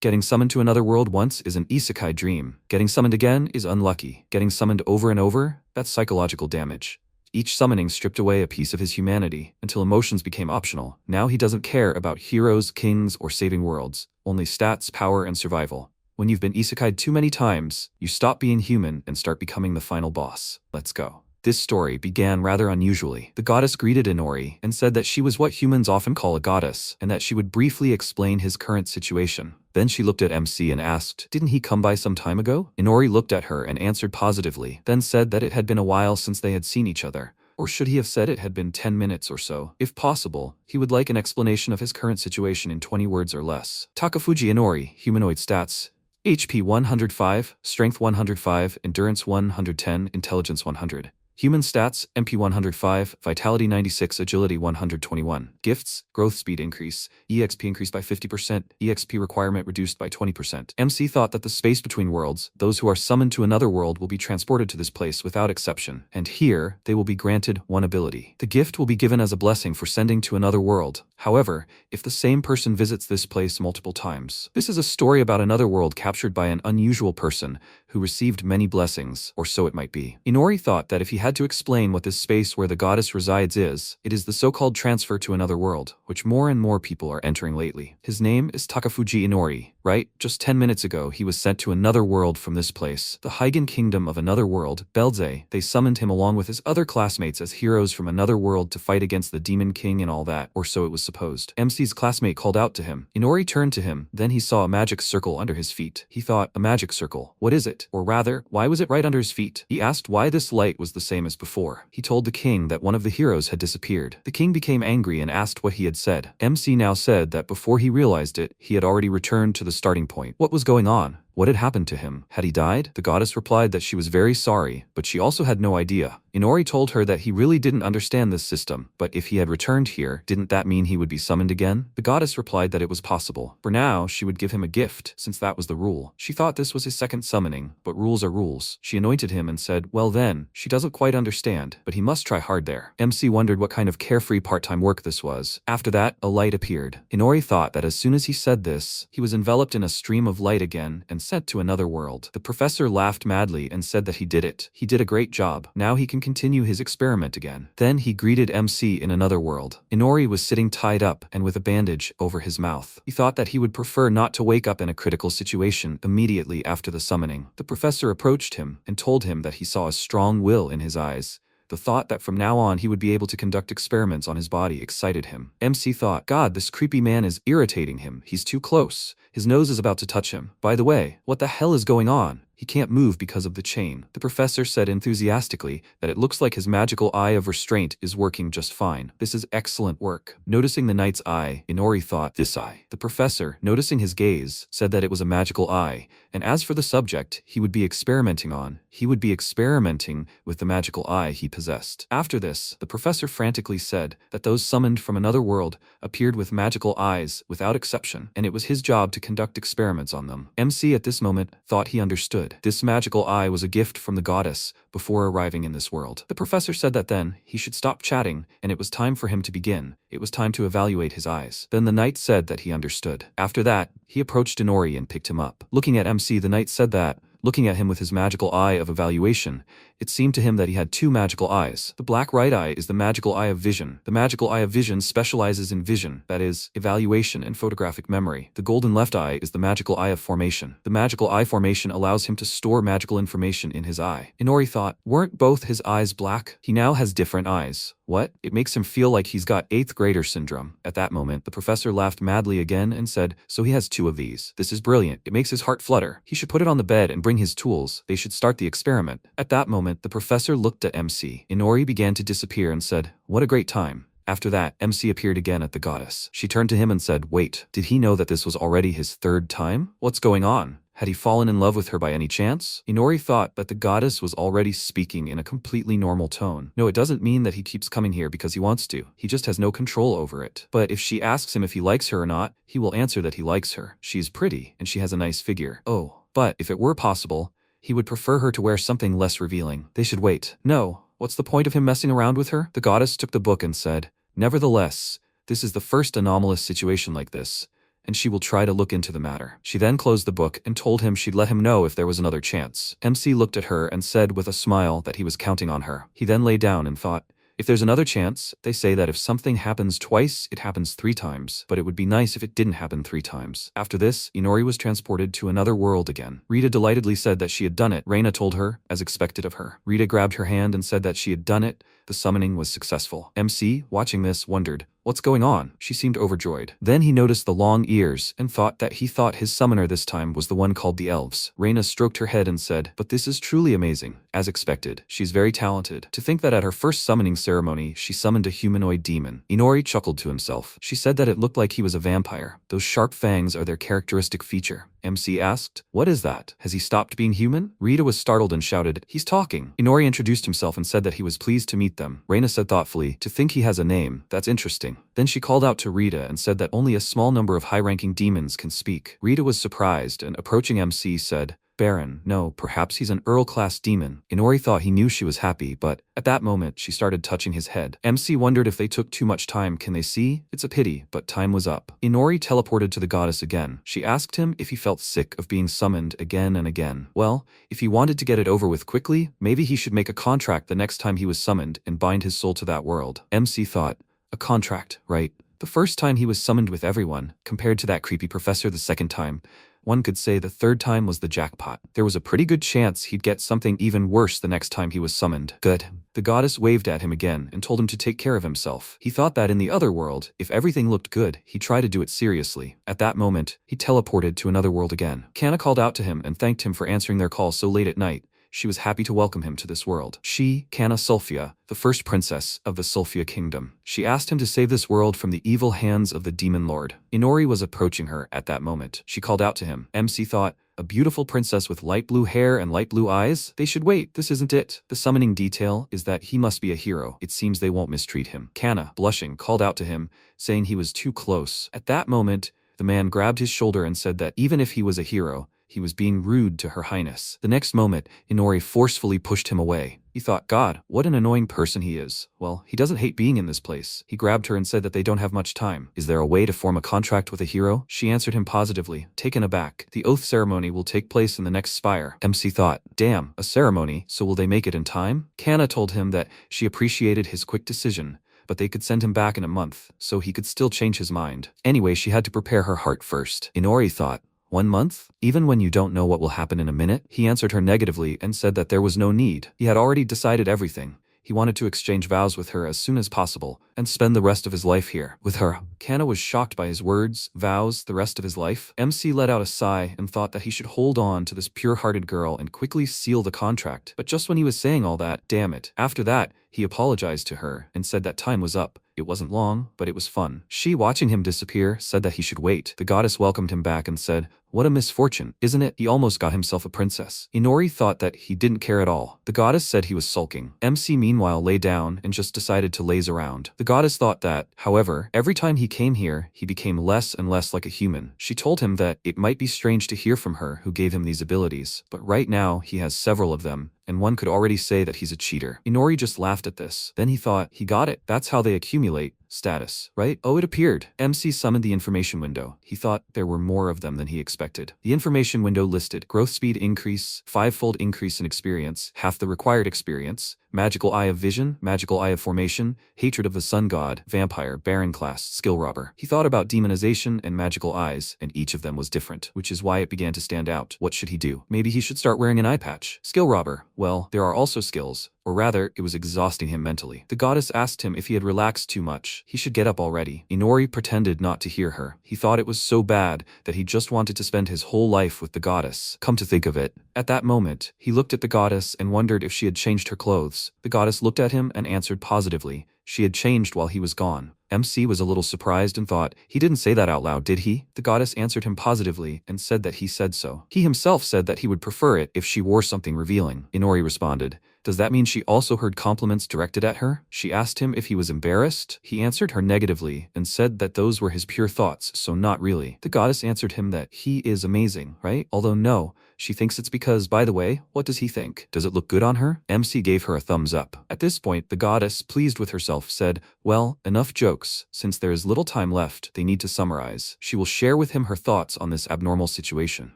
Getting summoned to another world once is an isekai dream. Getting summoned again is unlucky. Getting summoned over and over, that's psychological damage. Each summoning stripped away a piece of his humanity, until emotions became optional. Now he doesn't care about heroes, kings, or saving worlds. Only stats, power, and survival. When you've been isekai'd too many times, you stop being human and start becoming the final boss. Let's go. This story began rather unusually. The goddess greeted Inori and said that she was what humans often call a goddess, and that she would briefly explain his current situation. Then she looked at MC and asked, "Didn't he come by some time ago?" Inori looked at her and answered positively, then said that it had been a while since they had seen each other. Or should he have said it had been 10 minutes or so? If possible, he would like an explanation of his current situation in 20 words or less. Takafuji Inori, humanoid stats. HP 105, Strength 105, Endurance 110, Intelligence 100. Human stats, MP 105, Vitality 96, Agility 121. Gifts, Growth Speed increase, EXP increased by 50%, EXP requirement reduced by 20%. MC thought that the space between worlds, those who are summoned to another world will be transported to this place without exception, and here, they will be granted one ability. The gift will be given as a blessing for sending to another world. However, if the same person visits this place multiple times. This is a story about another world captured by an unusual person who received many blessings, or so it might be. Inori thought that if he had to explain what this space where the goddess resides is, it is the so-called transfer to another world, which more and more people are entering lately. His name is Takafuji Inori, right? Just 10 minutes ago he was sent to another world from this place, the Hygen kingdom of another world, Belze. They summoned him along with his other classmates as heroes from another world to fight against the demon king and all that, or so it was supposed. MC's classmate called out to him. Inori turned to him, then he saw a magic circle under his feet. He thought, a magic circle, what is it? Or rather, why was it right under his feet? He asked why this light was the same as before. He told the king that one of the heroes had disappeared. The king became angry and asked what he had said. MC now said that before he realized it, he had already returned to the starting point. What was going on? What had happened to him? Had he died? The goddess replied that she was very sorry, but she also had no idea. Inori told her that he really didn't understand this system, but if he had returned here, didn't that mean he would be summoned again? The goddess replied that it was possible. For now, she would give him a gift, since that was the rule. She thought this was his second summoning, but rules are rules. She anointed him and said, well then, she doesn't quite understand, but he must try hard there. MC wondered what kind of carefree part-time work this was. After that, a light appeared. Inori thought that as soon as he said this, he was enveloped in a stream of light again and sent to another world. The professor laughed madly and said that he did it. He did a great job. Now he can continue his experiment again. Then he greeted MC in another world. Inori was sitting tied up and with a bandage over his mouth. He thought that he would prefer not to wake up in a critical situation immediately after the summoning. The professor approached him and told him that he saw a strong will in his eyes. The thought that from now on he would be able to conduct experiments on his body excited him. MC thought, God, this creepy man is irritating him. He's too close. His nose is about to touch him. By the way, what the hell is going on? He can't move because of the chain. The professor said enthusiastically that it looks like his magical eye of restraint is working just fine. This is excellent work. Noticing the knight's eye, Inori thought, this eye. The professor, noticing his gaze, said that it was a magical eye, and as for the subject he would be experimenting on, he would be experimenting with the magical eye he possessed. After this, the professor frantically said that those summoned from another world appeared with magical eyes without exception, and it was his job to conduct experiments on them. MC at this moment thought he understood. This magical eye was a gift from the goddess before arriving in this world. The professor said that then he should stop chatting and it was time for him to begin. It was time to evaluate his eyes. Then the knight said that he understood. After that, he approached Inori and picked him up. Looking at MC, the knight said that, looking at him with his magical eye of evaluation, it seemed to him that he had two magical eyes. The black right eye is the magical eye of vision. The magical eye of vision specializes in vision, that is, evaluation and photographic memory. The golden left eye is the magical eye of formation. The magical eye formation allows him to store magical information in his eye. Inori thought, weren't both his eyes black? He now has different eyes. What? It makes him feel like he's got 8th grader syndrome. At that moment, the professor laughed madly again and said, so he has two of these. This is brilliant. It makes his heart flutter. He should put it on the bed and bring his tools. They should start the experiment. At that moment, the professor looked at MC. Inori began to disappear and said, what a great time. After that, MC appeared again at the goddess. She turned to him and said, wait, did he know that this was already his 3rd time? What's going on? Had he fallen in love with her by any chance? Inori thought that the goddess was already speaking in a completely normal tone. No, it doesn't mean that he keeps coming here because he wants to. He just has no control over it. But if she asks him if he likes her or not, he will answer that he likes her. She is pretty, and she has a nice figure. Oh, but if it were possible, he would prefer her to wear something less revealing. They should wait. No, what's the point of him messing around with her? The goddess took the book and said, nevertheless, this is the first anomalous situation like this, and she will try to look into the matter. She then closed the book and told him she'd let him know if there was another chance. MC looked at her and said with a smile that he was counting on her. He then lay down and thought, if there's another chance, they say that if something happens twice, it happens 3 times, but it would be nice if it didn't happen 3 times. After this, Inori was transported to another world again. Rita delightedly said that she had done it. Reina told her, as expected of her. Rita grabbed her hand and said that she had done it. The summoning was successful. MC, watching this, wondered, what's going on? She seemed overjoyed. Then he noticed the long ears and thought that his summoner this time was the one called the elves. Reina stroked her head and said, but this is truly amazing. As expected, she's very talented. To think that at her first summoning ceremony, she summoned a humanoid demon. Inori chuckled to himself. She said that it looked like he was a vampire. Those sharp fangs are their characteristic feature. MC asked, what is that? Has he stopped being human? Rita was startled and shouted, he's talking. Inori introduced himself and said that he was pleased to meet them. Reina said thoughtfully, to think he has a name, that's interesting. Then she called out to Rita and said that only a small number of high-ranking demons can speak. Rita was surprised and, approaching MC, said, Baron, no, perhaps he's an Earl-class demon. Inori thought he knew she was happy, but at that moment she started touching his head. MC wondered if they took too much time. Can they see? It's a pity, but time was up. Inori teleported to the goddess again. She asked him if he felt sick of being summoned again and again. Well, if he wanted to get it over with quickly, maybe he should make a contract the next time he was summoned and bind his soul to that world. MC thought, a contract, right? The first time he was summoned with everyone, compared to that creepy professor the second time. One could say the third time was the jackpot. There was a pretty good chance he'd get something even worse the next time he was summoned. Good. The goddess waved at him again and told him to take care of himself. He thought that in the other world, if everything looked good, he'd try to do it seriously. At that moment, he teleported to another world again. Kana called out to him and thanked him for answering their call so late at night. She was happy to welcome him to this world. She, Kana Sulfia, the first princess of the Sulfia kingdom. She asked him to save this world from the evil hands of the demon lord. Inori was approaching her at that moment. She called out to him. MC thought, a beautiful princess with light blue hair and light blue eyes? They should wait, this isn't it. The summoning detail is that he must be a hero. It seems they won't mistreat him. Kana, blushing, called out to him, saying he was too close. At that moment, the man grabbed his shoulder and said that even if he was a hero, he was being rude to her highness. The next moment, Inori forcefully pushed him away. He thought, God, what an annoying person he is. Well, he doesn't hate being in this place. He grabbed her and said that they don't have much time. Is there a way to form a contract with a hero? She answered him positively, taken aback. The oath ceremony will take place in the next spire. MC thought, damn, a ceremony, so will they make it in time? Kana told him that she appreciated his quick decision, but they could send him back in a month, so he could still change his mind. Anyway, she had to prepare her heart first. Inori thought, 1 month? Even when you don't know what will happen in a minute? He answered her negatively and said that there was no need. He had already decided everything. He wanted to exchange vows with her as soon as possible and spend the rest of his life here with her. Kana was shocked by his words, vows, the rest of his life. MC let out a sigh and thought that he should hold on to this pure-hearted girl and quickly seal the contract. But just when he was saying all that, damn it. After that, he apologized to her and said that time was up. It wasn't long, but it was fun. She, watching him disappear, said that he should wait. The goddess welcomed him back and said, what a misfortune, isn't it? He almost got himself a princess. Inori thought that he didn't care at all. The goddess said he was sulking. MC meanwhile lay down and just decided to laze around. The goddess thought that, however, every time he came here, he became less and less like a human. She told him that it might be strange to hear from her who gave him these abilities, but right now he has several of them, and one could already say that he's a cheater. Inori just laughed at this. Then he thought, he got it. That's how they accumulate status, right? Oh, it appeared. MC summoned the information window. He thought there were more of them than he expected. The information window listed growth speed increase, 5-fold increase in experience, half the required experience, magical eye of vision, magical eye of formation, hatred of the sun god, vampire, baron class, skill robber. He thought about demonization and magical eyes, and each of them was different, which is why it began to stand out. What should he do? Maybe he should start wearing an eye patch. Skill robber. Well, there are also skills. Or rather, it was exhausting him mentally. The goddess asked him if he had relaxed too much. He should get up already. Inori pretended not to hear her. He thought it was so bad that he just wanted to spend his whole life with the goddess. Come to think of it. At that moment, he looked at the goddess and wondered if she had changed her clothes. The goddess looked at him and answered positively. She had changed while he was gone. MC was a little surprised and thought, he didn't say that out loud, did he? The goddess answered him positively and said that he said so. He himself said that he would prefer it if she wore something revealing. Inori responded, does that mean she also heard compliments directed at her? She asked him if he was embarrassed. He answered her negatively and said that those were his pure thoughts, so not really. The goddess answered him that he is amazing, right? Although no, She thinks it's because, by the way, what does he think? Does it look good on her? MC gave her a thumbs up. At this point, the goddess, pleased with herself, said, well, enough jokes. Since there is little time left, they need to summarize. She will share with him her thoughts on this abnormal situation.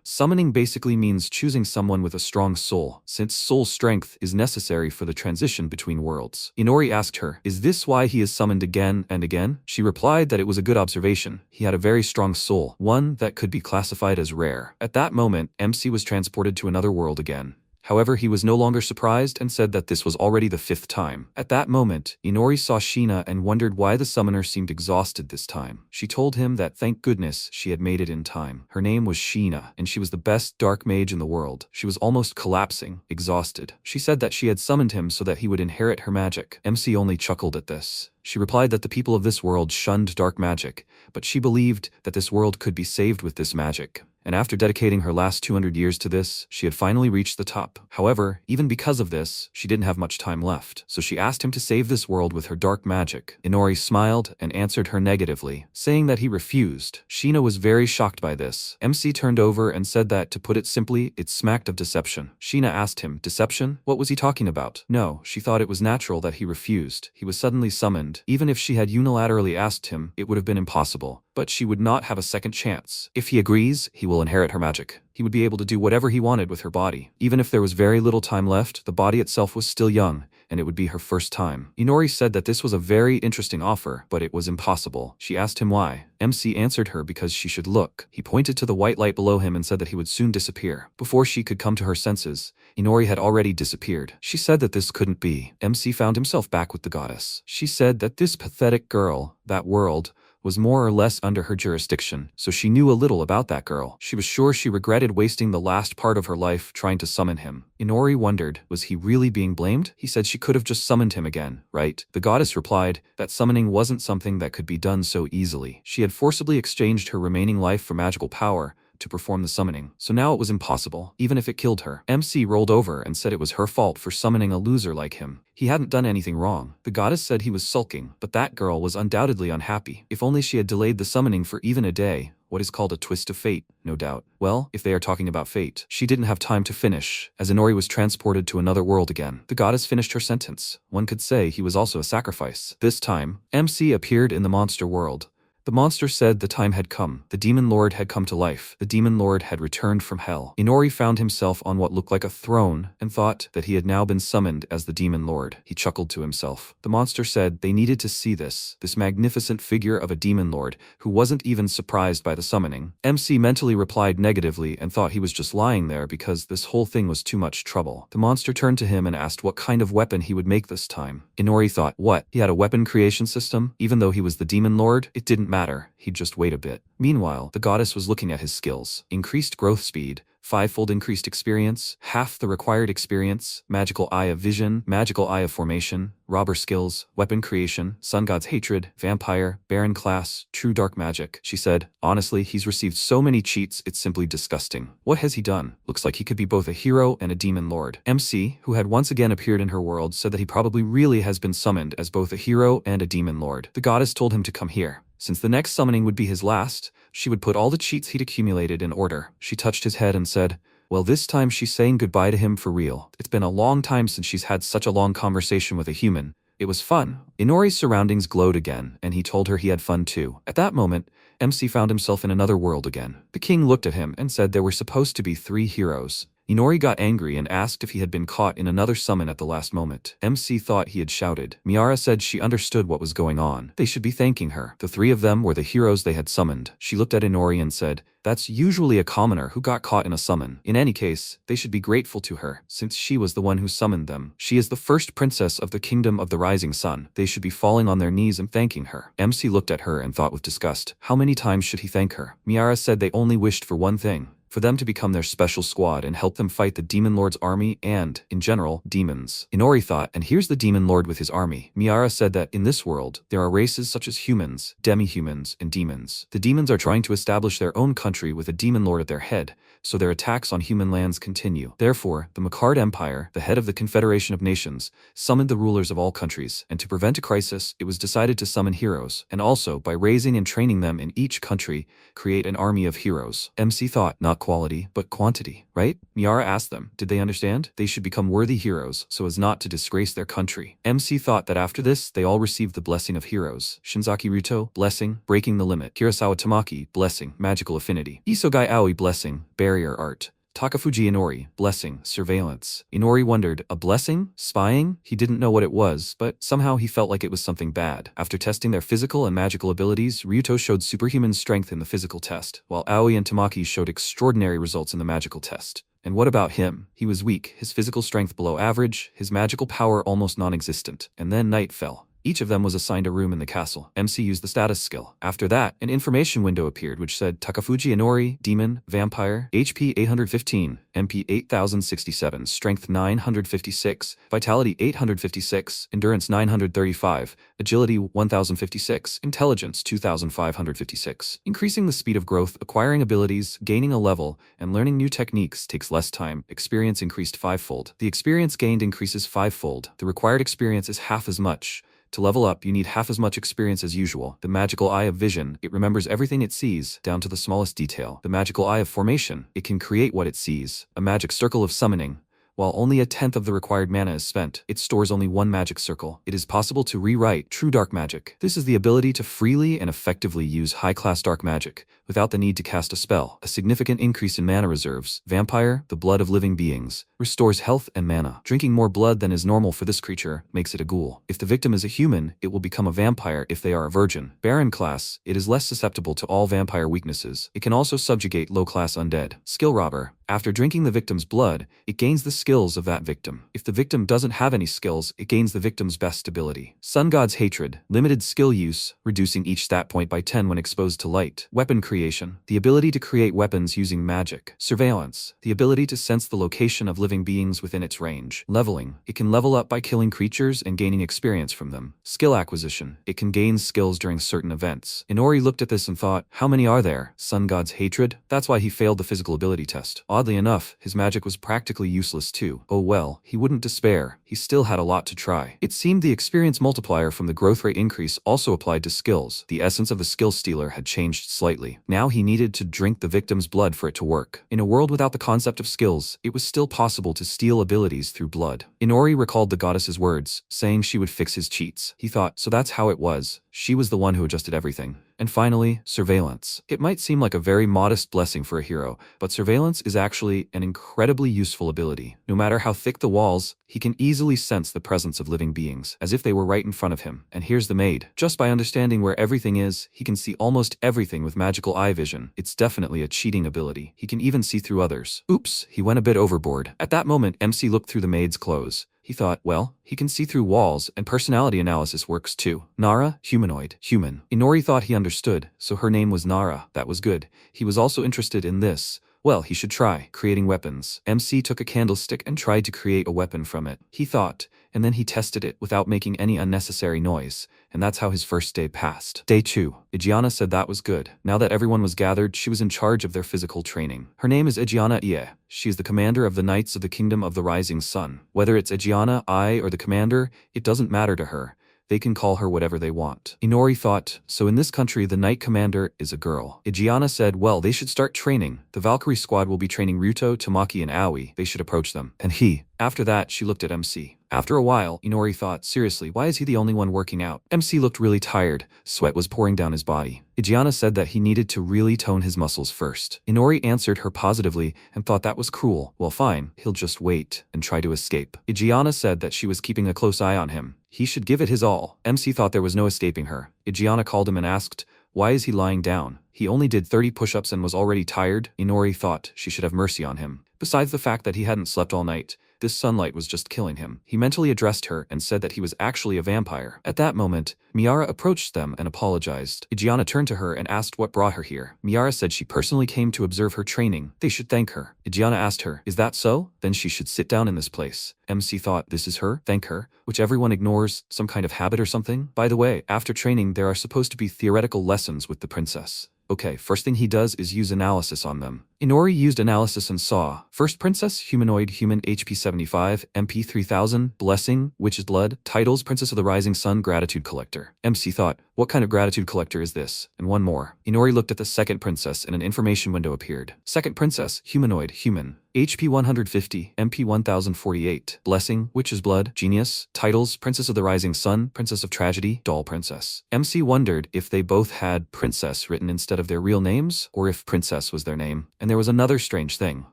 Summoning basically means choosing someone with a strong soul, since soul strength is necessary for the transition between worlds. Inori asked her, is this why he is summoned again and again? She replied that it was a good observation. He had a very strong soul, one that could be classified as rare. At that moment, MC was transported to another world again. However, he was no longer surprised and said that this was already the 5th time. At that moment, Inori saw Sheena and wondered why the summoner seemed exhausted this time. She told him that thank goodness she had made it in time. Her name was Sheena, and she was the best dark mage in the world. She was almost collapsing, exhausted. She said that she had summoned him so that he would inherit her magic. MC only chuckled at this. She replied that the people of this world shunned dark magic, but she believed that this world could be saved with this magic. And after dedicating her last 200 years to this, she had finally reached the top. However, even because of this, she didn't have much time left, so she asked him to save this world with her dark magic. Inori smiled and answered her negatively, saying that he refused. Sheena was very shocked by this. MC turned over and said that, to put it simply, it smacked of deception. Sheena asked him, deception? What was he talking about? No, she thought it was natural that he refused. He was suddenly summoned. Even if she had unilaterally asked him, it would have been impossible. But she would not have a second chance. If he agrees, he will inherit her magic. He would be able to do whatever he wanted with her body. Even if there was very little time left, the body itself was still young, and it would be her first time. Inori said that this was a very interesting offer, but it was impossible. She asked him why. MC answered her because she should look. He pointed to the white light below him and said that he would soon disappear. Before she could come to her senses, Inori had already disappeared. She said that this couldn't be. MC found himself back with the goddess. She said that this pathetic girl, that world, was more or less under her jurisdiction, so she knew a little about that girl. She was sure she regretted wasting the last part of her life trying to summon him. Inori wondered, was he really being blamed? He said she could have just summoned him again, right? The goddess replied that summoning wasn't something that could be done so easily. She had forcibly exchanged her remaining life for magical power to perform the summoning, so now it was impossible, even if it killed her. MC rolled over and said it was her fault for summoning a loser like him. He hadn't done anything wrong. The goddess said he was sulking, but that girl was undoubtedly unhappy. If only she had delayed the summoning for even a day. What is called a twist of fate, no doubt. Well, if they are talking about fate, she didn't have time to finish, as Inori was transported to another world again. The goddess finished her sentence. One could say he was also a sacrifice. This time, MC appeared in the monster world. The monster said the time had come. The demon lord had come to life. The demon lord had returned from hell. Inori found himself on what looked like a throne and thought that he had now been summoned as the demon lord. He chuckled to himself. The monster said they needed to see this magnificent figure of a demon lord who wasn't even surprised by the summoning. MC mentally replied negatively and thought he was just lying there because this whole thing was too much trouble. The monster turned to him and asked what kind of weapon he would make this time. Inori thought, what? He had a weapon creation system? Even though he was the demon lord, it didn't matter. He'd just wait a bit. Meanwhile, the goddess was looking at his skills. Increased growth speed, 5-fold increased experience, half the required experience, magical eye of vision, magical eye of formation, robber skills, weapon creation, sun god's hatred, vampire, baron class, true dark magic. She said, honestly, he's received so many cheats, it's simply disgusting. What has he done? Looks like he could be both a hero and a demon lord. MC, who had once again appeared in her world, said that he probably really has been summoned as both a hero and a demon lord. The goddess told him to come here. Since the next summoning would be his last, she would put all the cheats he'd accumulated in order. She touched his head and said, well, this time she's saying goodbye to him for real. It's been a long time since she's had such a long conversation with a human. It was fun. Inori's surroundings glowed again, and he told her he had fun too. At that moment, MC found himself in another world again. The king looked at him and said there were supposed to be 3 heroes. Inori got angry and asked if he had been caught in another summon at the last moment. MC thought he had shouted. Miara said she understood what was going on. They should be thanking her. The 3 of them were the heroes they had summoned. She looked at Inori and said, that's usually a commoner who got caught in a summon. In any case, they should be grateful to her, since she was the one who summoned them. She is the first princess of the kingdom of the rising sun. They should be falling on their knees and thanking her. MC looked at her and thought with disgust, how many times should he thank her? Miara said they only wished for one thing. For them to become their special squad and help them fight the Demon Lord's army and, in general, demons. Inori thought, and here's the Demon Lord with his army. Miara said that in this world, there are races such as humans, demi-humans, and demons. The demons are trying to establish their own country with a Demon Lord at their head, so their attacks on human lands continue. Therefore, the Makard Empire, the head of the Confederation of Nations, summoned the rulers of all countries, and to prevent a crisis, it was decided to summon heroes, and also, by raising and training them in each country, create an army of heroes. MC thought, not quality, but quantity, right? Miara asked them, did they understand? They should become worthy heroes, so as not to disgrace their country. MC thought that after this, they all received the blessing of heroes. Shinzaki Ryuto, blessing, breaking the limit. Hirasawa Tamaki, blessing, magical affinity. Isogai Aoi, blessing, barrier art. Takafuji Inori, blessing, surveillance. Inori wondered, a blessing? Spying? He didn't know what it was, but somehow he felt like it was something bad. After testing their physical and magical abilities, Ryuto showed superhuman strength in the physical test, while Aoi and Tamaki showed extraordinary results in the magical test. And what about him? He was weak, his physical strength below average, his magical power almost non-existent. And then night fell. Each of them was assigned a room in the castle. MC used the status skill. After that, an information window appeared which said Takafuji Inori, Demon, Vampire, HP 815, MP 8067, Strength 956, Vitality 856, Endurance 935, Agility 1056, Intelligence 2556. Increasing the speed of growth, acquiring abilities, gaining a level, and learning new techniques takes less time. Experience increased 5-fold. The experience gained increases 5-fold. The required experience is half as much. To level up, you need half as much experience as usual. The magical eye of vision, it remembers everything it sees, down to the smallest detail. The magical eye of formation, it can create what it sees. A magic circle of summoning. While only a tenth of the required mana is spent, it stores only one magic circle. It is possible to rewrite true dark magic. This is the ability to freely and effectively use high-class dark magic, without the need to cast a spell. A significant increase in mana reserves. Vampire, the blood of living beings, restores health and mana. Drinking more blood than is normal for this creature makes it a ghoul. If the victim is a human, it will become a vampire if they are a virgin. Baron class, it is less susceptible to all vampire weaknesses. It can also subjugate low-class undead. Skill robber. After drinking the victim's blood, it gains the skills of that victim. If the victim doesn't have any skills, it gains the victim's best ability. Sun God's hatred. Limited skill use, reducing each stat point by 10 when exposed to light. Weapon creation. The ability to create weapons using magic. Surveillance. The ability to sense the location of living beings within its range. Leveling. It can level up by killing creatures and gaining experience from them. Skill acquisition. It can gain skills during certain events. Inori looked at this and thought, how many are there? Sun God's hatred? That's why he failed the physical ability test. Oddly enough, his magic was practically useless too. Oh well, he wouldn't despair. He still had a lot to try. It seemed the experience multiplier from the growth rate increase also applied to skills. The essence of the skill stealer had changed slightly. Now he needed to drink the victim's blood for it to work. In a world without the concept of skills, it was still possible to steal abilities through blood. Inori recalled the goddess's words, saying she would fix his cheats. He thought, so that's how it was. She was the one who adjusted everything. And finally, surveillance. It might seem like a very modest blessing for a hero, but surveillance is actually an incredibly useful ability. No matter how thick the walls, he can easily sense the presence of living beings, as if they were right in front of him. And here's the maid. Just by understanding where everything is, he can see almost everything with magical eye vision. It's definitely a cheating ability. He can even see through others. Oops, he went a bit overboard. At that moment, MC looked through the maid's clothes. He thought, well, he can see through walls, and personality analysis works too. Nara, humanoid, human. Inori thought he understood, so her name was Nara. That was good. He was also interested in this. Well, he should try creating weapons. MC took a candlestick and tried to create a weapon from it. He thought, and then he tested it without making any unnecessary noise, and that's how his first day passed. Day 2. Igiana said that was good. Now that everyone was gathered, she was in charge of their physical training. Her name is Igiana Ie. She is the commander of the Knights of the Kingdom of the Rising Sun. Whether it's Igiana, I, or the commander, it doesn't matter to her. They can call her whatever they want. Inori thought, so in this country the knight commander is a girl. Igiana said, well, they should start training. The Valkyrie squad will be training Ryuto, Tamaki, and Aoi. They should approach them. And he. After that, she looked at MC. After a while, Inori thought, seriously, why is he the only one working out? MC looked really tired. Sweat was pouring down his body. Igiana said that he needed to really tone his muscles first. Inori answered her positively and thought that was cruel. Well, fine, he'll just wait and try to escape. Igiana said that she was keeping a close eye on him. He should give it his all. MC thought there was no escaping her. Igiana called him and asked, why is he lying down? He only did 30 push-ups and was already tired. Inori thought she should have mercy on him. Besides the fact that he hadn't slept all night, this sunlight was just killing him. He mentally addressed her and said that he was actually a vampire. At that moment, Miara approached them and apologized. Igiana turned to her and asked what brought her here. Miara said she personally came to observe her training. They should thank her. Igiana asked her, is that so? Then she should sit down in this place. MC thought, this is her? Thank her? Which everyone ignores, some kind of habit or something? By the way, after training there are supposed to be theoretical lessons with the princess. Okay, first thing he does is use analysis on them. Inori used analysis and saw. First princess, humanoid, human, HP 75, MP 3000, blessing, witch's blood, titles, princess of the rising sun, gratitude collector. MC thought, what kind of gratitude collector is this? And one more. Inori looked at the second princess and an information window appeared. Second princess, humanoid, human, HP 150, MP 1048, blessing, witch's blood, genius, titles, princess of the rising sun, princess of tragedy, doll princess. MC wondered if they both had princess written instead of their real names, or if princess was their name. And there was another strange thing,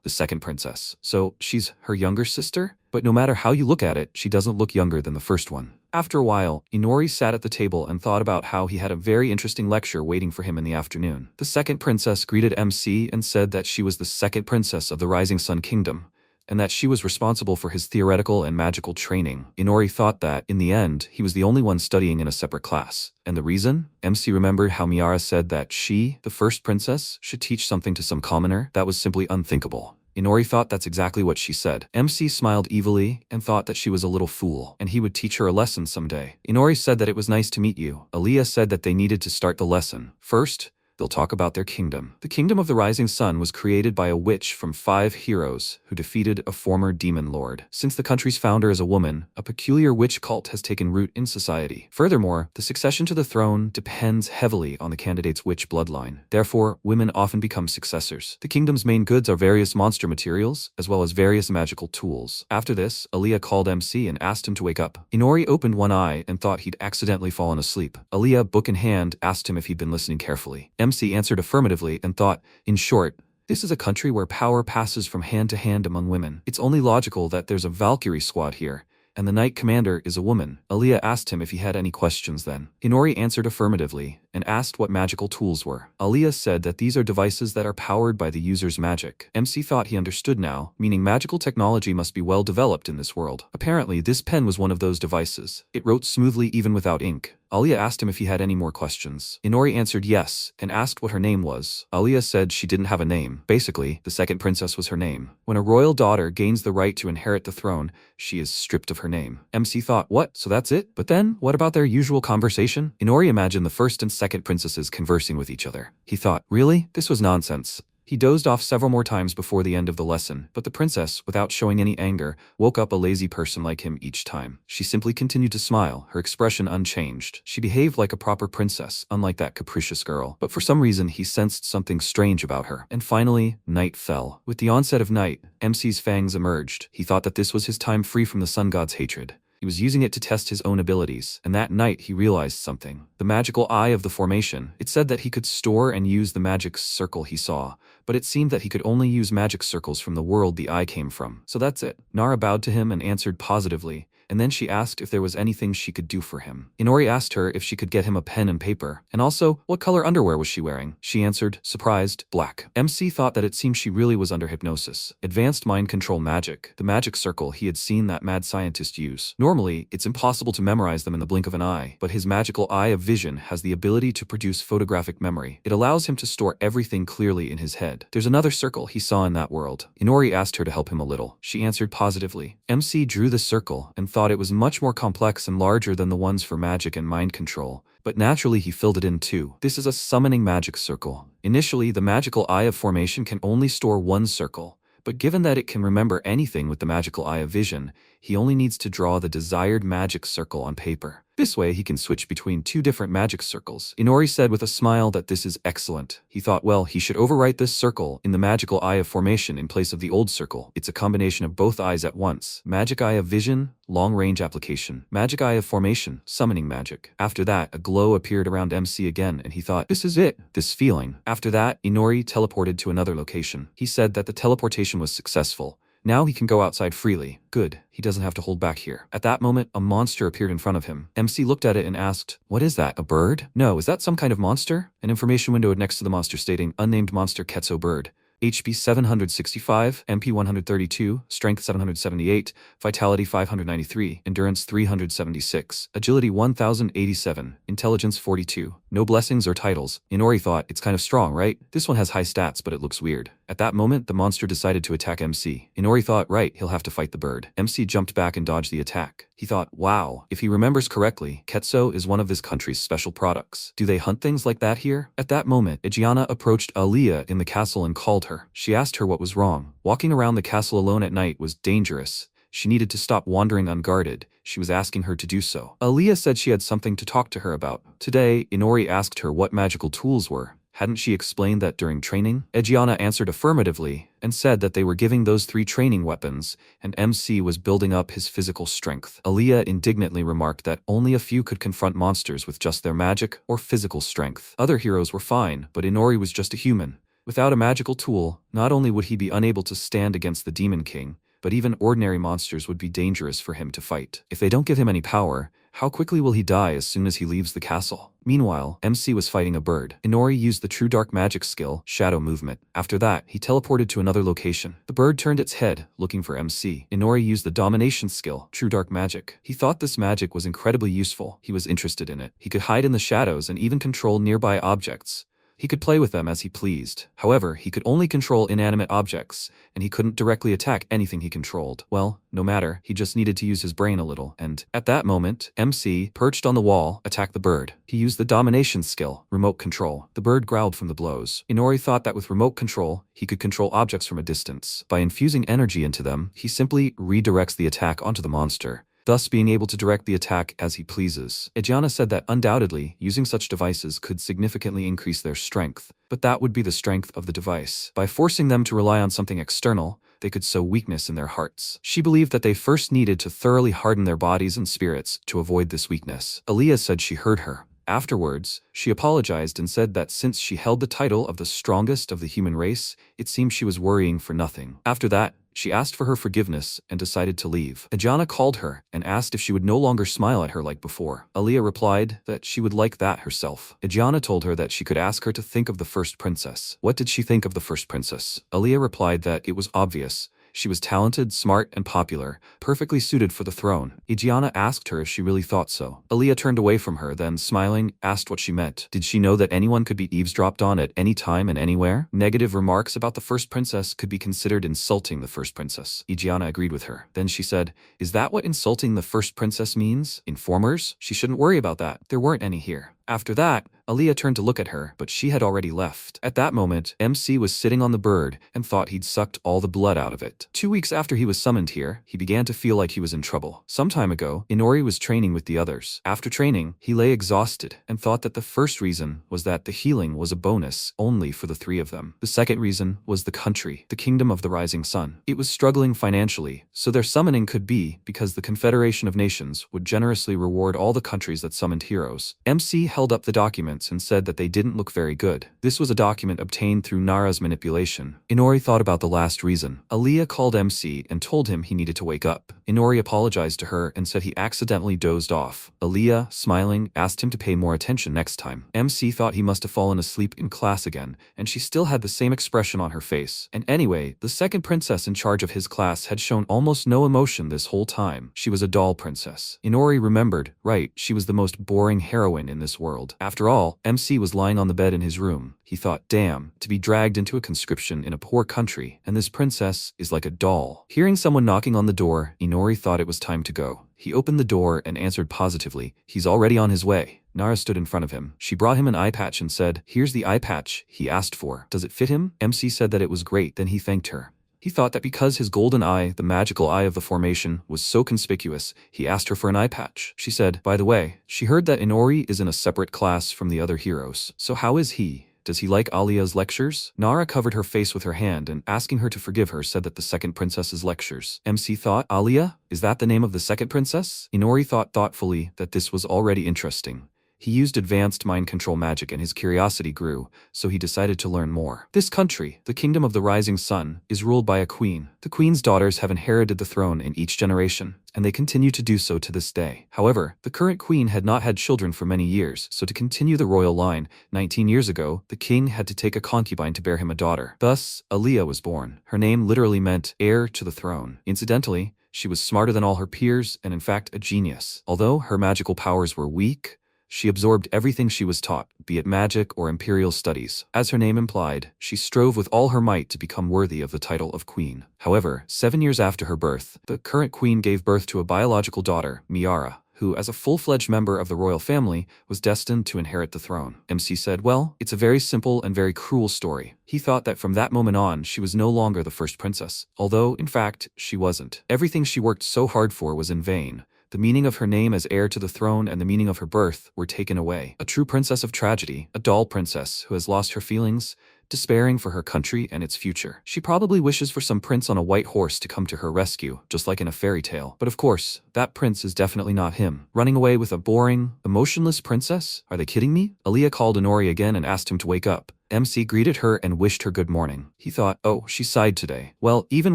the second princess. So she's her younger sister? But no matter how you look at it, she doesn't look younger than the first one. After a while, Inori sat at the table and thought about how he had a very interesting lecture waiting for him in the afternoon. The second princess greeted MC and said that she was the second princess of the Rising Sun Kingdom, and that she was responsible for his theoretical and magical training. Inori thought that, in the end, he was the only one studying in a separate class. And the reason? MC remembered how Miara said that she, the first princess, should teach something to some commoner. That was simply unthinkable. Inori thought that's exactly what she said. MC smiled evilly and thought that she was a little fool, and he would teach her a lesson someday. Inori said that it was nice to meet you. Aaliyah said that they needed to start the lesson. First, they'll talk about their kingdom. The kingdom of the rising sun was created by a witch from 5 heroes who defeated a former demon lord. Since the country's founder is a woman, a peculiar witch cult has taken root in society. Furthermore, the succession to the throne depends heavily on the candidate's witch bloodline. Therefore, women often become successors. The kingdom's main goods are various monster materials, as well as various magical tools. After this, Aaliyah called MC and asked him to wake up. Inori opened one eye and thought he'd accidentally fallen asleep. Aaliyah, book in hand, asked him if he'd been listening carefully. MC answered affirmatively and thought, in short, this is a country where power passes from hand to hand among women. It's only logical that there's a Valkyrie squad here, and the knight commander is a woman. Aaliyah asked him if he had any questions then. Inori answered affirmatively and asked what magical tools were. Aaliyah said that these are devices that are powered by the user's magic. MC thought he understood now, meaning magical technology must be well developed in this world. Apparently, this pen was one of those devices. It wrote smoothly even without ink. Aaliyah asked him if he had any more questions. Inori answered yes, and asked what her name was. Aaliyah said she didn't have a name. Basically, the second princess was her name. When a royal daughter gains the right to inherit the throne, she is stripped of her name. MC thought, what? So that's it? But then, what about their usual conversation? Inori imagined the first and second princesses conversing with each other. He thought, really? This was nonsense. He dozed off several more times before the end of the lesson, but the princess, without showing any anger, woke up a lazy person like him each time. She simply continued to smile, her expression unchanged. She behaved like a proper princess, unlike that capricious girl. But for some reason, he sensed something strange about her. And finally, night fell. With the onset of night, MC's fangs emerged. He thought that this was his time free from the sun god's hatred. He was using it to test his own abilities, and that night he realized something. The magical eye of the formation. It said that he could store and use the magic circle he saw, but it seemed that he could only use magic circles from the world the eye came from. So that's it. Nara bowed to him and answered positively, and then she asked if there was anything she could do for him. Inori asked her if she could get him a pen and paper, and also, what color underwear was she wearing? She answered, surprised, black. MC thought that it seemed she really was under hypnosis. Advanced mind control magic. The magic circle he had seen that mad scientist use. Normally, it's impossible to memorize them in the blink of an eye, but his magical eye of vision has the ability to produce photographic memory. It allows him to store everything clearly in his head. There's another circle he saw in that world. Inori asked her to help him a little. She answered positively. MC drew the circle and thought it was much more complex and larger than the ones for magic and mind control, but naturally he filled it in too. This is a summoning magic circle. Initially, the magical eye of formation can only store one circle, but given that it can remember anything with the magical eye of vision, he only needs to draw the desired magic circle on paper. This way he can switch between 2 different magic circles. Inori said with a smile that this is excellent. He thought, well, he should overwrite this circle in the magical eye of formation in place of the old circle. It's a combination of both eyes at once. Magic eye of vision, long-range application. Magic eye of formation, summoning magic. After that, a glow appeared around MC again, and he thought, this is it, this feeling. After that, Inori teleported to another location. He said that the teleportation was successful. Now he can go outside freely. Good, he doesn't have to hold back here. At that moment, a monster appeared in front of him. MC looked at it and asked, what is that, a bird? No, is that some kind of monster? An information window next to the monster stating, unnamed monster Ketso bird. HP 765, MP 132, Strength 778, Vitality 593, Endurance 376, Agility 1087, Intelligence 42. No blessings or titles. Inori thought, it's kind of strong, right? This one has high stats, but it looks weird. At that moment, the monster decided to attack MC. Inori thought, right, he'll have to fight the bird. MC jumped back and dodged the attack. He thought, wow, if he remembers correctly, Ketso is one of this country's special products. Do they hunt things like that here? At that moment, Egiana approached Aaliyah in the castle and called her. She asked her what was wrong. Walking around the castle alone at night was dangerous. She needed to stop wandering unguarded. She was asking her to do so. Aaliyah said she had something to talk to her about. Today, Inori asked her what magical tools were. Hadn't she explained that during training? Egiana answered affirmatively and said that they were giving those 3 training weapons, and MC was building up his physical strength. Aaliyah indignantly remarked that only a few could confront monsters with just their magic or physical strength. Other heroes were fine, but Inori was just a human. Without a magical tool, not only would he be unable to stand against the Demon King, but even ordinary monsters would be dangerous for him to fight. If they don't give him any power, how quickly will he die as soon as he leaves the castle? Meanwhile, MC was fighting a bird. Inori used the true dark magic skill, shadow movement. After that, he teleported to another location. The bird turned its head, looking for MC. Inori used the domination skill, true dark magic. He thought this magic was incredibly useful. He was interested in it. He could hide in the shadows and even control nearby objects. He could play with them as he pleased. However, he could only control inanimate objects, and he couldn't directly attack anything he controlled. Well, no matter, he just needed to use his brain a little, and at that moment, MC, perched on the wall, attacked the bird. He used the domination skill, remote control. The bird growled from the blows. Inori thought that with remote control, he could control objects from a distance. By infusing energy into them, he simply redirects the attack onto the monster, thus being able to direct the attack as he pleases. Egiana said that undoubtedly, using such devices could significantly increase their strength, but that would be the strength of the device. By forcing them to rely on something external, they could sow weakness in their hearts. She believed that they first needed to thoroughly harden their bodies and spirits to avoid this weakness. Aaliyah said she heard her. Afterwards, she apologized and said that since she held the title of the strongest of the human race, it seemed she was worrying for nothing. After that, she asked for her forgiveness and decided to leave. Egiana called her and asked if she would no longer smile at her like before. Aaliyah replied that she would like that herself. Egiana told her that she could ask her to think of the first princess. What did she think of the first princess? Aaliyah replied that it was obvious. She was talented, smart, and popular, perfectly suited for the throne. Egiana asked her if she really thought so. Aaliyah turned away from her, then, smiling, asked what she meant. Did she know that anyone could be eavesdropped on at any time and anywhere? Negative remarks about the first princess could be considered insulting the first princess. Egiana agreed with her. Then she said, "Is that what insulting the first princess means? Informers? She shouldn't worry about that. There weren't any here." After that, Aaliyah turned to look at her, but she had already left. At that moment, MC was sitting on the bird and thought he'd sucked all the blood out of it. 2 weeks after he was summoned here, he began to feel like he was in trouble. Some time ago, Inori was training with the others. After training, he lay exhausted and thought that the first reason was that the healing was a bonus only for the 3 of them. The second reason was the country, the kingdom of the rising sun. It was struggling financially, so their summoning could be because the Confederation of Nations would generously reward all the countries that summoned heroes. MC held up the documents and said that they didn't look very good. This was a document obtained through Nara's manipulation. Inori thought about the last reason. Aaliyah called MC and told him he needed to wake up. Inori apologized to her and said he accidentally dozed off. Aaliyah, smiling, asked him to pay more attention next time. MC thought he must have fallen asleep in class again, and she still had the same expression on her face. And anyway, the second princess in charge of his class had shown almost no emotion this whole time. She was a doll princess. Inori remembered, right, she was the most boring heroine in this world. After all, MC was lying on the bed in his room. He thought, damn, to be dragged into a conscription in a poor country, and this princess is like a doll. Hearing someone knocking on the door, Inori thought it was time to go. He opened the door and answered positively, he's already on his way. Nara stood in front of him. She brought him an eye patch and said, here's the eye patch he asked for. Does it fit him? MC said that it was great, then he thanked her. He thought that because his golden eye, the magical eye of the formation, was so conspicuous, he asked her for an eye patch. She said, by the way, she heard that Inori is in a separate class from the other heroes. So how is he? Does he like Alia's lectures? Nara covered her face with her hand and, asking her to forgive her, said that the second princess's lectures. MC thought, Alia? Is that the name of the second princess? Inori thought thoughtfully that this was already interesting. He used advanced mind control magic and his curiosity grew, so he decided to learn more. This country, the kingdom of the rising sun, is ruled by a queen. The queen's daughters have inherited the throne in each generation, and they continue to do so to this day. However, the current queen had not had children for many years, so to continue the royal line, 19 years ago, the king had to take a concubine to bear him a daughter. Thus, Alia was born. Her name literally meant heir to the throne. Incidentally, she was smarter than all her peers and in fact a genius. Although her magical powers were weak, She absorbed everything she was taught, be it magic or imperial studies. As her name implied, she strove with all her might to become worthy of the title of queen. However, 7 years after her birth, the current queen gave birth to a biological daughter, Miara, who, as a full-fledged member of the royal family, was destined to inherit the throne. MC said, well, it's a very simple and very cruel story. He thought that from that moment on, she was no longer the first princess. Although, in fact, she wasn't. Everything she worked so hard for was in vain. The meaning of her name as heir to the throne and the meaning of her birth were taken away. A true princess of tragedy, a doll princess who has lost her feelings, despairing for her country and its future. She probably wishes for some prince on a white horse to come to her rescue, just like in a fairy tale. But of course, that prince is definitely not him. Running away with a boring, emotionless princess? Are they kidding me? Aaliyah called Inori again and asked him to wake up. MC greeted her and wished her good morning. He thought, oh, she sighed today. Well, even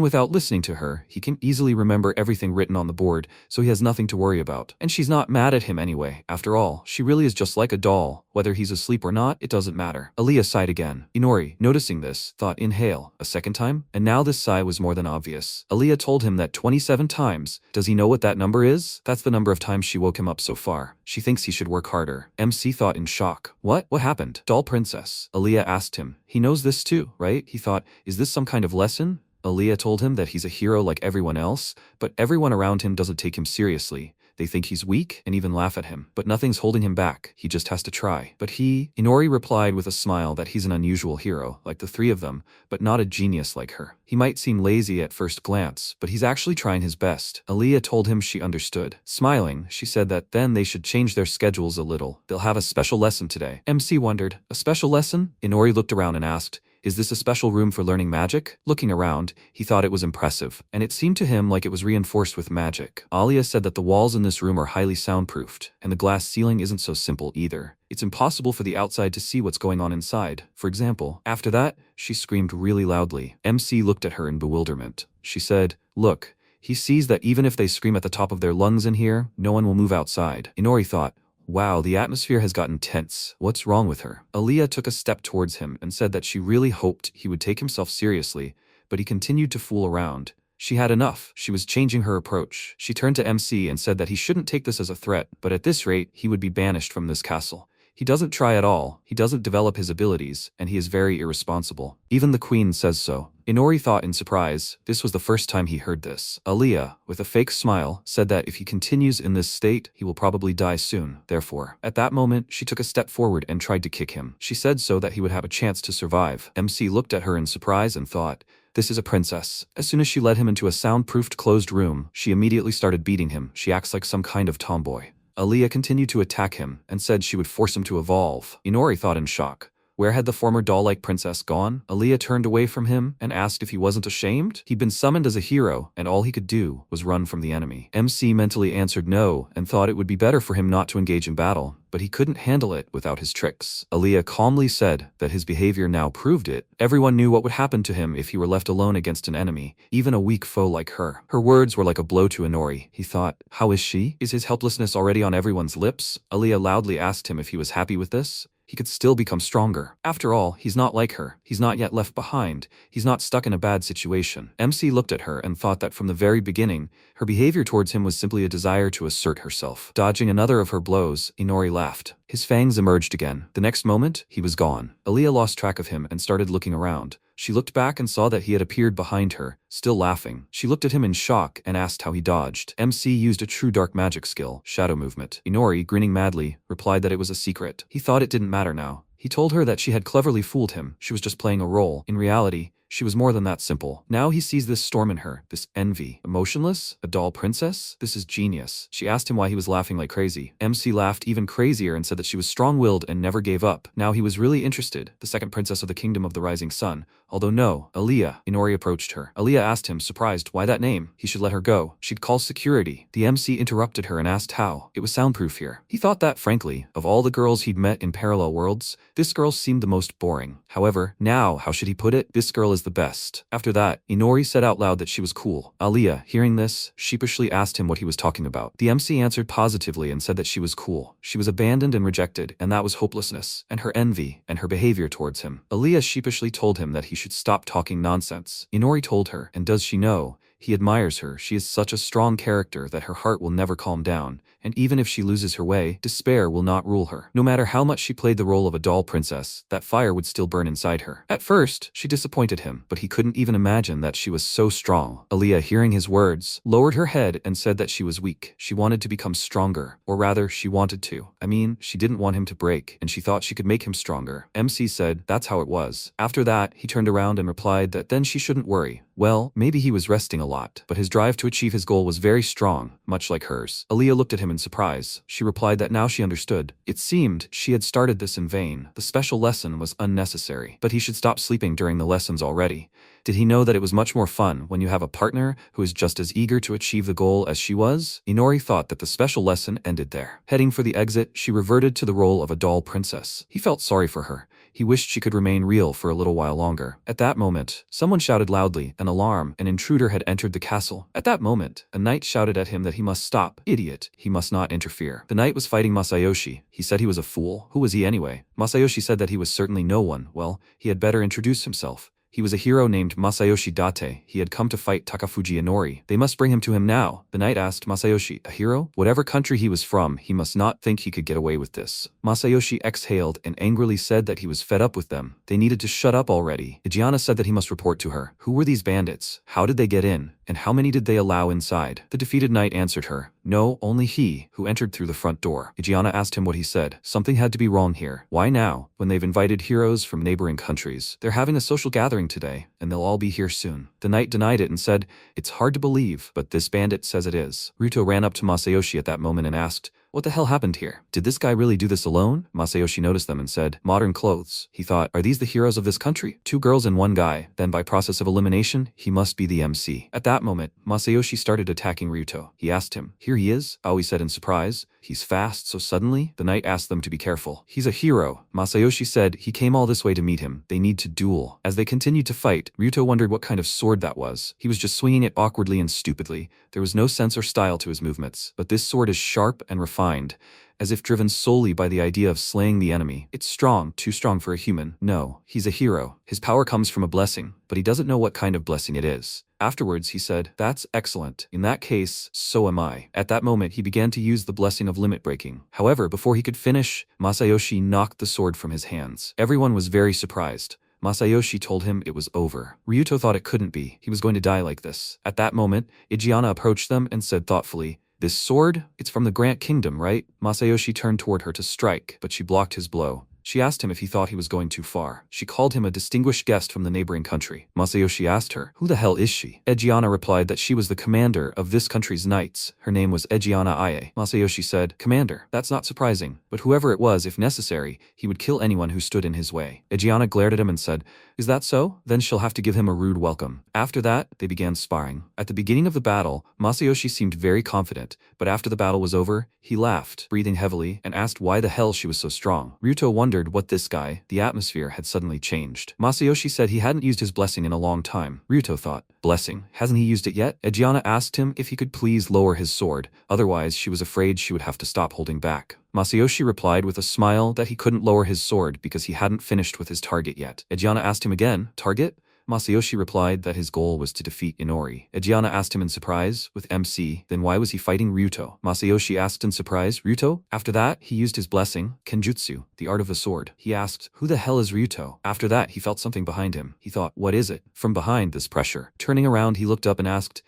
without listening to her, he can easily remember everything written on the board, so he has nothing to worry about. And she's not mad at him anyway. After all, she really is just like a doll. Whether he's asleep or not, it doesn't matter. Aaliyah sighed again. Inori, noticing this, thought, inhale. A second time? And now this sigh was more than obvious. Aaliyah told him that 27 times. Does he know what that number is? That's the number of times she woke him up so far. She thinks he should work harder. MC thought in shock. What? What happened? Doll princess. Aaliyah asked him. He knows this too, right? He thought, is this some kind of lesson? Aaliyah told him that he's a hero like everyone else, but everyone around him doesn't take him seriously. They think he's weak and even laugh at him. But nothing's holding him back. He just has to try. But Inori replied with a smile that he's an unusual hero, like the three of them, but not a genius like her. He might seem lazy at first glance, but he's actually trying his best. Aaliyah told him she understood. Smiling, she said that then they should change their schedules a little. They'll have a special lesson today. MC wondered, a special lesson? Inori looked around and asked, is this a special room for learning magic? Looking around, he thought it was impressive, and it seemed to him like it was reinforced with magic. Aaliyah said that the walls in this room are highly soundproofed, and the glass ceiling isn't so simple either. It's impossible for the outside to see what's going on inside. For example, after that, she screamed really loudly. MC looked at her in bewilderment. She said, look, he sees that even if they scream at the top of their lungs in here, no one will move outside. Inori thought, wow, the atmosphere has gotten tense. What's wrong with her? Aaliyah took a step towards him and said that she really hoped he would take himself seriously, but he continued to fool around. She had enough. She was changing her approach. She turned to MC and said that he shouldn't take this as a threat, but at this rate, he would be banished from this castle. He doesn't try at all, he doesn't develop his abilities, and he is very irresponsible. Even the queen says so. Inori thought in surprise. This was the first time he heard this. Aaliyah, with a fake smile, said that if he continues in this state, he will probably die soon. Therefore, at that moment, she took a step forward and tried to kick him. She said so that he would have a chance to survive. MC looked at her in surprise and thought, this is a princess. As soon as she led him into a soundproofed closed room, she immediately started beating him. She acts like some kind of tomboy. Aaliyah continued to attack him and said she would force him to evolve. Inori thought in shock. Where had the former doll-like princess gone? Aaliyah turned away from him and asked if he wasn't ashamed. He'd been summoned as a hero, and all he could do was run from the enemy. MC mentally answered no and thought it would be better for him not to engage in battle, but he couldn't handle it without his tricks. Aaliyah calmly said that his behavior now proved it. Everyone knew what would happen to him if he were left alone against an enemy, even a weak foe like her. Her words were like a blow to Inori. He thought, how is she? Is his helplessness already on everyone's lips? Aaliyah loudly asked him if he was happy with this. He could still become stronger. After all, he's not like her. He's not yet left behind. He's not stuck in a bad situation. MC looked at her and thought that from the very beginning, her behavior towards him was simply a desire to assert herself. Dodging another of her blows, Inori laughed. His fangs emerged again. The next moment, he was gone. Aaliyah lost track of him and started looking around. She looked back and saw that he had appeared behind her, still laughing. She looked at him in shock and asked how he dodged. MC used a true dark magic skill, shadow movement. Inori, grinning madly, replied that it was a secret. He thought it didn't matter now. He told her that she had cleverly fooled him. She was just playing a role. In reality, she was more than that simple. Now he sees this storm in her, this envy. Emotionless? A doll princess? This is genius. She asked him why he was laughing like crazy. MC laughed even crazier and said that she was strong-willed and never gave up. Now he was really interested, the second princess of the Kingdom of the Rising Sun. Although no, Aaliyah. Inori approached her. Aaliyah asked him, surprised, why that name? He should let her go. She'd call security. The MC interrupted her and asked how. It was soundproof here. He thought that, frankly, of all the girls he'd met in parallel worlds, this girl seemed the most boring. However, now, how should he put it? This girl is the best. After that, Inori said out loud that she was cool. Aaliyah, hearing this, sheepishly asked him what he was talking about. The MC answered positively and said that she was cool. She was abandoned and rejected, and that was hopelessness, and her envy, and her behavior towards him. Aaliyah sheepishly told him that he should stop talking nonsense. Inori told her, and does she know, He admires her. She is such a strong character that her heart will never calm down, and even if she loses her way, despair will not rule her. No matter how much she played the role of a doll princess, that fire would still burn inside her. At first, she disappointed him, but he couldn't even imagine that she was so strong. Aaliyah, hearing his words, lowered her head and said that she was weak. She wanted to become stronger, or rather, she wanted to. I mean, she didn't want him to break, and she thought she could make him stronger. MC said that's how it was. After that, he turned around and replied that then she shouldn't worry. Well, maybe he was resting a lot, but his drive to achieve his goal was very strong, much like hers. Aaliyah looked at him in surprise. She replied that now she understood. It seemed she had started this in vain. The special lesson was unnecessary, but he should stop sleeping during the lessons already. Did he know that it was much more fun when you have a partner who is just as eager to achieve the goal as she was? Inori thought that the special lesson ended there. Heading for the exit, she reverted to the role of a doll princess. He felt sorry for her. He wished she could remain real for a little while longer. At that moment, someone shouted loudly, an alarm, an intruder had entered the castle. At that moment, a knight shouted at him that he must stop. Idiot, he must not interfere. The knight was fighting Masayoshi. He said he was a fool. Who was he anyway? Masayoshi said that he was certainly no one. Well, he had better introduce himself. He was a hero named Masayoshi Date. He had come to fight Takafuji Inori. They must bring him to him now. The knight asked Masayoshi, a hero? Whatever country he was from, he must not think he could get away with this. Masayoshi exhaled and angrily said that he was fed up with them. They needed to shut up already. Ijeana said that he must report to her. Who were these bandits? How did they get in? And how many did they allow inside? The defeated knight answered her, no, only he, who entered through the front door. Ijeana asked him what he said. Something had to be wrong here. Why now, when they've invited heroes from neighboring countries? They're having a social gathering today, and they'll all be here soon. The knight denied it and said, it's hard to believe, but this bandit says it is. Ryuto ran up to Masayoshi at that moment and asked, what the hell happened here? Did this guy really do this alone? Masayoshi noticed them and said, modern clothes. He thought, are these the heroes of this country? 2 girls and 1 guy. Then by process of elimination, he must be the MC. At that moment, Masayoshi started attacking Ryuto. He asked him, here he is? Aoi said in surprise. He's fast so suddenly? The knight asked them to be careful. He's a hero. Masayoshi said he came all this way to meet him. They need to duel. As they continued to fight, Ryuto wondered what kind of sword that was. He was just swinging it awkwardly and stupidly. There was no sense or style to his movements. But this sword is sharp and refined, as if driven solely by the idea of slaying the enemy. It's strong, too strong for a human. No, he's a hero. His power comes from a blessing, but he doesn't know what kind of blessing it is. Afterwards, he said, that's excellent. In that case, so am I. At that moment, he began to use the blessing of limit breaking. However, before he could finish, Masayoshi knocked the sword from his hands. Everyone was very surprised. Masayoshi told him it was over. Ryuto thought it couldn't be. He was going to die like this. At that moment, Ijeana approached them and said thoughtfully, this sword? It's from the Grant Kingdom, right? Masayoshi turned toward her to strike, but she blocked his blow. She asked him if he thought he was going too far. She called him a distinguished guest from the neighboring country. Masayoshi asked her, who the hell is she? Ijeana replied that she was the commander of this country's knights. Her name was Ijeana Ie. Masayoshi said, commander, that's not surprising, but whoever it was, if necessary, he would kill anyone who stood in his way. Ijeana glared at him and said, is that so? Then she'll have to give him a rude welcome. After that, they began sparring. At the beginning of the battle, Masayoshi seemed very confident, but after the battle was over, he laughed, breathing heavily, and asked why the hell she was so strong. Ryuto wondered what this guy, the atmosphere had suddenly changed. Masayoshi said he hadn't used his blessing in a long time. Ryuto thought, blessing? Hasn't he used it yet? Ijeana asked him if he could please lower his sword, otherwise she was afraid she would have to stop holding back. Masayoshi replied with a smile that he couldn't lower his sword because he hadn't finished with his target yet. Ijeana asked him again, target? Masayoshi replied that his goal was to defeat Inori. Ijeana asked him in surprise, with MC, then why was he fighting Ryuto? Masayoshi asked in surprise, Ryuto? After that, he used his blessing, Kenjutsu, the art of the sword. He asked, who the hell is Ryuto? After that, he felt something behind him. He thought, what is it? From behind this pressure. Turning around, he looked up and asked,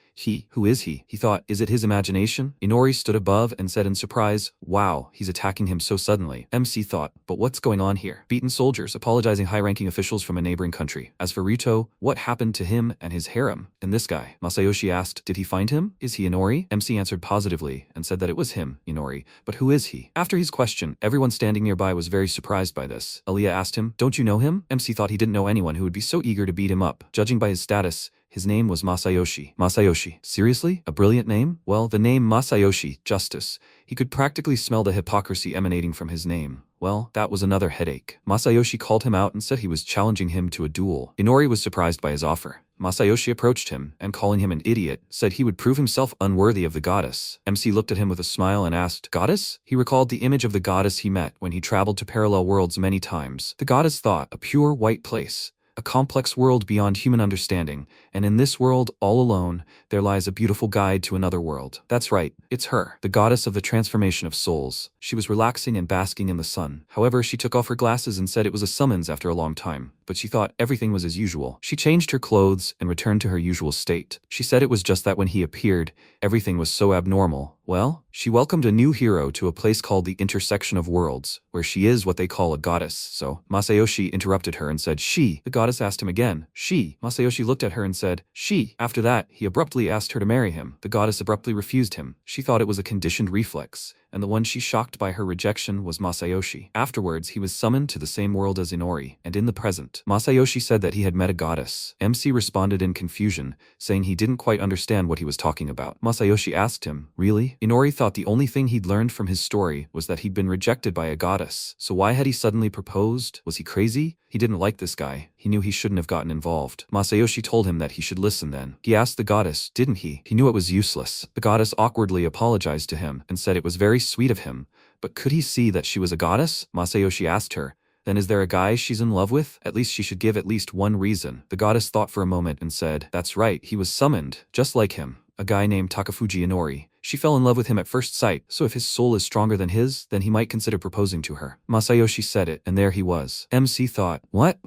who is he? He thought, is it his imagination? Inori stood above and said in surprise, wow, he's attacking him so suddenly. MC thought, but what's going on here? Beaten soldiers apologizing high-ranking officials from a neighboring country. As for Ryuto, what happened to him and his harem? And this guy? Masayoshi asked, did he find him? Is he Inori? MC answered positively and said that it was him, Inori. But who is he? After his question, everyone standing nearby was very surprised by this. Aaliyah asked him, don't you know him? MC thought he didn't know anyone who would be so eager to beat him up. Judging by his status, his name was Masayoshi. Masayoshi. Seriously? A brilliant name? Well, the name Masayoshi, justice. He could practically smell the hypocrisy emanating from his name. Well, that was another headache. Masayoshi called him out and said he was challenging him to a duel. Inori was surprised by his offer. Masayoshi approached him, and calling him an idiot, said he would prove himself unworthy of the goddess. MC looked at him with a smile and asked, goddess? He recalled the image of the goddess he met when he traveled to parallel worlds many times. The goddess thought, a pure white place. a complex world beyond human understanding, and in this world, all alone, there lies a beautiful guide to another world. That's right, it's her, the goddess of the transformation of souls. She was relaxing and basking in the sun. However, she took off her glasses and said it was a summons after a long time, but she thought everything was as usual. She changed her clothes and returned to her usual state. She said it was just that when he appeared, everything was so abnormal. Well, she welcomed a new hero to a place called the intersection of worlds, where she is what they call a goddess. So, Masayoshi interrupted her and said, "She." The goddess asked him again, "She." Masayoshi looked at her and said, "She." After that, he abruptly asked her to marry him. The goddess abruptly refused him. She thought it was a conditioned reflex, and the one she shocked by her rejection was Masayoshi. Afterwards, he was summoned to the same world as Inori, and in the present, Masayoshi said that he had met a goddess. MC responded in confusion, saying he didn't quite understand what he was talking about. Masayoshi asked him, "Really?" Inori thought the only thing he'd learned from his story was that he'd been rejected by a goddess. So why had he suddenly proposed? Was he crazy? He didn't like this guy. He knew he shouldn't have gotten involved. Masayoshi told him that he should listen then. He asked the goddess, didn't he? He knew it was useless. The goddess awkwardly apologized to him and said it was very sweet of him. But could he see that she was a goddess? Masayoshi asked her, "Then is there a guy she's in love with? At least she should give at least one reason." The goddess thought for a moment and said, "That's right, he was summoned, just like him. A guy named Takafuji Inori. She fell in love with him at first sight, so if his soul is stronger than his, then he might consider proposing to her." Masayoshi said it, and there he was. MC thought, what?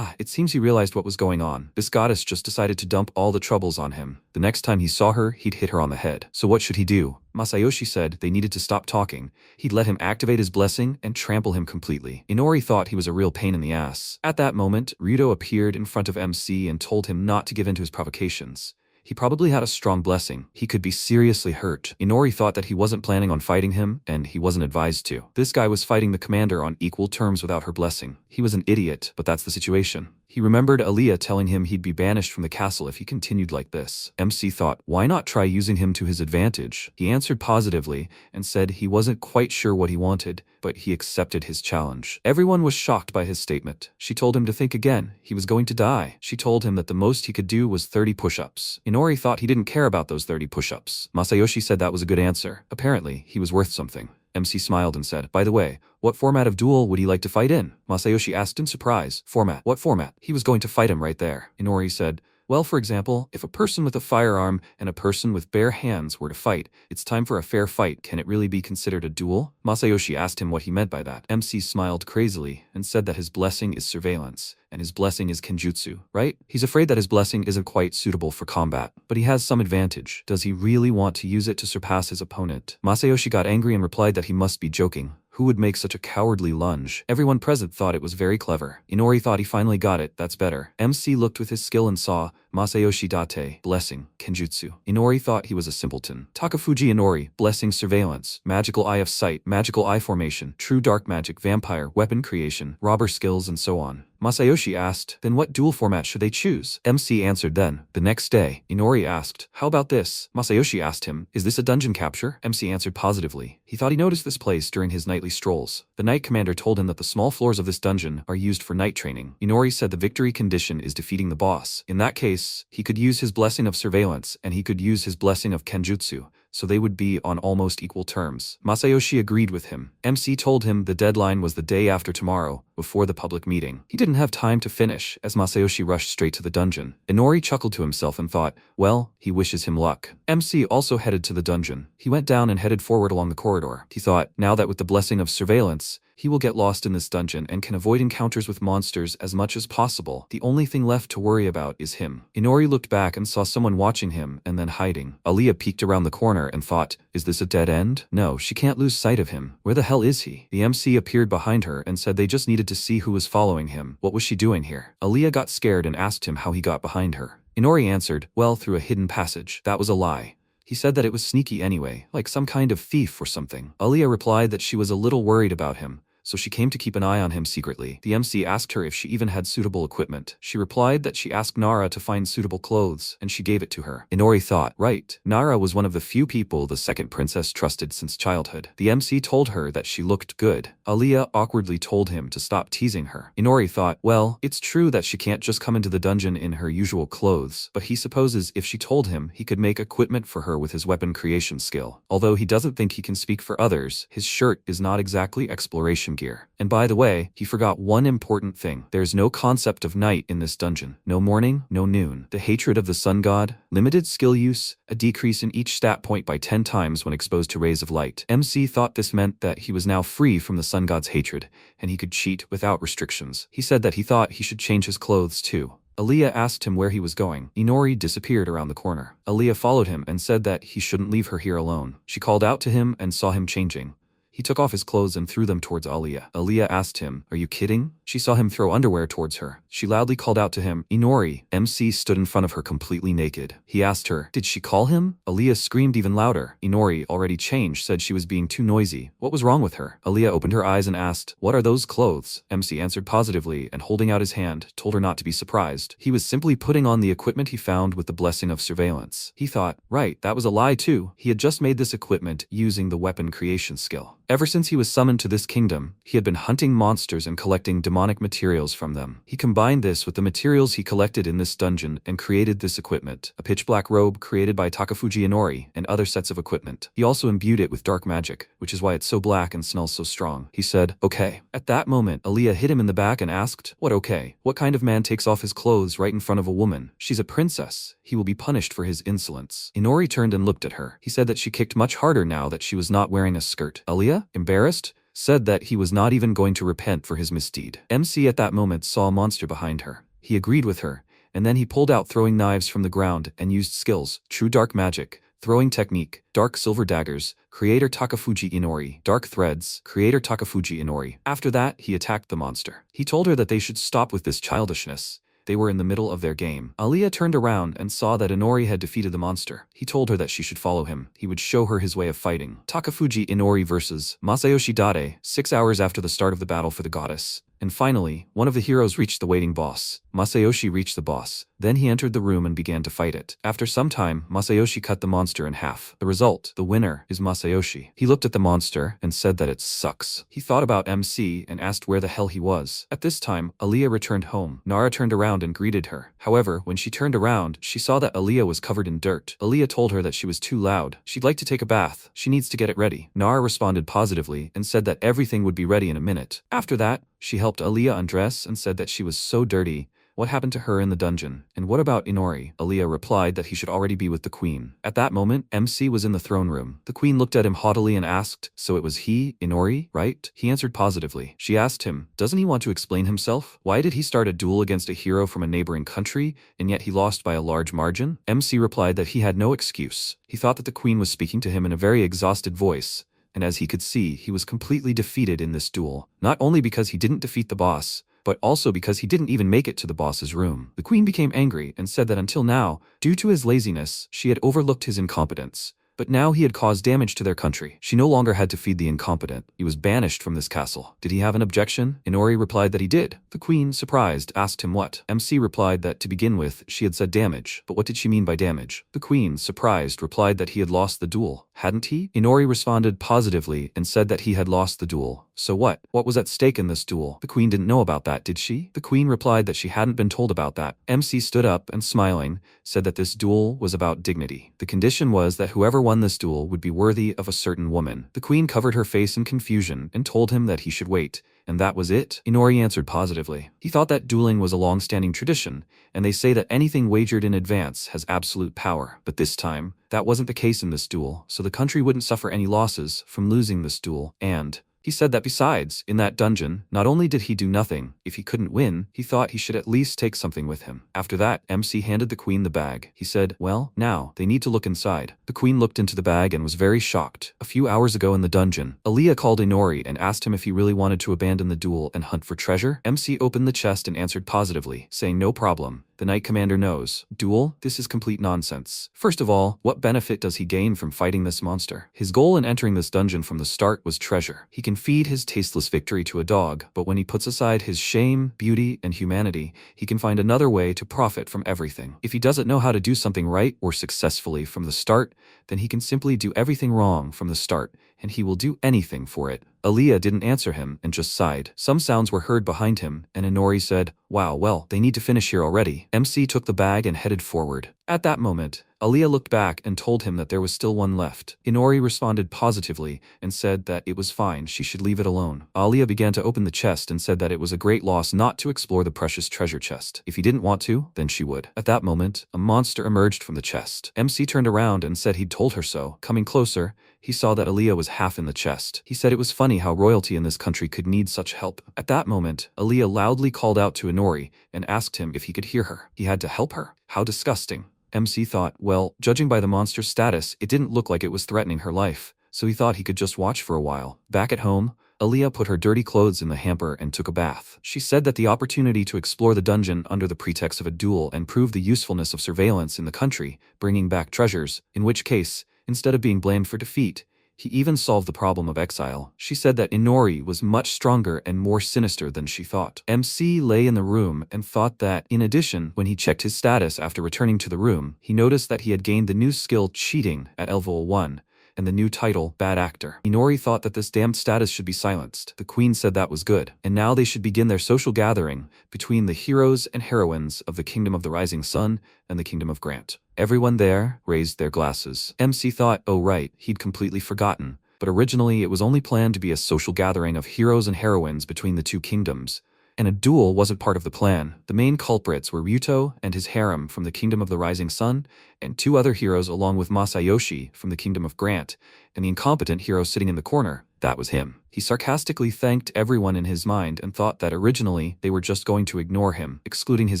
It seems he realized what was going on. This goddess just decided to dump all the troubles on him. The next time he saw her, he'd hit her on the head. So what should he do? Masayoshi said they needed to stop talking. He'd let him activate his blessing and trample him completely. Inori thought he was a real pain in the ass. At that moment, Ryudo appeared in front of MC and told him not to give in to his provocations. He probably had a strong blessing. He could be seriously hurt. Inori thought that he wasn't planning on fighting him, and he wasn't advised to. This guy was fighting the commander on equal terms without her blessing. He was an idiot, but that's the situation. He remembered Aaliyah telling him he'd be banished from the castle if he continued like this. MC thought, why not try using him to his advantage? He answered positively and said he wasn't quite sure what he wanted, but he accepted his challenge. Everyone was shocked by his statement. She told him to think again. He was going to die. She told him that the most he could do was 30 push-ups. Inori thought he didn't care about those 30 push-ups. Masayoshi said that was a good answer. Apparently, he was worth something. MC smiled and said, by the way, what format of duel would he like to fight in? Masayoshi asked in surprise. Format? What format? He was going to fight him right there. Inori said, well, for example, if a person with a firearm and a person with bare hands were to fight, it's time for a fair fight. Can it really be considered a duel? Masayoshi asked him what he meant by that. MC smiled crazily and said that his blessing is surveillance, and his blessing is kenjutsu, right? He's afraid that his blessing isn't quite suitable for combat, but he has some advantage. Does he really want to use it to surpass his opponent? Masayoshi got angry and replied that he must be joking. Who would make such a cowardly lunge? Everyone present thought it was very clever. Inori thought he finally got it, that's better. MC looked with his skill and saw, Masayoshi Date, blessing, kenjutsu. Inori thought he was a simpleton. Takafuji Inori, blessing surveillance, magical eye of sight, magical eye formation, true dark magic, vampire, weapon creation, robber skills, and so on. Masayoshi asked, then what duel format should they choose? MC answered then. The next day, Inori asked, how about this? Masayoshi asked him, is this a dungeon capture? MC answered positively. He thought he noticed this place during his nightly strolls. The night commander told him that the small floors of this dungeon are used for night training. Inori said the victory condition is defeating the boss. In that case, he could use his blessing of surveillance and he could use his blessing of kenjutsu, so they would be on almost equal terms. Masayoshi agreed with him. MC told him the deadline was the day after tomorrow, before the public meeting. He didn't have time to finish, as Masayoshi rushed straight to the dungeon. Inori chuckled to himself and thought, well, he wishes him luck. MC also headed to the dungeon. He went down and headed forward along the corridor. He thought, now that with the blessing of surveillance, he will get lost in this dungeon and can avoid encounters with monsters as much as possible. The only thing left to worry about is him. Inori looked back and saw someone watching him and then hiding. Aaliyah peeked around the corner and thought, is this a dead end? No, she can't lose sight of him. Where the hell is he? The MC appeared behind her and said they just needed to see who was following him. What was she doing here? Aaliyah got scared and asked him how he got behind her. Inori answered, well, through a hidden passage. That was a lie. He said that it was sneaky anyway, like some kind of thief or something. Aaliyah replied that she was a little worried about him, so she came to keep an eye on him secretly. The MC asked her if she even had suitable equipment. She replied that she asked Nara to find suitable clothes, and she gave it to her. Inori thought, right, Nara was one of the few people the second princess trusted since childhood. The MC told her that she looked good. Aaliyah awkwardly told him to stop teasing her. Inori thought, well, it's true that she can't just come into the dungeon in her usual clothes, but he supposes if she told him, he could make equipment for her with his weapon creation skill. Although he doesn't think he can speak for others, his shirt is not exactly exploration confrontation gear. And by the way, he forgot one important thing. There's no concept of night in this dungeon. No morning, no noon. The hatred of the sun god, limited skill use, a decrease in each stat point by 10 times when exposed to rays of light. MC thought this meant that he was now free from the sun god's hatred, and he could cheat without restrictions. He said that he thought he should change his clothes too. Aaliyah asked him where he was going. Inori disappeared around the corner. Aaliyah followed him and said that he shouldn't leave her here alone. She called out to him and saw him changing. He took off his clothes and threw them towards Aaliyah. Aaliyah asked him, "Are you kidding?" She saw him throw underwear towards her. She loudly called out to him, "Inori." MC stood in front of her completely naked. He asked her, "Did she call him?" Aaliyah screamed even louder. Inori, already changed, said she was being too noisy. What was wrong with her? Aaliyah opened her eyes and asked, "What are those clothes?" MC answered positively and holding out his hand, told her not to be surprised. He was simply putting on the equipment he found with the blessing of surveillance. He thought, right, that was a lie too. He had just made this equipment using the weapon creation skill. Ever since he was summoned to this kingdom, he had been hunting monsters and collecting demonic materials from them. He combined this with the materials he collected in this dungeon and created this equipment, a pitch-black robe created by Takafuji Inori and other sets of equipment. He also imbued it with dark magic, which is why it's so black and smells so strong. He said, "Okay." At that moment, Aaliyah hit him in the back and asked, "What okay? What kind of man takes off his clothes right in front of a woman? She's a princess. He will be punished for his insolence." Inori turned and looked at her. He said that she kicked much harder now that she was not wearing a skirt. Aaliyah, embarrassed, said that he was not even going to repent for his misdeed. MC at that moment saw a monster behind her. He agreed with her, and then he pulled out throwing knives from the ground and used skills, true dark magic, throwing technique, dark silver daggers, creator Takafuji Inori, dark threads, creator Takafuji Inori. After that, he attacked the monster. He told her that they should stop with this childishness. They were in the middle of their game. Aaliyah turned around and saw that Inori had defeated the monster. He told her that she should follow him. He would show her his way of fighting. Takafuji Inori versus Masayoshi Dade, 6 hours after the start of the battle for the goddess. And finally, one of the heroes reached the waiting boss. Masayoshi reached the boss. Then he entered the room and began to fight it. After some time, Masayoshi cut the monster in half. The result, the winner, is Masayoshi. He looked at the monster and said that it sucks. He thought about MC and asked where the hell he was. At this time, Aaliyah returned home. Nara turned around and greeted her. However, when she turned around, she saw that Aaliyah was covered in dirt. Aaliyah told her that she was too loud. She'd like to take a bath. She needs to get it ready. Nara responded positively and said that everything would be ready in a minute. After that, she helped Aaliyah undress and said that she was so dirty. What happened to her in the dungeon? And what about Inori? Aaliyah replied that he should already be with the queen. At that moment, MC was in the throne room. The queen looked at him haughtily and asked, "So it was he, Inori, right?" He answered positively. She asked him, "Doesn't he want to explain himself? Why did he start a duel against a hero from a neighboring country, and yet he lost by a large margin?" MC replied that he had no excuse. He thought that the queen was speaking to him in a very exhausted voice, and as he could see, he was completely defeated in this duel, not only because he didn't defeat the boss, but also because he didn't even make it to the boss's room. The queen became angry and said that until now, due to his laziness, she had overlooked his incompetence. But now he had caused damage to their country. She no longer had to feed the incompetent. He was banished from this castle. Did he have an objection? Inori replied that he did. The queen, surprised, asked him what. MC replied that to begin with, she had said damage. But what did she mean by damage? The queen, surprised, replied that he had lost the duel. Hadn't he? Inori responded positively and said that he had lost the duel. So what? What was at stake in this duel? The queen didn't know about that, did she? The queen replied that she hadn't been told about that. MC stood up and, smiling, said that this duel was about dignity. The condition was that whoever won this duel would be worthy of a certain woman. The queen covered her face in confusion and told him that he should wait. And that was it? Inori answered positively. He thought that dueling was a long-standing tradition, and they say that anything wagered in advance has absolute power. But this time, that wasn't the case in this duel, so the country wouldn't suffer any losses from losing this duel, and he said that besides, in that dungeon, not only did he do nothing, if he couldn't win, he thought he should at least take something with him. After that, MC handed the queen the bag. He said, "Well, now, they need to look inside." The queen looked into the bag and was very shocked. A few hours ago in the dungeon, Aaliyah called Inori and asked him if he really wanted to abandon the duel and hunt for treasure. MC opened the chest and answered positively, saying no problem. The Knight Commander knows. Duel? This is complete nonsense. First of all, what benefit does he gain from fighting this monster? His goal in entering this dungeon from the start was treasure. He can feed his tasteless victory to a dog, but when he puts aside his shame, beauty, and humanity, he can find another way to profit from everything. If he doesn't know how to do something right or successfully from the start, then he can simply do everything wrong from the start and he will do anything for it. Aaliyah didn't answer him and just sighed. Some sounds were heard behind him, and Inori said, "Wow, well, they need to finish here already." MC took the bag and headed forward. At that moment, Aaliyah looked back and told him that there was still one left. Inori responded positively and said that it was fine, she should leave it alone. Aaliyah began to open the chest and said that it was a great loss not to explore the precious treasure chest. If he didn't want to, then she would. At that moment, a monster emerged from the chest. MC turned around and said he'd told her so. Coming closer, he saw that Aaliyah was half in the chest. He said it was funny how royalty in this country could need such help. At that moment, Aaliyah loudly called out to Inori and asked him if he could hear her. He had to help her. How disgusting. MC thought, well, judging by the monster's status, it didn't look like it was threatening her life, so he thought he could just watch for a while. Back at home, Aaliyah put her dirty clothes in the hamper and took a bath. She said that the opportunity to explore the dungeon under the pretext of a duel and prove the usefulness of surveillance in the country, bringing back treasures, in which case, instead of being blamed for defeat, he even solved the problem of exile. She said that Inori was much stronger and more sinister than she thought. MC lay in the room and thought that, in addition, when he checked his status after returning to the room, he noticed that he had gained the new skill Cheating at level 1, and the new title, Bad Actor. Inori thought that this damned status should be silenced. The queen said that was good, and now they should begin their social gathering between the heroes and heroines of the Kingdom of the Rising Sun and the Kingdom of Grant. Everyone there raised their glasses. MC thought, oh right, he'd completely forgotten, but originally it was only planned to be a social gathering of heroes and heroines between the two kingdoms, and a duel wasn't part of the plan. The main culprits were Ryuto and his harem from the Kingdom of the Rising Sun, and two other heroes along with Masayoshi from the Kingdom of Grant, and the incompetent hero sitting in the corner. That was him. He sarcastically thanked everyone in his mind and thought that originally they were just going to ignore him, excluding his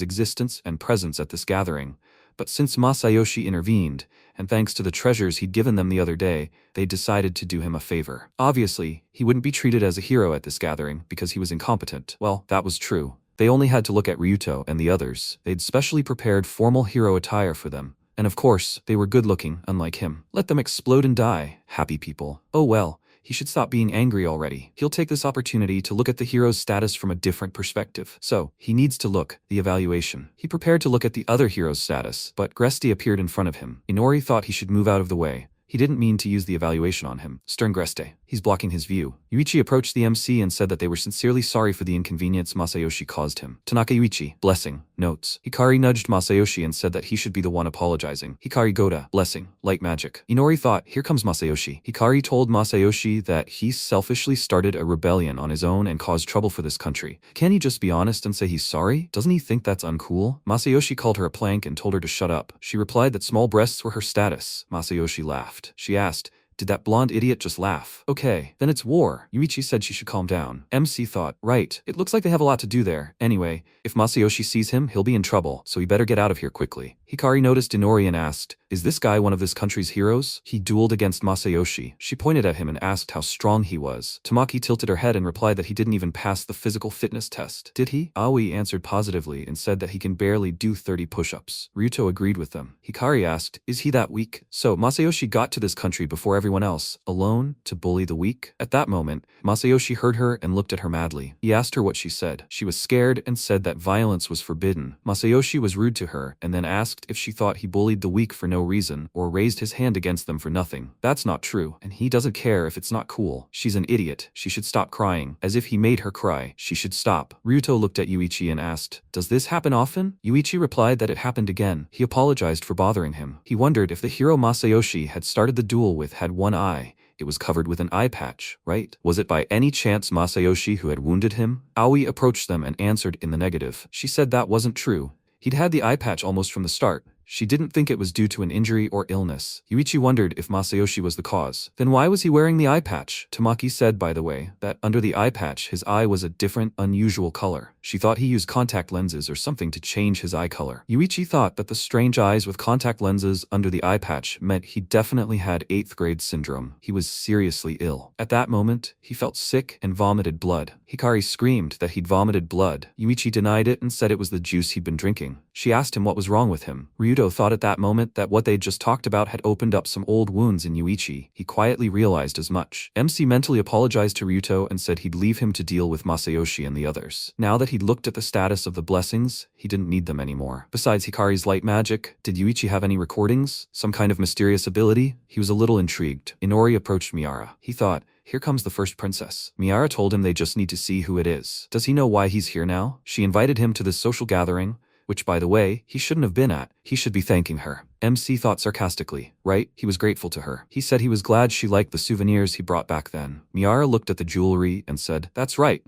existence and presence at this gathering. But since Masayoshi intervened, and thanks to the treasures he'd given them the other day, they decided to do him a favor. Obviously, he wouldn't be treated as a hero at this gathering because he was incompetent. Well, that was true. They only had to look at Ryuto and the others. They'd specially prepared formal hero attire for them. And of course, they were good-looking, unlike him. Let them explode and die, happy people. Oh well. He should stop being angry already. He'll take this opportunity to look at the hero's status from a different perspective. So, he needs to look, the evaluation. He prepared to look at the other hero's status, but Gresti appeared in front of him. Inori thought he should move out of the way. He didn't mean to use the evaluation on him. Stern Greste. He's blocking his view. Yuichi approached the MC and said that they were sincerely sorry for the inconvenience Masayoshi caused him. Tanaka Yuichi. Blessing. Notes. Hikari nudged Masayoshi and said that he should be the one apologizing. Hikari Goda. Blessing. Light magic. Inori thought, here comes Masayoshi. Hikari told Masayoshi that he selfishly started a rebellion on his own and caused trouble for this country. Can't he just be honest and say he's sorry? Doesn't he think that's uncool? Masayoshi called her a plank and told her to shut up. She replied that small breasts were her status. Masayoshi laughed. She asked, did that blonde idiot just laugh? Okay, then it's war. Yuichi said she should calm down. MC thought, right, it looks like they have a lot to do there. Anyway, if Masayoshi sees him, he'll be in trouble, so he better get out of here quickly. Hikari noticed Inori and asked, is this guy one of this country's heroes? He dueled against Masayoshi. She pointed at him and asked how strong he was. Tamaki tilted her head and replied that he didn't even pass the physical fitness test. Did he? Aoi answered positively and said that he can barely do 30 push-ups. Ryuto agreed with them. Hikari asked, is he that weak? So Masayoshi got to this country before everyone else, alone, to bully the weak? At that moment, Masayoshi heard her and looked at her madly. He asked her what she said. She was scared and said that violence was forbidden. Masayoshi was rude to her and then asked if she thought he bullied the weak for no reason or raised his hand against them for nothing. That's not true, and he doesn't care if it's not cool. She's an idiot. She should stop crying. As if he made her cry. She should stop. Ryuto looked at Yuichi and asked, does this happen often? Yuichi replied that it happened again. He apologized for bothering him. He wondered if the hero Masayoshi had started the duel with had one eye. It was covered with an eye patch, right? Was it by any chance Masayoshi who had wounded him? Aoi approached them and answered in the negative. She said that wasn't true. He'd had the eye patch almost from the start. She didn't think it was due to an injury or illness. Yuichi wondered if Masayoshi was the cause. Then why was he wearing the eye patch? Tamaki said, by the way, that under the eye patch his eye was a different, unusual color. She thought he used contact lenses or something to change his eye color. Yuichi thought that the strange eyes with contact lenses under the eye patch meant he definitely had 8th grade syndrome. He was seriously ill. At that moment, he felt sick and vomited blood. Hikari screamed that he'd vomited blood. Yuichi denied it and said it was the juice he'd been drinking. She asked him what was wrong with him. Ryuto thought at that moment that what they'd just talked about had opened up some old wounds in Yuichi. He quietly realized as much. MC mentally apologized to Ryuto and said he'd leave him to deal with Masayoshi and the others. Now that he'd looked at the status of the blessings, he didn't need them anymore. Besides Hikari's light magic, did Yuichi have any recordings? Some kind of mysterious ability? He was a little intrigued. Inori approached Miara. He thought, here comes the first princess. Miara told him they just need to see who it is. Does he know why he's here now? She invited him to this social gathering, which, by the way, he shouldn't have been at. He should be thanking her. MC thought sarcastically, right? He was grateful to her. He said he was glad she liked the souvenirs he brought back then. Miara looked at the jewelry and said, that's right.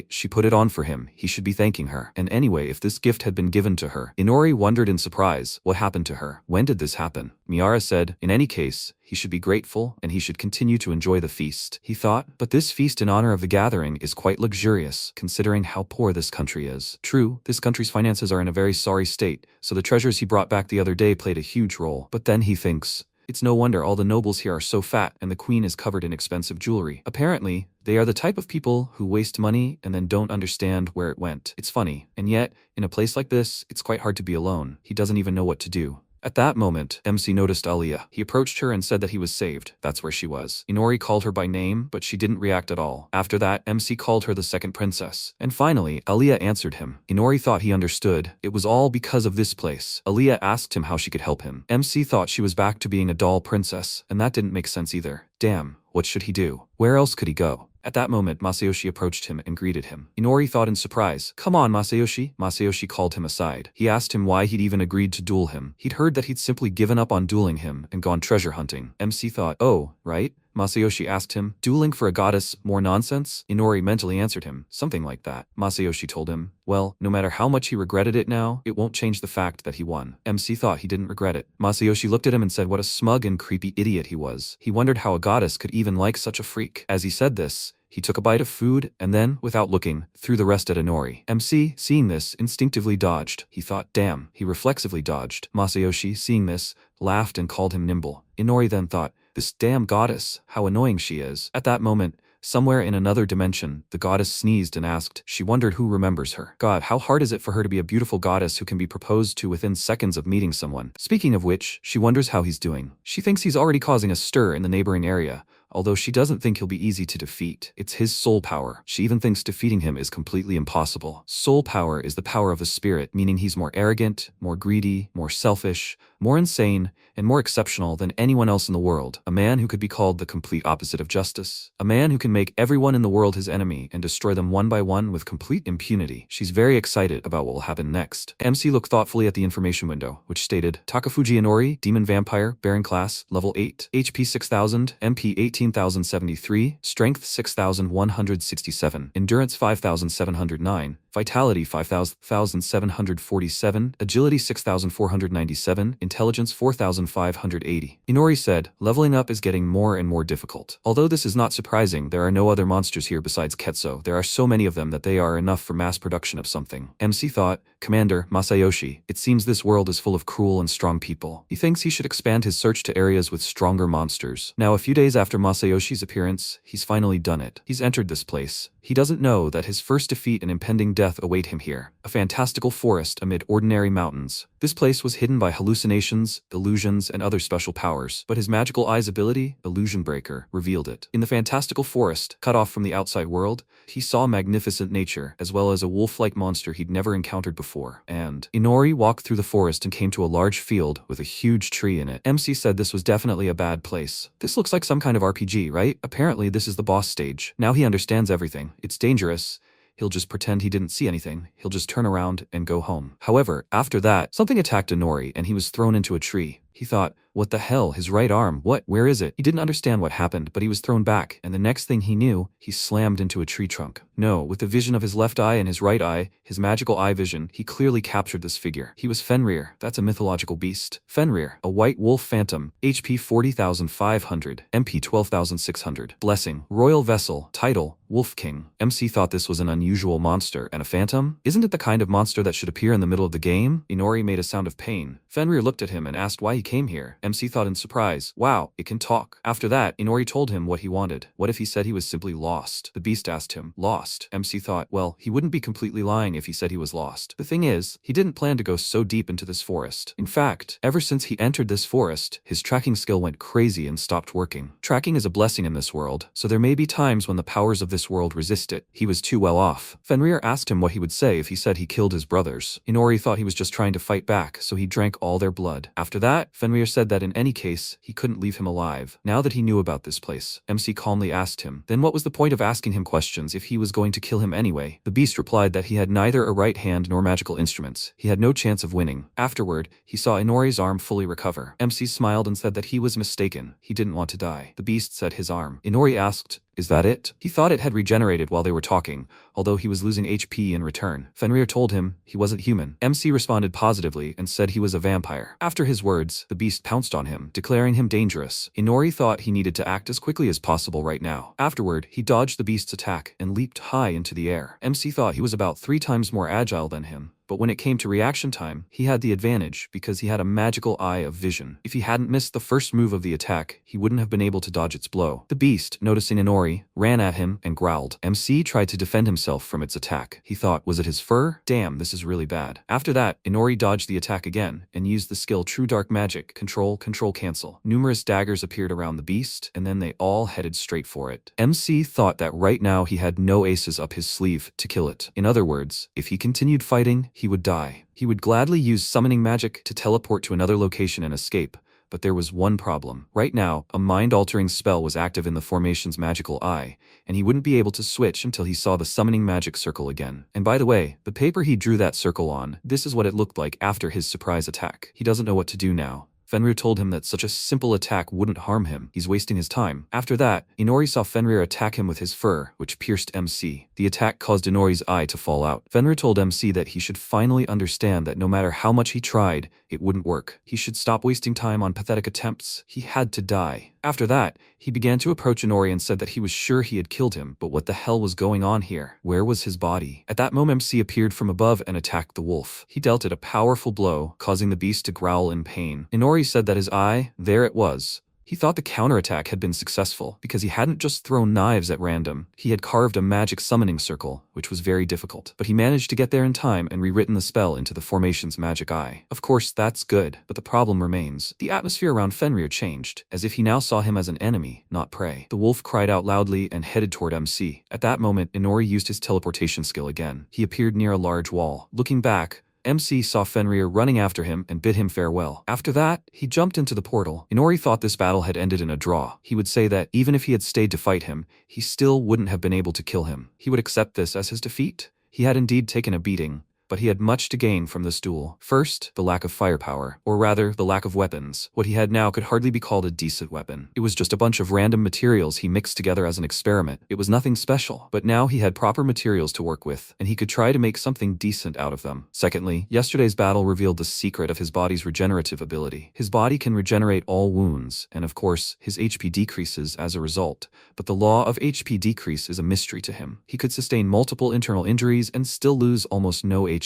She put it on for him. He should be thanking her. And anyway, if this gift had been given to her. Inori wondered in surprise, what happened to her? When did this happen? Miara said, in any case, he should be grateful and he should continue to enjoy the feast. He thought, but this feast in honor of the gathering is quite luxurious, considering how poor this country is. True, this country's finances are in a very sorry state, so the treasures he brought back the other day played a huge role. But then he thinks, it's no wonder all the nobles here are so fat and the queen is covered in expensive jewelry. Apparently, they are the type of people who waste money and then don't understand where it went. It's funny, and yet, in a place like this, it's quite hard to be alone. He doesn't even know what to do. At that moment, MC noticed Aliyah. He approached her and said that he was saved. That's where she was. Inori called her by name, but she didn't react at all. After that, MC called her the second princess. And finally, Aliyah answered him. Inori thought he understood. It was all because of this place. Aliyah asked him how she could help him. MC thought she was back to being a doll princess, and that didn't make sense either. Damn, what should he do? Where else could he go? At that moment, Masayoshi approached him and greeted him. Inori thought in surprise, come on, Masayoshi. Masayoshi called him aside. He asked him why he'd even agreed to duel him. He'd heard that he'd simply given up on dueling him and gone treasure hunting. MC thought, oh, right? Masayoshi asked him, dueling for a goddess, more nonsense? Inori mentally answered him, something like that. Masayoshi told him, well, no matter how much he regretted it now, it won't change the fact that he won. MC thought he didn't regret it. Masayoshi looked at him and said what a smug and creepy idiot he was. He wondered how a goddess could even like such a freak. As he said this, he took a bite of food and then, without looking, threw the rest at Inori. MC, seeing this, instinctively dodged. He thought, damn. He reflexively dodged. Masayoshi, seeing this, laughed and called him nimble. Inori then thought, this damn goddess, how annoying she is. At that moment, somewhere in another dimension, the goddess sneezed and asked, she wondered who remembers her. God, how hard is it for her to be a beautiful goddess who can be proposed to within seconds of meeting someone? Speaking of which, she wonders how he's doing. She thinks he's already causing a stir in the neighboring area, although she doesn't think he'll be easy to defeat. It's his soul power. She even thinks defeating him is completely impossible. Soul power is the power of the spirit, meaning he's more arrogant, more greedy, more selfish, more insane, and more exceptional than anyone else in the world. A man who could be called the complete opposite of justice. A man who can make everyone in the world his enemy and destroy them one by one with complete impunity. She's very excited about what will happen next. MC looked thoughtfully at the information window, which stated, Takafuji Inori, Demon Vampire, Baron Class, Level 8, HP 6000, MP 18,073, Strength 6,167, Endurance 5,709, Vitality 5,747, Agility 6,497, Intelligence 4,580. Inori said, leveling up is getting more and more difficult. Although this is not surprising, there are no other monsters here besides Ketso. There are so many of them that they are enough for mass production of something. MC thought, Commander, Masayoshi, it seems this world is full of cruel and strong people. He thinks he should expand his search to areas with stronger monsters. Now, a few days after Masayoshi's appearance, he's finally done it. He's entered this place. He doesn't know that his first defeat and impending death await him here. A fantastical forest amid ordinary mountains. This place was hidden by hallucinations, illusions, and other special powers, but his magical eye's ability, Illusion Breaker, revealed it. In the fantastical forest, cut off from the outside world, he saw magnificent nature, as well as a wolf-like monster he'd never encountered before. And Inori walked through the forest and came to a large field with a huge tree in it. MC said this was definitely a bad place. This looks like some kind of RPG, right? Apparently this is the boss stage. Now he understands everything. It's dangerous. He'll just pretend he didn't see anything. He'll just turn around and go home. However, after that, something attacked Inori and he was thrown into a tree. He thought, what the hell, his right arm, what, where is it? He didn't understand what happened, but he was thrown back, and the next thing he knew, he slammed into a tree trunk. No, with the vision of his left eye and his right eye, his magical eye vision, he clearly captured this figure. He was Fenrir, that's a mythological beast. Fenrir, a white wolf phantom, HP 40,500, MP 12,600. Blessing, royal vessel, title, Wolf King. MC thought this was an unusual monster, and a phantom? Isn't it the kind of monster that should appear in the middle of the game? Inori made a sound of pain. Fenrir looked at him and asked why he came here. MC thought in surprise, wow, it can talk. After that, Inori told him what he wanted. What if he said he was simply lost? The beast asked him, lost? MC thought, well, he wouldn't be completely lying if he said he was lost. The thing is, he didn't plan to go so deep into this forest. In fact, ever since he entered this forest, his tracking skill went crazy and stopped working. Tracking is a blessing in this world, so there may be times when the powers of this world resist it. He was too well off. Fenrir asked him what he would say if he said he killed his brothers. Inori thought he was just trying to fight back, so he drank all their blood. After that, Fenrir said that in any case, he couldn't leave him alive. Now that he knew about this place, MC calmly asked him, then what was the point of asking him questions if he was going to kill him anyway? The beast replied that he had neither a right hand nor magical instruments. He had no chance of winning. Afterward, he saw Inori's arm fully recover. MC smiled and said that he was mistaken. He didn't want to die. The beast said his arm. Inori asked, is that it? He thought it had regenerated while they were talking, although he was losing HP in return. Fenrir told him he wasn't human. MC responded positively and said he was a vampire. After his words, the beast pounced on him, declaring him dangerous. Inori thought he needed to act as quickly as possible right now. Afterward, he dodged the beast's attack and leaped high into the air. MC thought he was about 3 times more agile than him. But when it came to reaction time, he had the advantage because he had a magical eye of vision. If he hadn't missed the first move of the attack, he wouldn't have been able to dodge its blow. The beast, noticing Inori, ran at him and growled. MC tried to defend himself from its attack. He thought, was it his fur? Damn, this is really bad. After that, Inori dodged the attack again and used the skill True Dark Magic, Control, Cancel. Numerous daggers appeared around the beast, and then they all headed straight for it. MC thought that right now he had no aces up his sleeve to kill it. In other words, if he continued fighting, he would die. He would gladly use summoning magic to teleport to another location and escape, but there was one problem. Right now, a mind-altering spell was active in the formation's magical eye, and he wouldn't be able to switch until he saw the summoning magic circle again. And by the way, the paper he drew that circle on, this is what it looked like after his surprise attack. He doesn't know what to do now. Fenrir told him that such a simple attack wouldn't harm him. He's wasting his time. After that, Inori saw Fenrir attack him with his fur, which pierced MC. The attack caused Inori's eye to fall out. Fenrir told MC that he should finally understand that no matter how much he tried, it wouldn't work. He should stop wasting time on pathetic attempts. He had to die. After that, he began to approach Inori and said that he was sure he had killed him, but what the hell was going on here? Where was his body? At that moment, MC appeared from above and attacked the wolf. He dealt it a powerful blow, causing the beast to growl in pain. Inori said that his eye, there it was. He thought the counterattack had been successful because he hadn't just thrown knives at random. He had carved a magic summoning circle, which was very difficult. But he managed to get there in time and rewritten the spell into the formation's magic eye. Of course, that's good, but the problem remains. The atmosphere around Fenrir changed, as if he now saw him as an enemy, not prey. The wolf cried out loudly and headed toward MC. At that moment, Inori used his teleportation skill again. He appeared near a large wall. Looking back, MC saw Fenrir running after him and bid him farewell. After that, he jumped into the portal. Inori thought this battle had ended in a draw. He would say that even if he had stayed to fight him, he still wouldn't have been able to kill him. He would accept this as his defeat. He had indeed taken a beating, but he had much to gain from this duel. First, the lack of firepower, or rather, the lack of weapons. What he had now could hardly be called a decent weapon. It was just a bunch of random materials he mixed together as an experiment. It was nothing special, but now he had proper materials to work with, and he could try to make something decent out of them. Secondly, yesterday's battle revealed the secret of his body's regenerative ability. His body can regenerate all wounds, and of course, his HP decreases as a result, but the law of HP decrease is a mystery to him. He could sustain multiple internal injuries and still lose almost no HP.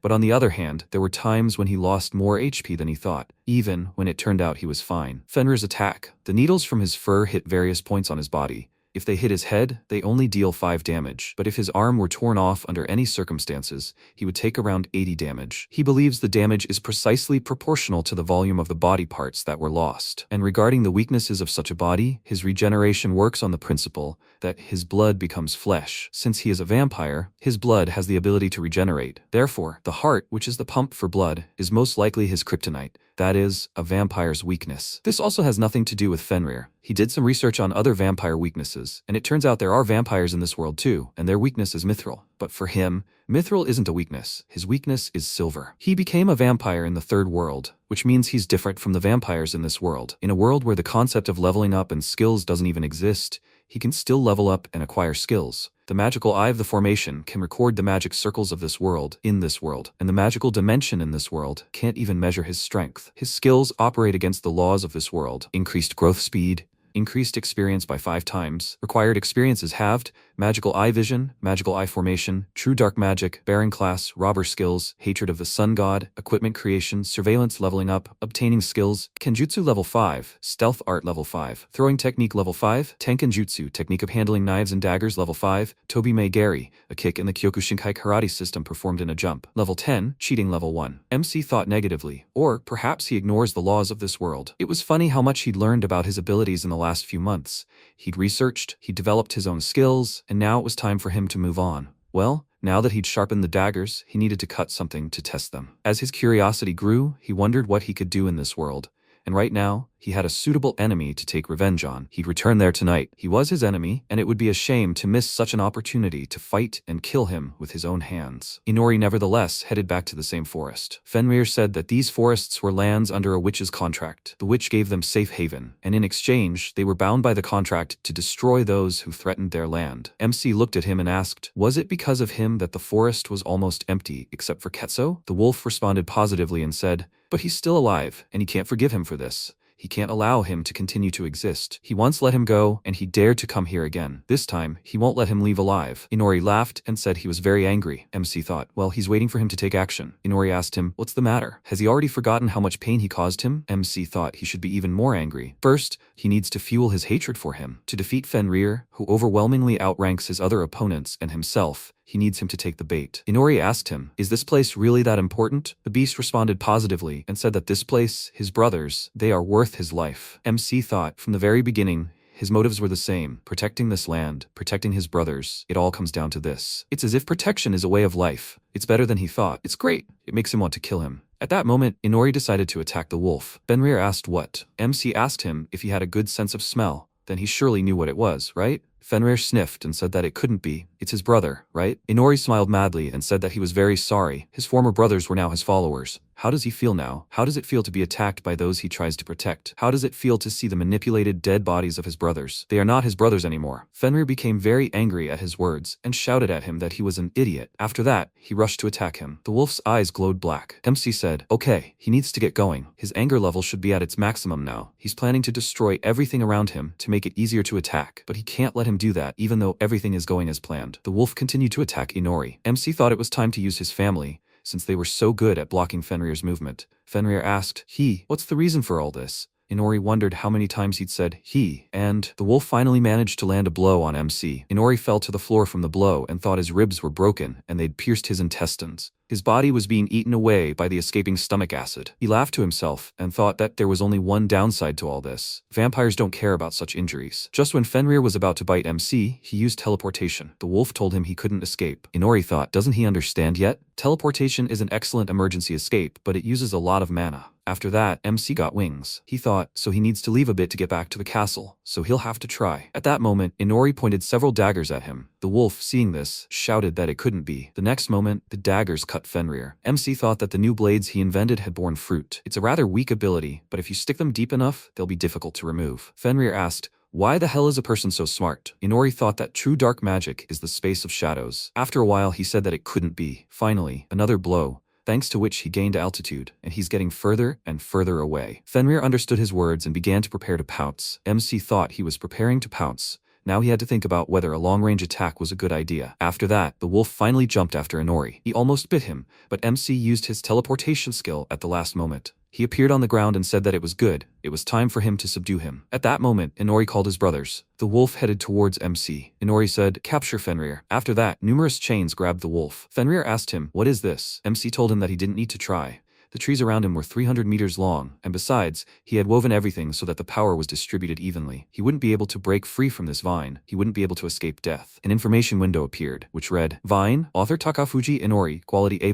But on the other hand, there were times when he lost more HP than he thought, even when it turned out he was fine. Fenrir's attack. The needles from his fur hit various points on his body. If they hit his head, they only deal 5 damage, but if his arm were torn off under any circumstances, he would take around 80 damage. He believes the damage is precisely proportional to the volume of the body parts that were lost. And regarding the weaknesses of such a body, his regeneration works on the principle that his blood becomes flesh. Since he is a vampire, his blood has the ability to regenerate. Therefore, the heart, which is the pump for blood, is most likely his kryptonite. That is, a vampire's weakness. This also has nothing to do with Fenrir. He did some research on other vampire weaknesses, and it turns out there are vampires in this world too, and their weakness is mithril. But for him, mithril isn't a weakness. His weakness is silver. He became a vampire in the third world, which means he's different from the vampires in this world. In a world where the concept of leveling up and skills doesn't even exist, he can still level up and acquire skills. The magical eye of the formation can record the magic circles of this world in this world, and the magical dimension in this world can't even measure his strength. His skills operate against the laws of this world. Increased growth speed, Increased experience by 5 times. Required experience is halved. Magical eye vision, magical eye formation, true dark magic, baron class, robber skills, hatred of the sun god, equipment creation, surveillance leveling up, obtaining skills, kenjutsu level 5, stealth art level 5, throwing technique level 5, tenkenjutsu, technique of handling knives and daggers level 5, tobi mei geri, a kick in the Kyokushinkai karate system performed in a jump, level 10, cheating level 1. MC thought negatively, or perhaps he ignores the laws of this world. It was funny how much he'd learned about his abilities in the last few months. He'd researched, he'd developed his own skills, and now it was time for him to move on. Well, now that he'd sharpened the daggers, he needed to cut something to test them. As his curiosity grew, he wondered what he could do in this world. And right now, he had a suitable enemy to take revenge on. He'd return there tonight. He was his enemy, and it would be a shame to miss such an opportunity to fight and kill him with his own hands. Inori nevertheless headed back to the same forest. Fenrir said that these forests were lands under a witch's contract. The witch gave them safe haven, and in exchange, they were bound by the contract to destroy those who threatened their land. MC looked at him and asked, was it because of him that the forest was almost empty except for Ketso? The wolf responded positively and said, but he's still alive, and he can't forgive him for this. He can't allow him to continue to exist. He once let him go, and he dared to come here again. This time, he won't let him leave alive. Inori laughed and said he was very angry. MC thought, well, he's waiting for him to take action. Inori asked him, what's the matter? Has he already forgotten how much pain he caused him? MC thought he should be even more angry. First, he needs to fuel his hatred for him. To defeat Fenrir, who overwhelmingly outranks his other opponents and himself, he needs him to take the bait. Inori asked him, is this place really that important? The beast responded positively and said that this place, his brothers, they are worth his life. MC thought, from the very beginning, his motives were the same, protecting this land, protecting his brothers. It all comes down to this. It's as if protection is a way of life. It's better than he thought. It's great. It makes him want to kill him. At that moment, Inori decided to attack the wolf. Fenrir asked what? MC asked him if he had a good sense of smell. Then he surely knew what it was, right? Fenrir sniffed and said that it couldn't be. It's his brother, right? Inori smiled madly and said that he was very sorry. His former brothers were now his followers. How does he feel now? How does it feel to be attacked by those he tries to protect? How does it feel to see the manipulated dead bodies of his brothers? They are not his brothers anymore. Fenrir became very angry at his words and shouted at him that he was an idiot. After that, he rushed to attack him. The wolf's eyes glowed black. MC said, okay, he needs to get going. His anger level should be at its maximum now. He's planning to destroy everything around him to make it easier to attack, but he can't let him do that even though everything is going as planned. The wolf continued to attack Inori. MC thought it was time to use his family, since they were so good at blocking Fenrir's movement. Fenrir asked, what's the reason for all this? Inori wondered how many times he'd said he, and the wolf finally managed to land a blow on MC. Inori fell to the floor from the blow and thought his ribs were broken and they'd pierced his intestines. His body was being eaten away by the escaping stomach acid. He laughed to himself and thought that there was only one downside to all this. Vampires don't care about such injuries. Just when Fenrir was about to bite MC, he used teleportation. The wolf told him he couldn't escape. Inori thought, doesn't he understand yet? Teleportation is an excellent emergency escape, but it uses a lot of mana. After that, MC got wings. He thought, so he needs to leave a bit to get back to the castle, so he'll have to try. At that moment, Inori pointed several daggers at him. The wolf, seeing this, shouted that it couldn't be. The next moment, the daggers cut Fenrir. MC thought that the new blades he invented had borne fruit. It's a rather weak ability, but if you stick them deep enough, they'll be difficult to remove. Fenrir asked, why the hell is a person so smart? Inori thought that true dark magic is the space of shadows. After a while, he said that it couldn't be. Finally, another blow, thanks to which he gained altitude, and he's getting further and further away. Fenrir understood his words and began to prepare to pounce. MC thought he was preparing to pounce. Now he had to think about whether a long-range attack was a good idea. After that, the wolf finally jumped after Inori. He almost bit him, but MC used his teleportation skill at the last moment. He appeared on the ground and said that it was good. It was time for him to subdue him. At that moment, Inori called his brothers. The wolf headed towards MC. Inori said, capture Fenrir. After that, numerous chains grabbed the wolf. Fenrir asked him, what is this? MC told him that he didn't need to try. The trees around him were 300 meters long, and besides, he had woven everything so that the power was distributed evenly. He wouldn't be able to break free from this vine. He wouldn't be able to escape death. An information window appeared, which read, Vine, author Takafuji Inori, quality A+,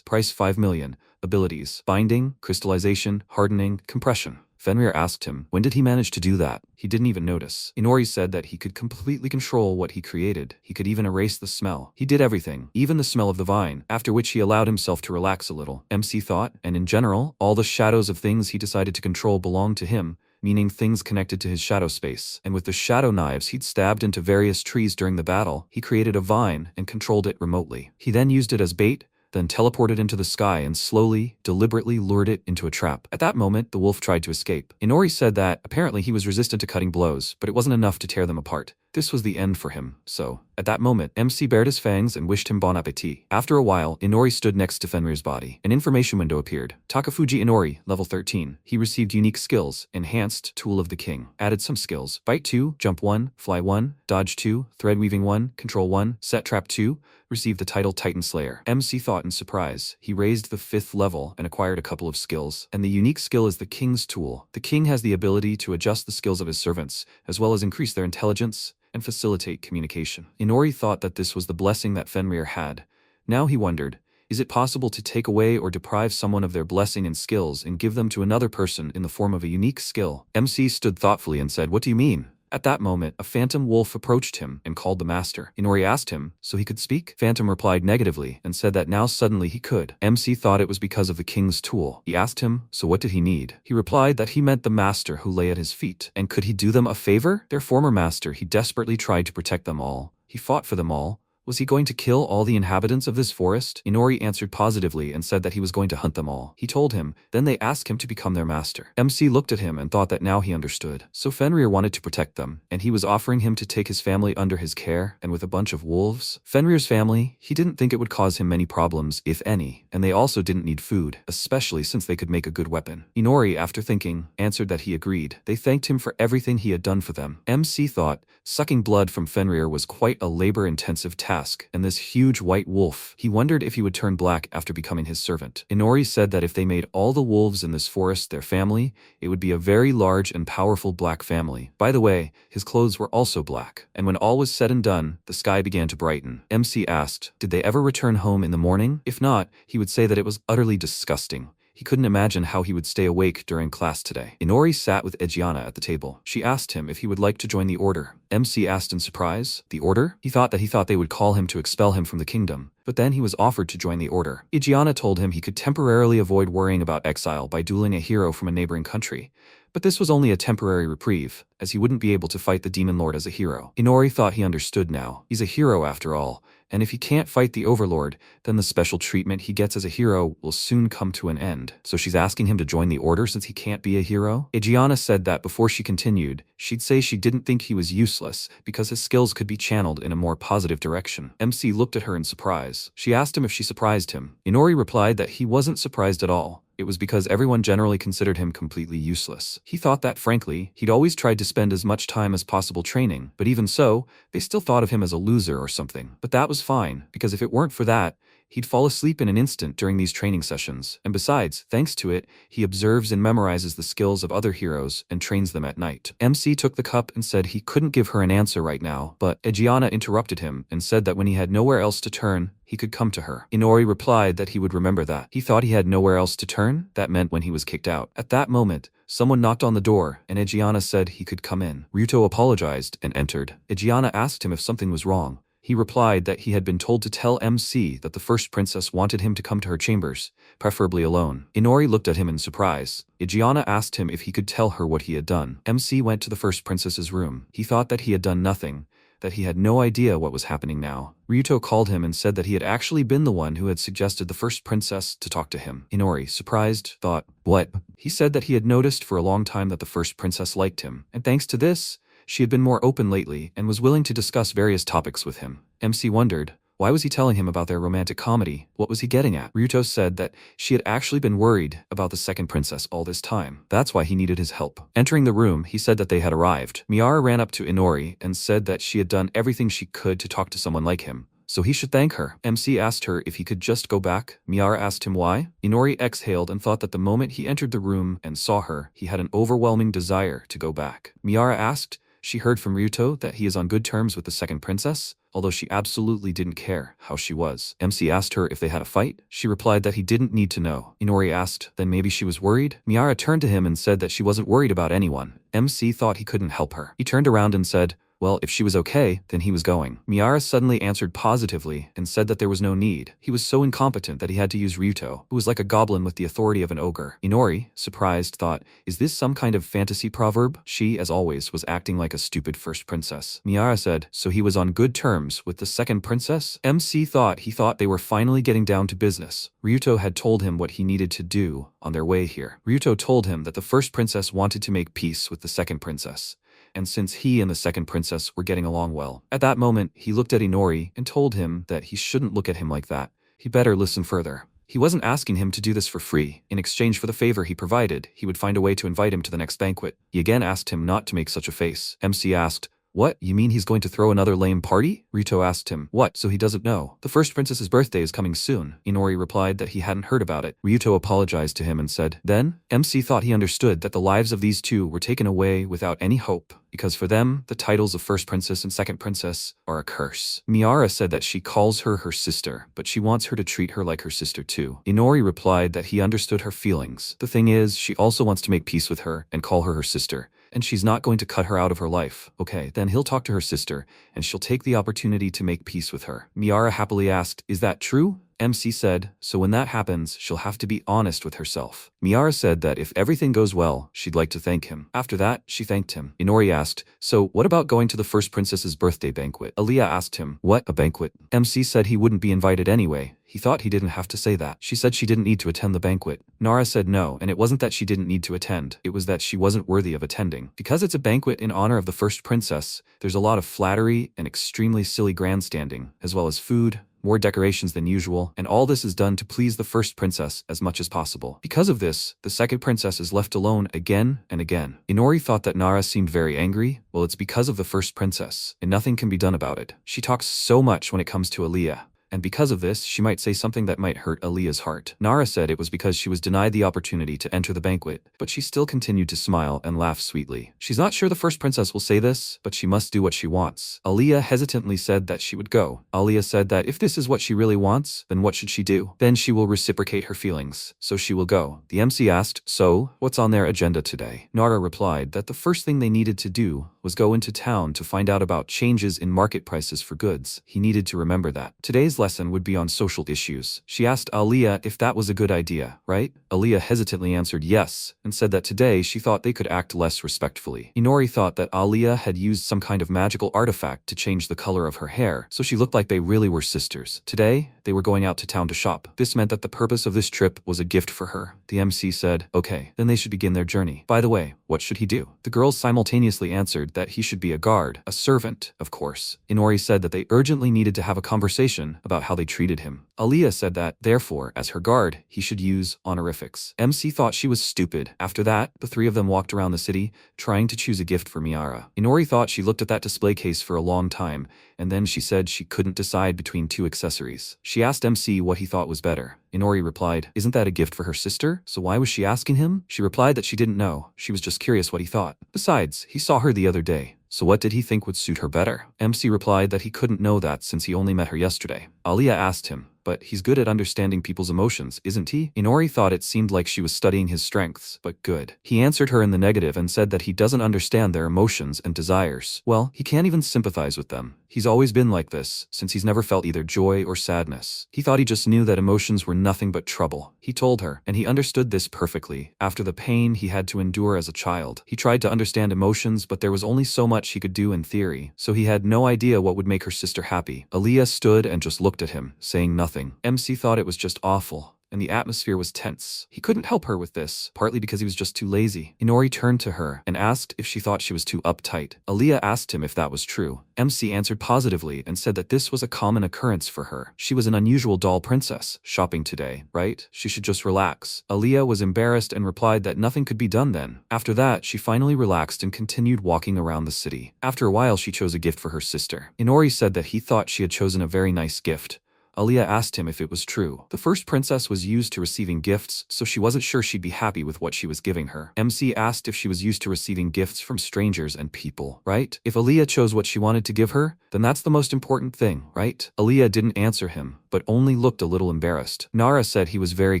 price 5 million, abilities, binding, crystallization, hardening, compression. Fenrir asked him, when did he manage to do that? He didn't even notice. Inori said that he could completely control what he created. He could even erase the smell. He did everything, even the smell of the vine, after which he allowed himself to relax a little. MC thought, and in general, all the shadows of things he decided to control belonged to him, meaning things connected to his shadow space. And with the shadow knives he'd stabbed into various trees during the battle, he created a vine and controlled it remotely. He then used it as bait, then teleported into the sky and slowly, deliberately lured it into a trap. At that moment, the wolf tried to escape. Inori said that apparently he was resistant to cutting blows, but it wasn't enough to tear them apart. This was the end for him, so, at that moment, MC bared his fangs and wished him bon appetit. After a while, Inori stood next to Fenrir's body. An information window appeared. Takafuji Inori, level 13. He received unique skills, enhanced, tool of the king. Added some skills. Bite 2, jump 1, fly 1, dodge 2, thread weaving 1, control 1, set trap 2, received the title Titan Slayer. MC thought in surprise. He raised the 5th level and acquired a couple of skills. And the unique skill is the king's tool. The king has the ability to adjust the skills of his servants, as well as increase their intelligence and facilitate communication. Inori thought that this was the blessing that Fenrir had. Now he wondered, is it possible to take away or deprive someone of their blessing and skills and give them to another person in the form of a unique skill? MC stood thoughtfully and said, "What do you mean?" At that moment, a phantom wolf approached him and called the master. Inori asked him, so he could speak? Phantom replied negatively and said that now suddenly he could. MC thought it was because of the king's tool. He asked him, so what did he need? He replied that he meant the master who lay at his feet. And could he do them a favor? Their former master, he desperately tried to protect them all. He fought for them all. Was he going to kill all the inhabitants of this forest? Inori answered positively and said that he was going to hunt them all. He told him, then they asked him to become their master. MC looked at him and thought that now he understood. So Fenrir wanted to protect them, and he was offering him to take his family under his care, and with a bunch of wolves. Fenrir's family, he didn't think it would cause him many problems, if any, and they also didn't need food, especially since they could make a good weapon. Inori, after thinking, answered that he agreed. They thanked him for everything he had done for them. MC thought, sucking blood from Fenrir was quite a labor-intensive task, and this huge white wolf, he wondered if he would turn black after becoming his servant. Inori said that if they made all the wolves in this forest their family, it would be a very large and powerful black family. By the way, his clothes were also black, and when all was said and done, the sky began to brighten. MC asked, did they ever return home in the morning? If not, he would say that it was utterly disgusting. He couldn't imagine how he would stay awake during class today. Inori sat with Egiana at the table. She asked him if he would like to join the order. MC asked in surprise, the order? He thought they would call him to expel him from the kingdom. But then he was offered to join the order. Egiana told him he could temporarily avoid worrying about exile by dueling a hero from a neighboring country. But this was only a temporary reprieve, as he wouldn't be able to fight the demon lord as a hero. Inori thought he understood now. He's a hero after all, and if he can't fight the overlord, then the special treatment he gets as a hero will soon come to an end. So she's asking him to join the order since he can't be a hero? Egiana said that before she continued, she'd say she didn't think he was useless because his skills could be channeled in a more positive direction. MC looked at her in surprise. She asked him if she surprised him. Inori replied that he wasn't surprised at all. It was because everyone generally considered him completely useless. He thought that, frankly, he'd always tried to spend as much time as possible training, but even so, they still thought of him as a loser or something. But that was fine, because if it weren't for that, he'd fall asleep in an instant during these training sessions, and besides, thanks to it, he observes and memorizes the skills of other heroes and trains them at night. MC took the cup and said he couldn't give her an answer right now, but Egiana interrupted him and said that when he had nowhere else to turn, he could come to her. Inori replied that he would remember that. He thought he had nowhere else to turn? That meant when he was kicked out. At that moment, someone knocked on the door, and Egiana said he could come in. Ryuto apologized and entered. Egiana asked him if something was wrong. He replied that he had been told to tell MC that the first princess wanted him to come to her chambers, preferably alone. Inori looked at him in surprise. Egiana asked him if he could tell her what he had done. MC went to the first princess's room. He thought that he had done nothing, that he had no idea what was happening now. Ryuto called him and said that he had actually been the one who had suggested the first princess to talk to him. Inori, surprised, thought, what? He said that he had noticed for a long time that the first princess liked him, and thanks to this, she had been more open lately and was willing to discuss various topics with him. MC wondered, why was he telling him about their romantic comedy? What was he getting at? Ryuto said that she had actually been worried about the second princess all this time. That's why he needed his help. Entering the room, he said that they had arrived. Miara ran up to Inori and said that she had done everything she could to talk to someone like him, so he should thank her. MC asked her if he could just go back. Miara asked him why. Inori exhaled and thought that the moment he entered the room and saw her, he had an overwhelming desire to go back. Miara asked, she heard from Ryuto that he is on good terms with the second princess, although she absolutely didn't care how she was. MC asked her if they had a fight. She replied that he didn't need to know. Inori asked, then maybe she was worried? Miara turned to him and said that she wasn't worried about anyone. MC thought he couldn't help her. He turned around and said, Well, if she was okay, then he was going. Miara suddenly answered positively and said that there was no need. He was so incompetent that he had to use Ryuto, who was like a goblin with the authority of an ogre. Inori, surprised, thought, is this some kind of fantasy proverb? She, as always, was acting like a stupid first princess. Miara said, so he was on good terms with the second princess? MC thought they were finally getting down to business. Ryuto had told him what he needed to do on their way here. Ryuto told him that the first princess wanted to make peace with the second princess, and since he and the second princess were getting along well. At that moment, he looked at Inori and told him that he shouldn't look at him like that. He better listen further. He wasn't asking him to do this for free. In exchange for the favor he provided, he would find a way to invite him to the next banquet. He again asked him not to make such a face. MC asked, what? You mean he's going to throw another lame party? Ryuto asked him, what, so he doesn't know? The first princess's birthday is coming soon. Inori replied that he hadn't heard about it. Ryuto apologized to him and said, then? MC thought he understood that the lives of these two were taken away without any hope, because for them, the titles of first princess and second princess are a curse. Miara said that she calls her her sister, but she wants her to treat her like her sister too. Inori replied that he understood her feelings. The thing is, she also wants to make peace with her and call her her sister, and she's not going to cut her out of her life. Okay, then he'll talk to her sister, and she'll take the opportunity to make peace with her. Miara happily asked, is that true? MC said, so when that happens, she'll have to be honest with herself. Miara said that if everything goes well, she'd like to thank him. After that, she thanked him. Inori asked, so what about going to the first princess's birthday banquet? Aaliyah asked him, what, a banquet? MC said he wouldn't be invited anyway. He thought he didn't have to say that. She said she didn't need to attend the banquet. Nara said no, and it wasn't that she didn't need to attend. It was that she wasn't worthy of attending. Because it's a banquet in honor of the first princess, there's a lot of flattery and extremely silly grandstanding, as well as food, more decorations than usual, and all this is done to please the first princess as much as possible. Because of this, the second princess is left alone again and again. Inori thought that Nara seemed very angry. Well, it's because of the first princess, and nothing can be done about it. She talks so much when it comes to Aaliyah, and because of this, she might say something that might hurt Aaliyah's heart. Nara said it was because she was denied the opportunity to enter the banquet, but she still continued to smile and laugh sweetly. She's not sure the first princess will say this, but she must do what she wants. Aaliyah hesitantly said that she would go. Aaliyah said that if this is what she really wants, then what should she do? Then she will reciprocate her feelings, so she will go. The MC asked, so, what's on their agenda today? Nara replied that the first thing they needed to do was go into town to find out about changes in market prices for goods. He needed to remember that. Today's lesson would be on social issues. She asked Aaliyah if that was a good idea, right? Aaliyah hesitantly answered yes, and said that today she thought they could act less respectfully. Inori thought that Aaliyah had used some kind of magical artifact to change the color of her hair, so she looked like they really were sisters. Today, they were going out to town to shop. This meant that the purpose of this trip was a gift for her. The MC said, okay, then they should begin their journey. By the way, what should he do? The girls simultaneously answered that he should be a guard, a servant, of course. Inori said that they urgently needed to have a conversation about how they treated him. Aaliyah said that, therefore, as her guard, he should use honorifics. MC thought she was stupid. After that, the three of them walked around the city, trying to choose a gift for Miara. Inori thought she looked at that display case for a long time, and then she said she couldn't decide between two accessories. She asked MC what he thought was better. Inori replied, isn't that a gift for her sister? So why was she asking him? She replied that she didn't know. She was just curious what he thought. Besides, he saw her the other day. So what did he think would suit her better? MC replied that he couldn't know that since he only met her yesterday. Aaliyah asked him, but he's good at understanding people's emotions, isn't he? Inori thought it seemed like she was studying his strengths, but good. He answered her in the negative and said that he doesn't understand their emotions and desires. Well, he can't even sympathize with them. He's always been like this, since he's never felt either joy or sadness. He thought he just knew that emotions were nothing but trouble. He told her, and he understood this perfectly. After the pain he had to endure as a child, he tried to understand emotions, but there was only so much he could do in theory, so he had no idea what would make her sister happy. Aaliyah stood and just looked at him, saying nothing. MC thought it was just awful, and the atmosphere was tense. He couldn't help her with this, partly because he was just too lazy. Inori turned to her and asked if she thought she was too uptight. Aaliyah asked him if that was true. MC answered positively and said that this was a common occurrence for her. She was an unusual doll princess, shopping today, right? She should just relax. Aaliyah was embarrassed and replied that nothing could be done then. After that, she finally relaxed and continued walking around the city. After a while, she chose a gift for her sister. Inori said that he thought she had chosen a very nice gift. Aaliyah asked him if it was true. The first princess was used to receiving gifts, so she wasn't sure she'd be happy with what she was giving her. MC asked if she was used to receiving gifts from strangers and people, right? If Aaliyah chose what she wanted to give her, then that's the most important thing, right? Aaliyah didn't answer him, but only looked a little embarrassed. Nara said he was very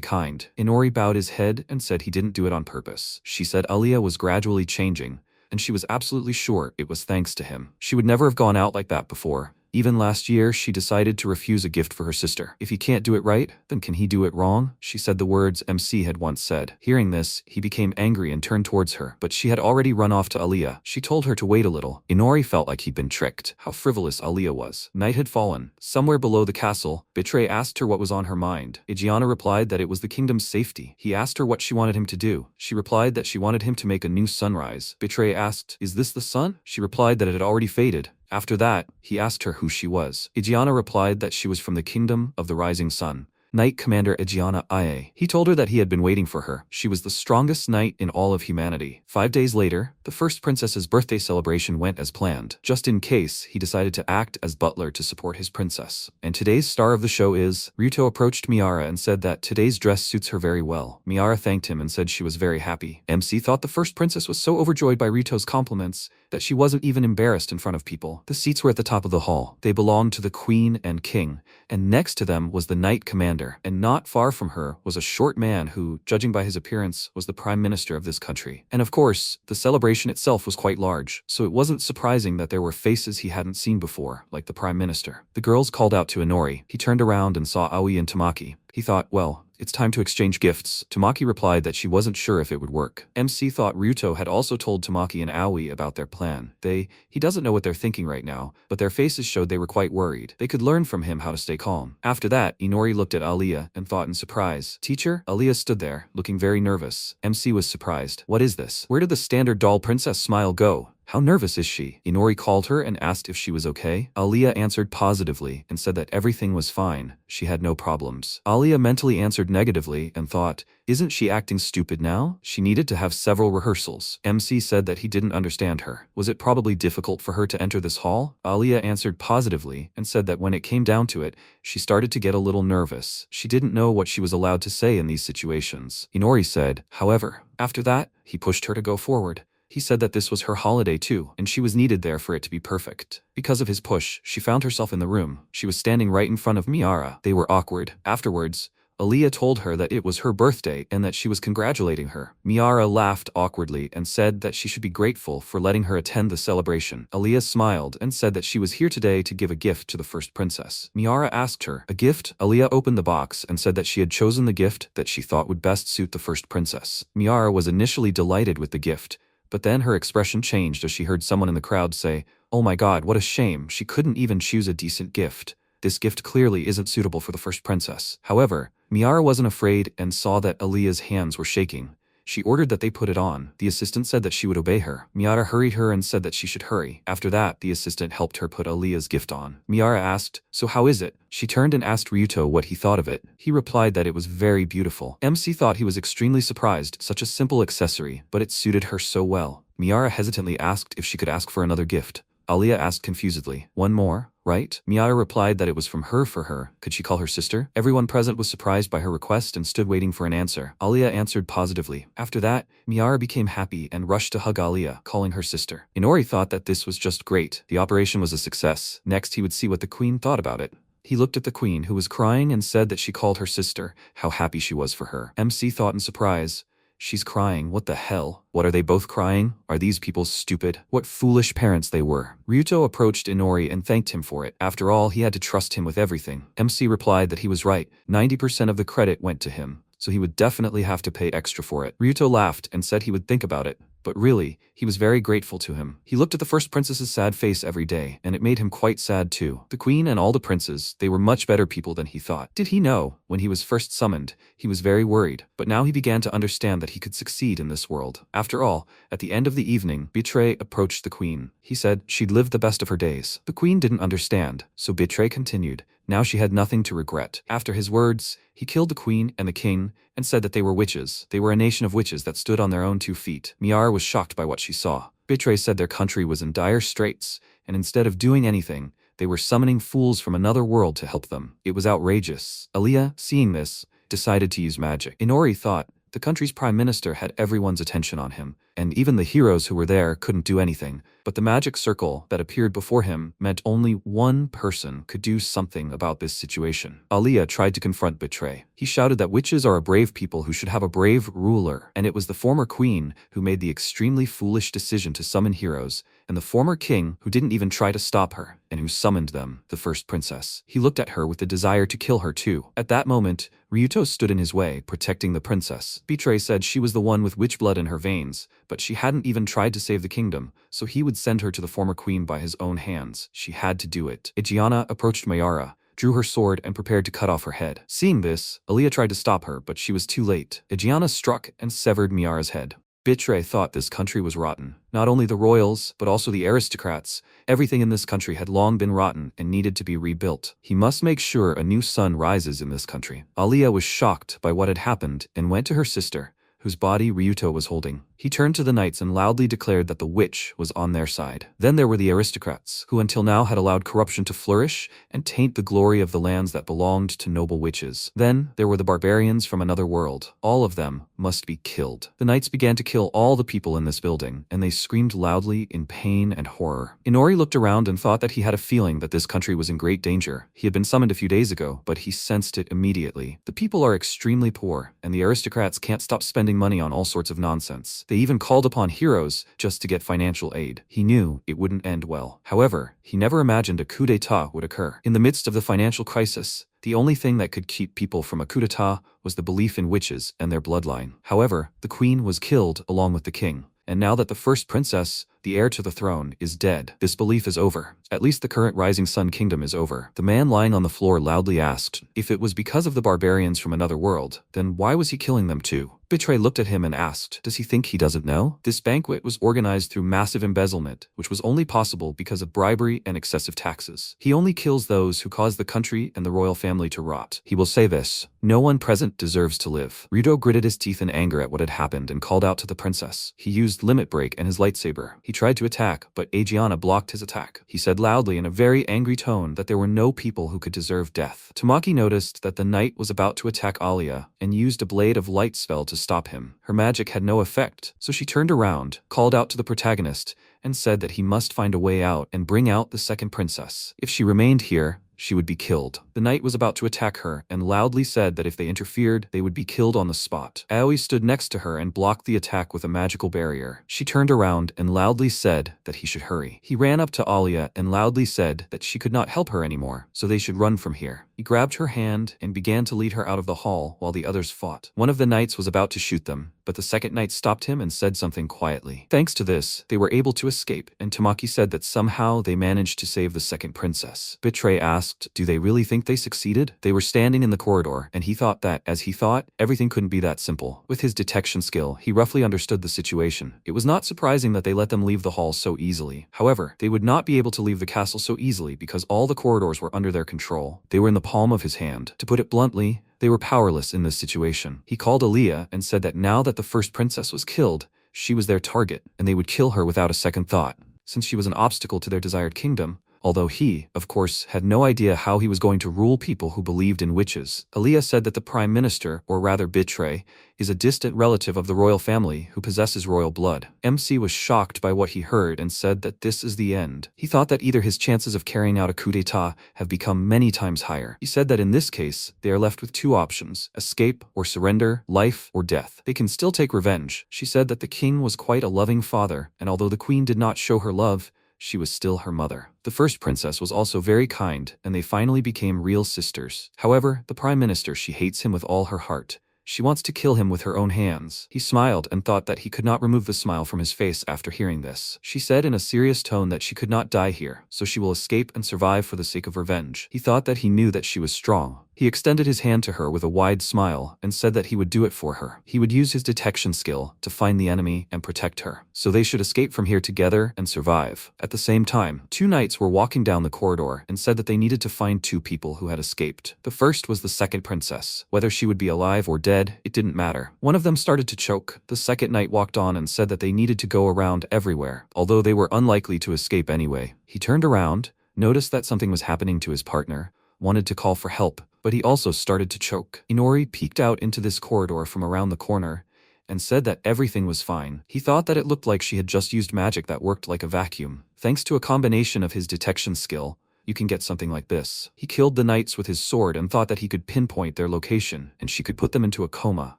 kind. Inori bowed his head and said he didn't do it on purpose. She said Aaliyah was gradually changing, and she was absolutely sure it was thanks to him. She would never have gone out like that before. Even last year, she decided to refuse a gift for her sister. If he can't do it right, then can he do it wrong? She said the words MC had once said. Hearing this, he became angry and turned towards her, but she had already run off to Aliyah. She told her to wait a little. Inori felt like he'd been tricked. How frivolous Aliyah was. Night had fallen. Somewhere below the castle, Betray asked her what was on her mind. Ijeana replied that it was the kingdom's safety. He asked her what she wanted him to do. She replied that she wanted him to make a new sunrise. Betray asked, "Is this the sun?" She replied that it had already faded. After that, he asked her who she was. Ijeana replied that she was from the kingdom of the rising sun. Knight Commander Ijeana Ia. He told her that he had been waiting for her. She was the strongest knight in all of humanity. 5 days later, the first princess's birthday celebration went as planned. Just in case, he decided to act as butler to support his princess. And today's star of the show is, Ryuto approached Miara and said that today's dress suits her very well. Miara thanked him and said she was very happy. MC thought the first princess was so overjoyed by Ryuto's compliments that she wasn't even embarrassed in front of people. The seats were at the top of the hall. They belonged to the queen and king, and next to them was the knight commander. And not far from her was a short man who, judging by his appearance, was the prime minister of this country. And of course, the celebration itself was quite large, so it wasn't surprising that there were faces he hadn't seen before, like the prime minister. The girls called out to Inori. He turned around and saw Aoi and Tamaki. He thought, well, it's time to exchange gifts. Tamaki replied that she wasn't sure if it would work. MC thought Ryuto had also told Tamaki and Aoi about their plan. He doesn't know what they're thinking right now, but their faces showed they were quite worried. They could learn from him how to stay calm. After that, Inori looked at Aliyah and thought in surprise, "Teacher?" Aliyah stood there, looking very nervous. MC was surprised. What is this? Where did the standard doll princess smile go? How nervous is she? Inori called her and asked if she was okay. Aliyah answered positively and said that everything was fine. She had no problems. Aliyah mentally answered negatively and thought, isn't she acting stupid now? She needed to have several rehearsals. MC said that he didn't understand her. Was it probably difficult for her to enter this hall? Aliyah answered positively and said that when it came down to it, she started to get a little nervous. She didn't know what she was allowed to say in these situations. Inori said, however, after that, he pushed her to go forward. He said that this was her holiday too, and she was needed there for it to be perfect. Because of his push, she found herself in the room. She was standing right in front of Miara. They were awkward. Afterwards, Aliyah told her that it was her birthday and that she was congratulating her. Miara laughed awkwardly and said that she should be grateful for letting her attend the celebration. Aliyah smiled and said that she was here today to give a gift to the first princess. Miara asked her, a gift? Aliyah opened the box and said that she had chosen the gift that she thought would best suit the first princess. Miara was initially delighted with the gift, but then her expression changed as she heard someone in the crowd say, "Oh my god, what a shame, she couldn't even choose a decent gift. This gift clearly isn't suitable for the first princess." However, Miara wasn't afraid and saw that Aliyah's hands were shaking. She ordered that they put it on. The assistant said that she would obey her. Miara hurried her and said that she should hurry. After that, the assistant helped her put Aliyah's gift on. Miara asked, "So how is it?" She turned and asked Ryuto what he thought of it. He replied that it was very beautiful. MC thought he was extremely surprised, such a simple accessory, but it suited her so well. Miara hesitantly asked if she could ask for another gift. Aliyah asked confusedly, "One more, right?" Miara replied that it was from her for her. Could she call her sister? Everyone present was surprised by her request and stood waiting for an answer. Aliyah answered positively. After that, Miara became happy and rushed to hug Aliyah, calling her sister. Inori thought that this was just great. The operation was a success. Next, he would see what the queen thought about it. He looked at the queen, who was crying, and said that she called her sister, how happy she was for her. MC thought in surprise, "She's crying, what the hell? What are they both crying? Are these people stupid? What foolish parents they were." Ryuto approached Inori and thanked him for it. After all, he had to trust him with everything. MC replied that he was right. 90% of the credit went to him, so he would definitely have to pay extra for it. Ryuto laughed and said he would think about it. But really, he was very grateful to him. He looked at the first princess's sad face every day, and it made him quite sad too. The queen and all the princes, they were much better people than he thought. Did he know? When he was first summoned, he was very worried, but now he began to understand that he could succeed in this world. After all, at the end of the evening, Betray approached the queen. He said she'd lived the best of her days. The queen didn't understand, so Betray continued. Now she had nothing to regret. After his words, he killed the queen and the king and said that they were witches. They were a nation of witches that stood on their own 2 feet. Miara was shocked by what she saw. Betray said their country was in dire straits, and instead of doing anything, they were summoning fools from another world to help them. It was outrageous. Aliyah, seeing this, decided to use magic. Inori thought the country's prime minister had everyone's attention on him, and even the heroes who were there couldn't do anything. But the magic circle that appeared before him meant only one person could do something about this situation. Aliyah tried to confront Betray. He shouted that witches are a brave people who should have a brave ruler, and it was the former queen who made the extremely foolish decision to summon heroes, and the former king who didn't even try to stop her, and who summoned them, the first princess. He looked at her with the desire to kill her too. At that moment, Ryuto stood in his way, protecting the princess. Betray said she was the one with witch blood in her veins, but she hadn't even tried to save the kingdom, so he would send her to the former queen by his own hands. She had to do it. Igiana approached Mayara, drew her sword, and prepared to cut off her head. Seeing this, Aliyah tried to stop her, but she was too late. Igiana struck and severed Mayara's head. Betray thought this country was rotten. Not only the royals, but also the aristocrats. Everything in this country had long been rotten and needed to be rebuilt. He must make sure a new sun rises in this country. Aliyah was shocked by what had happened and went to her sister, whose body Ryuto was holding. He turned to the knights and loudly declared that the witch was on their side. Then there were the aristocrats, who until now had allowed corruption to flourish and taint the glory of the lands that belonged to noble witches. Then there were the barbarians from another world. All of them must be killed. The knights began to kill all the people in this building, and they screamed loudly in pain and horror. Inori looked around and thought that he had a feeling that this country was in great danger. He had been summoned a few days ago, but he sensed it immediately. The people are extremely poor, and the aristocrats can't stop spending money on all sorts of nonsense. They even called upon heroes just to get financial aid. He knew it wouldn't end well. However, he never imagined a coup d'etat would occur. In the midst of the financial crisis, the only thing that could keep people from a coup d'etat was the belief in witches and their bloodline. However, the queen was killed along with the king. And now that the first princess, the heir to the throne, is dead, this belief is over. At least the current Rising Sun Kingdom is over. The man lying on the floor loudly asked, if it was because of the barbarians from another world, then why was he killing them too? Betray looked at him and asked, does he think he doesn't know? This banquet was organized through massive embezzlement, which was only possible because of bribery and excessive taxes. He only kills those who cause the country and the royal family to rot. He will say this, no one present deserves to live. Ryuto gritted his teeth in anger at what had happened and called out to the princess. He used limit break and his lightsaber. He tried to attack, but Aegiana blocked his attack. He said loudly in a very angry tone that there were no people who could deserve death. Tamaki noticed that the knight was about to attack Aliyah and used a blade of light spell to stop him. Her magic had no effect, so she turned around, called out to the protagonist, and said that he must find a way out and bring out the second princess. If she remained here, she would be killed. The knight was about to attack her and loudly said that if they interfered, they would be killed on the spot. Aoi stood next to her and blocked the attack with a magical barrier. She turned around and loudly said that he should hurry. He ran up to Aliyah and loudly said that she could not help her anymore, so they should run from here. He grabbed her hand and began to lead her out of the hall while the others fought. One of the knights was about to shoot them, but the second knight stopped him and said something quietly. Thanks to this, they were able to escape, and Tamaki said that somehow they managed to save the second princess. Betray asked, do they really think they succeeded? They were standing in the corridor, and he thought that, as he thought, everything couldn't be that simple. With his detection skill, he roughly understood the situation. It was not surprising that they let them leave the hall so easily. However, they would not be able to leave the castle so easily because all the corridors were under their control. They were in the palm of his hand. To put it bluntly, they were powerless in this situation. He called Aliyah and said that now that the first princess was killed, she was their target, and they would kill her without a second thought. Since she was an obstacle to their desired kingdom, although he, of course, had no idea how he was going to rule people who believed in witches. Aliyah said that the prime minister, or rather Betray, is a distant relative of the royal family who possesses royal blood. MC was shocked by what he heard and said that this is the end. He thought that either his chances of carrying out a coup d'etat have become many times higher. He said that in this case, they are left with two options, escape or surrender, life or death. They can still take revenge. She said that the king was quite a loving father, and although the queen did not show her love, she was still her mother. The first princess was also very kind, and they finally became real sisters. However, the prime minister, she hates him with all her heart. She wants to kill him with her own hands. He smiled and thought that he could not remove the smile from his face after hearing this. She said in a serious tone that she could not die here, so she will escape and survive for the sake of revenge. He thought that he knew that she was strong. He extended his hand to her with a wide smile and said that he would do it for her. He would use his detection skill to find the enemy and protect her, so they should escape from here together and survive. At the same time, two knights were walking down the corridor and said that they needed to find two people who had escaped. The first was the second princess. Whether she would be alive or dead, it didn't matter. One of them started to choke. The second knight walked on and said that they needed to go around everywhere, although they were unlikely to escape anyway. He turned around, noticed that something was happening to his partner, wanted to call for help, but he also started to choke. Inori peeked out into this corridor from around the corner and said that everything was fine. He thought that it looked like she had just used magic that worked like a vacuum. Thanks to a combination of his detection skill, you can get something like this. He killed the knights with his sword and thought that he could pinpoint their location, and she could put them into a coma,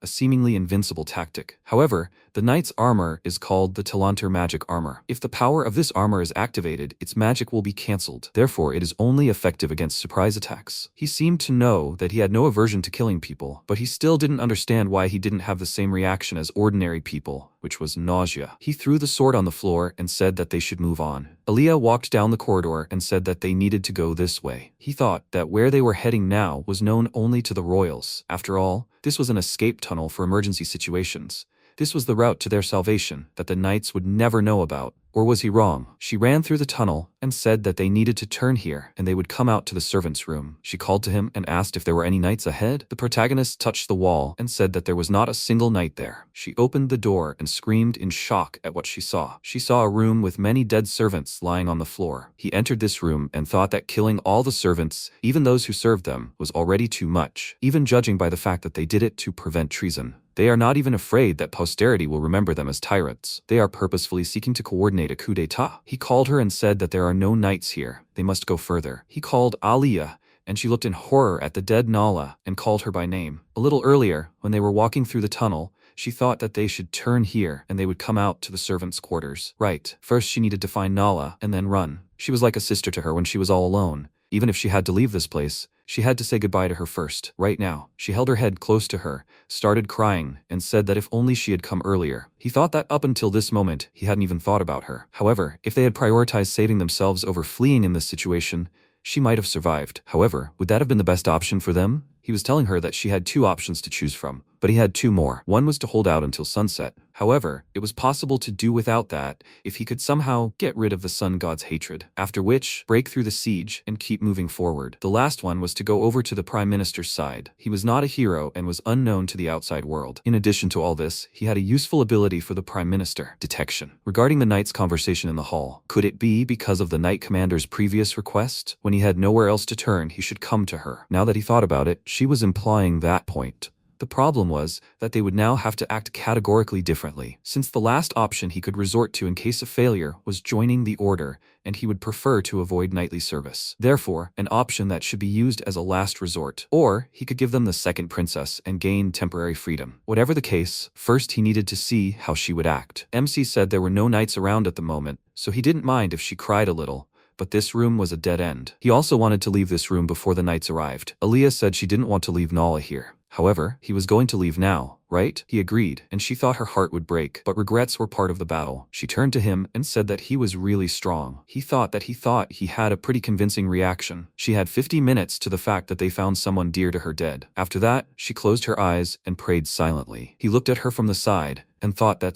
a seemingly invincible tactic. However, the knight's armor is called the Talanter magic armor. If the power of this armor is activated, its magic will be cancelled. Therefore, it is only effective against surprise attacks. He seemed to know that he had no aversion to killing people, but he still didn't understand why he didn't have the same reaction as ordinary people, which was nausea. He threw the sword on the floor and said that they should move on. Aaliyah walked down the corridor and said that they needed to go this way. He thought that where they were heading now was known only to the royals. After all, this was an escape tunnel for emergency situations. This was the route to their salvation that the knights would never know about. Or was he wrong? She ran through the tunnel and said that they needed to turn here and they would come out to the servants' room. She called to him and asked if there were any knights ahead. The protagonist touched the wall and said that there was not a single knight there. She opened the door and screamed in shock at what she saw. She saw a room with many dead servants lying on the floor. He entered this room and thought that killing all the servants, even those who served them, was already too much, even judging by the fact that they did it to prevent treason. They are not even afraid that posterity will remember them as tyrants. They are purposefully seeking to coordinate a coup d'etat. He called her and said that there are no knights here. They must go further. He called Aliyah, and she looked in horror at the dead Nala and called her by name. A little earlier, when they were walking through the tunnel, she thought that they should turn here and they would come out to the servants' quarters. Right. First she needed to find Nala and then run. She was like a sister to her when she was all alone. Even if she had to leave this place, she had to say goodbye to her first. Right now, she held her head close to her, started crying, and said that if only she had come earlier. He thought that up until this moment, he hadn't even thought about her. However, if they had prioritized saving themselves over fleeing in this situation, she might have survived. However, would that have been the best option for them? He was telling her that she had two options to choose from, but he had two more. One was to hold out until sunset. However, it was possible to do without that if he could somehow get rid of the sun god's hatred, after which, break through the siege and keep moving forward. The last one was to go over to the prime minister's side. He was not a hero and was unknown to the outside world. In addition to all this, he had a useful ability for the prime minister: detection. Regarding the knight's conversation in the hall, could it be because of the knight commander's previous request? When he had nowhere else to turn, he should come to her. Now that he thought about it, she was implying that point. The problem was that they would now have to act categorically differently, since the last option he could resort to in case of failure was joining the order, and he would prefer to avoid knightly service. Therefore, an option that should be used as a last resort. Or, he could give them the second princess and gain temporary freedom. Whatever the case, first he needed to see how she would act. MC said there were no knights around at the moment, so he didn't mind if she cried a little. But this room was a dead end. He also wanted to leave this room before the knights arrived. Aaliyah said she didn't want to leave Nala here. However, he was going to leave now, right? He agreed, and she thought her heart would break, but regrets were part of the battle. She turned to him and said that he was really strong. He thought he had a pretty convincing reaction. She had 50 minutes to the fact that they found someone dear to her dead. After that, she closed her eyes and prayed silently. He looked at her from the side and thought that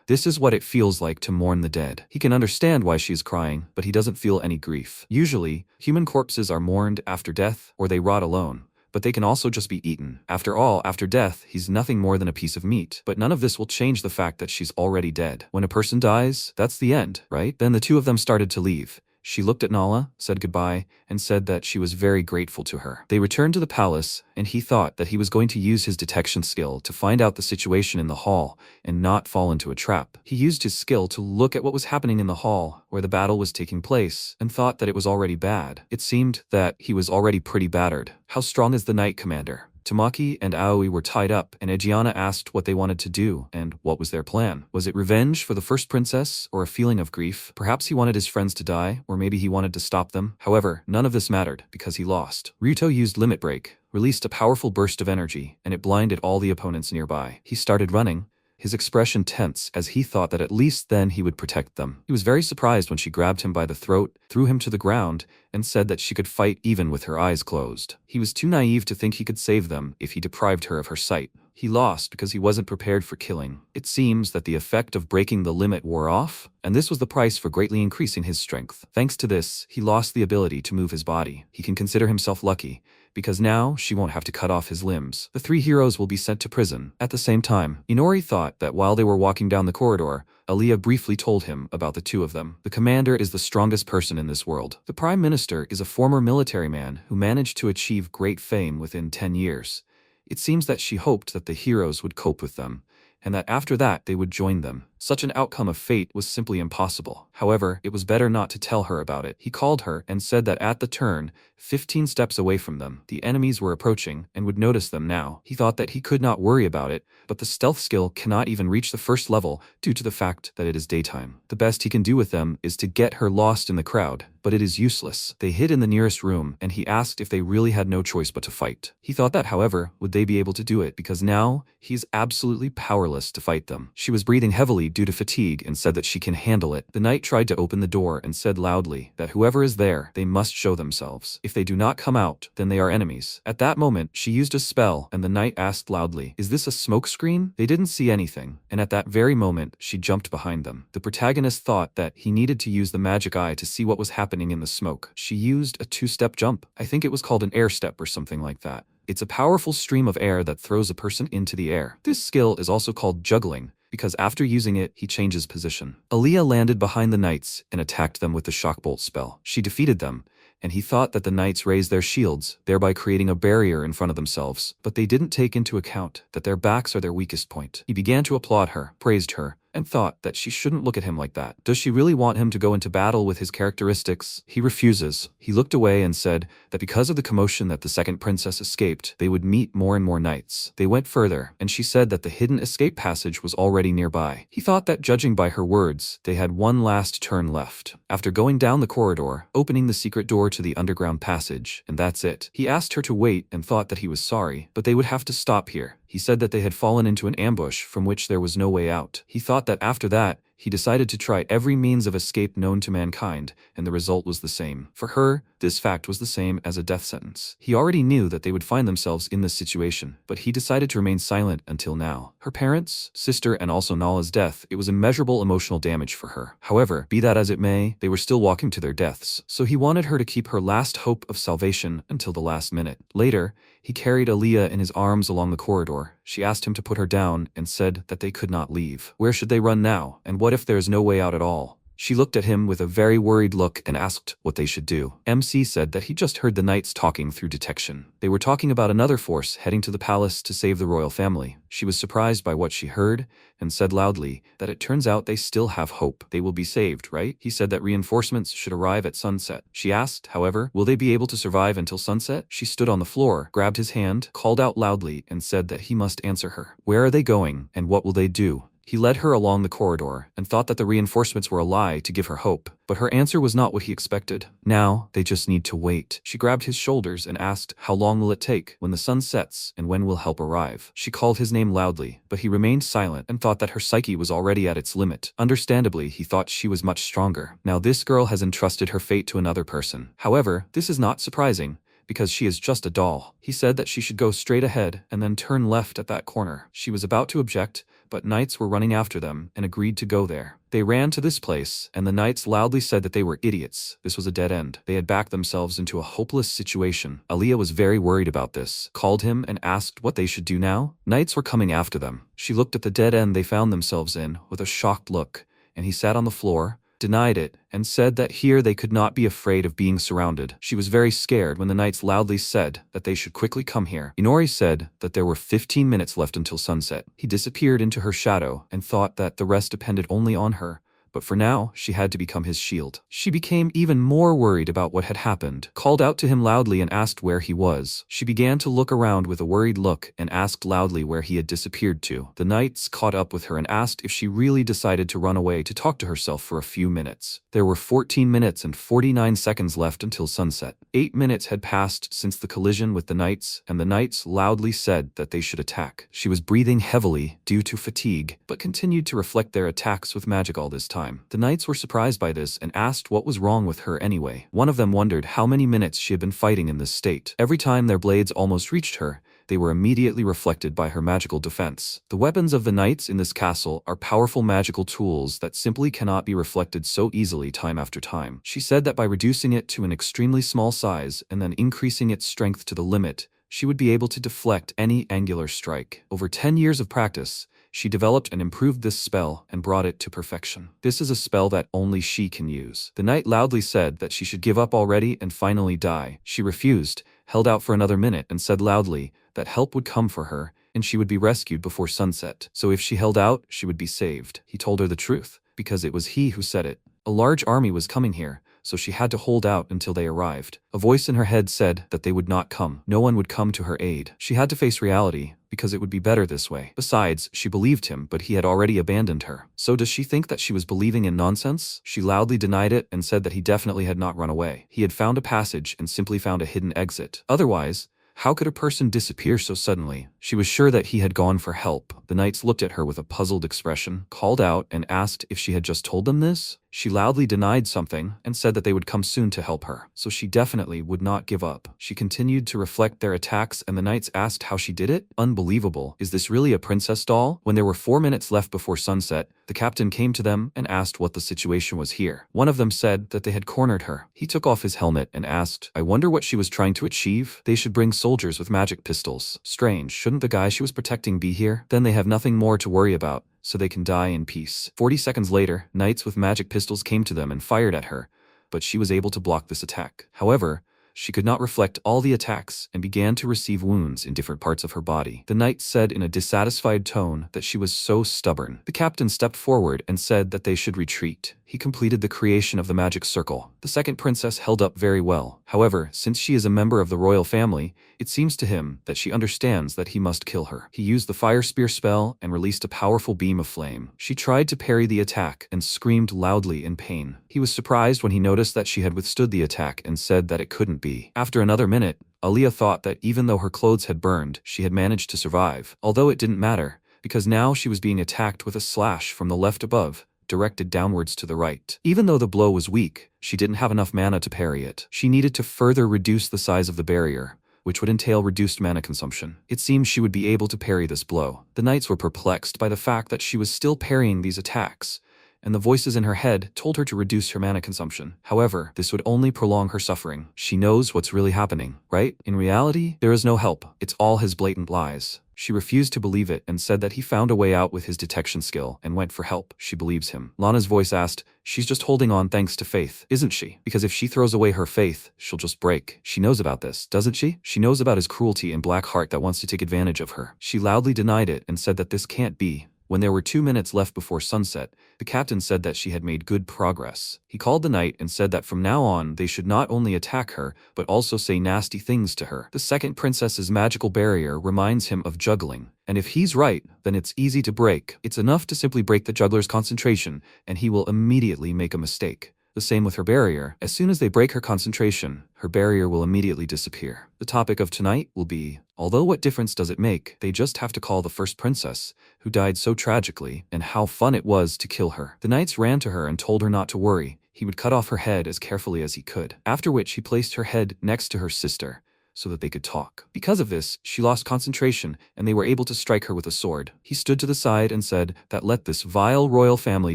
this is what it feels like to mourn the dead. He can understand why she is crying, but he doesn't feel any grief. Usually, human corpses are mourned after death or they rot alone. But they can also just be eaten. After all, after death, he's nothing more than a piece of meat. But none of this will change the fact that she's already dead. When a person dies, that's the end, right? Then the two of them started to leave. She looked at Nala, said goodbye, and said that she was very grateful to her. They returned to the palace, and he thought that he was going to use his detection skill to find out the situation in the hall and not fall into a trap. He used his skill to look at what was happening in the hall, where the battle was taking place, and thought that it was already bad. It seemed that he was already pretty battered. How strong is the knight commander? Tamaki and Aoi were tied up, and Ejiana asked what they wanted to do, and what was their plan. Was it revenge for the first princess, or a feeling of grief? Perhaps he wanted his friends to die, or maybe he wanted to stop them. However, none of this mattered, because he lost. Ryuto used Limit Break, released a powerful burst of energy, and it blinded all the opponents nearby. He started running, his expression tense as he thought that at least then he would protect them. He was very surprised when she grabbed him by the throat, threw him to the ground, and said that she could fight even with her eyes closed. He was too naive to think he could save them if he deprived her of her sight. He lost because he wasn't prepared for killing. It seems that the effect of breaking the limit wore off, and this was the price for greatly increasing his strength. Thanks to this, he lost the ability to move his body. He can consider himself lucky, because now she won't have to cut off his limbs. The three heroes will be sent to prison. At the same time, Inori thought that while they were walking down the corridor, Aaliyah briefly told him about the two of them. The commander is the strongest person in this world. The prime minister is a former military man who managed to achieve great fame within 10 years. It seems that she hoped that the heroes would cope with them, and that after that they would join them. Such an outcome of fate was simply impossible. However, it was better not to tell her about it. He called her and said that at the turn, 15 steps away from them, the enemies were approaching and would notice them now. He thought that he could not worry about it, but the stealth skill cannot even reach the first level due to the fact that it is daytime. The best he can do with them is to get her lost in the crowd, but it is useless. They hid in the nearest room, and he asked if they really had no choice but to fight. He thought that, however, would they be able to do it, because now he is absolutely powerless to fight them. She was breathing heavily due to fatigue and said that she can handle it. The knight tried to open the door and said loudly that whoever is there, they must show themselves. If they do not come out, then they are enemies. At that moment, she used a spell, and the knight asked loudly, "Is this a smoke screen?" They didn't see anything, and at that very moment, she jumped behind them. The protagonist thought that he needed to use the magic eye to see what was happening in the smoke. She used a 2-step jump. I think it was called an air step or something like that. It's a powerful stream of air that throws a person into the air. This skill is also called juggling, because after using it, he changes position. Aaliyah landed behind the knights and attacked them with the shockbolt spell. She defeated them, and he thought that the knights raised their shields, thereby creating a barrier in front of themselves, but they didn't take into account that their backs are their weakest point. He began to applaud her, praised her, and thought that she shouldn't look at him like that. Does she really want him to go into battle with his characteristics? He refuses. He looked away and said that because of the commotion that the second princess escaped, they would meet more and more knights. They went further, and she said that the hidden escape passage was already nearby. He thought that, judging by her words, they had one last turn left. After going down the corridor, opening the secret door to the underground passage, and that's it. He asked her to wait and thought that he was sorry, but they would have to stop here. He said that they had fallen into an ambush from which there was no way out. He thought that after that, he decided to try every means of escape known to mankind, and the result was the same. For her, this fact was the same as a death sentence. He already knew that they would find themselves in this situation, but he decided to remain silent until now. Her parents, sister, and also Nala's death, it was immeasurable emotional damage for her. However, be that as it may, they were still walking to their deaths, so he wanted her to keep her last hope of salvation until the last minute. Later, he carried Aaliyah in his arms along the corridor. She asked him to put her down and said that they could not leave. Where should they run now? And what if there is no way out at all? She looked at him with a very worried look and asked what they should do. MC said that he just heard the knights talking through detection. They were talking about another force heading to the palace to save the royal family. She was surprised by what she heard and said loudly that it turns out they still have hope. They will be saved, right? He said that reinforcements should arrive at sunset. She asked, however, will they be able to survive until sunset? She stood on the floor, grabbed his hand, called out loudly, and said that he must answer her. Where are they going, and what will they do? He led her along the corridor and thought that the reinforcements were a lie to give her hope, but her answer was not what he expected. Now, they just need to wait. She grabbed his shoulders and asked, how long will it take? When the sun sets, and when will help arrive? She called his name loudly, but he remained silent and thought that her psyche was already at its limit. Understandably, he thought she was much stronger. Now this girl has entrusted her fate to another person. However, this is not surprising, because she is just a doll. He said that she should go straight ahead and then turn left at that corner. She was about to object, but knights were running after them and agreed to go there. They ran to this place, and the knights loudly said that they were idiots. This was a dead end. They had backed themselves into a hopeless situation. Aaliyah was very worried about this, called him and asked what they should do now. Knights were coming after them. She looked at the dead end they found themselves in with a shocked look, and he sat on the floor, denied it, and said that here they could not be afraid of being surrounded. She was very scared when the knights loudly said that they should quickly come here. Inori said that there were 15 minutes left until sunset. He disappeared into her shadow and thought that the rest depended only on her. But for now, she had to become his shield. She became even more worried about what had happened, called out to him loudly and asked where he was. She began to look around with a worried look and asked loudly where he had disappeared to. The knights caught up with her and asked if she really decided to run away to talk to herself for a few minutes. There were 14 minutes and 49 seconds left until sunset. 8 minutes had passed since the collision with the knights, and the knights loudly said that they should attack. She was breathing heavily due to fatigue, but continued to reflect their attacks with magic all this time. The knights were surprised by this and asked what was wrong with her anyway. One of them wondered how many minutes she had been fighting in this state. Every time their blades almost reached her, they were immediately reflected by her magical defense. The weapons of the knights in this castle are powerful magical tools that simply cannot be reflected so easily time after time. She said that by reducing it to an extremely small size and then increasing its strength to the limit, she would be able to deflect any angular strike. Over 10 years of practice, she developed and improved this spell and brought it to perfection. This is a spell that only she can use. The knight loudly said that she should give up already and finally die. She refused, held out for another minute, and said loudly that help would come for her and she would be rescued before sunset. So if she held out, she would be saved. He told her the truth, because it was he who said it. A large army was coming here, so she had to hold out until they arrived. A voice in her head said that they would not come. No one would come to her aid. She had to face reality, because it would be better this way. Besides, she believed him, but he had already abandoned her. So does she think that she was believing in nonsense? She loudly denied it and said that he definitely had not run away. He had found a passage and simply found a hidden exit. Otherwise, how could a person disappear so suddenly? She was sure that he had gone for help. The knights looked at her with a puzzled expression, called out, and asked if she had just told them this. She loudly denied something and said that they would come soon to help her, so she definitely would not give up. She continued to reflect their attacks, and the knights asked how she did it. Unbelievable. Is this really a princess doll? When there were 4 minutes left before sunset, the captain came to them and asked what the situation was here. One of them said that they had cornered her. He took off his helmet and asked, I wonder what she was trying to achieve? They should bring soldiers with magic pistols. Strange, shouldn't the guy she was protecting be here? Then they have nothing more to worry about, so they can die in peace. 40 seconds later, knights with magic pistols came to them and fired at her, but she was able to block this attack. However, she could not reflect all the attacks and began to receive wounds in different parts of her body. The knight said in a dissatisfied tone that she was so stubborn. The captain stepped forward and said that they should retreat. He completed the creation of the magic circle. The second princess held up very well. However, since she is a member of the royal family, it seems to him that she understands that he must kill her. He used the fire spear spell and released a powerful beam of flame. She tried to parry the attack and screamed loudly in pain. He was surprised when he noticed that she had withstood the attack and said that it couldn't be. After another minute, Aaliyah thought that even though her clothes had burned, she had managed to survive. Although it didn't matter, because now she was being attacked with a slash from the left above, directed downwards to the right. Even though the blow was weak, she didn't have enough mana to parry it. She needed to further reduce the size of the barrier, which would entail reduced mana consumption. It seemed she would be able to parry this blow. The knights were perplexed by the fact that she was still parrying these attacks, and the voices in her head told her to reduce her mana consumption. However, this would only prolong her suffering. She knows what's really happening, right? In reality, there is no help. It's all his blatant lies. She refused to believe it and said that he found a way out with his detection skill and went for help. She believes him. Lana's voice asked, she's just holding on thanks to faith, isn't she? Because if she throws away her faith, she'll just break. She knows about this, doesn't she? She knows about his cruelty and black heart that wants to take advantage of her. She loudly denied it and said that this can't be. When there were 2 minutes left before sunset, the captain said that she had made good progress. He called the knight and said that from now on they should not only attack her, but also say nasty things to her. The second princess's magical barrier reminds him of juggling, and if he's right, then it's easy to break. It's enough to simply break the juggler's concentration, and he will immediately make a mistake. The same with her barrier. As soon as they break her concentration, her barrier will immediately disappear. The topic of tonight will be, although what difference does it make? They just have to call the first princess, who died so tragically, and how fun it was to kill her. The knights ran to her and told her not to worry. He would cut off her head as carefully as he could, after which he placed her head next to her sister, so that they could talk. Because of this, she lost concentration, and they were able to strike her with a sword. He stood to the side and said that let this vile royal family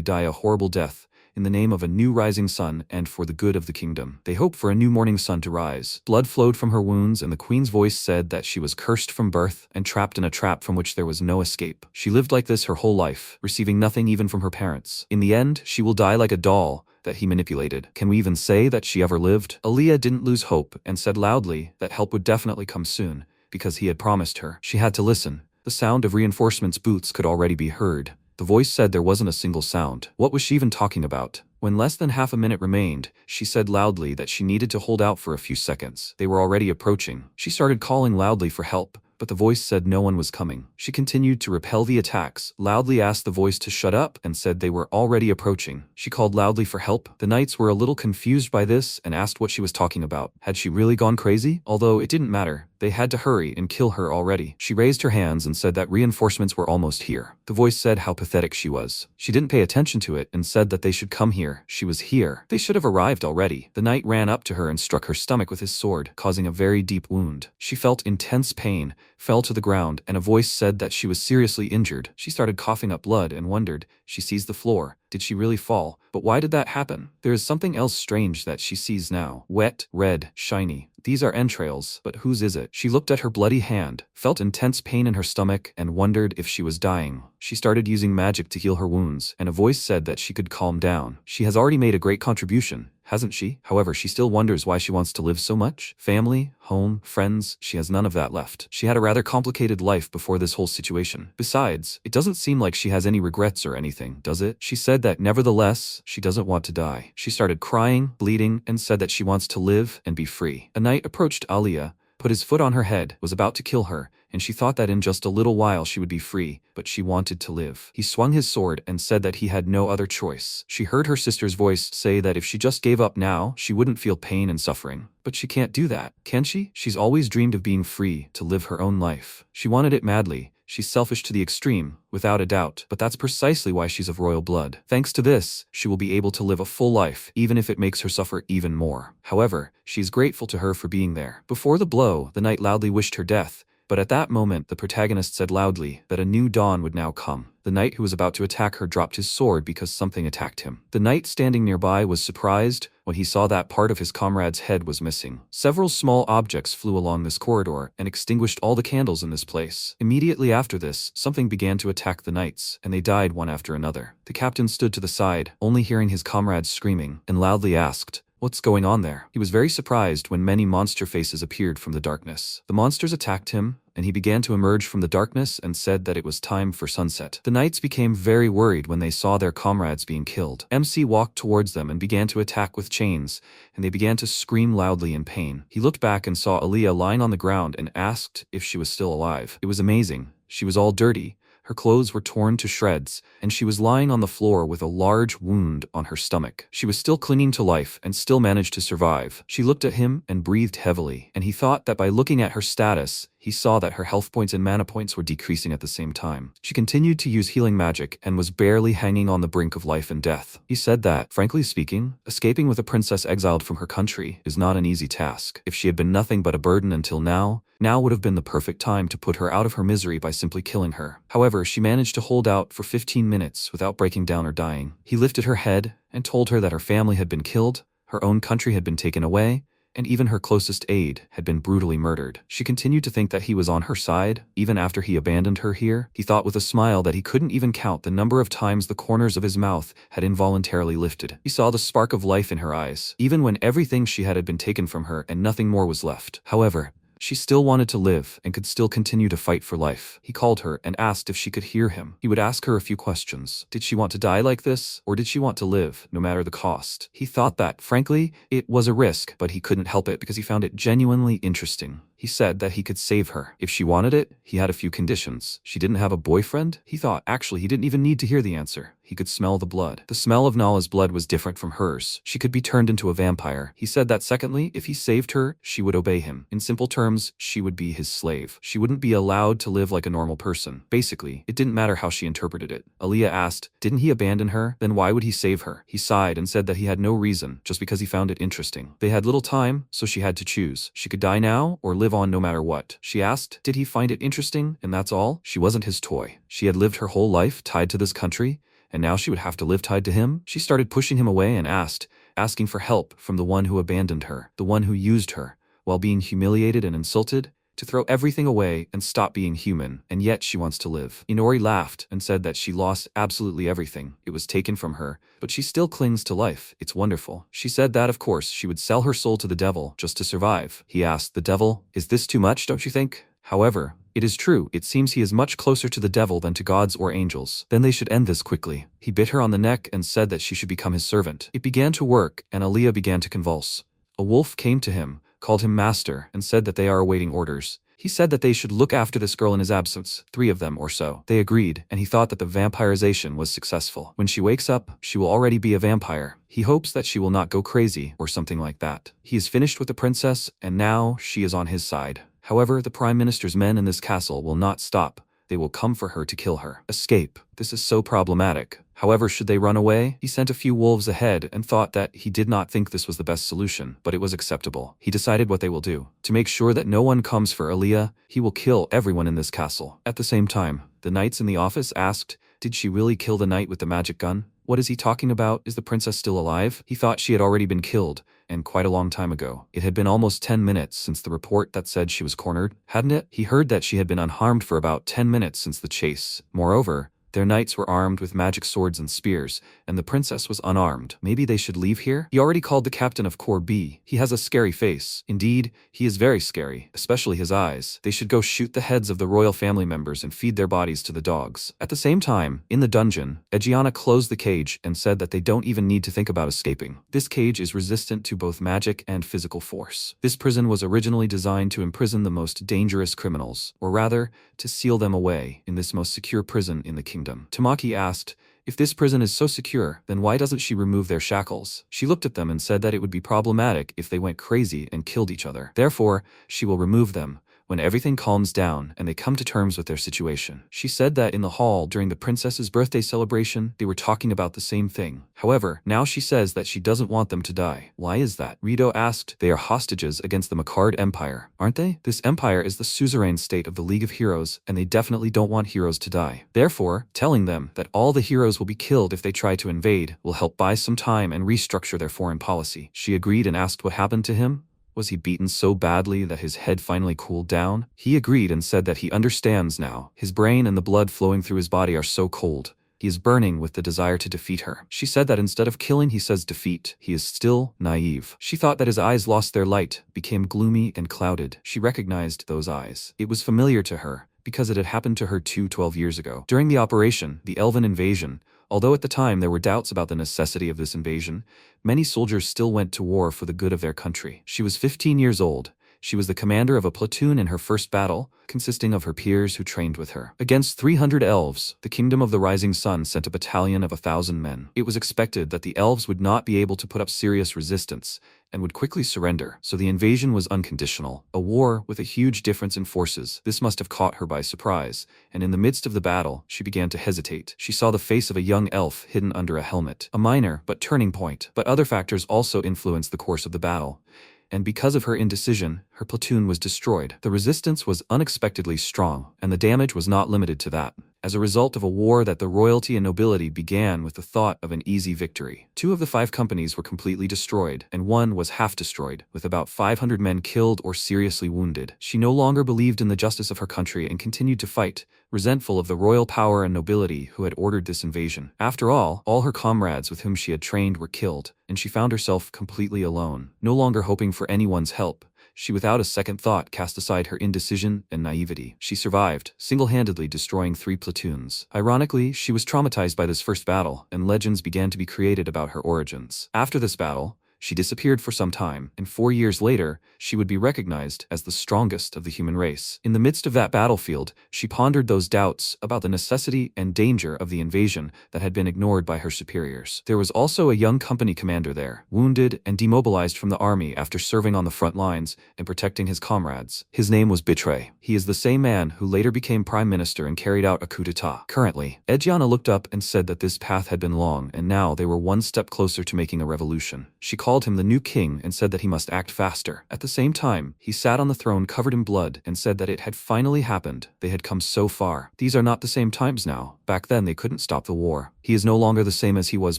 die a horrible death, in the name of a new rising sun and for the good of the kingdom. They hope for a new morning sun to rise. Blood flowed from her wounds, and the queen's voice said that she was cursed from birth and trapped in a trap from which there was no escape. She lived like this her whole life, receiving nothing even from her parents. In the end, she will die like a doll that he manipulated. Can we even say that she ever lived? Aaliyah didn't lose hope and said loudly that help would definitely come soon, because he had promised her. She had to listen. The sound of reinforcements' boots could already be heard. The voice said there wasn't a single sound. What was she even talking about? When less than half a minute remained, she said loudly that she needed to hold out for a few seconds. They were already approaching. She started calling loudly for help, but the voice said no one was coming. She continued to repel the attacks, loudly asked the voice to shut up, and said they were already approaching. She called loudly for help. The knights were a little confused by this and asked what she was talking about. Had she really gone crazy? Although it didn't matter. They had to hurry and kill her already. She raised her hands and said that reinforcements were almost here. The voice said how pathetic she was. She didn't pay attention to it and said that they should come here. She was here. They should have arrived already. The knight ran up to her and struck her stomach with his sword, causing a very deep wound. She felt intense pain, fell to the ground, and a voice said that she was seriously injured. She started coughing up blood and wondered. She sees the floor. Did she really fall? But why did that happen? There is something else strange that she sees now. Wet, red, shiny. These are entrails, but whose is it? She looked at her bloody hand, felt intense pain in her stomach, and wondered if she was dying. She started using magic to heal her wounds, and a voice said that she could calm down. She has already made a great contribution, hasn't she? However, she still wonders why she wants to live so much. Family, home, friends, she has none of that left. She had a rather complicated life before this whole situation. Besides, it doesn't seem like she has any regrets or anything, does it? She said that nevertheless, she doesn't want to die. She started crying, bleeding, and said that she wants to live and be free. A knight approached Aliyah, put his foot on her head, was about to kill her, and she thought that in just a little while she would be free, but she wanted to live. He swung his sword and said that he had no other choice. She heard her sister's voice say that if she just gave up now, she wouldn't feel pain and suffering. But she can't do that, can she? She's always dreamed of being free, to live her own life. She wanted it madly. She's selfish to the extreme, without a doubt, but that's precisely why she's of royal blood. Thanks to this, she will be able to live a full life, even if it makes her suffer even more. However, she's grateful to her for being there. Before the blow, the knight loudly wished her death, but at that moment the protagonist said loudly that a new dawn would now come. The knight who was about to attack her dropped his sword because something attacked him. The knight standing nearby was surprised when he saw that part of his comrade's head was missing. Several small objects flew along this corridor and extinguished all the candles in this place. Immediately after this, something began to attack the knights, and they died one after another. The captain stood to the side, only hearing his comrades screaming, and loudly asked, "What's going on there?" He was very surprised when many monster faces appeared from the darkness. The monsters attacked him, and he began to emerge from the darkness and said that it was time for sunset. The knights became very worried when they saw their comrades being killed. MC walked towards them and began to attack with chains, and they began to scream loudly in pain. He looked back and saw Aliyah lying on the ground and asked if she was still alive. It was amazing. She was all dirty. Her clothes were torn to shreds, and she was lying on the floor with a large wound on her stomach. She was still clinging to life and still managed to survive. She looked at him and breathed heavily, and he thought that by looking at her status, he saw that her health points and mana points were decreasing at the same time. She continued to use healing magic and was barely hanging on the brink of life and death. He said that, frankly speaking, escaping with a princess exiled from her country is not an easy task. If she had been nothing but a burden until now would have been the perfect time to put her out of her misery by simply killing her. However, she managed to hold out for 15 minutes without breaking down or dying. He lifted her head and told her that her family had been killed, her own country had been taken away, and even her closest aide had been brutally murdered. She continued to think that he was on her side, even after he abandoned her here. He thought with a smile that he couldn't even count the number of times the corners of his mouth had involuntarily lifted. He saw the spark of life in her eyes, even when everything she had been taken from her and nothing more was left. However, she still wanted to live and could still continue to fight for life. He called her and asked if she could hear him. He would ask her a few questions. Did she want to die like this, or did she want to live, no matter the cost? He thought that, frankly, it was a risk, but he couldn't help it because he found it genuinely interesting. He said that he could save her. If she wanted it, he had a few conditions. She didn't have a boyfriend? He thought, actually, he didn't even need to hear the answer. He could smell the blood. The smell of Nala's blood was different from hers. She could be turned into a vampire. He said that secondly, if he saved her, she would obey him. In simple terms, she would be his slave. She wouldn't be allowed to live like a normal person. Basically, it didn't matter how she interpreted it. Aliyah asked, didn't he abandon her? Then why would he save her? He sighed and said that he had no reason, just because he found it interesting. They had little time, so she had to choose. She could die now or live on no matter what. She asked, did he find it interesting, and that's all? She wasn't his toy. She had lived her whole life tied to this country, and now she would have to live tied to him? She started pushing him away and asking for help from the one who abandoned her, the one who used her, while being humiliated and insulted, to throw everything away and stop being human, and yet she wants to live. Inori laughed and said that she lost absolutely everything. It was taken from her, but she still clings to life. It's wonderful. She said that, of course, she would sell her soul to the devil just to survive. He asked the devil, is this too much, don't you think? However, it is true, it seems he is much closer to the devil than to gods or angels. Then they should end this quickly. He bit her on the neck and said that she should become his servant. It began to work, and Aliyah began to convulse. A wolf came to him, called him master, and said that they are awaiting orders. He said that they should look after this girl in his absence, 3 of them or so. They agreed, and he thought that the vampirization was successful. When she wakes up, she will already be a vampire. He hopes that she will not go crazy or something like that. He is finished with the princess, and now she is on his side. However, the Prime Minister's men in this castle will not stop. They will come for her to kill her. Escape. This is so problematic. However, should they run away? He sent a few wolves ahead and thought that he did not think this was the best solution, but it was acceptable. He decided what they will do. To make sure that no one comes for Aliyah, he will kill everyone in this castle. At the same time, the knights in the office asked, did she really kill the knight with the magic gun? What is he talking about? Is the princess still alive? He thought she had already been killed, and quite a long time ago. It had been almost 10 minutes since the report that said she was cornered, hadn't it? He heard that she had been unharmed for about 10 minutes since the chase. Moreover, Their knights were armed with magic swords and spears, and the princess was unarmed. Maybe they should leave here? He already called the captain of Corps B. He has a scary face. Indeed, he is very scary, especially his eyes. They should go shoot the heads of the royal family members and feed their bodies to the dogs. At the same time, in the dungeon, Egiana closed the cage and said that they don't even need to think about escaping. This cage is resistant to both magic and physical force. This prison was originally designed to imprison the most dangerous criminals, or rather, to seal them away in this most secure prison in the kingdom. Tamaki asked, if this prison is so secure, then why doesn't she remove their shackles? She looked at them and said that it would be problematic if they went crazy and killed each other. Therefore, she will remove them when everything calms down and they come to terms with their situation. She said that in the hall during the princess's birthday celebration, they were talking about the same thing. However, now she says that she doesn't want them to die. Why is that? Rito asked. They are hostages against the Makard Empire, aren't they? This empire is the suzerain state of the League of Heroes, and they definitely don't want heroes to die. Therefore, telling them that all the heroes will be killed if they try to invade will help buy some time and restructure their foreign policy. She agreed and asked what happened to him. Was he beaten so badly that his head finally cooled down? He agreed and said that he understands now. His brain and the blood flowing through his body are so cold. He is burning with the desire to defeat her. She said that instead of killing, he says defeat. He is still naive. She thought that his eyes lost their light, became gloomy and clouded. She recognized those eyes. It was familiar to her, because it had happened to her 12 years ago. During the operation, the elven invasion, although at the time there were doubts about the necessity of this invasion, many soldiers still went to war for the good of their country. She was 15 years old. She was the commander of a platoon in her first battle, consisting of her peers who trained with her. Against 300 elves, the Kingdom of the Rising Sun sent a battalion of 1,000 men. It was expected that the elves would not be able to put up serious resistance and would quickly surrender, so the invasion was unconditional, a war with a huge difference in forces. This must have caught her by surprise, and in the midst of the battle, she began to hesitate. She saw the face of a young elf hidden under a helmet, a minor but turning point. But other factors also influenced the course of the battle, and because of her indecision, her platoon was destroyed. The resistance was unexpectedly strong, and the damage was not limited to that. As a result of a war that the royalty and nobility began with the thought of an easy victory. 2 of the 5 companies were completely destroyed, and 1 was half destroyed, with about 500 men killed or seriously wounded. She no longer believed in the justice of her country and continued to fight, resentful of the royal power and nobility who had ordered this invasion. After all her comrades with whom she had trained were killed, and she found herself completely alone. No longer hoping for anyone's help, she without a second thought cast aside her indecision and naivety. She survived, single-handedly destroying 3 platoons. Ironically, she was traumatized by this first battle, and legends began to be created about her origins. After this battle, she disappeared for some time, and 4 years later, she would be recognized as the strongest of the human race. In the midst of that battlefield, she pondered those doubts about the necessity and danger of the invasion that had been ignored by her superiors. There was also a young company commander there, wounded and demobilized from the army after serving on the front lines and protecting his comrades. His name was Betray. He is the same man who later became prime minister and carried out a coup d'etat. Currently, Egiana looked up and said that this path had been long, and now they were one step closer to making a revolution. She called him the new king and said that he must act faster. At the same time, he sat on the throne covered in blood and said that it had finally happened. They had come so far. These are not the same times now. Back then they couldn't stop the war. He is no longer the same as he was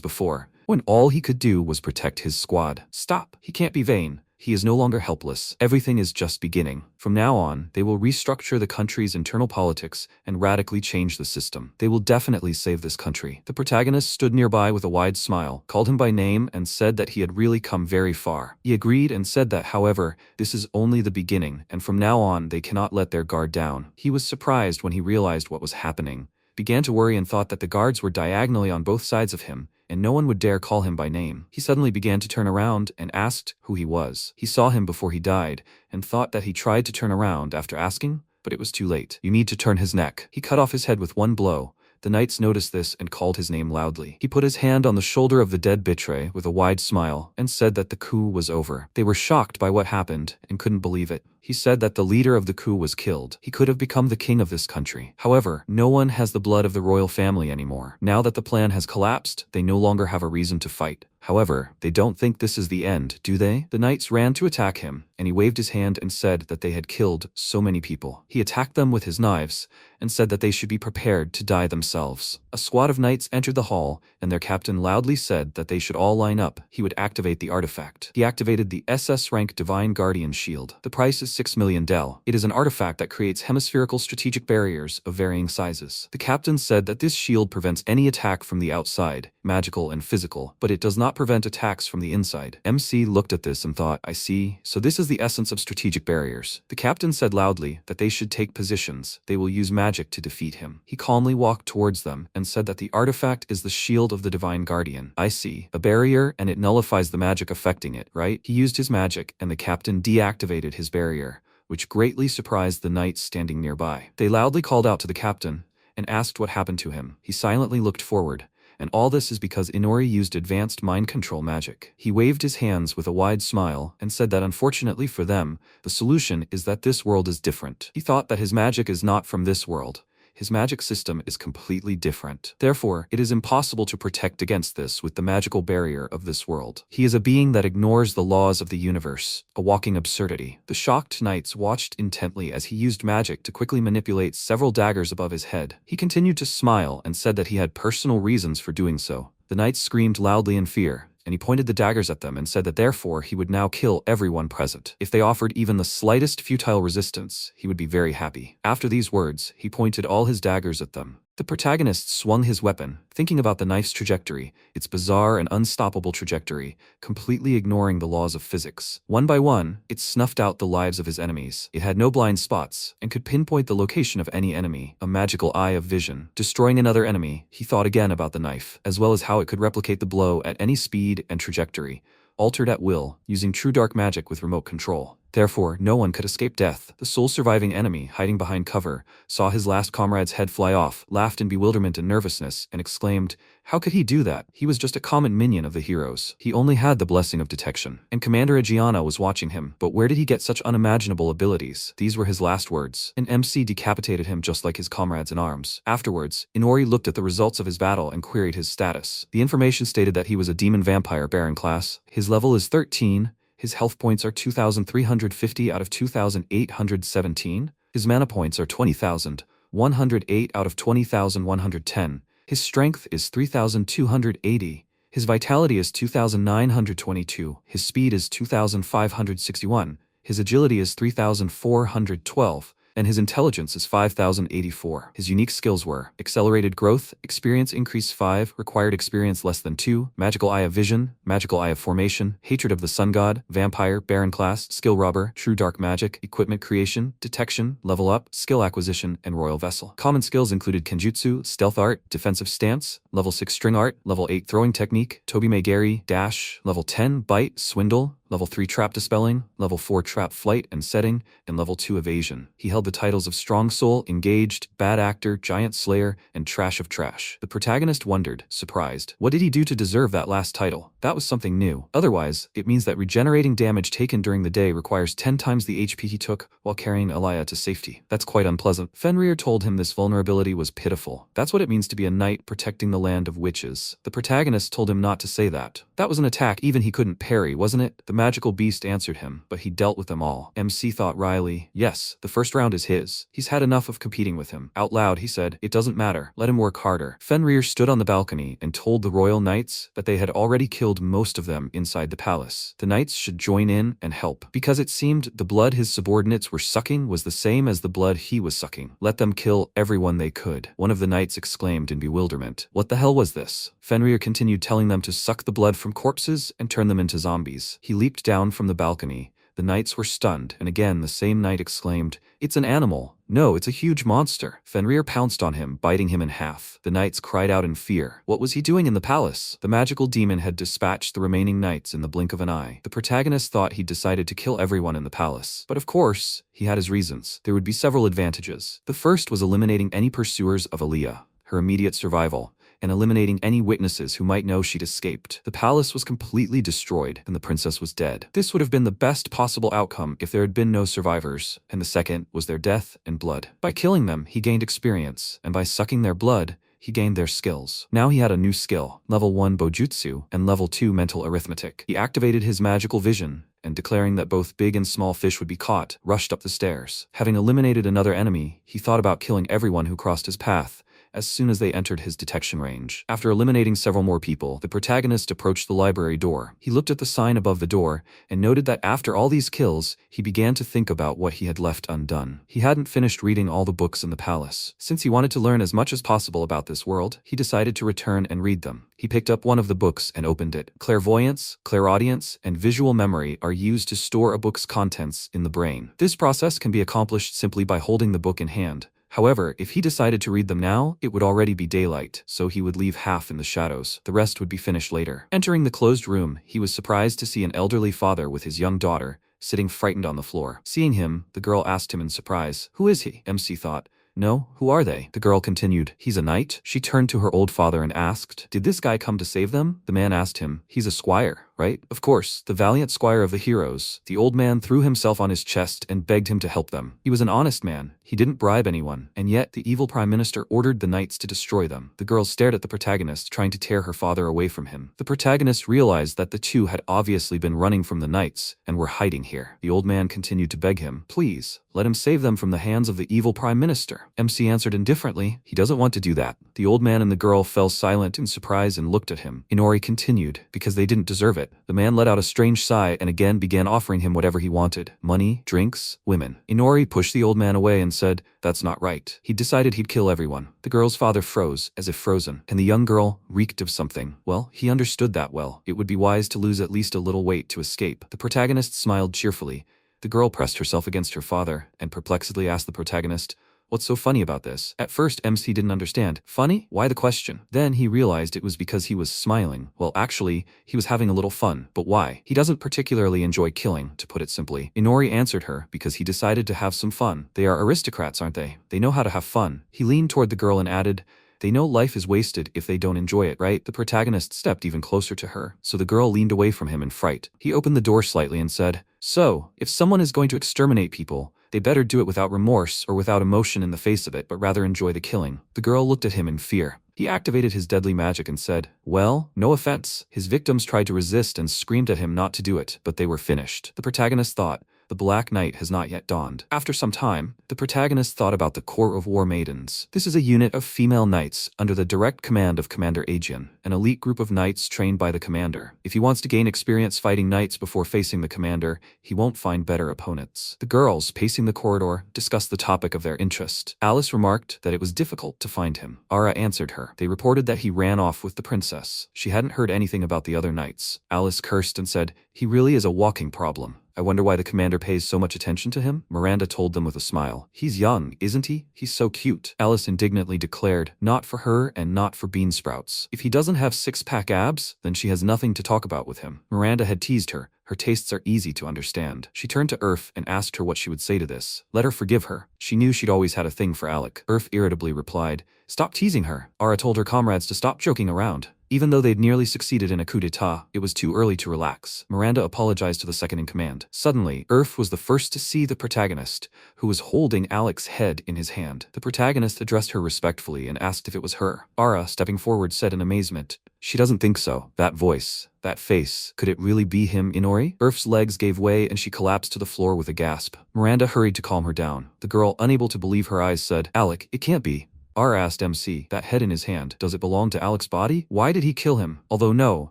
before, when all he could do was protect his squad. Stop. He can't be vain. He is no longer helpless. Everything is just beginning. From now on, they will restructure the country's internal politics and radically change the system. They will definitely save this country. The protagonist stood nearby with a wide smile, called him by name, and said that he had really come very far. He agreed and said that, however, this is only the beginning, and from now on, they cannot let their guard down. He was surprised when he realized what was happening, began to worry and thought that the guards were diagonally on both sides of him, and no one would dare call him by name. He suddenly began to turn around and asked who he was. He saw him before he died, and thought that he tried to turn around after asking, but it was too late. You need to turn his neck. He cut off his head with one blow. The knights noticed this and called his name loudly. He put his hand on the shoulder of the dead Betray with a wide smile and said that the coup was over. They were shocked by what happened and couldn't believe it. He said that the leader of the coup was killed. He could have become the king of this country. However, no one has the blood of the royal family anymore. Now that the plan has collapsed, they no longer have a reason to fight. However, they don't think this is the end, do they? The knights ran to attack him, and he waved his hand and said that they had killed so many people. He attacked them with his knives, and said that they should be prepared to die themselves. A squad of knights entered the hall, and their captain loudly said that they should all line up. He would activate the artifact. He activated the SS rank Divine Guardian Shield. The price is 6 million del. It is an artifact that creates hemispherical strategic barriers of varying sizes. The captain said that this shield prevents any attack from the outside, magical and physical, but it does not prevent attacks from the inside. MC looked at this and thought, I see, so this is the essence of strategic barriers. The captain said loudly that they should take positions. They will use magic to defeat him. He calmly walked towards them and said that the artifact is the shield of the Divine Guardian. I see, a barrier, and it nullifies the magic affecting it, right? He used his magic, and the captain deactivated his barrier, which greatly surprised the knights standing nearby. They loudly called out to the captain and asked what happened to him. He silently looked forward, and all this is because Inori used advanced mind control magic. He waved his hands with a wide smile and said that unfortunately for them, the solution is that this world is different. He thought that his magic is not from this world. His magic system is completely different. Therefore, it is impossible to protect against this with the magical barrier of this world. He is a being that ignores the laws of the universe, a walking absurdity. The shocked knights watched intently as he used magic to quickly manipulate several daggers above his head. He continued to smile and said that he had personal reasons for doing so. The knights screamed loudly in fear, and he pointed the daggers at them and said that therefore he would now kill everyone present. If they offered even the slightest futile resistance, he would be very happy. After these words, he pointed all his daggers at them. The protagonist swung his weapon, thinking about the knife's trajectory, its bizarre and unstoppable trajectory, completely ignoring the laws of physics. One by one, it snuffed out the lives of his enemies. It had no blind spots, and could pinpoint the location of any enemy, a magical eye of vision. Destroying another enemy, he thought again about the knife, as well as how it could replicate the blow at any speed and trajectory, altered at will, using true dark magic with remote control. Therefore, no one could escape death. The sole surviving enemy, hiding behind cover, saw his last comrade's head fly off, laughed in bewilderment and nervousness, and exclaimed, how could he do that? He was just a common minion of the heroes. He only had the blessing of detection. And Commander Agiana was watching him, but where did he get such unimaginable abilities? These were his last words. An MC decapitated him just like his comrades in arms. Afterwards, Inori looked at the results of his battle and queried his status. The information stated that he was a demon vampire Baron class. His level is 13. His health points are 2,350 out of 2,817. His mana points are 20,108 out of 20,110. His strength is 3,280. His vitality is 2,922. His speed is 2,561. His agility is 3,412. And his intelligence is 5,084. His unique skills were accelerated growth, experience increase 5, required experience less than 2, magical eye of vision, magical eye of formation, hatred of the sun god, vampire, baron class, skill robber, true dark magic, equipment creation, detection, level up, skill acquisition, and royal vessel. Common skills included kenjutsu, stealth art, defensive stance, level 6 string art, level 8 throwing technique, Tobi Megari, dash, level 10 bite, swindle, level 3 trap dispelling, level 4 trap flight and setting, and level 2 evasion. He held the titles of Strong Soul, Engaged, Bad Actor, Giant Slayer, and Trash of Trash. The protagonist wondered, surprised. What did he do to deserve that last title? That was something new. Otherwise, it means that regenerating damage taken during the day requires 10 times the HP he took while carrying Alaya to safety. That's quite unpleasant. Fenrir told him this vulnerability was pitiful. That's what it means to be a knight protecting the land of witches. The protagonist told him not to say that. That was an attack even he couldn't parry, wasn't it? The magical beast answered him, but he dealt with them all. MC thought wryly, yes, the first round is his. He's had enough of competing with him. Out loud, he said, it doesn't matter. Let him work harder. Fenrir stood on the balcony and told the royal knights that they had already killed most of them inside the palace. The knights should join in and help, because it seemed the blood his subordinates were sucking was the same as the blood he was sucking. Let them kill everyone they could. One of the knights exclaimed in bewilderment. What the hell was this? Fenrir continued telling them to suck the blood from corpses and turn them into zombies. He leaped down from the balcony. The knights were stunned, and again the same knight exclaimed, it's an animal. No, it's a huge monster. Fenrir pounced on him, biting him in half. The knights cried out in fear. What was he doing in the palace? The magical demon had dispatched the remaining knights in the blink of an eye. The protagonist thought he'd decided to kill everyone in the palace. But of course, he had his reasons. There would be several advantages. The first was eliminating any pursuers of Aaliyah, her immediate survival, and eliminating any witnesses who might know she'd escaped. The palace was completely destroyed, and the princess was dead. This would have been the best possible outcome if there had been no survivors, and the second was their death and blood. By killing them, he gained experience, and by sucking their blood, he gained their skills. Now he had a new skill, level 1 Bojutsu and level 2 mental arithmetic. He activated his magical vision, and declaring that both big and small fish would be caught, rushed up the stairs. Having eliminated another enemy, he thought about killing everyone who crossed his path as soon as they entered his detection range. After eliminating several more people, the protagonist approached the library door. He looked at the sign above the door and noted that after all these kills, he began to think about what he had left undone. He hadn't finished reading all the books in the palace. Since he wanted to learn as much as possible about this world, he decided to return and read them. He picked up one of the books and opened it. Clairvoyance, clairaudience, and visual memory are used to store a book's contents in the brain. This process can be accomplished simply by holding the book in hand. However, if he decided to read them now, it would already be daylight, so he would leave half in the shadows. The rest would be finished later. Entering the closed room, he was surprised to see an elderly father with his young daughter, sitting frightened on the floor. Seeing him, the girl asked him in surprise, "Who is he?" MC thought, "No, who are they?" The girl continued, "He's a knight." She turned to her old father and asked, "Did this guy come to save them?" The man asked him, "He's a squire, right?" "Of course, the valiant squire of the heroes." The old man threw himself on his chest and begged him to help them. He was an honest man. He didn't bribe anyone, and yet the evil prime minister ordered the knights to destroy them. The girl stared at the protagonist, trying to tear her father away from him. The protagonist realized that the two had obviously been running from the knights and were hiding here. The old man continued to beg him, "Please, let him save them from the hands of the evil prime minister." MC answered indifferently, "He doesn't want to do that." The old man and the girl fell silent in surprise and looked at him. Inori continued, "Because they didn't deserve it." The man let out a strange sigh and again began offering him whatever he wanted: money, drinks, women. Inori pushed the old man away and said, "That's not right." He decided he'd kill everyone. The girl's father froze, as if frozen, and the young girl reeked of something. Well, he understood that well. It would be wise to lose at least a little weight to escape. The protagonist smiled cheerfully. The girl pressed herself against her father and perplexedly asked the protagonist, "What's so funny about this?" At first, MC didn't understand. Funny? Why the question? Then he realized it was because he was smiling. Well, actually, he was having a little fun. But why? He doesn't particularly enjoy killing, to put it simply. Inori answered her, because he decided to have some fun. They are aristocrats, aren't they? They know how to have fun. He leaned toward the girl and added, "They know life is wasted if they don't enjoy it, right?" The protagonist stepped even closer to her, so the girl leaned away from him in fright. He opened the door slightly and said, "So, if someone is going to exterminate people, they better do it without remorse or without emotion in the face of it, but rather enjoy the killing." The girl looked at him in fear. He activated his deadly magic and said, "Well, no offense." His victims tried to resist and screamed at him not to do it, but they were finished. The protagonist thought, the Black Night has not yet dawned. After some time, the protagonist thought about the Corps of War Maidens. This is a unit of female knights under the direct command of Commander Aegeon, an elite group of knights trained by the commander. If he wants to gain experience fighting knights before facing the commander, he won't find better opponents. The girls, pacing the corridor, discussed the topic of their interest. Alice remarked that it was difficult to find him. Ara answered her. They reported that he ran off with the princess. She hadn't heard anything about the other knights. Alice cursed and said, "He really is a walking problem. I wonder why the commander pays so much attention to him." Miranda told them with a smile. "He's young, isn't he? He's so cute." Alice indignantly declared, "Not for her and not for bean sprouts. If he doesn't have six-pack abs, then she has nothing to talk about with him." Miranda had teased her. Her tastes are easy to understand. She turned to Urf and asked her what she would say to this. Let her forgive her. She knew she'd always had a thing for Alec. Urf irritably replied, "Stop teasing her." Ara told her comrades to stop joking around. Even though they'd nearly succeeded in a coup d'etat, it was too early to relax. Miranda apologized to the second in command. Suddenly, Urf was the first to see the protagonist, who was holding Alec's head in his hand. The protagonist addressed her respectfully and asked if it was her. Ara, stepping forward, said in amazement, "She doesn't think so. That voice, that face, could it really be him, Inori?" Urf's legs gave way and she collapsed to the floor with a gasp. Miranda hurried to calm her down. The girl, unable to believe her eyes, said, "Alec, it can't be." Ara asked MC, "That head in his hand, does it belong to Alec's body? Why did he kill him?" Although no,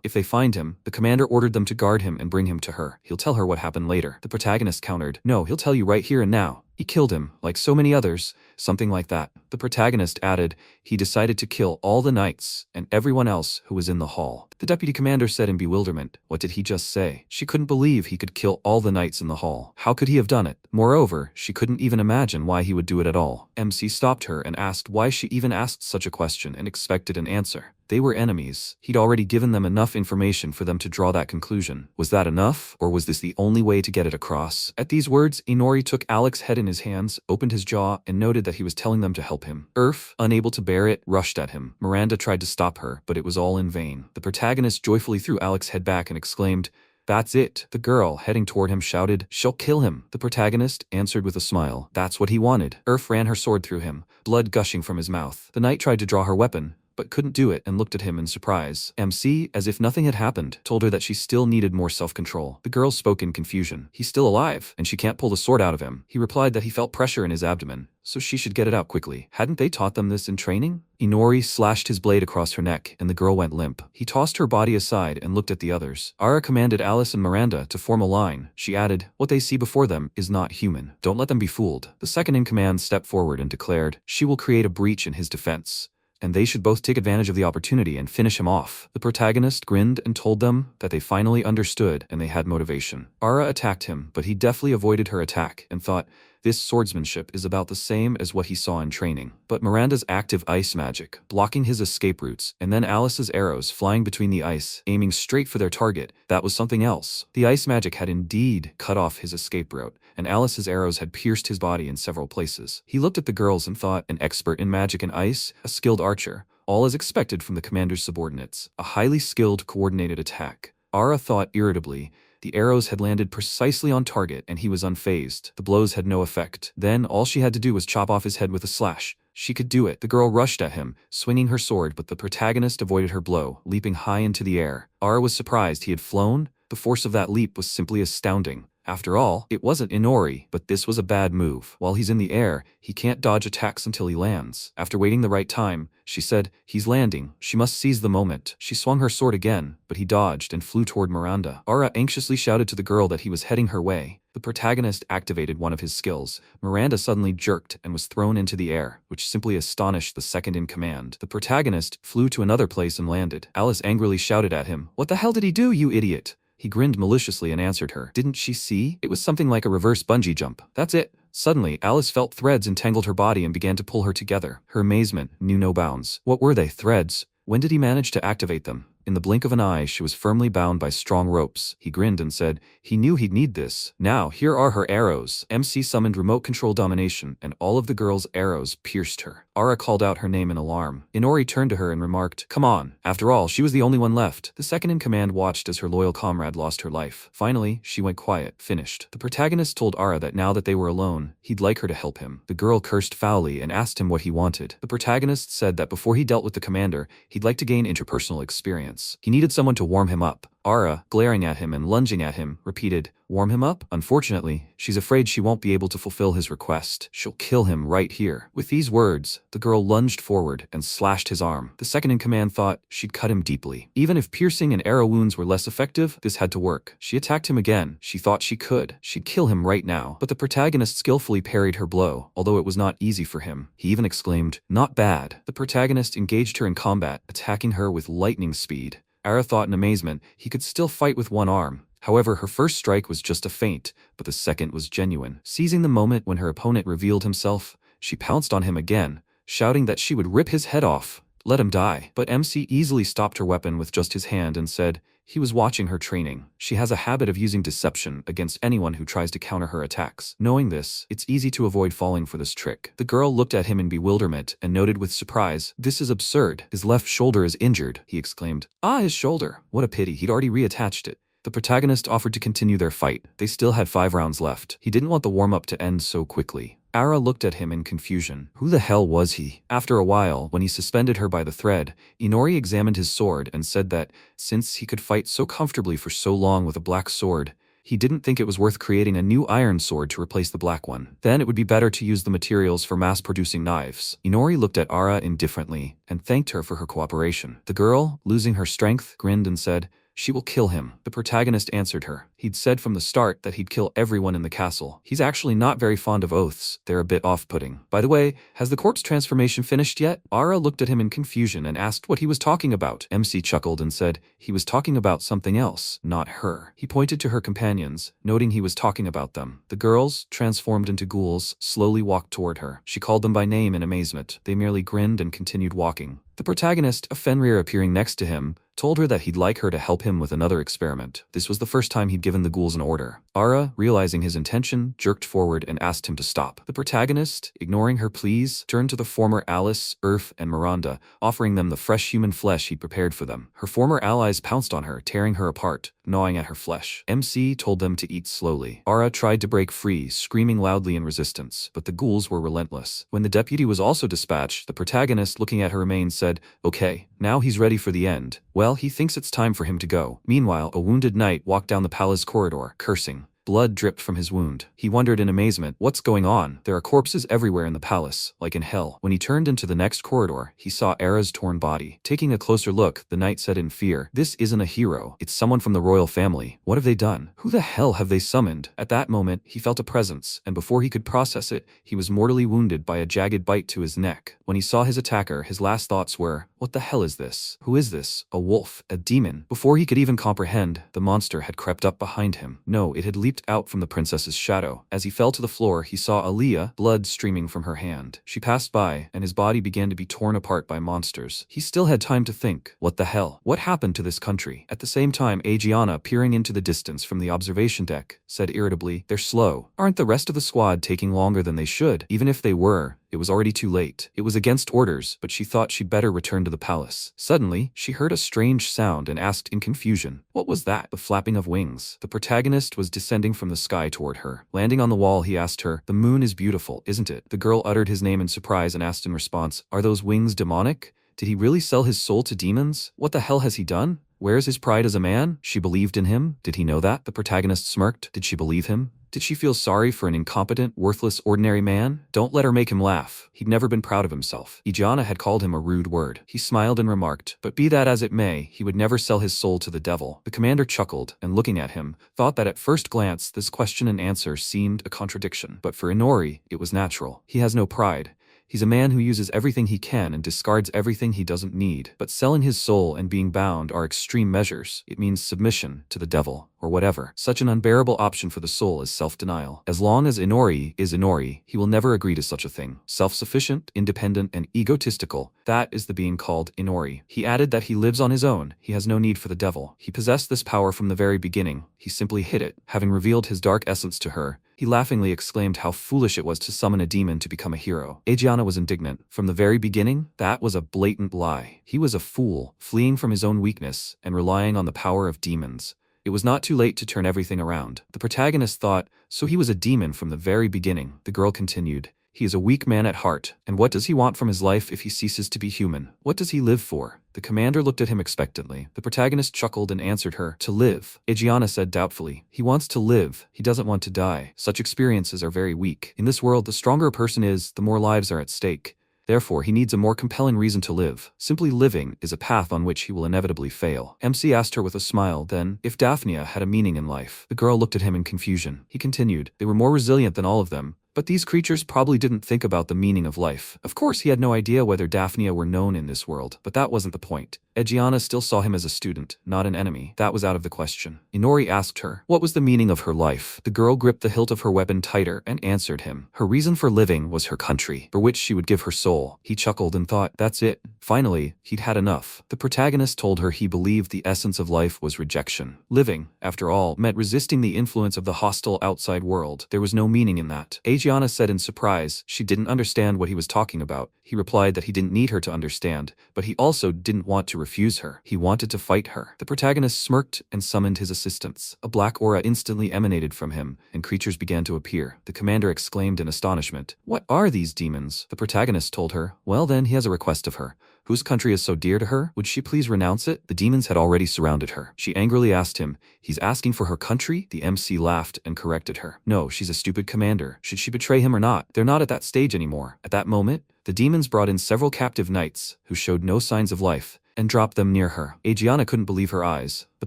if they find him, the commander ordered them to guard him and bring him to her. He'll tell her what happened later. The protagonist countered, "No, he'll tell you right here and now. He killed him, like so many others, something like that." The protagonist added, "He decided to kill all the knights and everyone else who was in the hall." The deputy commander said in bewilderment, "What did he just say?" She couldn't believe he could kill all the knights in the hall. How could he have done it? Moreover, she couldn't even imagine why he would do it at all. MC stopped her and asked why she even asked such a question and expected an answer. They were enemies. He'd already given them enough information for them to draw that conclusion. Was that enough, or was this the only way to get it across? At these words, Inori took Alec's head in his hands, opened his jaw, and noted that he was telling them to help him. Urf, unable to bear it, rushed at him. Miranda tried to stop her, but it was all in vain. The protagonist joyfully threw Alec's head back and exclaimed, "That's it." The girl, heading toward him, shouted, "She'll kill him." The protagonist answered with a smile. That's what he wanted. Earth ran her sword through him, blood gushing from his mouth. The knight tried to draw her weapon, but couldn't do it and looked at him in surprise. MC, as if nothing had happened, told her that she still needed more self-control. The girl spoke in confusion. "He's still alive, and she can't pull the sword out of him." He replied that he felt pressure in his abdomen, so she should get it out quickly. Hadn't they taught them this in training? Inori slashed his blade across her neck, and the girl went limp. He tossed her body aside and looked at the others. Ara commanded Alice and Miranda to form a line. She added, "What they see before them is not human. Don't let them be fooled." The second in command stepped forward and declared, "She will create a breach in his defense, and they should both take advantage of the opportunity and finish him off." The protagonist grinned and told them that they finally understood and they had motivation. Ara attacked him, but he deftly avoided her attack and thought, this swordsmanship is about the same as what he saw in training. But Miranda's active ice magic, blocking his escape routes, and then Alice's arrows flying between the ice, aiming straight for their target, that was something else. The ice magic had indeed cut off his escape route, and Alice's arrows had pierced his body in several places. He looked at the girls and thought, an expert in magic and ice, a skilled archer, all as expected from the commander's subordinates. A highly skilled, coordinated attack. Ara thought irritably. The arrows had landed precisely on target and he was unfazed. The blows had no effect. Then all she had to do was chop off his head with a slash. She could do it. The girl rushed at him, swinging her sword, but the protagonist avoided her blow, leaping high into the air. Ara was surprised he had flown. The force of that leap was simply astounding. After all, it wasn't Inori, but this was a bad move. While he's in the air, he can't dodge attacks until he lands. After waiting the right time, she said, "He's landing. She must seize the moment." She swung her sword again, but he dodged and flew toward Miranda. Ara anxiously shouted to the girl that he was heading her way. The protagonist activated one of his skills. Miranda suddenly jerked and was thrown into the air, which simply astonished the second in command. The protagonist flew to another place and landed. Alice angrily shouted at him, "What the hell did he do, you idiot?" He grinned maliciously and answered her. Didn't she see? It was something like a reverse bungee jump. That's it. Suddenly, Alice felt threads entangled her body and began to pull her together. Her amazement knew no bounds. What were they, threads? When did he manage to activate them? In the blink of an eye, she was firmly bound by strong ropes. He grinned and said, he knew he'd need this. Now, here are her arrows. MC summoned remote control domination, and all of the girl's arrows pierced her. Ara called out her name in alarm. Inori turned to her and remarked, "Come on." After all, she was the only one left. The second in command watched as her loyal comrade lost her life. Finally, she went quiet, finished. The protagonist told Ara that now that they were alone, he'd like her to help him. The girl cursed foully and asked him what he wanted. The protagonist said that before he dealt with the commander, he'd like to gain interpersonal experience. He needed someone to warm him up. Ara, glaring at him and lunging at him, repeated, "Warm him up?" Unfortunately, she's afraid she won't be able to fulfill his request. She'll kill him right here. With these words, the girl lunged forward and slashed his arm. The second in command thought she'd cut him deeply. Even if piercing and arrow wounds were less effective, this had to work. She attacked him again. She thought she could. She'd kill him right now. But the protagonist skillfully parried her blow, although it was not easy for him. He even exclaimed, "Not bad." The protagonist engaged her in combat, attacking her with lightning speed. Ara thought in amazement he could still fight with one arm. However, her first strike was just a feint, but the second was genuine. Seizing the moment when her opponent revealed himself, she pounced on him again, shouting that she would rip his head off. Let him die. But MC easily stopped her weapon with just his hand and said, he was watching her training. She has a habit of using deception against anyone who tries to counter her attacks. Knowing this, it's easy to avoid falling for this trick. The girl looked at him in bewilderment and noted with surprise, "This is absurd. His left shoulder is injured," he exclaimed. "Ah, his shoulder. What a pity. He'd already reattached it." The protagonist offered to continue their fight. They still had 5 rounds left. He didn't want the warm-up to end so quickly. Ara looked at him in confusion. Who the hell was he? After a while, when he suspended her by the thread, Inori examined his sword and said that, since he could fight so comfortably for so long with a black sword, he didn't think it was worth creating a new iron sword to replace the black one. Then it would be better to use the materials for mass-producing knives. Inori looked at Ara indifferently and thanked her for her cooperation. The girl, losing her strength, grinned and said, "She will kill him." The protagonist answered her. He'd said from the start that he'd kill everyone in the castle. He's actually not very fond of oaths. They're a bit off-putting. By the way, has the corpse transformation finished yet? Ara looked at him in confusion and asked what he was talking about. MC chuckled and said he was talking about something else, not her. He pointed to her companions, noting he was talking about them. The girls, transformed into ghouls, slowly walked toward her. She called them by name in amazement. They merely grinned and continued walking. The protagonist, a Fenrir appearing next to him, told her that he'd like her to help him with another experiment. This was the first time he'd given the ghouls an order. Ara, realizing his intention, jerked forward and asked him to stop. The protagonist, ignoring her pleas, turned to the former Alice, Urf, and Miranda, offering them the fresh human flesh he'd prepared for them. Her former allies pounced on her, tearing her apart, gnawing at her flesh. MC told them to eat slowly. Ara tried to break free, screaming loudly in resistance, but the ghouls were relentless. When the deputy was also dispatched, the protagonist, looking at her remains, said, "Okay, now he's ready for the end. Well, he thinks it's time for him to go." Meanwhile, a wounded knight walked down the palace corridor, cursing. Blood dripped from his wound. He wondered in amazement, what's going on? There are corpses everywhere in the palace, like in hell. When he turned into the next corridor, he saw Era's torn body. Taking a closer look, the knight said in fear, "This isn't a hero. It's someone from the royal family. What have they done? Who the hell have they summoned?" At that moment, he felt a presence, and before he could process it, he was mortally wounded by a jagged bite to his neck. When he saw his attacker, his last thoughts were, "What the hell is this? Who is this? A wolf? A demon?" Before he could even comprehend, the monster had crept up behind him. No, it had leaped out from the princess's shadow. As he fell to the floor, he saw Aaliyah, blood streaming from her hand. She passed by, and his body began to be torn apart by monsters. He still had time to think, what the hell? What happened to this country? At the same time, Adriana, peering into the distance from the observation deck, said irritably, "They're slow. Aren't the rest of the squad taking longer than they should?" Even if they were, it was already too late. It was against orders, but she thought she'd better return to the palace. Suddenly, she heard a strange sound and asked in confusion, "What was that?" The flapping of wings. The protagonist was descending from the sky toward her. Landing on the wall, he asked her, "The moon is beautiful, isn't it?" The girl uttered his name in surprise and asked in response, "Are those wings demonic? Did he really sell his soul to demons? What the hell has he done? Where's his pride as a man?" She believed in him. Did he know that? The protagonist smirked. Did she believe him? Did she feel sorry for an incompetent, worthless, ordinary man? Don't let her make him laugh. He'd never been proud of himself. Ijana had called him a rude word. He smiled and remarked, "But be that as it may, he would never sell his soul to the devil." The commander chuckled, and looking at him, thought that at first glance this question and answer seemed a contradiction. But for Inori, it was natural. He has no pride. He's a man who uses everything he can and discards everything he doesn't need. But selling his soul and being bound are extreme measures. It means submission to the devil, or whatever. Such an unbearable option for the soul is self-denial. As long as Inori is Inori, he will never agree to such a thing. Self-sufficient, independent, and egotistical, that is the being called Inori. He added that he lives on his own. He has no need for the devil. He possessed this power from the very beginning. He simply hid it. Having revealed his dark essence to her, he laughingly exclaimed how foolish it was to summon a demon to become a hero. Adriana was indignant. From the very beginning, that was a blatant lie. He was a fool, fleeing from his own weakness and relying on the power of demons. It was not too late to turn everything around. The protagonist thought, so he was a demon from the very beginning. The girl continued, "He is a weak man at heart, and what does he want from his life if he ceases to be human? What does he live for?" The commander looked at him expectantly. The protagonist chuckled and answered her, "To live." Adriana said doubtfully, "He wants to live. He doesn't want to die. Such experiences are very weak. In this world, the stronger a person is, the more lives are at stake. Therefore, he needs a more compelling reason to live. Simply living is a path on which he will inevitably fail." MC asked her with a smile, then, if Daphnia had a meaning in life. The girl looked at him in confusion. He continued, "They were more resilient than all of them. But these creatures probably didn't think about the meaning of life. Of course, he had no idea whether Daphnia were known in this world, but that wasn't the point. Adriana still saw him as a student, not an enemy. That was out of the question. Inori asked her, what was the meaning of her life? The girl gripped the hilt of her weapon tighter and answered him. Her reason for living was her country, for which she would give her soul. He chuckled and thought, that's it. Finally, he'd had enough. The protagonist told her he believed the essence of life was rejection. Living, after all, meant resisting the influence of the hostile outside world. There was no meaning in that. Adriana said in surprise she didn't understand what he was talking about. He replied that he didn't need her to understand, but he also didn't want to refuse her. He wanted to fight her. The protagonist smirked and summoned his assistants. A black aura instantly emanated from him, and creatures began to appear. The commander exclaimed in astonishment, "What are these demons?" The protagonist told her, well then he has a request of her. Whose country is so dear to her? Would she please renounce it? The demons had already surrounded her. She angrily asked him, he's asking for her country? The MC laughed and corrected her. No, she's a stupid commander. Should she betray him or not? They're not at that stage anymore. At that moment, the demons brought in several captive knights, who showed no signs of life, and dropped them near her. Adriana couldn't believe her eyes. The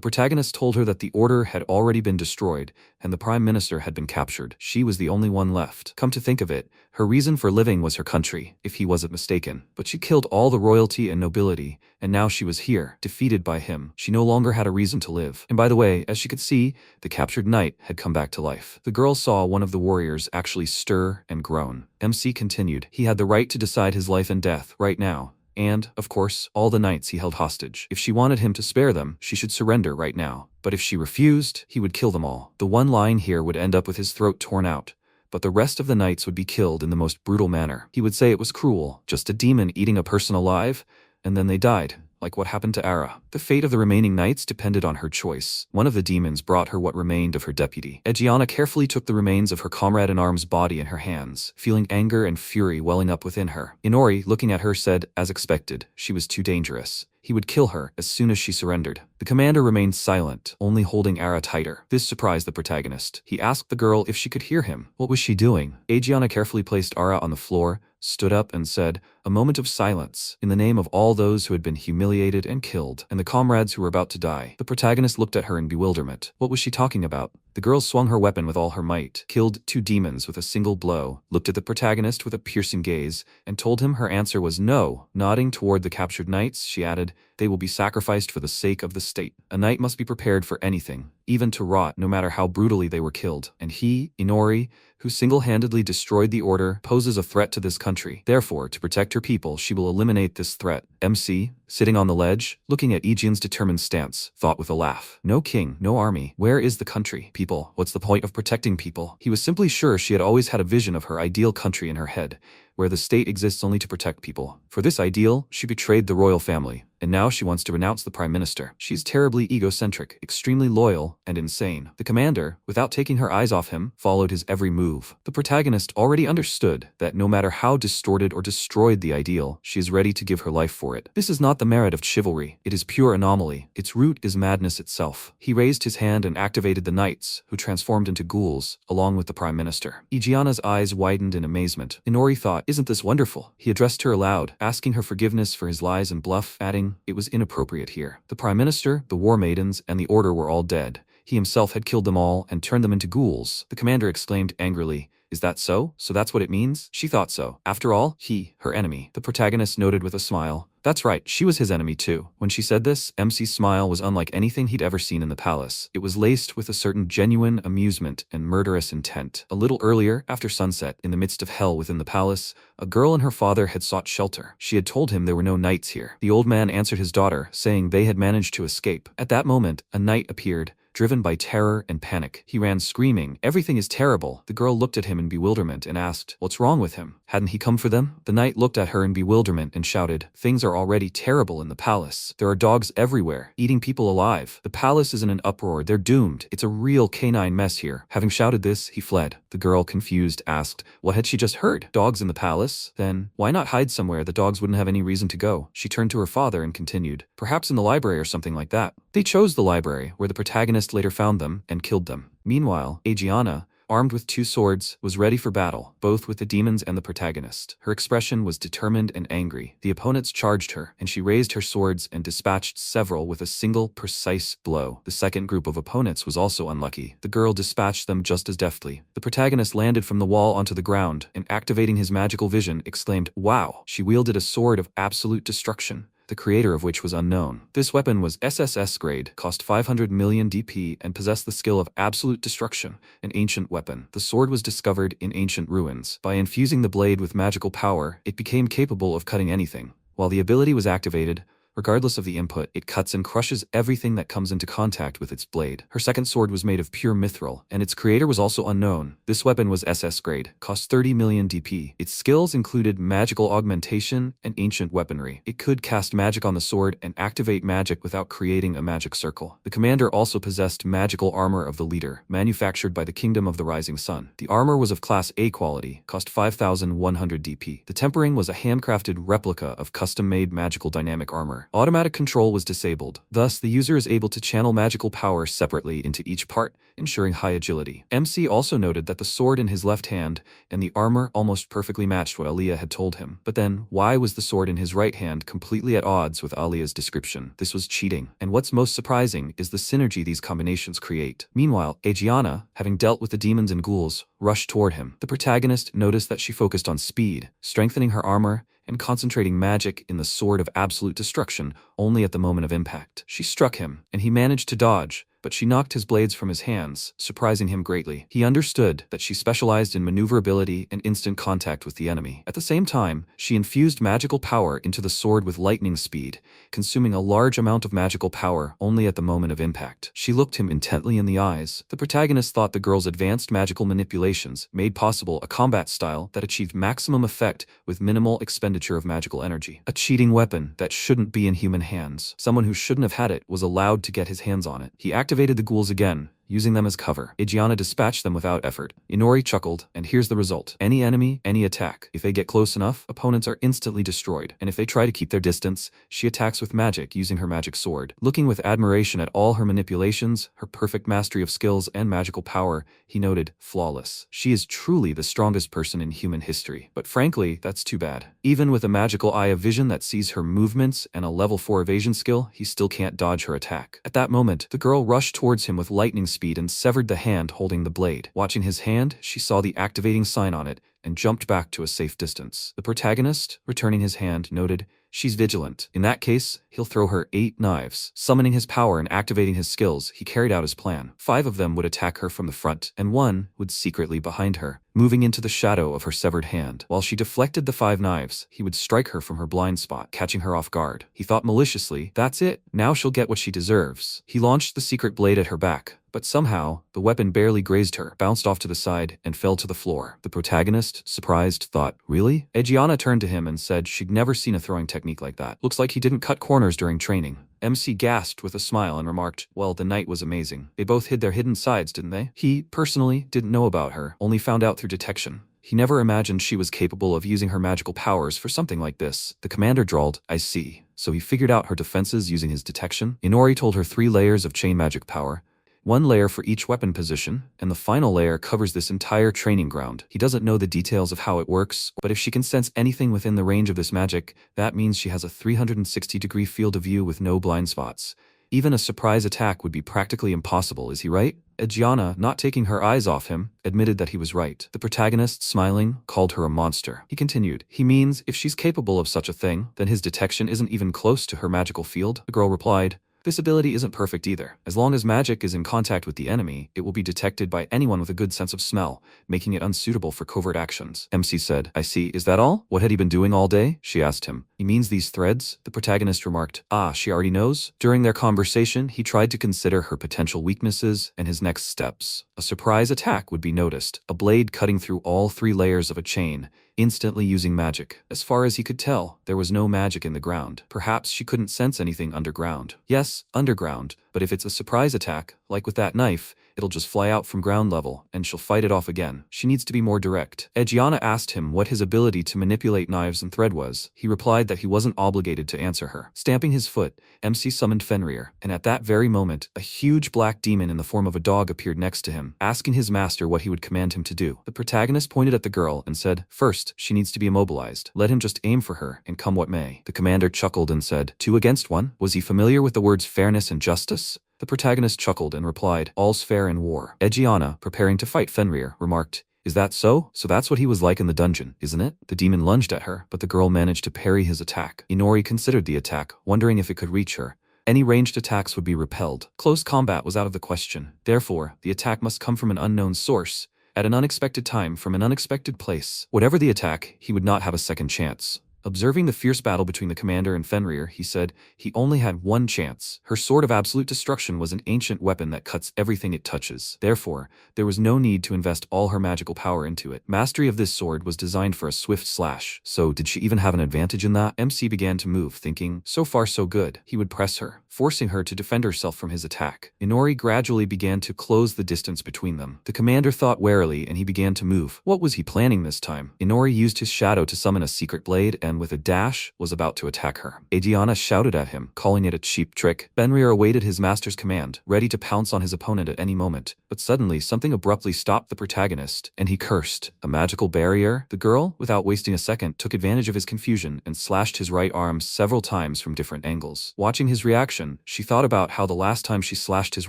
protagonist told her that the order had already been destroyed, and the prime minister had been captured. She was the only one left. Come to think of it, her reason for living was her country, if he wasn't mistaken. But she killed all the royalty and nobility, and now she was here, defeated by him. She no longer had a reason to live. And by the way, as she could see, the captured knight had come back to life. The girl saw one of the warriors actually stir and groan. MC continued, he had the right to decide his life and death, right now. and, of course, all the knights he held hostage. If she wanted him to spare them, she should surrender right now. But if she refused, he would kill them all. The one lying here would end up with his throat torn out, but the rest of the knights would be killed in the most brutal manner. He would say it was cruel, just a demon eating a person alive, and then they died. Like what happened to Ara. The fate of the remaining knights depended on her choice. One of the demons brought her what remained of her deputy. Egiana carefully took the remains of her comrade-in-arms' body in her hands, feeling anger and fury welling up within her. Inori, looking at her, said, as expected, she was too dangerous. He would kill her as soon as she surrendered. The commander remained silent, only holding Ara tighter. This surprised the protagonist. He asked the girl if she could hear him. What was she doing? Egiana carefully placed Ara on the floor, stood up and said, a moment of silence, in the name of all those who had been humiliated and killed, and the comrades who were about to die. The protagonist looked at her in bewilderment. What was she talking about? The girl swung her weapon with all her might, killed 2 demons with a single blow, looked at the protagonist with a piercing gaze, and told him her answer was no. Nodding toward the captured knights, she added, they will be sacrificed for the sake of the state. A knight must be prepared for anything, even to rot, no matter how brutally they were killed. And he, Inori, who single-handedly destroyed the order, poses a threat to this country. Therefore, to protect her people, she will eliminate this threat. MC, sitting on the ledge, looking at Aegean's determined stance, thought with a laugh. No king, no army. Where is the country? People. What's the point of protecting people? He was simply sure she had always had a vision of her ideal country in her head, where the state exists only to protect people. For this ideal, she betrayed the royal family, and now she wants to renounce the prime minister. She's terribly egocentric, extremely loyal, and insane. The commander, without taking her eyes off him, followed his every move. The protagonist already understood that no matter how distorted or destroyed the ideal, she is ready to give her life for it. This is not the merit of chivalry. It is pure anomaly. Its root is madness itself. He raised his hand and activated the knights, who transformed into ghouls, along with the prime minister. Egiana's eyes widened in amazement. Inori thought, isn't this wonderful? He addressed her aloud, asking her forgiveness for his lies and bluff, adding, it was inappropriate here. The prime minister, the war maidens, and the order were all dead. He himself had killed them all and turned them into ghouls. The commander exclaimed angrily, is that so? So that's what it means? She thought so. After all, he, her enemy. The protagonist noted with a smile. That's right, she was his enemy too. When she said this, MC's smile was unlike anything he'd ever seen in the palace. It was laced with a certain genuine amusement and murderous intent. A little earlier, after sunset, in the midst of hell within the palace, a girl and her father had sought shelter. She had told him there were no knights here. The old man answered his daughter, saying they had managed to escape. At that moment, a knight appeared, driven by terror and panic. He ran screaming, everything is terrible. The girl looked at him in bewilderment and asked, what's wrong with him? Hadn't he come for them? The knight looked at her in bewilderment and shouted, things are already terrible in the palace. There are dogs everywhere, eating people alive. The palace is in an uproar, they're doomed. It's a real canine mess here. Having shouted this, he fled. The girl, confused, asked, what had she just heard? Dogs in the palace? Then, why not hide somewhere the dogs wouldn't have any reason to go? She turned to her father and continued, perhaps in the library or something like that. They chose the library, where the protagonist later found them and killed them. Meanwhile, Egiana, armed with 2 swords, was ready for battle, both with the demons and the protagonist. Her expression was determined and angry. The opponents charged her, and she raised her swords and dispatched several with a single, precise blow. The second group of opponents was also unlucky. The girl dispatched them just as deftly. The protagonist landed from the wall onto the ground, and activating his magical vision, exclaimed, wow! She wielded a sword of absolute destruction, the creator of which was unknown. This weapon was SSS grade, cost 500 million DP, and possessed the skill of absolute destruction, an ancient weapon. The sword was discovered in ancient ruins. By infusing the blade with magical power, it became capable of cutting anything. While the ability was activated, regardless of the input, it cuts and crushes everything that comes into contact with its blade. Her second sword was made of pure mithril, and its creator was also unknown. This weapon was SS grade, cost 30 million DP. Its skills included magical augmentation and ancient weaponry. It could cast magic on the sword and activate magic without creating a magic circle. The commander also possessed magical armor of the leader, manufactured by the Kingdom of the Rising Sun. The armor was of class A quality, cost 5,100 DP. The tempering was a handcrafted replica of custom-made magical dynamic armor. Automatic control was disabled. Thus, the user is able to channel magical power separately into each part, ensuring high agility. MC also noted that the sword in his left hand and the armor almost perfectly matched what Aliyah had told him. But then, why was the sword in his right hand completely at odds with Aliyah's description? This was cheating. And what's most surprising is the synergy these combinations create. Meanwhile, Egiana, having dealt with the demons and ghouls, rushed toward him. The protagonist noticed that she focused on speed, strengthening her armor, and concentrating magic in the sword of absolute destruction only at the moment of impact. She struck him, and he managed to dodge, but she knocked his blades from his hands, surprising him greatly. He understood that she specialized in maneuverability and instant contact with the enemy. At the same time, she infused magical power into the sword with lightning speed, consuming a large amount of magical power only at the moment of impact. She looked him intently in the eyes. The protagonist thought the girl's advanced magical manipulations made possible a combat style that achieved maximum effect with minimal expenditure of magical energy. A cheating weapon that shouldn't be in human hands. Someone who shouldn't have had it was allowed to get his hands on it. He activated the ghouls again, using them as cover. Egiana dispatched them without effort. Inori chuckled, and here's the result. Any enemy, any attack. If they get close enough, opponents are instantly destroyed, and if they try to keep their distance, she attacks with magic using her magic sword. Looking with admiration at all her manipulations, her perfect mastery of skills and magical power, he noted, flawless. She is truly the strongest person in human history. But frankly, that's too bad. Even with a magical eye of vision that sees her movements and a level 4 evasion skill, he still can't dodge her attack. At that moment, the girl rushed towards him with lightning speed and severed the hand holding the blade. Watching his hand, she saw the activating sign on it and jumped back to a safe distance. The protagonist, returning his hand, noted, she's vigilant. In that case, he'll throw her 8 knives. Summoning his power and activating his skills, he carried out his plan. 5 of them would attack her from the front, and 1 would secretly behind her, moving into the shadow of her severed hand. While she deflected the 5 knives, he would strike her from her blind spot, catching her off guard. He thought maliciously, that's it, now she'll get what she deserves. He launched the secret blade at her back, but somehow, the weapon barely grazed her, bounced off to the side, and fell to the floor. The protagonist, surprised, thought, really? Egiana turned to him and said she'd never seen a throwing technique like that. Looks like he didn't cut corners during training. MC gasped with a smile and remarked, well, the night was amazing. They both hid their hidden sides, didn't they? He, personally, didn't know about her, only found out through detection. He never imagined she was capable of using her magical powers for something like this. The commander drawled, I see. So he figured out her defenses using his detection. Inori told her 3 layers of chain magic power, 1 layer for each weapon position, and the final layer covers this entire training ground. He doesn't know the details of how it works, but if she can sense anything within the range of this magic, that means she has a 360-degree field of view with no blind spots. Even a surprise attack would be practically impossible, is he right? Egiana, not taking her eyes off him, admitted that he was right. The protagonist, smiling, called her a monster. He continued, he means if she's capable of such a thing, then his detection isn't even close to her magical field? The girl replied, this ability isn't perfect either. As long as magic is in contact with the enemy, it will be detected by anyone with a good sense of smell, making it unsuitable for covert actions. MC said, I see, is that all? What had he been doing all day? She asked him. He means these threads? The protagonist remarked, she already knows? During their conversation, he tried to consider her potential weaknesses and his next steps. A surprise attack would be noticed, a blade cutting through all 3 layers of a chain, instantly using magic. As far as he could tell, there was no magic in the ground. Perhaps she couldn't sense anything underground. Yes, underground, but if it's a surprise attack, like with that knife, it'll just fly out from ground level, and she'll fight it off again. She needs to be more direct. Egiana asked him what his ability to manipulate knives and thread was. He replied that he wasn't obligated to answer her. Stamping his foot, MC summoned Fenrir, and at that very moment, a huge black demon in the form of a dog appeared next to him, asking his master what he would command him to do. The protagonist pointed at the girl and said, first, she needs to be immobilized. Let him just aim for her, and come what may. The commander chuckled and said, 2 against 1? Was he familiar with the words fairness and justice? The protagonist chuckled and replied, all's fair in war. Egiana, preparing to fight Fenrir, remarked, is that so? So that's what he was like in the dungeon, isn't it? The demon lunged at her, but the girl managed to parry his attack. Inori considered the attack, wondering if it could reach her. Any ranged attacks would be repelled. Close combat was out of the question. Therefore, the attack must come from an unknown source, at an unexpected time from an unexpected place. Whatever the attack, he would not have a second chance. Observing the fierce battle between the commander and Fenrir, he said, he only had 1 chance. Her sword of absolute destruction was an ancient weapon that cuts everything it touches. Therefore, there was no need to invest all her magical power into it. Mastery of this sword was designed for a swift slash. So did she even have an advantage in that? MC began to move, thinking, so far so good. He would press her, forcing her to defend herself from his attack. Inori gradually began to close the distance between them. The commander thought warily and he began to move. What was he planning this time? Inori used his shadow to summon a secret blade and with a dash was about to attack her. Egiana shouted at him, calling it a cheap trick. Fenrir awaited his master's command, ready to pounce on his opponent at any moment. But suddenly something abruptly stopped the protagonist, and he cursed. A magical barrier? The girl, without wasting a second, took advantage of his confusion and slashed his right arm several times from different angles. Watching his reaction, she thought about how the last time she slashed his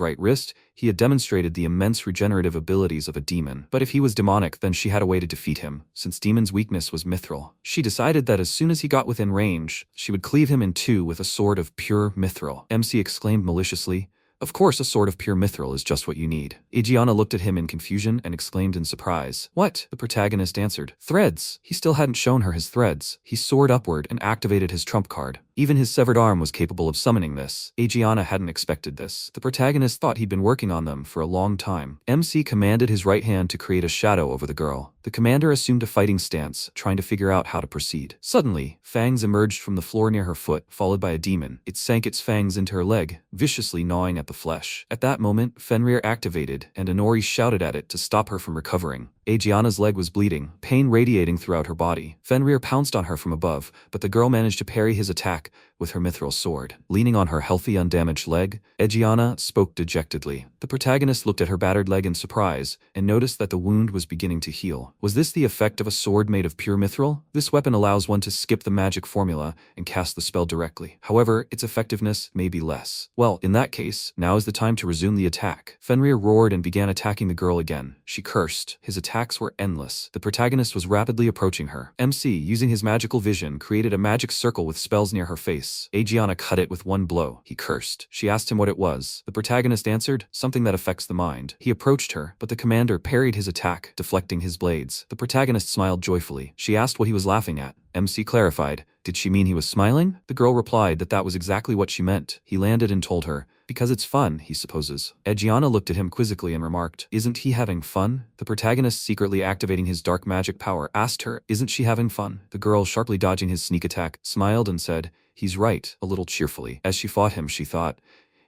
right wrist, he had demonstrated the immense regenerative abilities of a demon. But if he was demonic, then she had a way to defeat him, since demon's weakness was mithril. She decided that as soon as he got within range, she would cleave him in 2 with a sword of pure mithril. MC exclaimed maliciously, Of course, a sword of pure mithril is just what you need. Aegiana looked at him in confusion and exclaimed in surprise. What? The protagonist answered. Threads! He still hadn't shown her his threads. He soared upward and activated his trump card. Even his severed arm was capable of summoning this. Aegiana hadn't expected this. The protagonist thought he'd been working on them for a long time. MC commanded his right hand to create a shadow over the girl. The commander assumed a fighting stance, trying to figure out how to proceed. Suddenly, fangs emerged from the floor near her foot, followed by a demon. It sank its fangs into her leg, viciously gnawing at the flesh. At that moment, Fenrir activated, and Inori shouted at it to stop her from recovering. Aegiana's leg was bleeding, pain radiating throughout her body. Fenrir pounced on her from above, but the girl managed to parry his attack with her mithril sword. Leaning on her healthy, undamaged leg, Aegiana spoke dejectedly. The protagonist looked at her battered leg in surprise and noticed that the wound was beginning to heal. Was this the effect of a sword made of pure mithril? This weapon allows one to skip the magic formula and cast the spell directly. However, its effectiveness may be less. Well, in that case, now is the time to resume the attack. Fenrir roared and began attacking the girl again. She cursed. His attacks were endless. The protagonist was rapidly approaching her. MC, using his magical vision, created a magic circle with spells near her face. Aegiana cut it with one blow. He cursed. She asked him what it was. The protagonist answered, something that affects the mind. He approached her, but the commander parried his attack, deflecting his blades. The protagonist smiled joyfully. She asked what he was laughing at. MC clarified. Did she mean he was smiling? The girl replied that that was exactly what she meant. He landed and told her, because it's fun, he supposes. Aegiana looked at him quizzically and remarked, isn't he having fun? The protagonist, secretly activating his dark magic power, asked her, isn't she having fun? The girl, sharply dodging his sneak attack, smiled and said, he's right, a little cheerfully. As she fought him, she thought,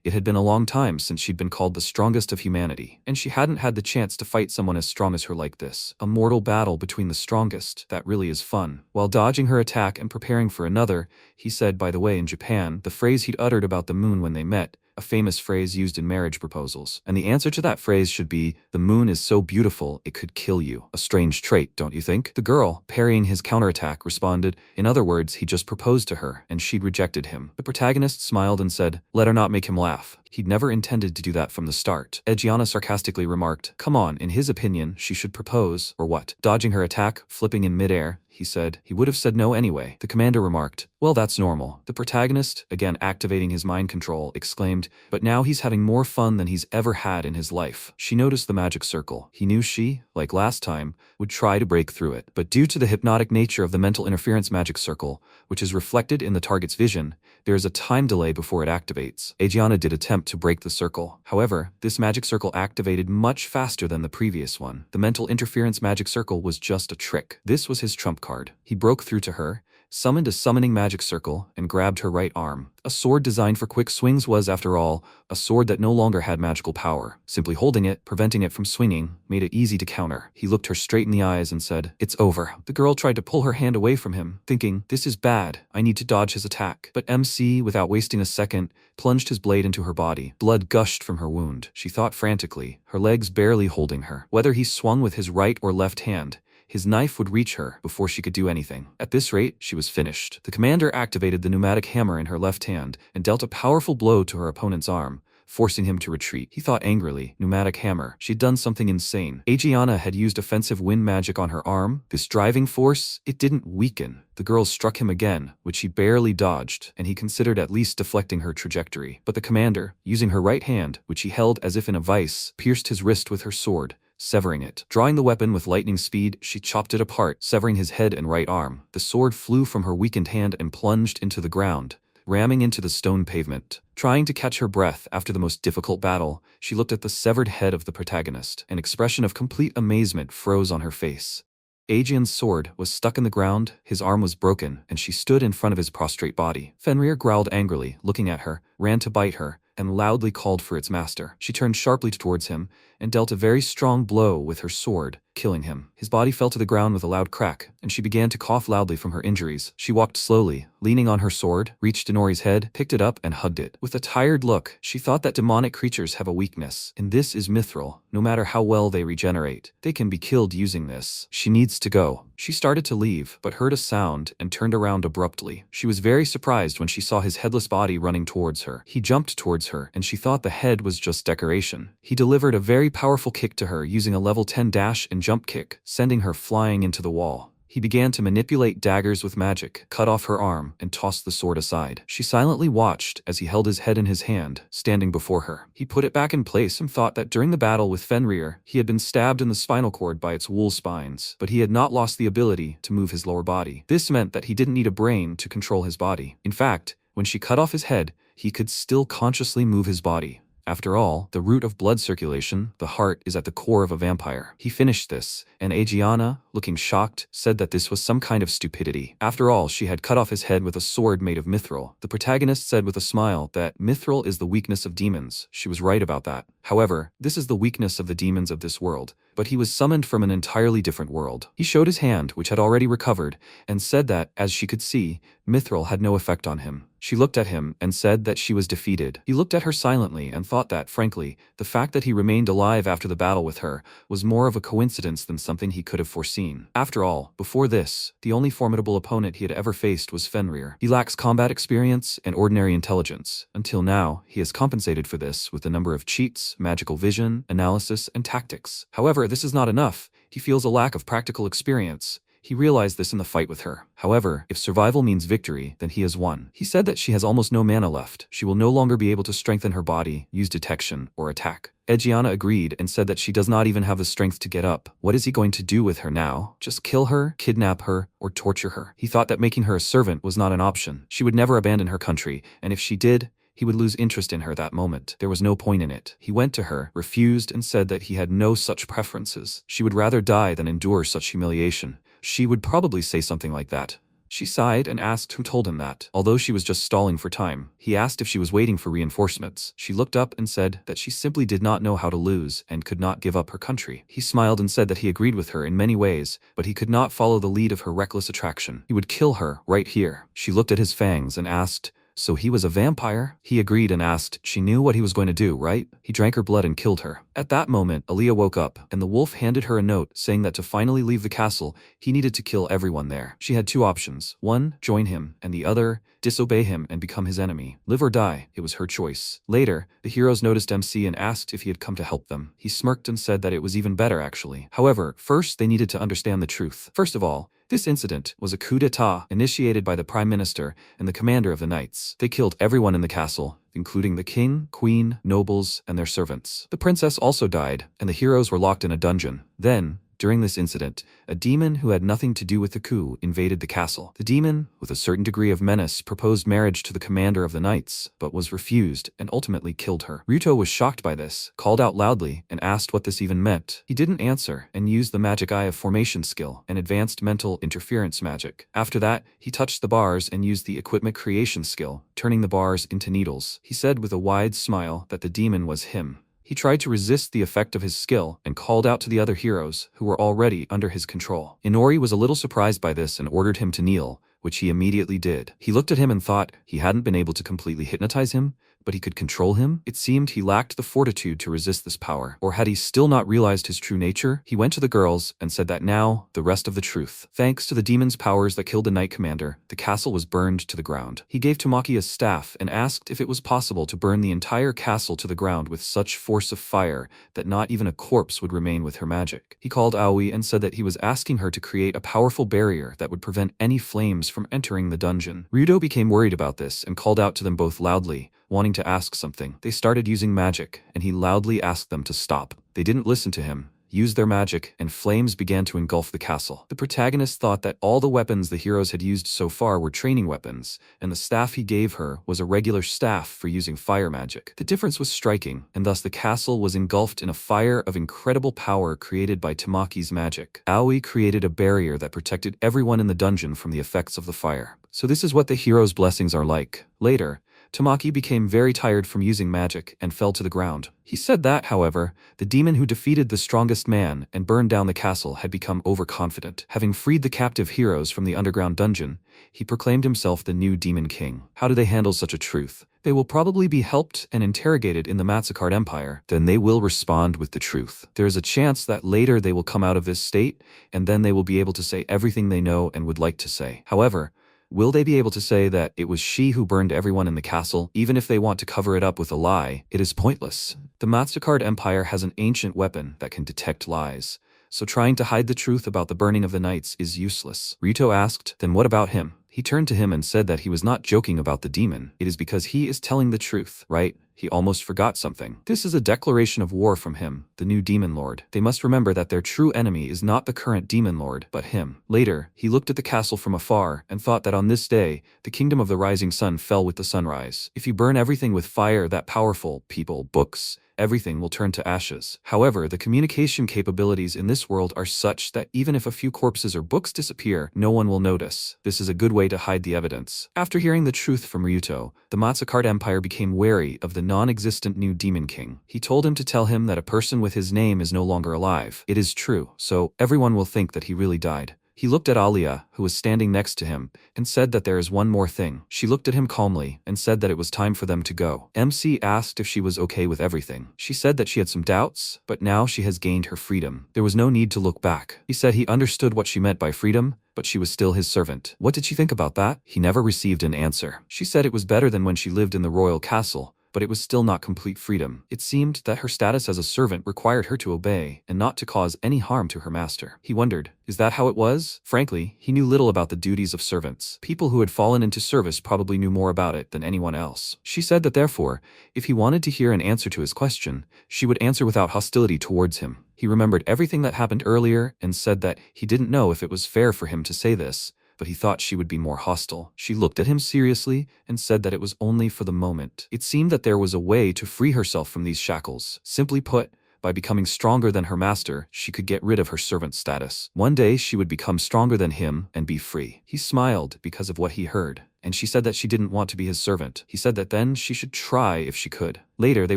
it had been a long time since she'd been called the strongest of humanity, and she hadn't had the chance to fight someone as strong as her like this. A mortal battle between the strongest, that really is fun. While dodging her attack and preparing for another, he said, by the way, in Japan, the phrase he'd uttered about the moon when they met, a famous phrase used in marriage proposals. And the answer to that phrase should be, the moon is so beautiful it could kill you. A strange trait, don't you think? The girl, parrying his counterattack, responded, in other words, he just proposed to her, and she'd rejected him. The protagonist smiled and said, let her not make him laugh. He'd never intended to do that from the start. Aegiana sarcastically remarked, come on, in his opinion, she should propose, or what? Dodging her attack, flipping in midair, he said. He would have said no anyway. The commander remarked, well, that's normal. The protagonist, again activating his mind control, exclaimed, but now he's having more fun than he's ever had in his life. She noticed the magic circle. He knew she, like last time, would try to break through it. But due to the hypnotic nature of the mental interference magic circle, which is reflected in the target's vision, there is a time delay before it activates. Aegiana did attempt to break the circle. However, this magic circle activated much faster than the previous one. The mental interference magic circle was just a trick. This was his trump card. He broke through to her, summoned a summoning magic circle, and grabbed her right arm. A sword designed for quick swings was, after all, a sword that no longer had magical power. Simply holding it, preventing it from swinging, made it easy to counter. He looked her straight in the eyes and said, it's over. The girl tried to pull her hand away from him, thinking, this is bad, I need to dodge his attack. But MC, without wasting a second, plunged his blade into her body. Blood gushed from her wound. She thought frantically, her legs barely holding her. Whether he swung with his right or left hand, his knife would reach her before she could do anything. At this rate, she was finished. The commander activated the pneumatic hammer in her left hand and dealt a powerful blow to her opponent's arm, forcing him to retreat. He thought angrily, pneumatic hammer. She'd done something insane. Aegiana had used offensive wind magic on her arm. This driving force, it didn't weaken. The girl struck him again, which he barely dodged, and he considered at least deflecting her trajectory. But the commander, using her right hand, which he held as if in a vice, pierced his wrist with her sword, severing it. Drawing the weapon with lightning speed, she chopped it apart, severing his head and right arm. The sword flew from her weakened hand and plunged into the ground, ramming into the stone pavement. Trying to catch her breath after the most difficult battle, she looked at the severed head of the protagonist. An expression of complete amazement froze on her face. Aegian's sword was stuck in the ground, his arm was broken, and she stood in front of his prostrate body. Fenrir growled angrily, looking at her, ran to bite her, and loudly called for its master. She turned sharply towards him and dealt a very strong blow with her sword, killing him. His body fell to the ground with a loud crack, and she began to cough loudly from her injuries. She walked slowly, leaning on her sword, reached Inori's head, picked it up, and hugged it. With a tired look, she thought that demonic creatures have a weakness, and this is mithril. No matter how well they regenerate, they can be killed using this. She needs to go. She started to leave, but heard a sound and turned around abruptly. She was very surprised when she saw his headless body running towards her. He jumped towards her, and she thought the head was just decoration. He delivered a very powerful kick to her using a level 10 dash and jump kick, sending her flying into the wall. He began to manipulate daggers with magic, cut off her arm, and tossed the sword aside. She silently watched as he held his head in his hand, standing before her. He put it back in place and thought that during the battle with Fenrir, he had been stabbed in the spinal cord by its wool spines, but he had not lost the ability to move his lower body. This meant that he didn't need a brain to control his body. In fact, when she cut off his head, he could still consciously move his body. After all, the root of blood circulation, the heart, is at the core of a vampire. He finished this, and Aegiana, looking shocked, said that this was some kind of stupidity. After all, she had cut off his head with a sword made of mithril. The protagonist said with a smile that mithril is the weakness of demons. She was right about that. However, this is the weakness of the demons of this world. But he was summoned from an entirely different world. He showed his hand, which had already recovered, and said that, as she could see, mithril had no effect on him. She looked at him and said that she was defeated. He looked at her silently and thought that, frankly, the fact that he remained alive after the battle with her was more of a coincidence than something he could have foreseen. After all, before this, the only formidable opponent he had ever faced was Fenrir. He lacks combat experience and ordinary intelligence. Until now, he has compensated for this with a number of cheats, magical vision, analysis, and tactics. However, this is not enough. He feels a lack of practical experience. He realized this in the fight with her. However, if survival means victory, then he has won. He said that she has almost no mana left. She will no longer be able to strengthen her body, use detection, or attack. Aegiana agreed and said that she does not even have the strength to get up. What is he going to do with her now? Just kill her, kidnap her, or torture her? He thought that making her a servant was not an option. She would never abandon her country, and if she did, he would lose interest in her that moment. There was no point in it. He went to her, refused, and said that he had no such preferences. She would rather die than endure such humiliation. She would probably say something like that. She sighed and asked who told him that. Although she was just stalling for time, he asked if she was waiting for reinforcements. She looked up and said that she simply did not know how to lose and could not give up her country. He smiled and said that he agreed with her in many ways, but he could not follow the lead of her reckless attraction. He would kill her right here. She looked at his fangs and asked, "So he was a vampire?" He agreed and asked, "She knew what he was going to do, right?" He drank her blood and killed her. At that moment, Aaliyah woke up, and the wolf handed her a note saying that to finally leave the castle, he needed to kill everyone there. She had two options. One, join him, and the other, disobey him and become his enemy. Live or die, it was her choice. Later, the heroes noticed MC and asked if he had come to help them. He smirked and said that it was even better, actually. However, first they needed to understand the truth. First of all, this incident was a coup d'etat initiated by the Prime Minister and the commander of the Knights. They killed everyone in the castle, including the king, queen, nobles, and their servants. The princess also died, and the heroes were locked in a dungeon. Then, during this incident, a demon who had nothing to do with the coup invaded the castle. The demon, with a certain degree of menace, proposed marriage to the commander of the knights, but was refused and ultimately killed her. Ryuto was shocked by this, called out loudly, and asked what this even meant. He didn't answer and used the magic eye of formation skill, an advanced mental interference magic. After that, he touched the bars and used the equipment creation skill, turning the bars into needles. He said with a wide smile that the demon was him. He tried to resist the effect of his skill and called out to the other heroes, who were already under his control. Inori was a little surprised by this and ordered him to kneel, which he immediately did. He looked at him and thought he hadn't been able to completely hypnotize him, but he could control him. It seemed he lacked the fortitude to resist this power. Or had he still not realized his true nature? He went to the girls and said that now, the rest of the truth. Thanks to the demon's powers that killed the knight commander, the castle was burned to the ground. He gave Tamaki a staff and asked if it was possible to burn the entire castle to the ground with such force of fire that not even a corpse would remain with her magic. He called Aoi and said that he was asking her to create a powerful barrier that would prevent any flames from entering the dungeon. Ryudo became worried about this and called out to them both loudly, wanting to ask something. They started using magic, and he loudly asked them to stop. They didn't listen to him, used their magic, and flames began to engulf the castle. The protagonist thought that all the weapons the heroes had used so far were training weapons, and the staff he gave her was a regular staff for using fire magic. The difference was striking, and thus the castle was engulfed in a fire of incredible power created by Tamaki's magic. Aoi created a barrier that protected everyone in the dungeon from the effects of the fire. So this is what the hero's blessings are like. Later, Tamaki became very tired from using magic and fell to the ground. He said that, however, the demon who defeated the strongest man and burned down the castle had become overconfident. Having freed the captive heroes from the underground dungeon, he proclaimed himself the new demon king. How do they handle such a truth? They will probably be helped and interrogated in the ISEKAI'D Empire. Then they will respond with the truth. There is a chance that later they will come out of this state, and then they will be able to say everything they know and would like to say. However, will they be able to say that it was she who burned everyone in the castle? Even if they want to cover it up with a lie, it is pointless. The ISEKAI'D Empire has an ancient weapon that can detect lies. so trying to hide the truth about the burning of the knights is useless. Ryuto asked, then what about him? He turned to him and said that he was not joking about the demon. It is because he is telling the truth, right? He almost forgot something. This is a declaration of war from him, the new demon lord. They must remember that their true enemy is not the current demon lord, but him. Later, he looked at the castle from afar and thought that on this day, the kingdom of the rising sun fell with the sunrise. If you burn everything with fire that powerful, people, books, everything will turn to ashes. However, the communication capabilities in this world are such that even if a few corpses or books disappear, no one will notice. This is a good way to hide the evidence. After hearing the truth from Ryuto, the ISEKAI'D Empire became wary of the non-existent new demon king. He told him to tell him that a person with his name is no longer alive. It is true, so everyone will think that he really died. He looked at Alia, who was standing next to him, and said that there is one more thing. She looked at him calmly and said that it was time for them to go. MC asked if she was okay with everything. She said that she had some doubts, but now she has gained her freedom. There was no need to look back. He said he understood what she meant by freedom, but she was still his servant. What did she think about that? He never received an answer. She said it was better than when she lived in the royal castle, but it was still not complete freedom. It seemed that her status as a servant required her to obey and not to cause any harm to her master. He wondered, is that how it was? Frankly, he knew little about the duties of servants. People who had fallen into service probably knew more about it than anyone else. She said that therefore, if he wanted to hear an answer to his question, she would answer without hostility towards him. He remembered everything that happened earlier and said that he didn't know if it was fair for him to say this, but he thought she would be more hostile. She looked at him seriously and said that it was only for the moment. It seemed that there was a way to free herself from these shackles. Simply put, by becoming stronger than her master, she could get rid of her servant status. One day she would become stronger than him and be free. He smiled because of what he heard, and she said that she didn't want to be his servant. He said that then she should try if she could. Later, they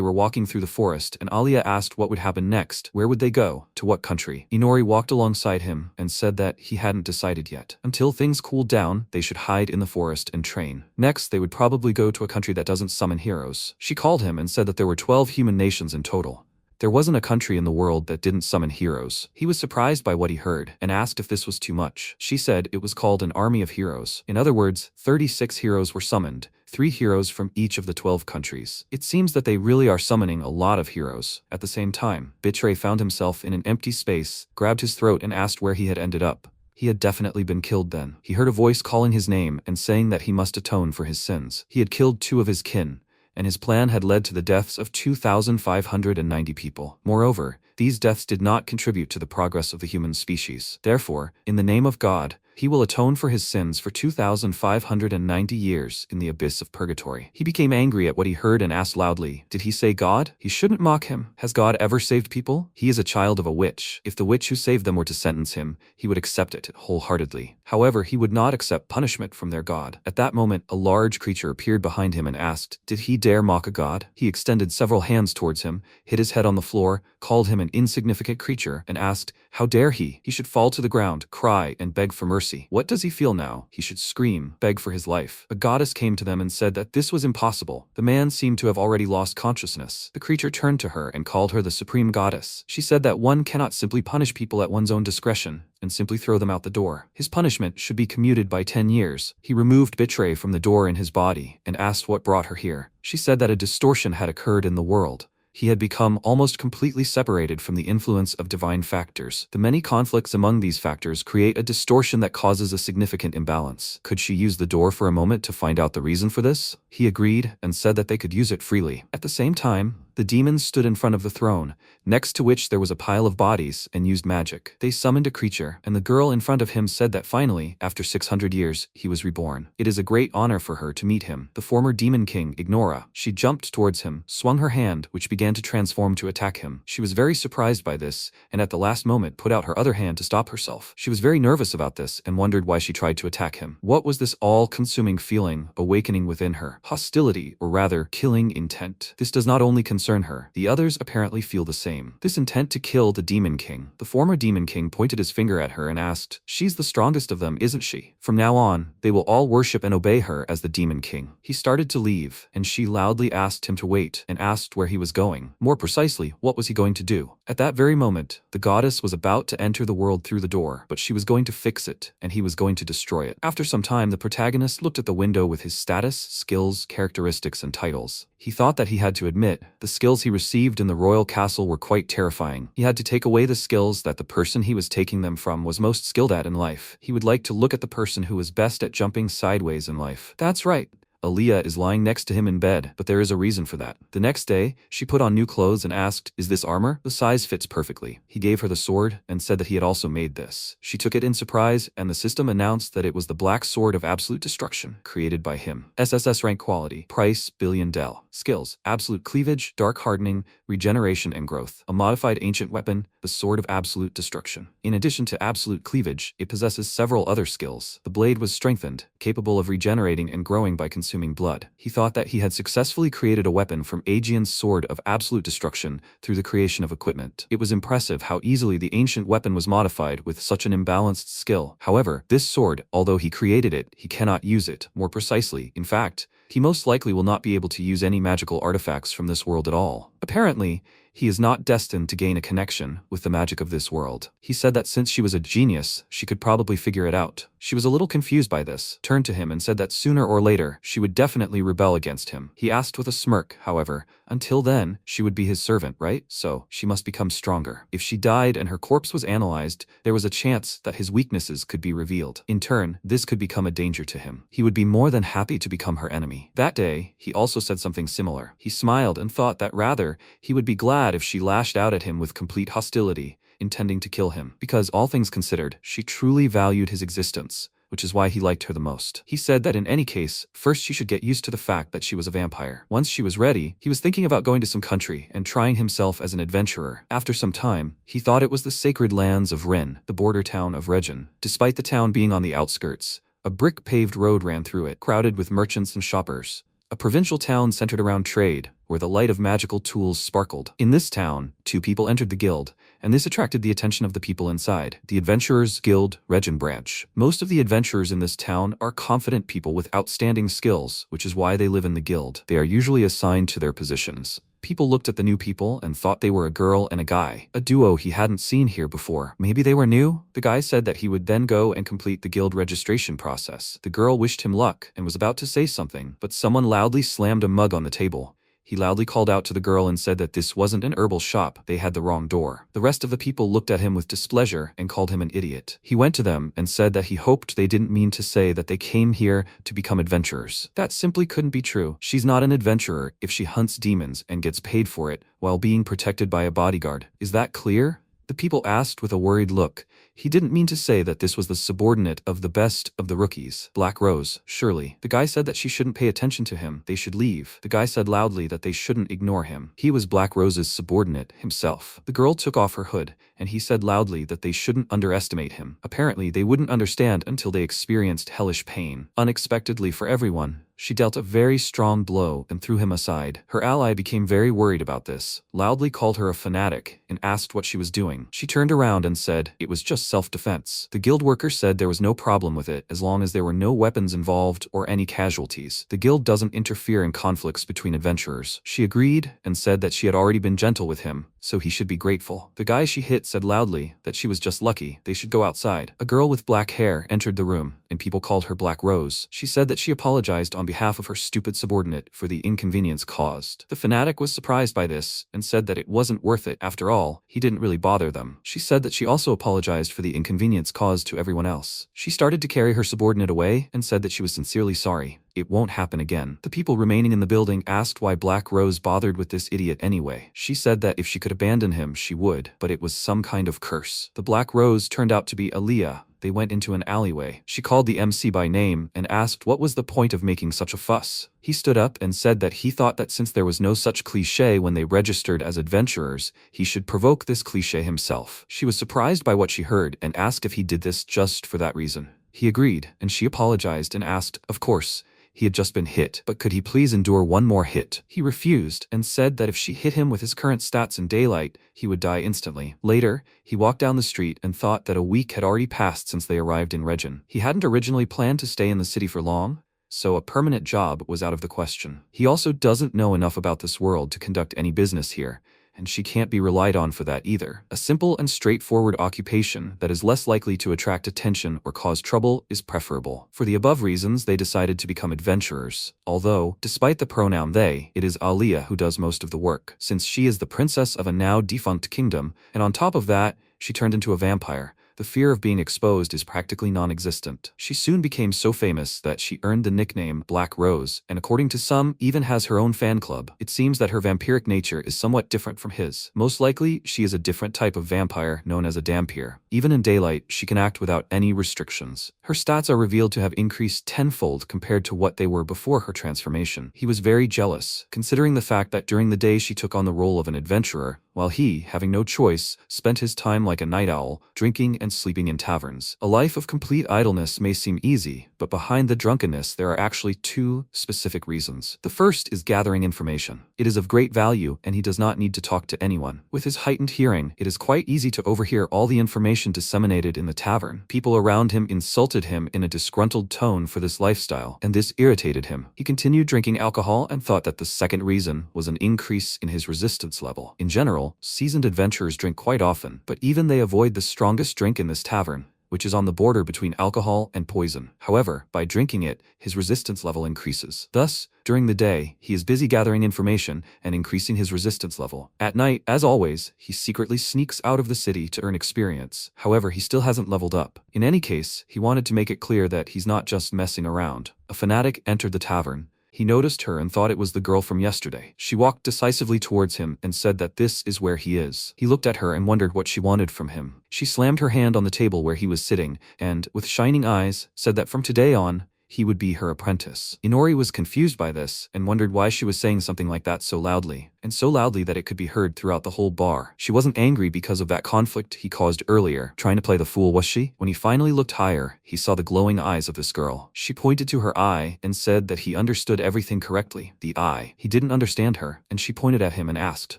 were walking through the forest, and Alia asked what would happen next. Where would they go? To what country? Inori walked alongside him and said that he hadn't decided yet. Until things cooled down, they should hide in the forest and train. Next, they would probably go to a country that doesn't summon heroes. She called him and said that there were 12 human nations in total. There wasn't a country in the world that didn't summon heroes. He was surprised by what he heard and asked if this was too much. She said it was called an army of heroes. In other words, 36 heroes were summoned, 3 heroes from each of the 12 countries. It seems that they really are summoning a lot of heroes. At the same time, Betray found himself in an empty space, grabbed his throat and asked where he had ended up. He had definitely been killed then. He heard a voice calling his name and saying that he must atone for his sins. He had killed 2 of his kin, and his plan had led to the deaths of 2,590 people. Moreover, these deaths did not contribute to the progress of the human species. Therefore, in the name of God, he will atone for his sins for 2,590 years in the abyss of purgatory. He became angry at what he heard and asked loudly, did he say God? He shouldn't mock him. Has God ever saved people? He is a child of a witch. If the witch who saved them were to sentence him, he would accept it wholeheartedly. However, he would not accept punishment from their God. At that moment, a large creature appeared behind him and asked, did he dare mock a god? He extended several hands towards him, hit his head on the floor, called him an insignificant creature, and asked, how dare he? He should fall to the ground, cry, and beg for mercy. What does he feel now? He should scream, beg for his life. A goddess came to them and said that this was impossible. The man seemed to have already lost consciousness. The creature turned to her and called her the supreme goddess. She said that one cannot simply punish people at one's own discretion and simply throw them out the door. His punishment should be commuted by 10 years. He removed Betray from the door in his body and asked what brought her here. She said that a distortion had occurred in the world. He had become almost completely separated from the influence of divine factors. The many conflicts among these factors create a distortion that causes a significant imbalance. Could she use the door for a moment to find out the reason for this? He agreed and said that they could use it freely. At the same time, the demons stood in front of the throne, next to which there was a pile of bodies, and used magic. They summoned a creature, and the girl in front of him said that finally, after 600 years, he was reborn. It is a great honor for her to meet him. The former demon king, Inori. She jumped towards him, swung her hand, which began to transform to attack him. She was very surprised by this, and at the last moment put out her other hand to stop herself. She was very nervous about this, and wondered why she tried to attack him. What was this all-consuming feeling awakening within her? Hostility, or rather, killing intent. This does not only concern her. The others apparently feel the same. This intent to kill the Demon King. The former Demon King pointed his finger at her and asked, she's the strongest of them, isn't she? From now on, they will all worship and obey her as the Demon King. He started to leave, and she loudly asked him to wait, and asked where he was going. More precisely, what was he going to do? At that very moment, the goddess was about to enter the world through the door, but she was going to fix it, and he was going to destroy it. After some time, the protagonist looked at the window with his status, skills, characteristics, and titles. He thought that he had to admit, the skills he received in the royal castle were quite terrifying. He had to take away the skills that the person he was taking them from was most skilled at in life. He would like to look at the person who was best at jumping sideways in life. That's right. Aaliyah is lying next to him in bed, but there is a reason for that. The next day, she put on new clothes and asked, "Is this armor?" The size fits perfectly. He gave her the sword and said that he had also made this. She took it in surprise, and the system announced that it was the Black Sword of Absolute Destruction, created by him. SSS rank quality, price, billion del. Skills, absolute cleavage, dark hardening, regeneration and growth. A modified ancient weapon, the Sword of Absolute Destruction. In addition to absolute cleavage, it possesses several other skills. The blade was strengthened, capable of regenerating and growing by consuming blood. He thought that he had successfully created a weapon from Aegeon's Sword of Absolute Destruction through the creation of equipment. It was impressive how easily the ancient weapon was modified with such an imbalanced skill. However, this sword, although he created it, he cannot use it. More precisely, in fact, he most likely will not be able to use any magical artifacts from this world at all. Apparently, he is not destined to gain a connection with the magic of this world. He said that since she was a genius, she could probably figure it out. She was a little confused by this, turned to him and said that sooner or later, she would definitely rebel against him. He asked with a smirk, however, until then, she would be his servant, right? So, she must become stronger. If she died and her corpse was analyzed, there was a chance that his weaknesses could be revealed. In turn, this could become a danger to him. He would be more than happy to become her enemy. That day, he also said something similar. He smiled and thought that rather, he would be glad if she lashed out at him with complete hostility, intending to kill him. Because all things considered, she truly valued his existence, which is why he liked her the most. He said that in any case, first she should get used to the fact that she was a vampire. Once she was ready, he was thinking about going to some country and trying himself as an adventurer. After some time, he thought it was the sacred lands of Ren, the border town of Regen. Despite the town being on the outskirts, a brick-paved road ran through it, crowded with merchants and shoppers. A provincial town centered around trade, where the light of magical tools sparkled. In this town, 2 people entered the guild, and this attracted the attention of the people inside. The Adventurers Guild, Regen Branch. Most of the adventurers in this town are confident people with outstanding skills, which is why they live in the guild. They are usually assigned to their positions. People looked at the new people and thought they were a girl and a guy, a duo he hadn't seen here before. Maybe they were new? The guy said that he would then go and complete the guild registration process. The girl wished him luck and was about to say something, but someone loudly slammed a mug on the table. He loudly called out to the girl and said that this wasn't an herbal shop, they had the wrong door. The rest of the people looked at him with displeasure and called him an idiot. He went to them and said that he hoped they didn't mean to say that they came here to become adventurers. That simply couldn't be true. She's not an adventurer if she hunts demons and gets paid for it while being protected by a bodyguard. Is that clear? The people asked with a worried look. He didn't mean to say that this was the subordinate of the best of the rookies. Black Rose, surely. The guy said that she shouldn't pay attention to him. They should leave. The guy said loudly that they shouldn't ignore him. He was Black Rose's subordinate himself. The girl took off her hood, and he said loudly that they shouldn't underestimate him. Apparently, they wouldn't understand until they experienced hellish pain. Unexpectedly for everyone, she dealt a very strong blow and threw him aside. Her ally became very worried about this, loudly called her a fanatic, and asked what she was doing. She turned around and said it was just self-defense. The guild worker said there was no problem with it as long as there were no weapons involved or any casualties. The guild doesn't interfere in conflicts between adventurers. She agreed and said that she had already been gentle with him, so he should be grateful. The guy she hit said loudly that she was just lucky. They should go outside. A girl with black hair entered the room, and people called her Black Rose. She said that she apologized on behalf of her stupid subordinate for the inconvenience caused. The fanatic was surprised by this and said that it wasn't worth it. After all, he didn't really bother them. She said that she also apologized for the inconvenience caused to everyone else. She started to carry her subordinate away and said that she was sincerely sorry. It won't happen again. The people remaining in the building asked why Black Rose bothered with this idiot anyway. She said that if she could abandon him, she would, but it was some kind of curse. The Black Rose turned out to be Aaliyah. They went into an alleyway. She called the MC by name and asked what was the point of making such a fuss. He stood up and said that he thought that since there was no such cliché when they registered as adventurers, he should provoke this cliché himself. She was surprised by what she heard and asked if he did this just for that reason. He agreed, and she apologized and asked, of course, he had just been hit, but could he please endure one more hit? He refused and said that if she hit him with his current stats in daylight, he would die instantly. Later, he walked down the street and thought that a week had already passed since they arrived in Regen. He hadn't originally planned to stay in the city for long, so a permanent job was out of the question. He also doesn't know enough about this world to conduct any business here, and she can't be relied on for that either. A simple and straightforward occupation that is less likely to attract attention or cause trouble is preferable. For the above reasons, they decided to become adventurers. Although, despite the pronoun they, it is Aliyah who does most of the work, since she is the princess of a now defunct kingdom, and on top of that, she turned into a vampire. The fear of being exposed is practically non-existent. She soon became so famous that she earned the nickname Black Rose, and according to some, even has her own fan club. It seems that her vampiric nature is somewhat different from his. Most likely, she is a different type of vampire known as a dhampir. Even in daylight, she can act without any restrictions. Her stats are revealed to have increased tenfold compared to what they were before her transformation. He was very jealous, considering the fact that during the day she took on the role of an adventurer, while he, having no choice, spent his time like a night owl, drinking and sleeping in taverns. A life of complete idleness may seem easy, but behind the drunkenness there are actually two specific reasons. The first is gathering information. It is of great value, and he does not need to talk to anyone. With his heightened hearing, it is quite easy to overhear all the information disseminated in the tavern. People around him insulted him in a disgruntled tone for this lifestyle, and this irritated him. He continued drinking alcohol and thought that the second reason was an increase in his resistance level. In general, seasoned adventurers drink quite often, but even they avoid the strongest drink in this tavern, which is on the border between alcohol and poison. However, by drinking it, his resistance level increases. Thus, during the day, he is busy gathering information and increasing his resistance level. At night, as always, he secretly sneaks out of the city to earn experience. However, he still hasn't leveled up. In any case, he wanted to make it clear that he's not just messing around. A fanatic entered the tavern. He noticed her and thought it was the girl from yesterday. She walked decisively towards him and said that this is where he is. He looked at her and wondered what she wanted from him. She slammed her hand on the table where he was sitting and, with shining eyes, said that from today on, he would be her apprentice. Inori was confused by this and wondered why she was saying something like that so loudly, and so loudly that it could be heard throughout the whole bar. She wasn't angry because of that conflict he caused earlier, trying to play the fool, was she? When he finally looked higher, he saw the glowing eyes of this girl. She pointed to her eye and said that he understood everything correctly. The eye. He didn't understand her, and she pointed at him and asked.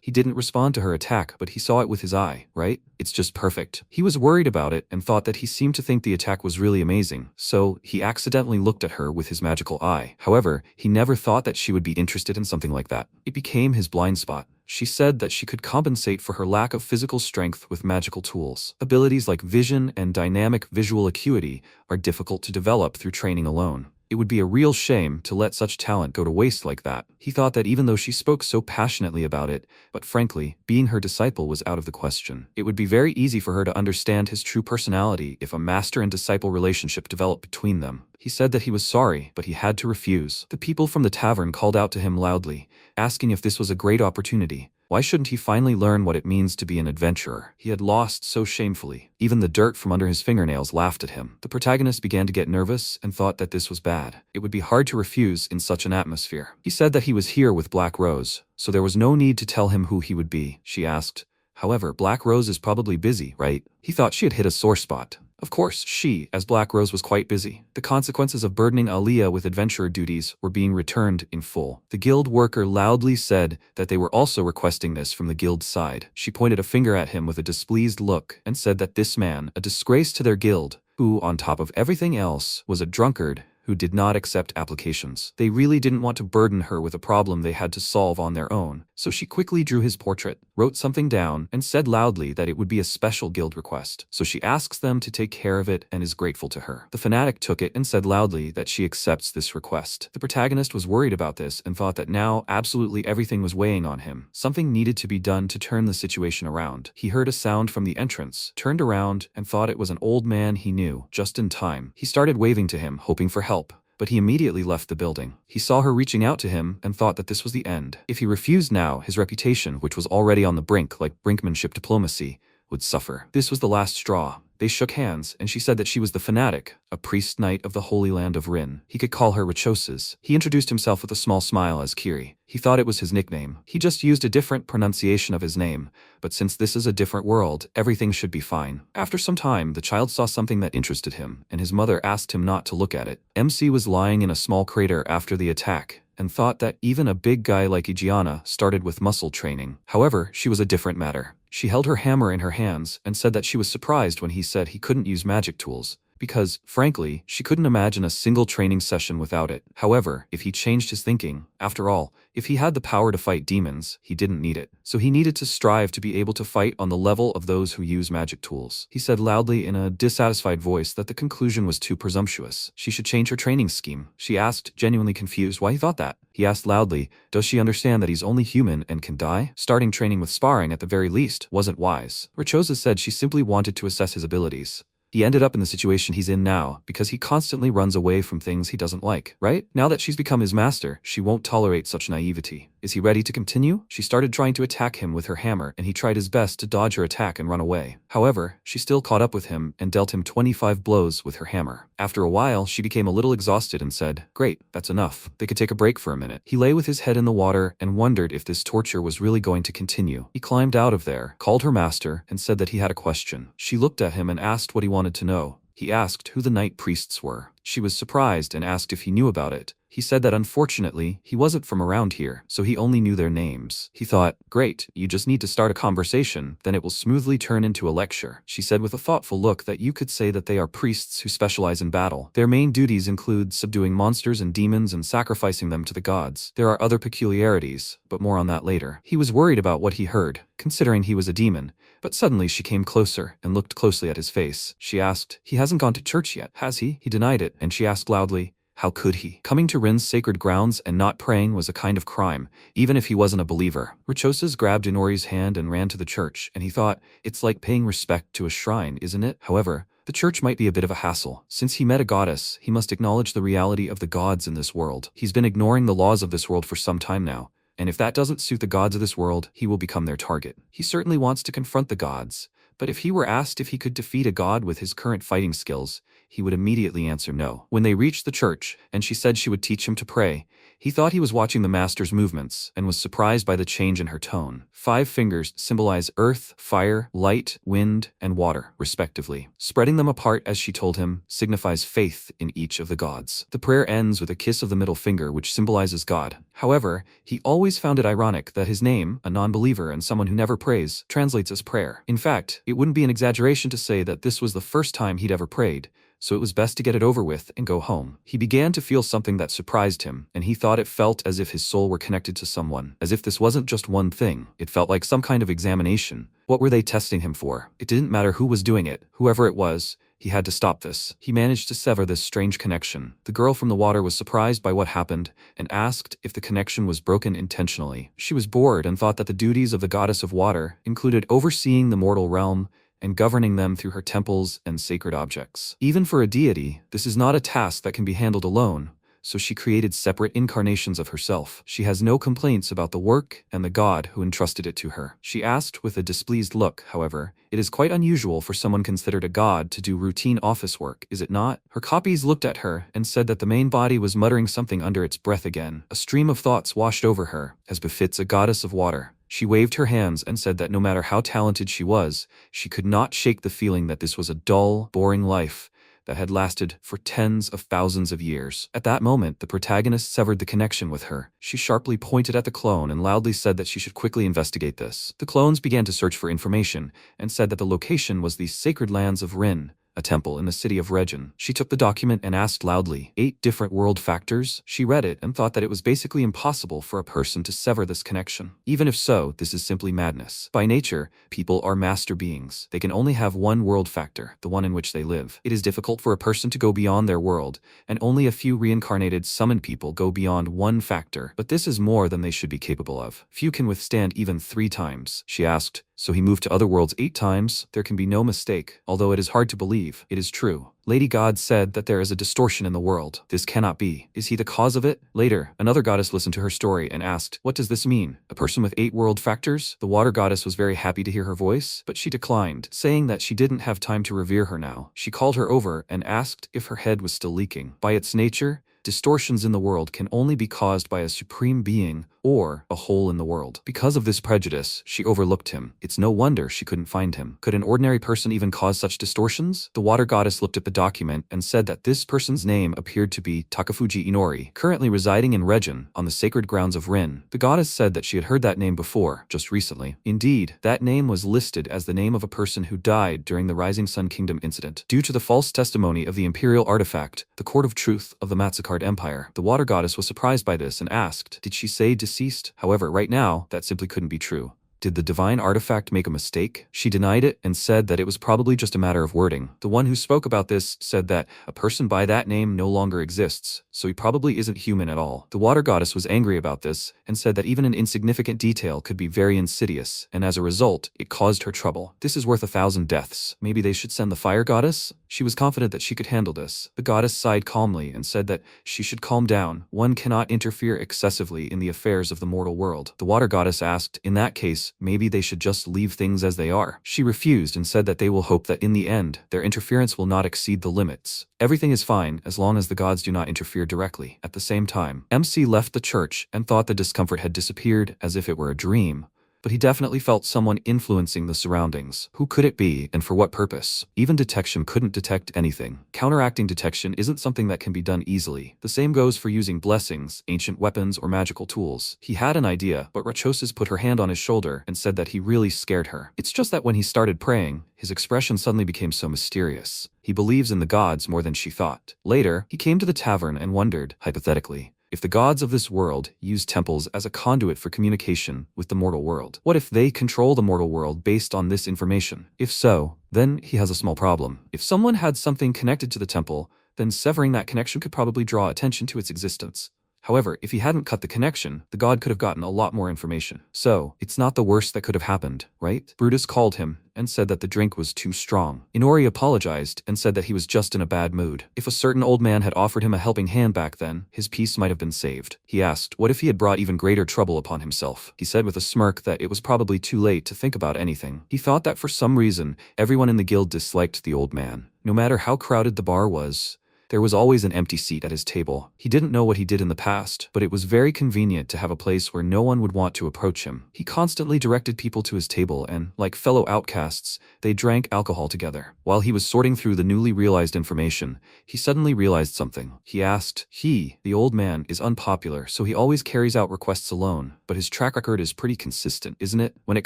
He didn't respond to her attack, but he saw it with his eye, right? It's just perfect. He was worried about it and thought that he seemed to think the attack was really amazing, so he accidentally looked at her with his magical eye. However, he never thought that she would be interested in something like that. It became his blind spot. She said that she could compensate for her lack of physical strength with magical tools. Abilities like vision and dynamic visual acuity are difficult to develop through training alone. It would be a real shame to let such talent go to waste like that. He thought that even though she spoke so passionately about it, but frankly, being her disciple was out of the question. It would be very easy for her to understand his true personality if a master and disciple relationship developed between them. He said that he was sorry, but he had to refuse. The people from the tavern called out to him loudly, asking if this was a great opportunity. Why shouldn't he finally learn what it means to be an adventurer? He had lost so shamefully. Even the dirt from under his fingernails laughed at him. The protagonist began to get nervous and thought that this was bad. It would be hard to refuse in such an atmosphere. He said that he was here with Black Rose, so there was no need to tell him who he would be. She asked. However, Black Rose is probably busy, right? He thought she had hit a sore spot. Of course, she, as Black Rose, was quite busy. The consequences of burdening Aliyah with adventurer duties were being returned in full. The guild worker loudly said that they were also requesting this from the guild's side. She pointed a finger at him with a displeased look and said that this man, a disgrace to their guild, who, on top of everything else, was a drunkard, who did not accept applications. They really didn't want to burden her with a problem they had to solve on their own, so she quickly drew his portrait, wrote something down, and said loudly that it would be a special guild request, so she asks them to take care of it and is grateful to her. The fanatic took it and said loudly that she accepts this request. The protagonist was worried about this and thought that now absolutely everything was weighing on him. Something needed to be done to turn the situation around. He heard a sound from the entrance, turned around, and thought it was an old man he knew. Just in time, he started waving to him, hoping for help. But he immediately left the building. He saw her reaching out to him and thought that this was the end. If he refused now, his reputation, which was already on the brink like brinkmanship diplomacy, would suffer. This was the last straw. They shook hands, and she said that she was the fanatic, a priest knight of the Holy Land of Rin. He could call her Rachoses. He introduced himself with a small smile as Kiri. He thought it was his nickname. He just used a different pronunciation of his name, but since this is a different world, everything should be fine. After some time, the child saw something that interested him, and his mother asked him not to look at it. MC was lying in a small crater after the attack, and thought that even a big guy like Igiana started with muscle training. However, she was a different matter. She held her hammer in her hands and said that she was surprised when he said he couldn't use magic tools, because, frankly, she couldn't imagine a single training session without it. However, if he changed his thinking, after all, if he had the power to fight demons, he didn't need it. So he needed to strive to be able to fight on the level of those who use magic tools. He said loudly in a dissatisfied voice that the conclusion was too presumptuous. She should change her training scheme. She asked, genuinely confused why he thought that. He asked loudly, does she understand that he's only human and can die? Starting training with sparring at the very least wasn't wise. Richosa said she simply wanted to assess his abilities. He ended up in the situation he's in now because he constantly runs away from things he doesn't like, right? Now that she's become his master, she won't tolerate such naivety. Is he ready to continue? She started trying to attack him with her hammer, and he tried his best to dodge her attack and run away. However, she still caught up with him and dealt him 25 blows with her hammer. After a while, she became a little exhausted and said, great, that's enough. They could take a break for a minute. He lay with his head in the water and wondered if this torture was really going to continue. He climbed out of there, called her master, and said that he had a question. She looked at him and asked what he wanted to know. He asked who the night priests were. She was surprised and asked if he knew about it. He said that unfortunately, he wasn't from around here, so he only knew their names. He thought, great, you just need to start a conversation, then it will smoothly turn into a lecture. She said with a thoughtful look that you could say that they are priests who specialize in battle. Their main duties include subduing monsters and demons and sacrificing them to the gods. There are other peculiarities, but more on that later. He was worried about what he heard, considering he was a demon, but suddenly she came closer and looked closely at his face. She asked, he hasn't gone to church yet, has he? He denied it, and she asked loudly, how could he? Coming to Rin's sacred grounds and not praying was a kind of crime, even if he wasn't a believer. Richosa grabbed Inori's hand and ran to the church, and he thought, it's like paying respect to a shrine, isn't it? However, the church might be a bit of a hassle. Since he met a goddess, he must acknowledge the reality of the gods in this world. He's been ignoring the laws of this world for some time now, and if that doesn't suit the gods of this world, he will become their target. He certainly wants to confront the gods, but if he were asked if he could defeat a god with his current fighting skills, he would immediately answer no. When they reached the church, and she said she would teach him to pray, he thought he was watching the master's movements, and was surprised by the change in her tone. 5 fingers symbolize earth, fire, light, wind, and water, respectively. Spreading them apart, as she told him, signifies faith in each of the gods. The prayer ends with a kiss of the middle finger, which symbolizes God. However, he always found it ironic that his name, a non-believer and someone who never prays, translates as prayer. In fact, it wouldn't be an exaggeration to say that this was the first time he'd ever prayed, so it was best to get it over with and go home. He began to feel something that surprised him, and he thought it felt as if his soul were connected to someone, as if this wasn't just one thing. It felt like some kind of examination. What were they testing him for? It didn't matter who was doing it, whoever it was. He had to stop this. He managed to sever this strange connection. The girl from the water was surprised by what happened and asked if the connection was broken intentionally. She was bored and thought that the duties of the goddess of water included overseeing the mortal realm and governing them through her temples and sacred objects. Even for a deity, this is not a task that can be handled alone, so she created separate incarnations of herself. She has no complaints about the work and the god who entrusted it to her. She asked with a displeased look, however, it is quite unusual for someone considered a god to do routine office work, is it not? Her copies looked at her and said that the main body was muttering something under its breath again. A stream of thoughts washed over her, as befits a goddess of water. She waved her hands and said that no matter how talented she was, she could not shake the feeling that this was a dull, boring life that had lasted for tens of thousands of years. At that moment, the protagonist severed the connection with her. She sharply pointed at the clone and loudly said that she should quickly investigate this. The clones began to search for information and said that the location was the sacred lands of Rin, a temple in the city of Regin. She took the document and asked loudly, 8 different world factors? She read it and thought that it was basically impossible for a person to sever this connection. Even if so, this is simply madness. By nature, people are master beings. They can only have one world factor, the one in which they live. It is difficult for a person to go beyond their world, and only a few reincarnated summoned people go beyond one factor, but this is more than they should be capable of. Few can withstand even 3 times. She asked, so he moved to other worlds 8 times? There can be no mistake. Although it is hard to believe, it is true. Lady God said that there is a distortion in the world. This cannot be. Is he the cause of it? Later, another goddess listened to her story and asked, what does this mean? A person with 8 world factors? The water goddess was very happy to hear her voice, but she declined, saying that she didn't have time to revere her now. She called her over and asked if her head was still leaking. By its nature, distortions in the world can only be caused by a supreme being or a hole in the world. Because of this prejudice, she overlooked him. It's no wonder she couldn't find him. Could an ordinary person even cause such distortions? The water goddess looked at the document and said that this person's name appeared to be Takafuji Inori, currently residing in Regin, on the sacred grounds of Rin. The goddess said that she had heard that name before, just recently. Indeed, that name was listed as the name of a person who died during the Rising Sun Kingdom incident. Due to the false testimony of the imperial artifact, the Court of Truth of the Masayoshi Empire, the water goddess was surprised by this and asked, did she say deceased? However, right now, that simply couldn't be true. Did the divine artifact make a mistake? She denied it and said that it was probably just a matter of wording. The one who spoke about this said that a person by that name no longer exists, so he probably isn't human at all. The water goddess was angry about this and said that even an insignificant detail could be very insidious, and as a result, it caused her trouble. This is worth 1,000 deaths. Maybe they should send the fire goddess? She was confident that she could handle this. The goddess sighed calmly and said that she should calm down. One cannot interfere excessively in the affairs of the mortal world. The water goddess asked, in that case, maybe they should just leave things as they are. She refused and said that they will hope that in the end, their interference will not exceed the limits. Everything is fine as long as the gods do not interfere directly. At the same time, MC left the church and thought the discomfort had disappeared as if it were a dream. But he definitely felt someone influencing the surroundings. Who could it be and for what purpose? Even detection couldn't detect anything. Counteracting detection isn't something that can be done easily. The same goes for using blessings, ancient weapons, or magical tools. He had an idea, but Rachosis put her hand on his shoulder and said that he really scared her. It's just that when he started praying, his expression suddenly became so mysterious. He believes in the gods more than she thought. Later, he came to the tavern and wondered, hypothetically, if the gods of this world use temples as a conduit for communication with the mortal world, what if they control the mortal world based on this information? If so, then he has a small problem. If someone had something connected to the temple, then severing that connection could probably draw attention to its existence. However, if he hadn't cut the connection, the god could have gotten a lot more information. So, it's not the worst that could have happened, right? Brutus called him and said that the drink was too strong. Inori apologized and said that he was just in a bad mood. If a certain old man had offered him a helping hand back then, his peace might have been saved. He asked, what if he had brought even greater trouble upon himself? He said with a smirk that it was probably too late to think about anything. He thought that for some reason, everyone in the guild disliked the old man. No matter how crowded the bar was, there was always an empty seat at his table. He didn't know what he did in the past, but it was very convenient to have a place where no one would want to approach him. He constantly directed people to his table and, like fellow outcasts, they drank alcohol together. While he was sorting through the newly realized information, he suddenly realized something. He asked, the old man, is unpopular, so he always carries out requests alone, but his track record is pretty consistent, isn't it? When it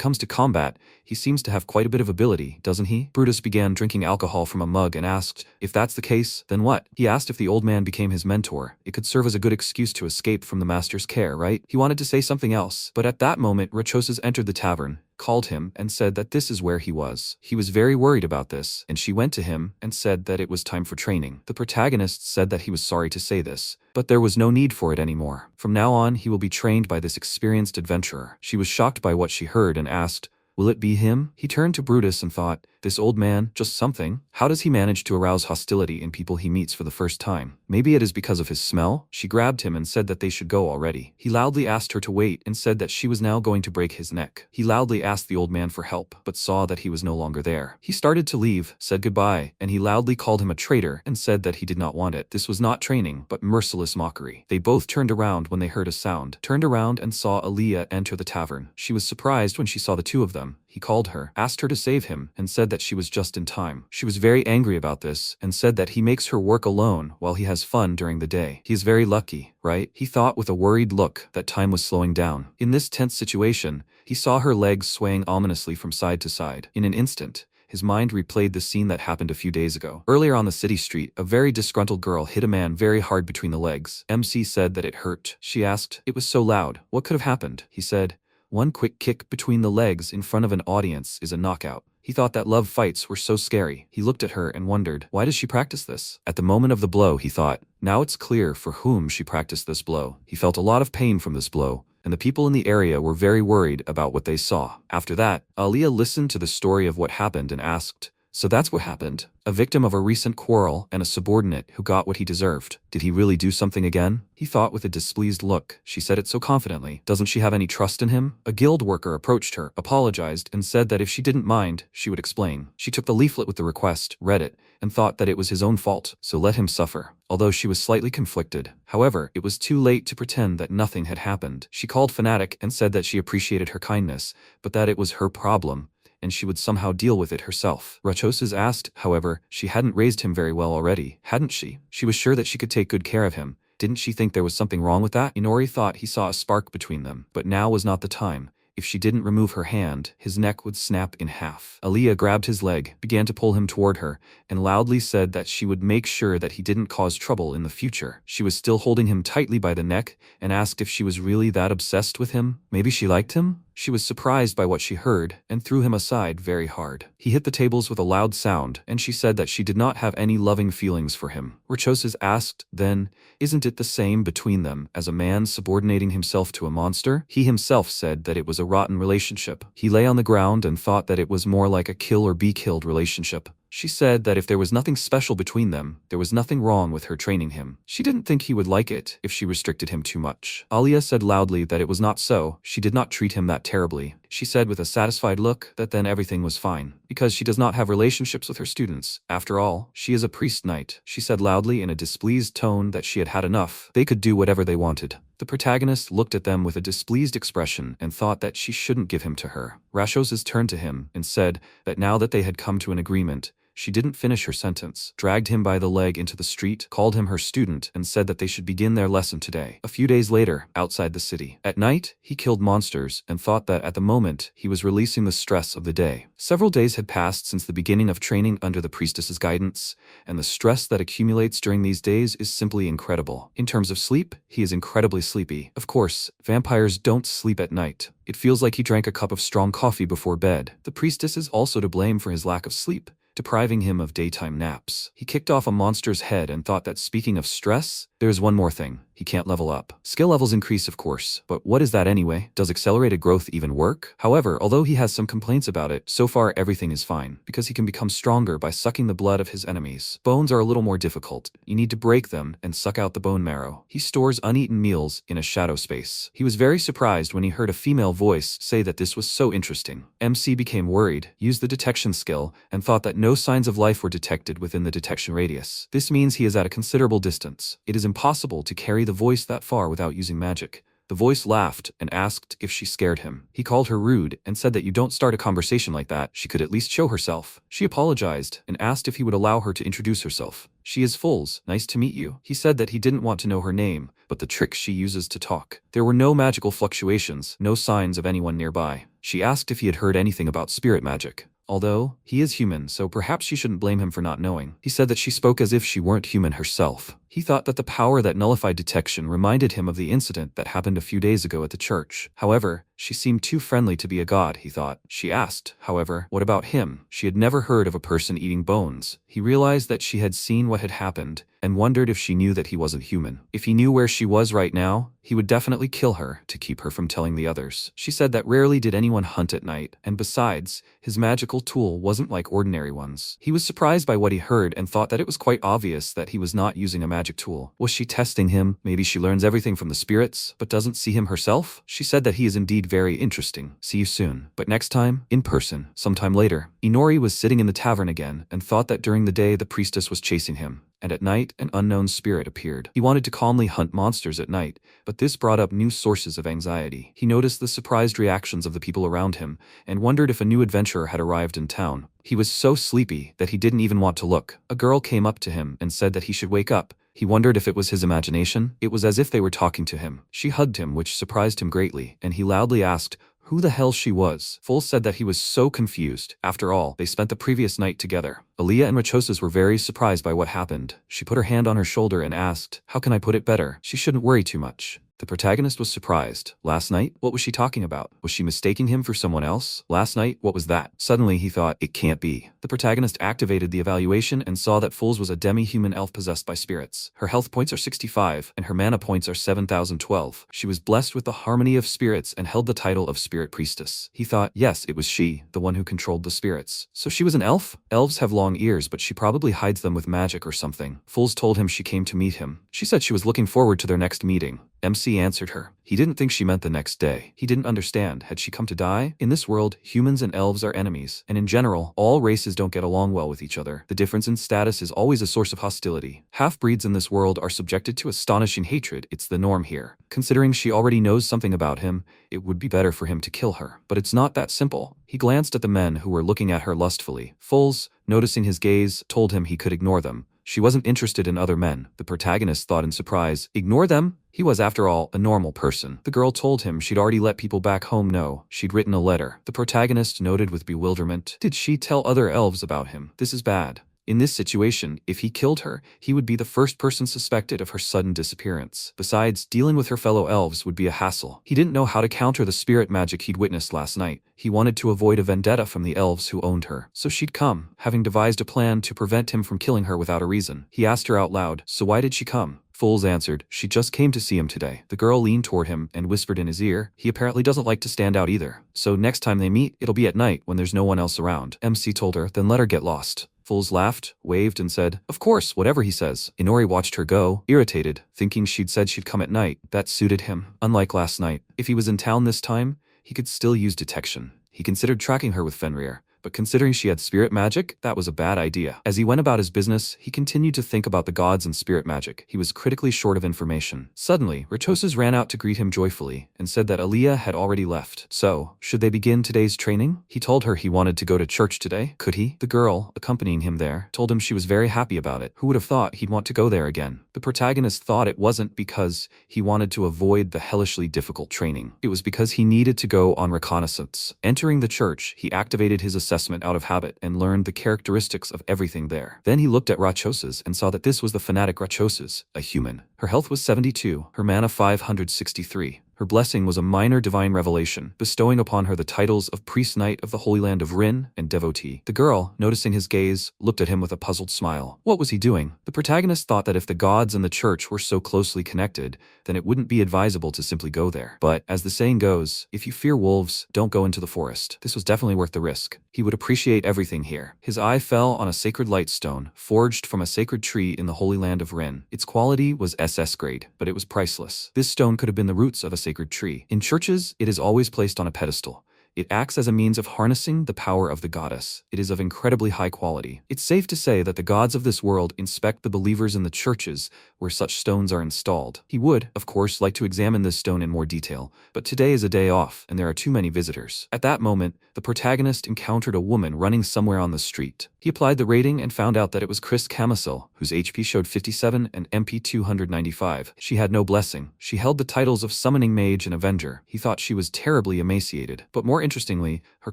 comes to combat, he seems to have quite a bit of ability, doesn't he? Brutus began drinking alcohol from a mug and asked, if that's the case, then what? He asked if the old man became his mentor. It could serve as a good excuse to escape from the master's care, right? He wanted to say something else, but at that moment Rachosis entered the tavern, called him, and said that this is where he was. He was very worried about this, and she went to him and said that it was time for training. The protagonist said that he was sorry to say this, but there was no need for it anymore. From now on, he will be trained by this experienced adventurer. She was shocked by what she heard and asked, will it be him? He turned to Brutus and thought, this old man, just something? How does he manage to arouse hostility in people he meets for the first time? Maybe it is because of his smell? She grabbed him and said that they should go already. He loudly asked her to wait and said that she was now going to break his neck. He loudly asked the old man for help, but saw that he was no longer there. He started to leave, said goodbye, and he loudly called him a traitor and said that he did not want it. This was not training, but merciless mockery. They both turned around when they heard a sound, turned around and saw Aaliyah enter the tavern. She was surprised when she saw the two of them. He called her, asked her to save him, and said that she was just in time. She was very angry about this, and said that he makes her work alone while he has fun during the day. He is very lucky, right? He thought with a worried look that time was slowing down. In this tense situation, he saw her legs swaying ominously from side to side. In an instant, his mind replayed the scene that happened a few days ago. Earlier on the city street, a very disgruntled girl hit a man very hard between the legs. MC said that it hurt. She asked, it was so loud. What could have happened? He said, one quick kick between the legs in front of an audience is a knockout. He thought that love fights were so scary. He looked at her and wondered, why does she practice this? At the moment of the blow, he thought, now it's clear for whom she practiced this blow. He felt a lot of pain from this blow, and the people in the area were very worried about what they saw. After that, Aaliyah listened to the story of what happened and asked, So that's what happened. A victim of a recent quarrel and a subordinate who got what he deserved. Did he really do something again? He thought with a displeased look. She said it so confidently. Doesn't she have any trust in him? A guild worker approached her, apologized, and said that if she didn't mind, she would explain. She took the leaflet with the request, read it, and thought that it was his own fault, so let him suffer. Although she was slightly conflicted. However, it was too late to pretend that nothing had happened. She called Fanatic and said that she appreciated her kindness, but that it was her problem, and she would somehow deal with it herself. Rachoses asked, however, she hadn't raised him very well already, hadn't she? She was sure that she could take good care of him. Didn't she think there was something wrong with that? Inori thought he saw a spark between them, but now was not the time. If she didn't remove her hand, his neck would snap in half. Aaliyah grabbed his leg, began to pull him toward her, and loudly said that she would make sure that he didn't cause trouble in the future. She was still holding him tightly by the neck, and asked if she was really that obsessed with him. Maybe she liked him? She was surprised by what she heard, and threw him aside very hard. He hit the tables with a loud sound, and she said that she did not have any loving feelings for him. Rachoses asked, then, isn't it the same between them as a man subordinating himself to a monster? He himself said that it was a rotten relationship. He lay on the ground and thought that it was more like a kill or be killed relationship. She said that if there was nothing special between them, there was nothing wrong with her training him. She didn't think he would like it if she restricted him too much. Aaliyah said loudly that it was not so. She did not treat him that terribly. She said with a satisfied look that then everything was fine, because she does not have relationships with her students. After all, she is a priest knight. She said loudly in a displeased tone that she had had enough. They could do whatever they wanted. The protagonist looked at them with a displeased expression and thought that she shouldn't give him to her. Rachoses turned to him and said that now that they had come to an agreement, she didn't finish her sentence, dragged him by the leg into the street, called him her student, and said that they should begin their lesson today. A few days later, outside the city. At night, he killed monsters and thought that at the moment, he was releasing the stress of the day. Several days had passed since the beginning of training under the priestess's guidance, and the stress that accumulates during these days is simply incredible. In terms of sleep, he is incredibly sleepy. Of course, vampires don't sleep at night. It feels like he drank a cup of strong coffee before bed. The priestess is also to blame for his lack of sleep, depriving him of daytime naps. He kicked off a monster's head and thought that speaking of stress, there's one more thing. He can't level up. Skill levels increase, of course, but what is that anyway? Does accelerated growth even work? However, although he has some complaints about it, so far everything is fine, because he can become stronger by sucking the blood of his enemies. Bones are a little more difficult. You need to break them and suck out the bone marrow. He stores uneaten meals in a shadow space. He was very surprised when he heard a female voice say that this was so interesting. MC became worried, used the detection skill, and thought that no signs of life were detected within the detection radius. This means he is at a considerable distance. It is impossible to carry the voice that far without using magic. The voice laughed and asked if she scared him. He called her rude and said that you don't start a conversation like that. She could at least show herself. She apologized and asked if he would allow her to introduce herself. She is Foles. Nice to meet you. He said that he didn't want to know her name, but the tricks she uses to talk. There were no magical fluctuations, no signs of anyone nearby. She asked if he had heard anything about spirit magic. Although, he is human, so perhaps she shouldn't blame him for not knowing. He said that she spoke as if she weren't human herself. He thought that the power that nullified detection reminded him of the incident that happened a few days ago at the church. However, she seemed too friendly to be a god, he thought. She asked, however, what about him? She had never heard of a person eating bones. He realized that she had seen what had happened, and wondered if she knew that he wasn't human. If he knew where she was right now, he would definitely kill her to keep her from telling the others. She said that rarely did anyone hunt at night, and besides, his magical tool wasn't like ordinary ones. He was surprised by what he heard and thought that it was quite obvious that he was not using a magic tool. Was she testing him? Maybe she learns everything from the spirits, but doesn't see him herself? She said that he is indeed very interesting. See you soon. But next time, in person. Sometime later, Inori was sitting in the tavern again and thought that during the day the priestess was chasing him, and at night an unknown spirit appeared. He wanted to calmly hunt monsters at night, but this brought up new sources of anxiety. He noticed the surprised reactions of the people around him, and wondered if a new adventurer had arrived in town. He was so sleepy that he didn't even want to look. A girl came up to him and said that he should wake up. He wondered if it was his imagination. It was as if they were talking to him. She hugged him, which surprised him greatly, and he loudly asked who the hell she was. Foles said that he was so confused. After all, they spent the previous night together. Aaliyah and Rachoses were very surprised by what happened. She put her hand on her shoulder and asked, how can I put it better? She shouldn't worry too much. The protagonist was surprised. Last night? What was she talking about? Was she mistaking him for someone else? Last night? What was that? Suddenly he thought, it can't be. The The protagonist activated the evaluation and saw that Fool's was a demi-human elf possessed by spirits. Her health points are 65, and her mana points are 7,012. She was blessed with the harmony of spirits and held the title of Spirit Priestess. He thought, yes, it was she, the one who controlled the spirits. So she was an elf? Elves have long ears, but she probably hides them with magic or something. Fools told him she came to meet him. She said she was looking forward to their next meeting. MC answered her. He didn't think she meant the next day. He didn't understand. Had she come to die? In this world, humans and elves are enemies, and in general, all races don't get along well with each other. The difference in status is always a source of hostility. Half-breeds in this world are subjected to astonishing hatred. It's the norm here. Considering she already knows something about him, it would be better for him to kill her. But it's not that simple. He glanced at the men who were looking at her lustfully. Fools, noticing his gaze, told him he could ignore them. She wasn't interested in other men. The protagonist thought in surprise. Ignore them? He was, after all, a normal person. The girl told him she'd already let people back home know. She'd written a letter. The protagonist noted with bewilderment. Did she tell other elves about him? This is bad. In this situation, if he killed her, he would be the first person suspected of her sudden disappearance. Besides, dealing with her fellow elves would be a hassle. He didn't know how to counter the spirit magic he'd witnessed last night. He wanted to avoid a vendetta from the elves who owned her. So she'd come, having devised a plan to prevent him from killing her without a reason. He asked her out loud, so why did she come? Fools answered, she just came to see him today. The girl leaned toward him and whispered in his ear, he apparently doesn't like to stand out either. So next time they meet, it'll be at night when there's no one else around. MC told her, then let her get lost. Fools laughed, waved, and said, of course, whatever he says. Inori watched her go, irritated, thinking she'd said she'd come at night. That suited him. Unlike last night, if he was in town this time, he could still use detection. He considered tracking her with Fenrir, but considering she had spirit magic, that was a bad idea. As he went about his business, he continued to think about the gods and spirit magic. He was critically short of information. Suddenly, Rachoses ran out to greet him joyfully and said that Aaliyah had already left. So, should they begin today's training? He told her he wanted to go to church today. Could he? The girl, accompanying him there, told him she was very happy about it. Who would have thought he'd want to go there again? The protagonist thought it wasn't because he wanted to avoid the hellishly difficult training. It was because he needed to go on reconnaissance. Entering the church, he activated his assessment out of habit and learned the characteristics of everything there. Then he looked at Rachoses and saw that this was the fanatic Rachoses, a human. Her health was 72, her mana 563. Her blessing was a minor divine revelation, bestowing upon her the titles of Priest Knight of the Holy Land of Rin and Devotee. The girl, noticing his gaze, looked at him with a puzzled smile. What was he doing? The protagonist thought that if the gods and the church were so closely connected, then it wouldn't be advisable to simply go there. But, as the saying goes, if you fear wolves, don't go into the forest. This was definitely worth the risk. He would appreciate everything here. His eye fell on a sacred light stone, forged from a sacred tree in the Holy Land of Rin. Its quality was SS grade, but it was priceless. This stone could have been the roots of a sacred tree. In churches, it is always placed on a pedestal. It acts as a means of harnessing the power of the goddess. It is of incredibly high quality. It's safe to say that the gods of this world inspect the believers in the churches where such stones are installed. He would, of course, like to examine this stone in more detail, but today is a day off, and there are too many visitors. At that moment, the protagonist encountered a woman running somewhere on the street. He applied the rating and found out that it was Chris Camisil, whose HP showed 57 and MP 295. She had no blessing. She held the titles of Summoning Mage and Avenger. He thought she was terribly emaciated, but more interestingly, her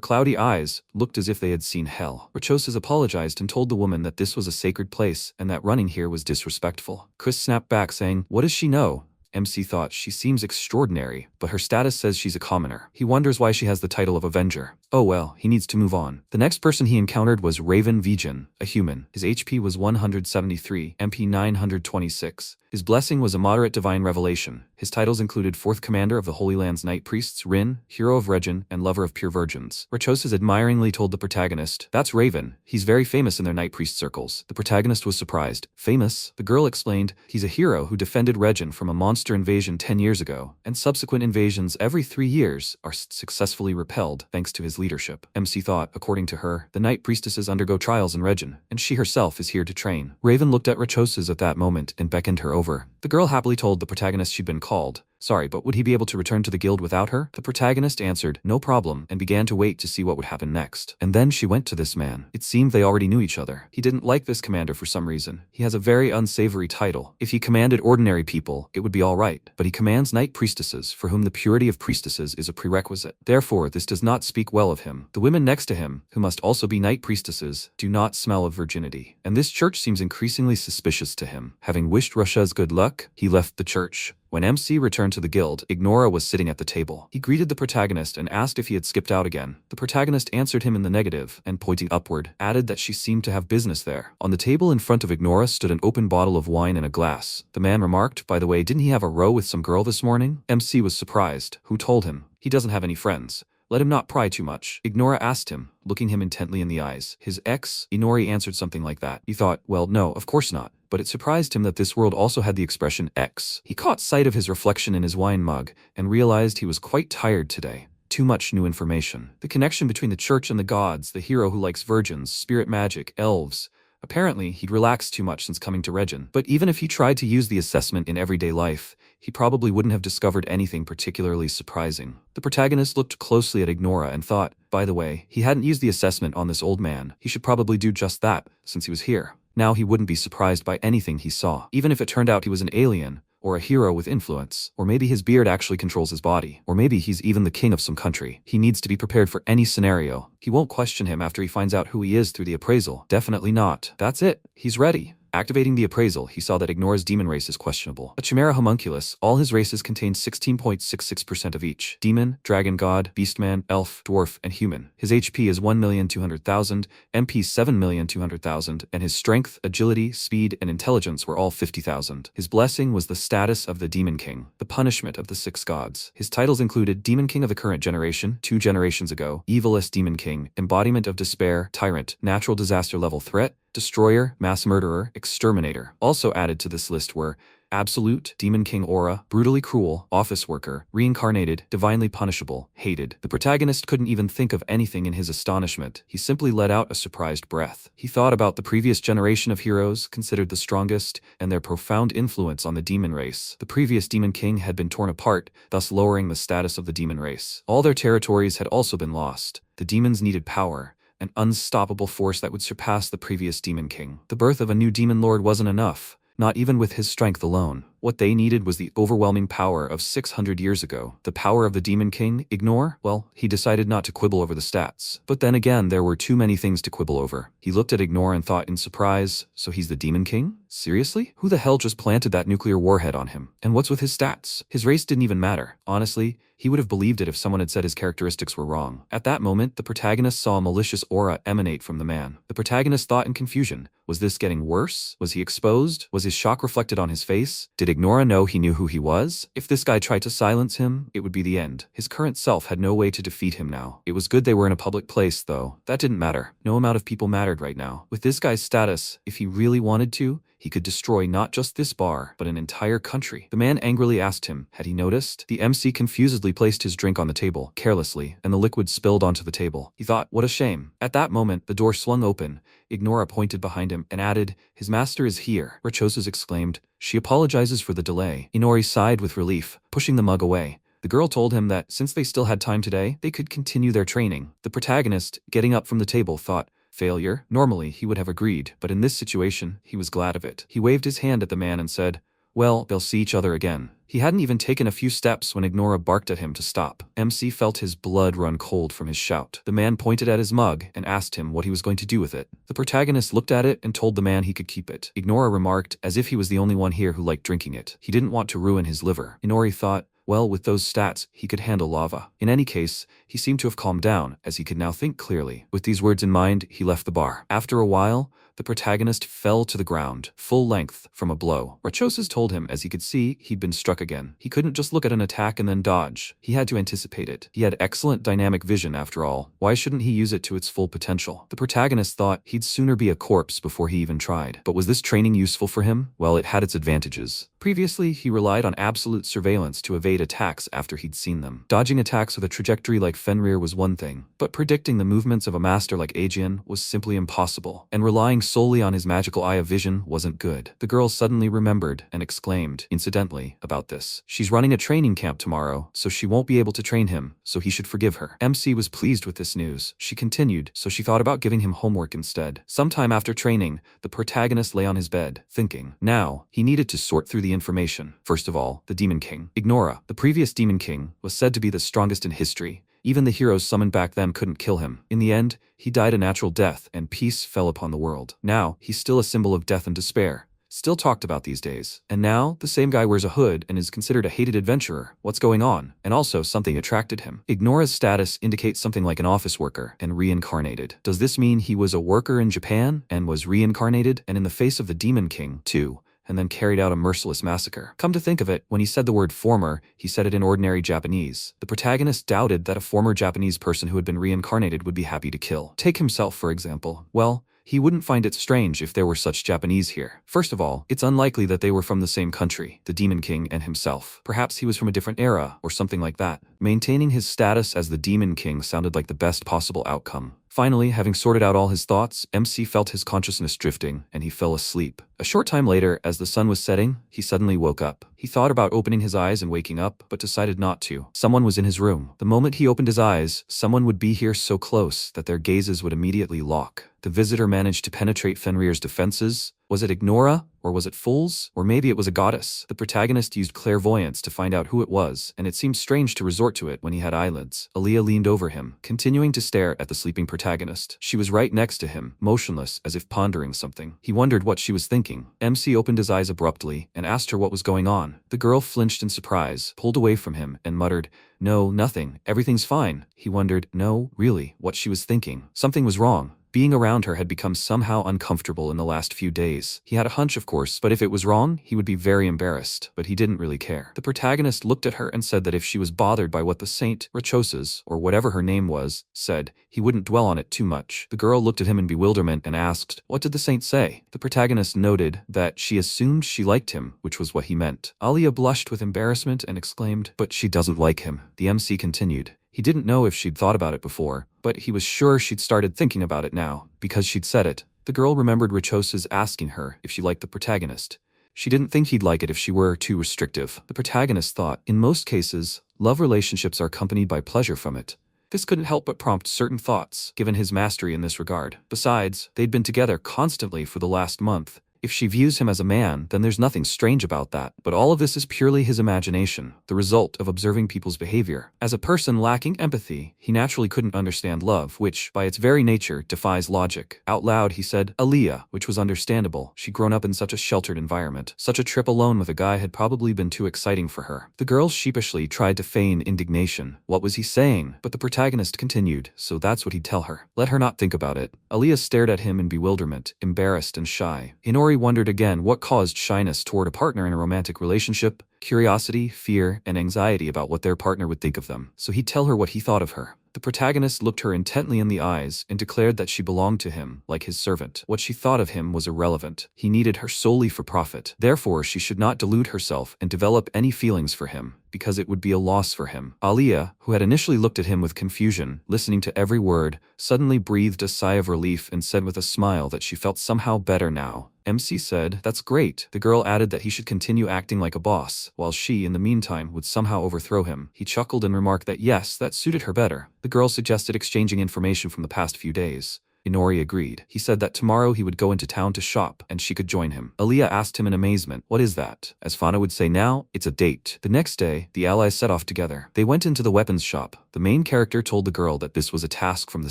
cloudy eyes looked as if they had seen hell. Rachoses apologized and told the woman that this was a sacred place and that running here was disrespectful. Chris snapped back saying, what does she know? MC thought, she seems extraordinary, but her status says she's a commoner. He wonders why she has the title of Avenger. Oh well, he needs to move on. The next person he encountered was Raven Vegan, a human. His HP was 173, MP 926. His blessing was a moderate divine revelation. His titles included 4th Commander of the Holy Land's Night Priests, Rin, Hero of Regin, and Lover of Pure Virgins. Rachoses admiringly told the protagonist, that's Raven. He's very famous in their Night Priest circles. The protagonist was surprised. Famous? The girl explained, he's a hero who defended Regin from a monster invasion 10 years ago, and subsequent invasions every 3 years are successfully repelled thanks to his leadership. MC thought, according to her, the Night Priestesses undergo trials in Regin, and she herself is here to train. Raven looked at Rachoses at that moment and beckoned her over. The girl happily told the protagonist she'd been called. Sorry, but would he be able to return to the guild without her? The protagonist answered, no problem, and began to wait to see what would happen next. And then she went to this man. It seemed they already knew each other. He didn't like this commander for some reason. He has a very unsavory title. If he commanded ordinary people, it would be all right. But he commands night priestesses, for whom the purity of priestesses is a prerequisite. Therefore, this does not speak well of him. The women next to him, who must also be night priestesses, do not smell of virginity. And this church seems increasingly suspicious to him. Having wished Rachoses good luck, he left the church. When MC returned to the guild, Ignora was sitting at the table. He greeted the protagonist and asked if he had skipped out again. The protagonist answered him in the negative, and pointing upward, added that she seemed to have business there. On the table in front of Ignora stood an open bottle of wine and a glass. The man remarked, "By the way, didn't he have a row with some girl this morning?" MC was surprised. Who told him? He doesn't have any friends. Let him not pry too much. Ignora asked him, looking him intently in the eyes. His ex? Inori answered something like that. He thought, well, no, of course not. But it surprised him that this world also had the expression ex. He caught sight of his reflection in his wine mug and realized he was quite tired today. Too much new information. The connection between the church and the gods, the hero who likes virgins, spirit magic, elves. Apparently, he'd relaxed too much since coming to Regin. But even if he tried to use the assessment in everyday life, he probably wouldn't have discovered anything particularly surprising. The protagonist looked closely at Ignora and thought, by the way, he hadn't used the assessment on this old man. He should probably do just that, since he was here. Now he wouldn't be surprised by anything he saw, even if it turned out he was an alien, or a hero with influence, or maybe his beard actually controls his body, or maybe he's even the king of some country. He needs to be prepared for any scenario. He won't question him after he finds out who he is through the appraisal. Definitely not. That's it. He's ready. Activating the appraisal, he saw that Ignora's demon race is questionable. A chimera homunculus, all his races contain 16.66% of each. Demon, dragon god, beastman, elf, dwarf, and human. His HP is 1,200,000, MP 7,200,000, and his strength, agility, speed, and intelligence were all 50,000. His blessing was the status of the Demon King, the punishment of the 6 gods. His titles included Demon King of the current generation, 2 generations ago, Evilest Demon King, Embodiment of Despair, Tyrant, Natural Disaster Level Threat, Destroyer, Mass Murderer, Exterminator. Also added to this list were Absolute, Demon King Aura, Brutally Cruel, Office Worker, Reincarnated, Divinely Punishable, Hated. The protagonist couldn't even think of anything in his astonishment. He simply let out a surprised breath. He thought about the previous generation of heroes, considered the strongest, and their profound influence on the demon race. The previous Demon King had been torn apart, thus lowering the status of the demon race. All their territories had also been lost. The demons needed power, an unstoppable force that would surpass the previous Demon King. The birth of a new Demon Lord wasn't enough, not even with his strength alone. What they needed was the overwhelming power of 600 years ago. The power of the Demon King? Ignore? Well, he decided not to quibble over the stats. But then again, there were too many things to quibble over. He looked at Ignore and thought in surprise, so he's the Demon King? Seriously? Who the hell just planted that nuclear warhead on him? And what's with his stats? His race didn't even matter. Honestly, he would have believed it if someone had said his characteristics were wrong. At that moment, the protagonist saw a malicious aura emanate from the man. The protagonist thought in confusion, was this getting worse? Was he exposed? Was his shock reflected on his face? Did Ignora know he knew who he was? If this guy tried to silence him, it would be the end. His current self had no way to defeat him now. It was good they were in a public place, though. That didn't matter. No amount of people mattered right now. With this guy's status, if he really wanted to, he could destroy not just this bar, but an entire country. The man angrily asked him, had he noticed? The MC confusedly placed his drink on the table, carelessly, and the liquid spilled onto the table. He thought, what a shame. At that moment, the door swung open. Ignora pointed behind him and added, his master is here. Rachosis exclaimed, she apologizes for the delay. Inori sighed with relief, pushing the mug away. The girl told him that, since they still had time today, they could continue their training. The protagonist, getting up from the table, thought, failure? Normally, he would have agreed, but in this situation, he was glad of it. He waved his hand at the man and said, well, they'll see each other again. He hadn't even taken a few steps when Ignora barked at him to stop. MC felt his blood run cold from his shout. The man pointed at his mug and asked him what he was going to do with it. The protagonist looked at it and told the man he could keep it. Ignora remarked, as if he was the only one here who liked drinking it. He didn't want to ruin his liver. Inori thought, well, with those stats, he could handle lava. In any case, he seemed to have calmed down, as he could now think clearly. With these words in mind, he left the bar. After a while, the protagonist fell to the ground, full length, from a blow. Rachosis told him, as he could see, he'd been struck again. He couldn't just look at an attack and then dodge. He had to anticipate it. He had excellent dynamic vision after all. Why shouldn't he use it to its full potential? The protagonist thought he'd sooner be a corpse before he even tried. But was this training useful for him? Well, it had its advantages. Previously, he relied on absolute surveillance to evade attacks after he'd seen them. Dodging attacks with a trajectory like Fenrir was one thing, but predicting the movements of a master like Aegeon was simply impossible, and relying solely on his magical eye of vision wasn't good. The girl suddenly remembered and exclaimed, incidentally, about this. She's running a training camp tomorrow, so she won't be able to train him, so he should forgive her. MC was pleased with this news. She continued, so she thought about giving him homework instead. Sometime after training, the protagonist lay on his bed, thinking. Now, he needed to sort through the information. First of all, the Demon King. Ignora, the previous Demon King, was said to be the strongest in history. Even the heroes summoned back then couldn't kill him. In the end, he died a natural death, and peace fell upon the world. Now, he's still a symbol of death and despair. Still talked about these days. And now, the same guy wears a hood and is considered a hated adventurer. What's going on? And also, something attracted him. Ignora's status indicates something like an office worker and reincarnated. Does this mean he was a worker in Japan and was reincarnated and in the face of the Demon King, too, and then carried out a merciless massacre? Come to think of it, when he said the word former, he said it in ordinary Japanese. The protagonist doubted that a former Japanese person who had been reincarnated would be happy to kill. Take himself, for example. Well, he wouldn't find it strange if there were such Japanese here. First of all, it's unlikely that they were from the same country, the Demon King and himself. Perhaps he was from a different era, or something like that. Maintaining his status as the Demon King sounded like the best possible outcome. Finally, having sorted out all his thoughts, MC felt his consciousness drifting, and he fell asleep. A short time later, as the sun was setting, he suddenly woke up. He thought about opening his eyes and waking up, but decided not to. Someone was in his room. The moment he opened his eyes, someone would be here so close that their gazes would immediately lock. The visitor managed to penetrate Fenrir's defenses. Was it Ignora? Or was it Fools? Or maybe it was a goddess. The protagonist used clairvoyance to find out who it was, and it seemed strange to resort to it when he had eyelids. Aaliyah leaned over him, continuing to stare at the sleeping protagonist. She was right next to him, motionless as if pondering something. He wondered what she was thinking. MC opened his eyes abruptly and asked her what was going on. The girl flinched in surprise, pulled away from him, and muttered, "No, nothing. Everything's fine." He wondered, no, really, what she was thinking. Something was wrong. Being around her had become somehow uncomfortable in the last few days. He had a hunch, of course, but if it was wrong, he would be very embarrassed, but he didn't really care. The protagonist looked at her and said that if she was bothered by what the saint, Rachoses, or whatever her name was, said, he wouldn't dwell on it too much. The girl looked at him in bewilderment and asked, "What did the saint say?" The protagonist noted that she assumed she liked him, which was what he meant. Alia blushed with embarrassment and exclaimed, "But she doesn't like him." The MC continued. He didn't know if she'd thought about it before, but he was sure she'd started thinking about it now, because she'd said it. The girl remembered Rachoses asking her if she liked the protagonist. She didn't think he'd like it if she were too restrictive. The protagonist thought, in most cases, love relationships are accompanied by pleasure from it. This couldn't help but prompt certain thoughts, given his mastery in this regard. Besides, they'd been together constantly for the last month. If she views him as a man, then there's nothing strange about that. But all of this is purely his imagination, the result of observing people's behavior. As a person lacking empathy, he naturally couldn't understand love, which, by its very nature, defies logic. Out loud, he said, "Aaliyah," which was understandable. She'd grown up in such a sheltered environment. Such a trip alone with a guy had probably been too exciting for her. The girl sheepishly tried to feign indignation. What was he saying? But the protagonist continued, so that's what he'd tell her. Let her not think about it. Aaliyah stared at him in bewilderment, embarrassed and shy. Inori wondered again what caused shyness toward a partner in a romantic relationship, curiosity, fear, and anxiety about what their partner would think of them. So he'd tell her what he thought of her. The protagonist looked her intently in the eyes and declared that she belonged to him, like his servant. What she thought of him was irrelevant. He needed her solely for profit. Therefore, she should not delude herself and develop any feelings for him, because it would be a loss for him. Aaliyah, who had initially looked at him with confusion, listening to every word, suddenly breathed a sigh of relief and said with a smile that she felt somehow better now. MC said, "That's great." The girl added that he should continue acting like a boss, while she, in the meantime, would somehow overthrow him. He chuckled and remarked that yes, that suited her better. The girl suggested exchanging information from the past few days. Inori agreed. He said that tomorrow he would go into town to shop, and she could join him. Aaliyah asked him in amazement, "What is that?" As Fauna would say now, it's a date. The next day, the allies set off together. They went into the weapons shop. The main character told the girl that this was a task from the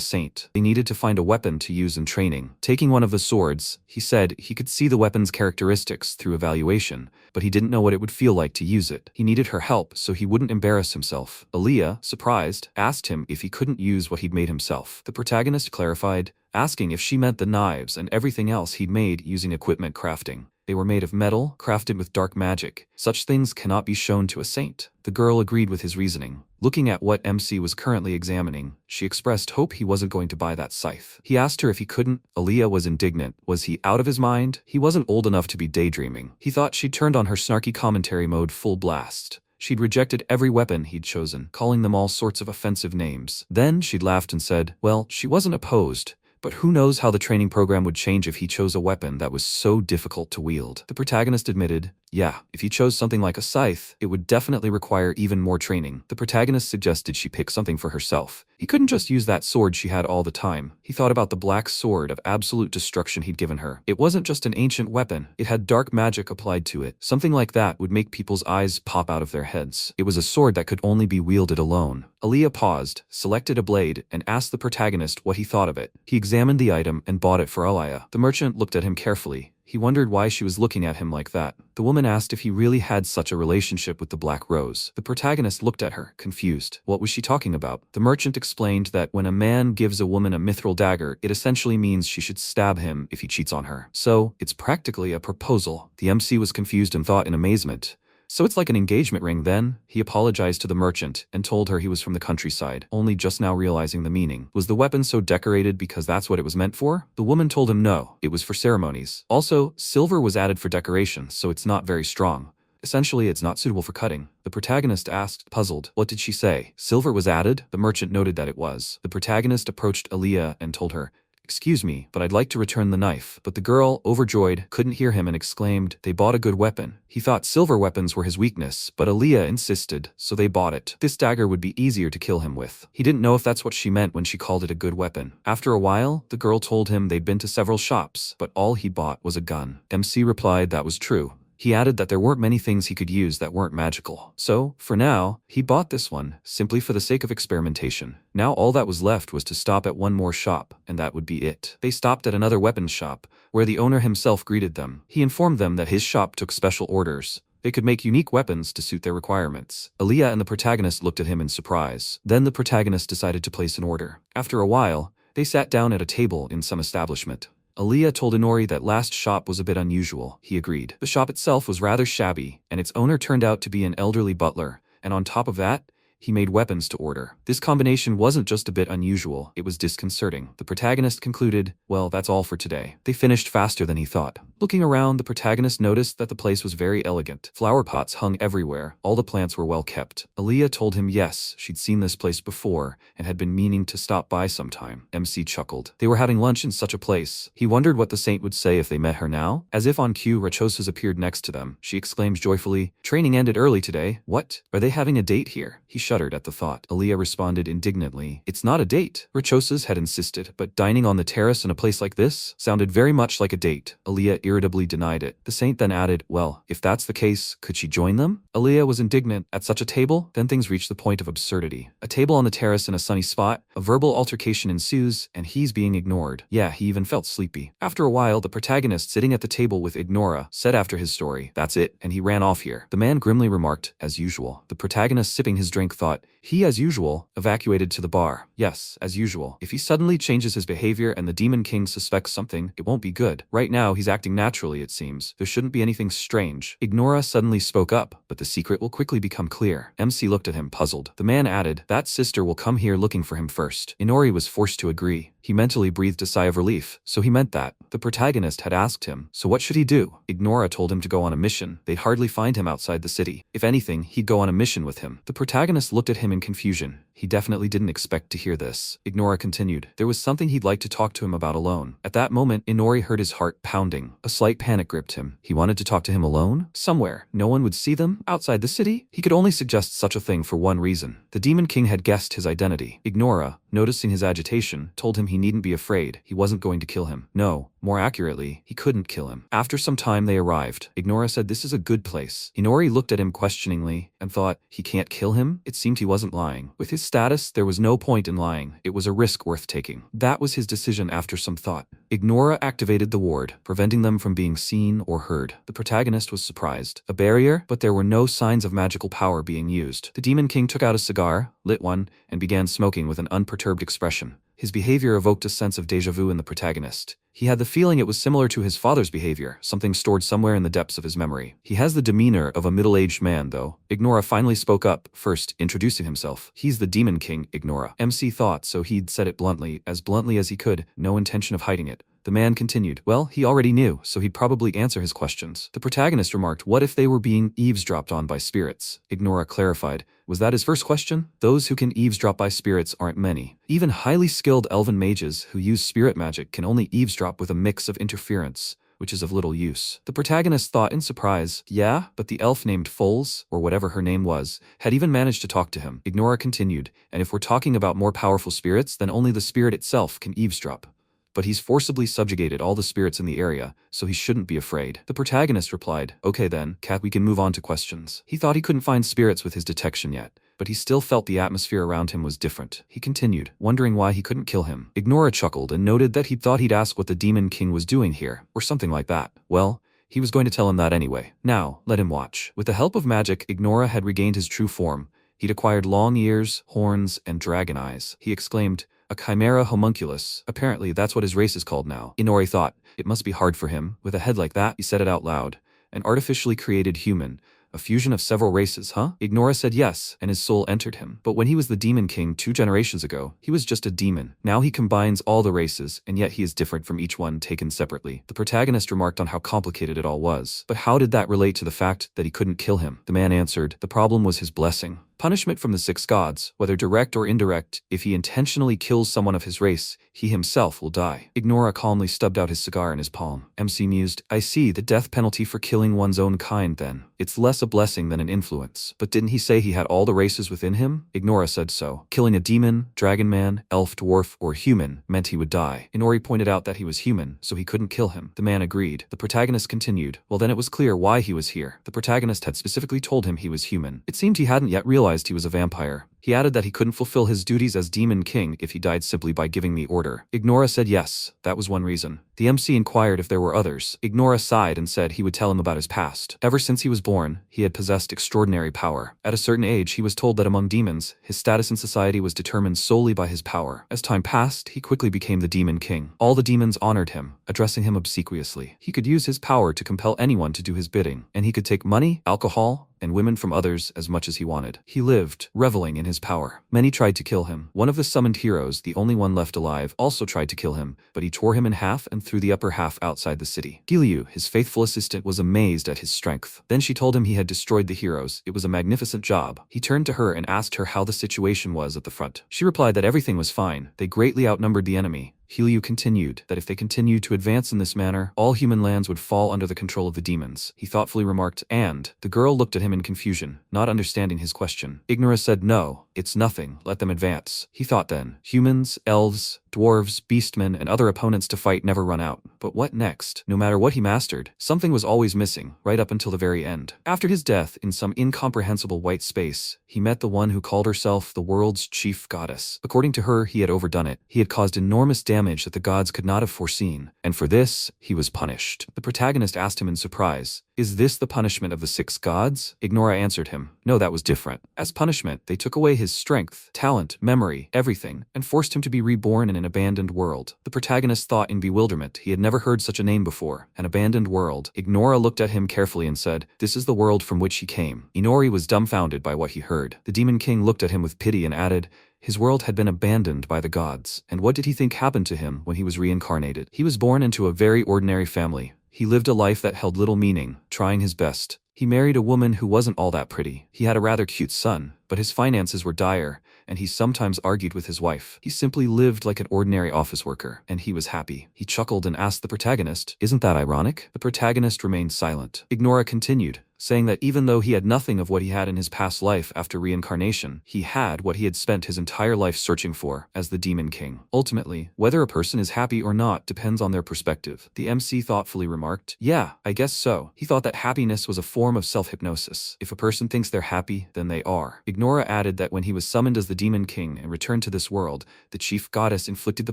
saint. They needed to find a weapon to use in training. Taking one of the swords, he said he could see the weapon's characteristics through evaluation, but he didn't know what it would feel like to use it. He needed her help so he wouldn't embarrass himself. Aaliyah, surprised, asked him if he couldn't use what he'd made himself. The protagonist clarified, asking if she meant the knives and everything else he'd made using equipment crafting. They were made of metal, crafted with dark magic. Such things cannot be shown to a saint. The girl agreed with his reasoning. Looking at what MC was currently examining, she expressed hope he wasn't going to buy that scythe. He asked her if he couldn't. Aaliyah was indignant. Was he out of his mind? He wasn't old enough to be daydreaming. He thought she'd turned on her snarky commentary mode full blast. She'd rejected every weapon he'd chosen, calling them all sorts of offensive names. Then she'd laughed and said, well, she wasn't opposed. But who knows how the training program would change if he chose a weapon that was so difficult to wield. The protagonist admitted, yeah, if he chose something like a scythe, it would definitely require even more training. The protagonist suggested she pick something for herself. He couldn't just use that sword she had all the time. He thought about the black sword of absolute destruction he'd given her. It wasn't just an ancient weapon. It had dark magic applied to it. Something like that would make people's eyes pop out of their heads. It was a sword that could only be wielded alone. Aaliyah paused, selected a blade, and asked the protagonist what he thought of it. He examined the item and bought it for Aaliyah. The merchant looked at him carefully. He wondered why she was looking at him like that. The woman asked if he really had such a relationship with the Black Rose. The protagonist looked at her, confused. What was she talking about? The merchant explained that when a man gives a woman a mithril dagger, it essentially means she should stab him if he cheats on her. So, it's practically a proposal. The MC was confused and thought in amazement. So it's like an engagement ring then? He apologized to the merchant and told her he was from the countryside, only just now realizing the meaning. Was the weapon so decorated because that's what it was meant for? The woman told him no, it was for ceremonies. Also, silver was added for decoration, so it's not very strong. Essentially, it's not suitable for cutting. The protagonist asked, puzzled, what did she say? Silver was added? The merchant noted that it was. The protagonist approached Aaliyah and told her, excuse me, but I'd like to return the knife. But the girl, overjoyed, couldn't hear him and exclaimed, they bought a good weapon. He thought silver weapons were his weakness, but Aaliyah insisted, so they bought it. This dagger would be easier to kill him with. He didn't know if that's what she meant when she called it a good weapon. After a while, the girl told him they'd been to several shops, but all he bought was a gun. MC replied that was true. He added that there weren't many things he could use that weren't magical. So, for now, he bought this one, simply for the sake of experimentation. Now all that was left was to stop at one more shop, and that would be it. They stopped at another weapons shop, where the owner himself greeted them. He informed them that his shop took special orders. They could make unique weapons to suit their requirements. Aaliyah and the protagonist looked at him in surprise. Then the protagonist decided to place an order. After a while, they sat down at a table in some establishment. Aaliyah told Inori that last shop was a bit unusual. He agreed. The shop itself was rather shabby, and its owner turned out to be an elderly butler, and on top of that, he made weapons to order. This combination wasn't just a bit unusual, it was disconcerting. The protagonist concluded, well, that's all for today. They finished faster than he thought. Looking around, the protagonist noticed that the place was very elegant. Flower pots hung everywhere. All the plants were well kept. Aaliyah told him yes, she'd seen this place before and had been meaning to stop by sometime. MC chuckled. They were having lunch in such a place. He wondered what the saint would say if they met her now. As if on cue, Rachosas appeared next to them. She exclaimed joyfully, training ended early today. What? Are they having a date here? He shuddered at the thought. Aaliyah responded indignantly, it's not a date. Rachosas had insisted, but dining on the terrace in a place like this sounded very much like a date. Aaliyah irritably denied it. The saint then added, well, if that's the case, could she join them? Aaliyah was indignant. At such a table, then things reached the point of absurdity. A table on the terrace in a sunny spot, a verbal altercation ensues, and he's being ignored. Yeah, he even felt sleepy. After a while, the protagonist sitting at the table with Ignora said after his story, that's it, and he ran off here. The man grimly remarked, as usual. The protagonist sipping his drink thought, he, as usual, evacuated to the bar. Yes, as usual. If he suddenly changes his behavior and the Demon King suspects something, it won't be good. Right now, he's acting naturally, it seems. There shouldn't be anything strange. Ignora suddenly spoke up, but the secret will quickly become clear. MC looked at him, puzzled. The man added, that sister will come here looking for him first. Inori was forced to agree. He mentally breathed a sigh of relief, so he meant that. The protagonist had asked him, so what should he do? Ignora told him to go on a mission. They'd hardly find him outside the city. If anything, he'd go on a mission with him. The protagonist looked at him in confusion. He definitely didn't expect to hear this. Ignora continued. There was something he'd like to talk to him about alone. At that moment, Inori heard his heart pounding. A slight panic gripped him. He wanted to talk to him alone? Somewhere. No one would see them? Outside the city? He could only suggest such a thing for one reason. The Demon King had guessed his identity. Ignora, noticing his agitation, told him he needn't be afraid. He wasn't going to kill him. No, more accurately, he couldn't kill him. After some time they arrived. Ignora said this is a good place. Inori looked at him questioningly and thought, he can't kill him? It seemed he wasn't lying. With his status, there was no point in lying. It was a risk worth taking. That was his decision after some thought. Ignora activated the ward, preventing them from being seen or heard. The protagonist was surprised. A barrier, but there were no signs of magical power being used. The Demon King took out a cigar, lit one, and began smoking with an unperturbed expression. His behavior evoked a sense of déjà vu in the protagonist. He had the feeling it was similar to his father's behavior, something stored somewhere in the depths of his memory. He has the demeanor of a middle-aged man, though. Ignora finally spoke up, first introducing himself. He's the Demon King, Ignora. MC thought, so he'd said it bluntly as he could, no intention of hiding it. The man continued, well, he already knew, so he'd probably answer his questions. The protagonist remarked, what if they were being eavesdropped on by spirits? Ignora clarified, was that his first question? Those who can eavesdrop by spirits aren't many. Even highly skilled elven mages who use spirit magic can only eavesdrop with a mix of interference, which is of little use. The protagonist thought in surprise, yeah, but the elf named Foles, or whatever her name was, had even managed to talk to him. Ignora continued, and if we're talking about more powerful spirits, then only the spirit itself can eavesdrop. But he's forcibly subjugated all the spirits in the area, so he shouldn't be afraid. The protagonist replied, okay then, Cat, we can move on to questions. He thought he couldn't find spirits with his detection yet, but he still felt the atmosphere around him was different. He continued, wondering why he couldn't kill him. Inori chuckled and noted that he thought he'd ask what the Demon King was doing here, or something like that. Well, he was going to tell him that anyway. Now, let him watch. With the help of magic, Inori had regained his true form. He'd acquired long ears, horns, and dragon eyes. He exclaimed, "A chimera homunculus." Apparently, that's what his race is called now. Inori thought, it must be hard for him. With a head like that, he said it out loud. An artificially created human. A fusion of several races, huh? Inori said yes, and his soul entered him. But when he was the Demon King 2 generations ago, he was just a demon. Now he combines all the races, and yet he is different from each one taken separately. The protagonist remarked on how complicated it all was. But how did that relate to the fact that he couldn't kill him? The man answered, the problem was his blessing. Punishment from the 6 gods, whether direct or indirect. If he intentionally kills someone of his race, he himself will die. Inori calmly stubbed out his cigar in his palm. MC mused, I see, the death penalty for killing one's own kind then. It's less a blessing than an influence. But didn't he say he had all the races within him? Inori said so. Killing a demon, dragon man, elf, dwarf, or human meant he would die. Inori pointed out that he was human, so he couldn't kill him. The man agreed. The protagonist continued, well then it was clear why he was here. The protagonist had specifically told him he was human. It seemed he hadn't yet realized he was a vampire. He added that he couldn't fulfill his duties as Demon King if he died simply by giving the order. Inori said yes, that was one reason. The MC inquired if there were others. Inori sighed and said he would tell him about his past. Ever since he was born, he had possessed extraordinary power. At a certain age, he was told that among demons, his status in society was determined solely by his power. As time passed, he quickly became the Demon King. All the demons honored him, addressing him obsequiously. He could use his power to compel anyone to do his bidding, and he could take money, alcohol, and women from others as much as he wanted. He lived, reveling in his power. Many tried to kill him. One of the summoned heroes, the only one left alive, also tried to kill him, but he tore him in half and threw the upper half outside the city. Gilyu, his faithful assistant, was amazed at his strength. Then she told him he had destroyed the heroes. It was a magnificent job. He turned to her and asked her how the situation was at the front. She replied that everything was fine. They greatly outnumbered the enemy. Gilyu continued that if they continued to advance in this manner, all human lands would fall under the control of the demons. He thoughtfully remarked, and the girl looked at him in confusion, not understanding his question. Ignora said, no, it's nothing, let them advance. He thought then, humans, elves, dwarves, beastmen, and other opponents to fight never run out. But what next? No matter what he mastered, something was always missing, right up until the very end. After his death, in some incomprehensible white space, he met the one who called herself the world's chief goddess. According to her, he had overdone it. He had caused enormous damage that the gods could not have foreseen, and for this, he was punished. The protagonist asked him in surprise, is this the punishment of the 6 gods? Ignora answered him, no, that was different. As punishment, they took away his strength, talent, memory, everything, and forced him to be reborn in an abandoned world. The protagonist thought in bewilderment. He had never heard such a name before. An abandoned world. Ignora looked at him carefully and said, this is the world from which he came. Inori was dumbfounded by what he heard. The Demon King looked at him with pity and added, his world had been abandoned by the gods. And what did he think happened to him when he was reincarnated? He was born into a very ordinary family. He lived a life that held little meaning, trying his best. He married a woman who wasn't all that pretty. He had a rather cute son, but his finances were dire, and he sometimes argued with his wife. He simply lived like an ordinary office worker, and he was happy. He chuckled and asked the protagonist, isn't that ironic? The protagonist remained silent. Ignora continued, saying that even though he had nothing of what he had in his past life after reincarnation, he had what he had spent his entire life searching for as the Demon King. Ultimately, whether a person is happy or not depends on their perspective. The MC thoughtfully remarked, yeah, I guess so. He thought that happiness was a form of self-hypnosis. If a person thinks they're happy, then they are. Ignora added that when he was summoned as the Demon King and returned to this world, the chief goddess inflicted the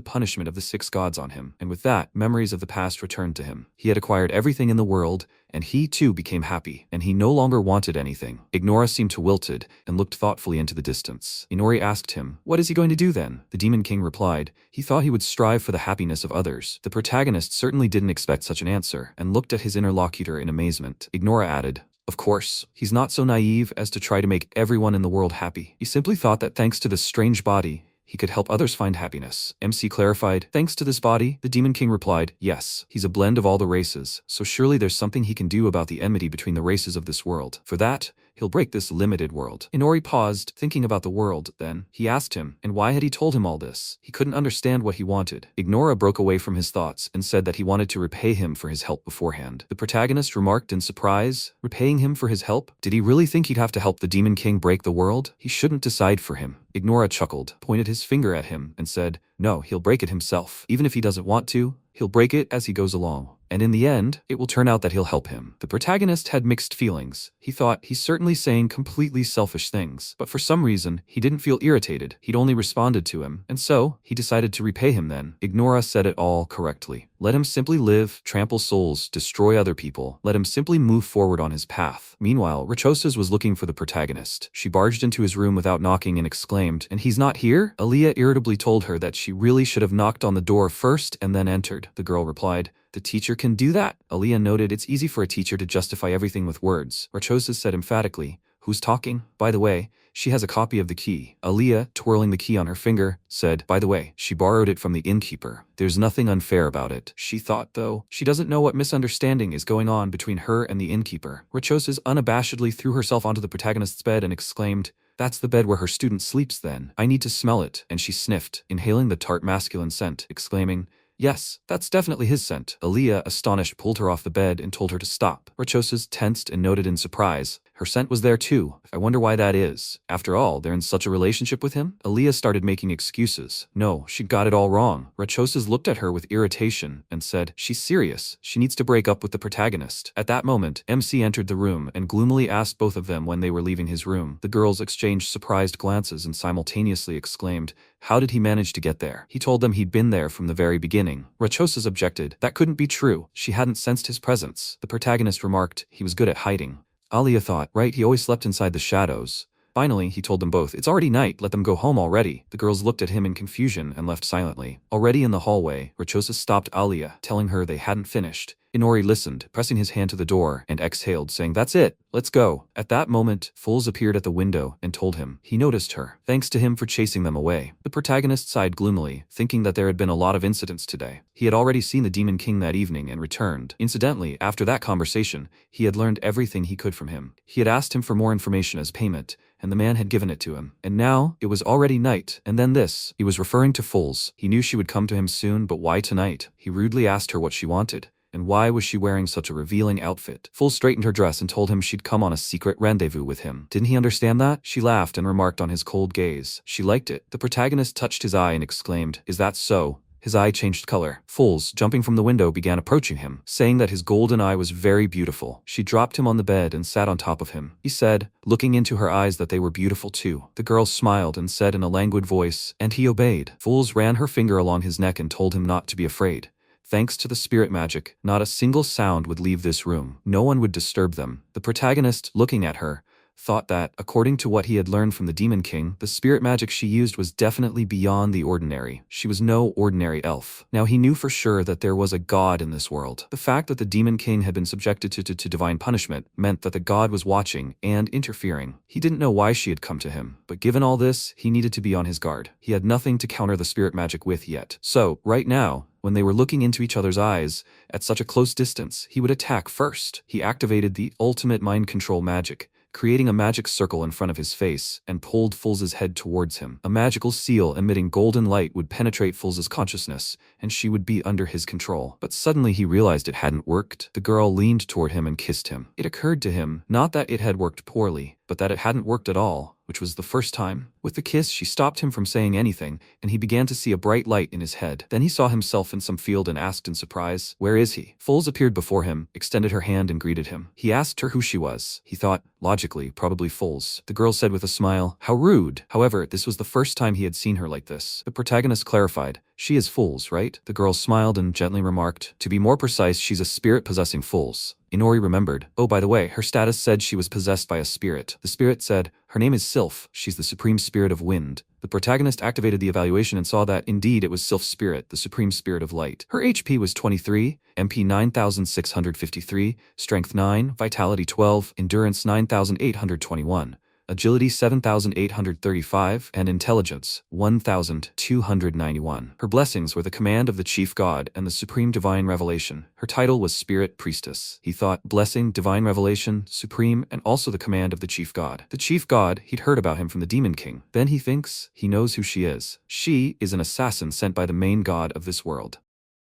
punishment of the 6 gods on him, and with that, memories of the past returned to him. He had acquired everything in the world, and he too became happy, and he no longer wanted anything. Ignora seemed to wilted, and looked thoughtfully into the distance. Inori asked him, what is he going to do then? The Demon King replied, he thought he would strive for the happiness of others. The protagonist certainly didn't expect such an answer, and looked at his interlocutor in amazement. Ignora added, of course, he's not so naive as to try to make everyone in the world happy. He simply thought that thanks to this strange body, he could help others find happiness. MC clarified, thanks to this body? The Demon King replied, yes, he's a blend of all the races, so surely there's something he can do about the enmity between the races of this world. For that, he'll break this limited world. Inori paused, thinking about the world, then he asked him, and why had he told him all this? He couldn't understand what he wanted. Ignora broke away from his thoughts and said that he wanted to repay him for his help beforehand. The protagonist remarked in surprise, repaying him for his help? Did he really think he'd have to help the Demon King break the world? He shouldn't decide for him. Ignora chuckled, pointed his finger at him, and said, no, he'll break it himself. Even if he doesn't want to, he'll break it as he goes along. and in the end, it will turn out that he'll help him. The protagonist had mixed feelings. He thought he's certainly saying completely selfish things, but for some reason, he didn't feel irritated. He'd only responded to him, and so, he decided to repay him then. Ignora said it all correctly. Let him simply live, trample souls, destroy other people. Let him simply move forward on his path. Meanwhile, Rachosas was looking for the protagonist. She barged into his room without knocking and exclaimed, "And he's not here?" Aaliyah irritably told her that she really should have knocked on the door first and then entered. The girl replied, "The teacher can do that." Aaliyah noted it's easy for a teacher to justify everything with words. Rachosas said emphatically, "Who's talking? By the way, she has a copy of the key." Aaliyah, twirling the key on her finger, said, "By the way, she borrowed it from the innkeeper. There's nothing unfair about it." She thought, though, she doesn't know what misunderstanding is going on between her and the innkeeper. Rachosas unabashedly threw herself onto the protagonist's bed and exclaimed, "That's the bed where her student sleeps then. I need to smell it." And she sniffed, inhaling the tart masculine scent, exclaiming, "Yes, that's definitely his scent." Aaliyah, astonished, pulled her off the bed and told her to stop. Rachosas tensed and noted in surprise, "Her scent was there too. I wonder why that is. After all, they're in such a relationship with him?" Aaliyah started making excuses. No, she got it all wrong. Rachosas looked at her with irritation and said, "She's serious. She needs to break up with the protagonist." At that moment, MC entered the room and gloomily asked both of them when they were leaving his room. The girls exchanged surprised glances and simultaneously exclaimed, "How did he manage to get there?" He told them he'd been there from the very beginning. Rachosas objected. That couldn't be true. She hadn't sensed his presence. The protagonist remarked, he was good at hiding. Aaliyah thought, right, he always slept inside the shadows. Finally, he told them both, "It's already night, let them go home already." The girls looked at him in confusion and left silently. Already in the hallway, Rachosas stopped Aaliyah, telling her they hadn't finished. Inori listened, pressing his hand to the door, and exhaled, saying, "That's it, let's go." At that moment, Foles appeared at the window and told him he noticed her. Thanks to him for chasing them away. The protagonist sighed gloomily, thinking that there had been a lot of incidents today. He had already seen the Demon King that evening and returned. Incidentally, after that conversation, he had learned everything he could from him. He had asked him for more information as payment, and the man had given it to him. And now, it was already night, and then this. He was referring to Foles. He knew she would come to him soon, but why tonight? He rudely asked her what she wanted. And why was she wearing such a revealing outfit? Foles straightened her dress and told him she'd come on a secret rendezvous with him. Didn't he understand that? She laughed and remarked on his cold gaze. She liked it. The protagonist touched his eye and exclaimed, "Is that so?" His eye changed color. Foles, jumping from the window, began approaching him, saying that his golden eye was very beautiful. She dropped him on the bed and sat on top of him. He said, looking into her eyes, that they were beautiful too. The girl smiled and said in a languid voice, and he obeyed. Foles ran her finger along his neck and told him not to be afraid. Thanks to the spirit magic, not a single sound would leave this room. No one would disturb them. The protagonist, looking at her, thought that, according to what he had learned from the Demon King, the spirit magic she used was definitely beyond the ordinary. She was no ordinary elf. Now he knew for sure that there was a god in this world. The fact that the Demon King had been subjected to divine punishment meant that the god was watching and interfering. He didn't know why she had come to him, but given all this, he needed to be on his guard. He had nothing to counter the spirit magic with yet. So, right now, when they were looking into each other's eyes, at such a close distance, he would attack first. He activated the ultimate mind control magic, creating a magic circle in front of his face, and pulled Foles' head towards him. A magical seal emitting golden light would penetrate Foles' consciousness, and she would be under his control. But suddenly he realized it hadn't worked. The girl leaned toward him and kissed him. It occurred to him, not that it had worked poorly, but that it hadn't worked at all, which was the first time. With the kiss, she stopped him from saying anything, and he began to see a bright light in his head. Then he saw himself in some field and asked in surprise, "Where is he?" Foles appeared before him, extended her hand and greeted him. He asked her who she was. He thought, logically, probably Foles. The girl said with a smile, "How rude." However, this was the first time he had seen her like this. The protagonist clarified, "She is Foles, right?" The girl smiled and gently remarked, "To be more precise, she's a spirit possessing Foles." Inori remembered. Oh, by the way, her status said she was possessed by a spirit. The spirit said, "Her name is Sylph. She's the supreme spirit of wind." The protagonist activated the evaluation and saw that, indeed, it was Sylph's spirit, the supreme spirit of light. Her HP was 23, MP 9653, Strength 9, Vitality 12, Endurance 9821. Agility 7,835, and Intelligence 1,291. Her blessings were the command of the Chief God and the Supreme Divine Revelation. Her title was Spirit Priestess. He thought, blessing, divine revelation, supreme, and also the command of the Chief God. The Chief God, he'd heard about him from the Demon King. Then he thinks he knows who she is. She is an assassin sent by the main god of this world.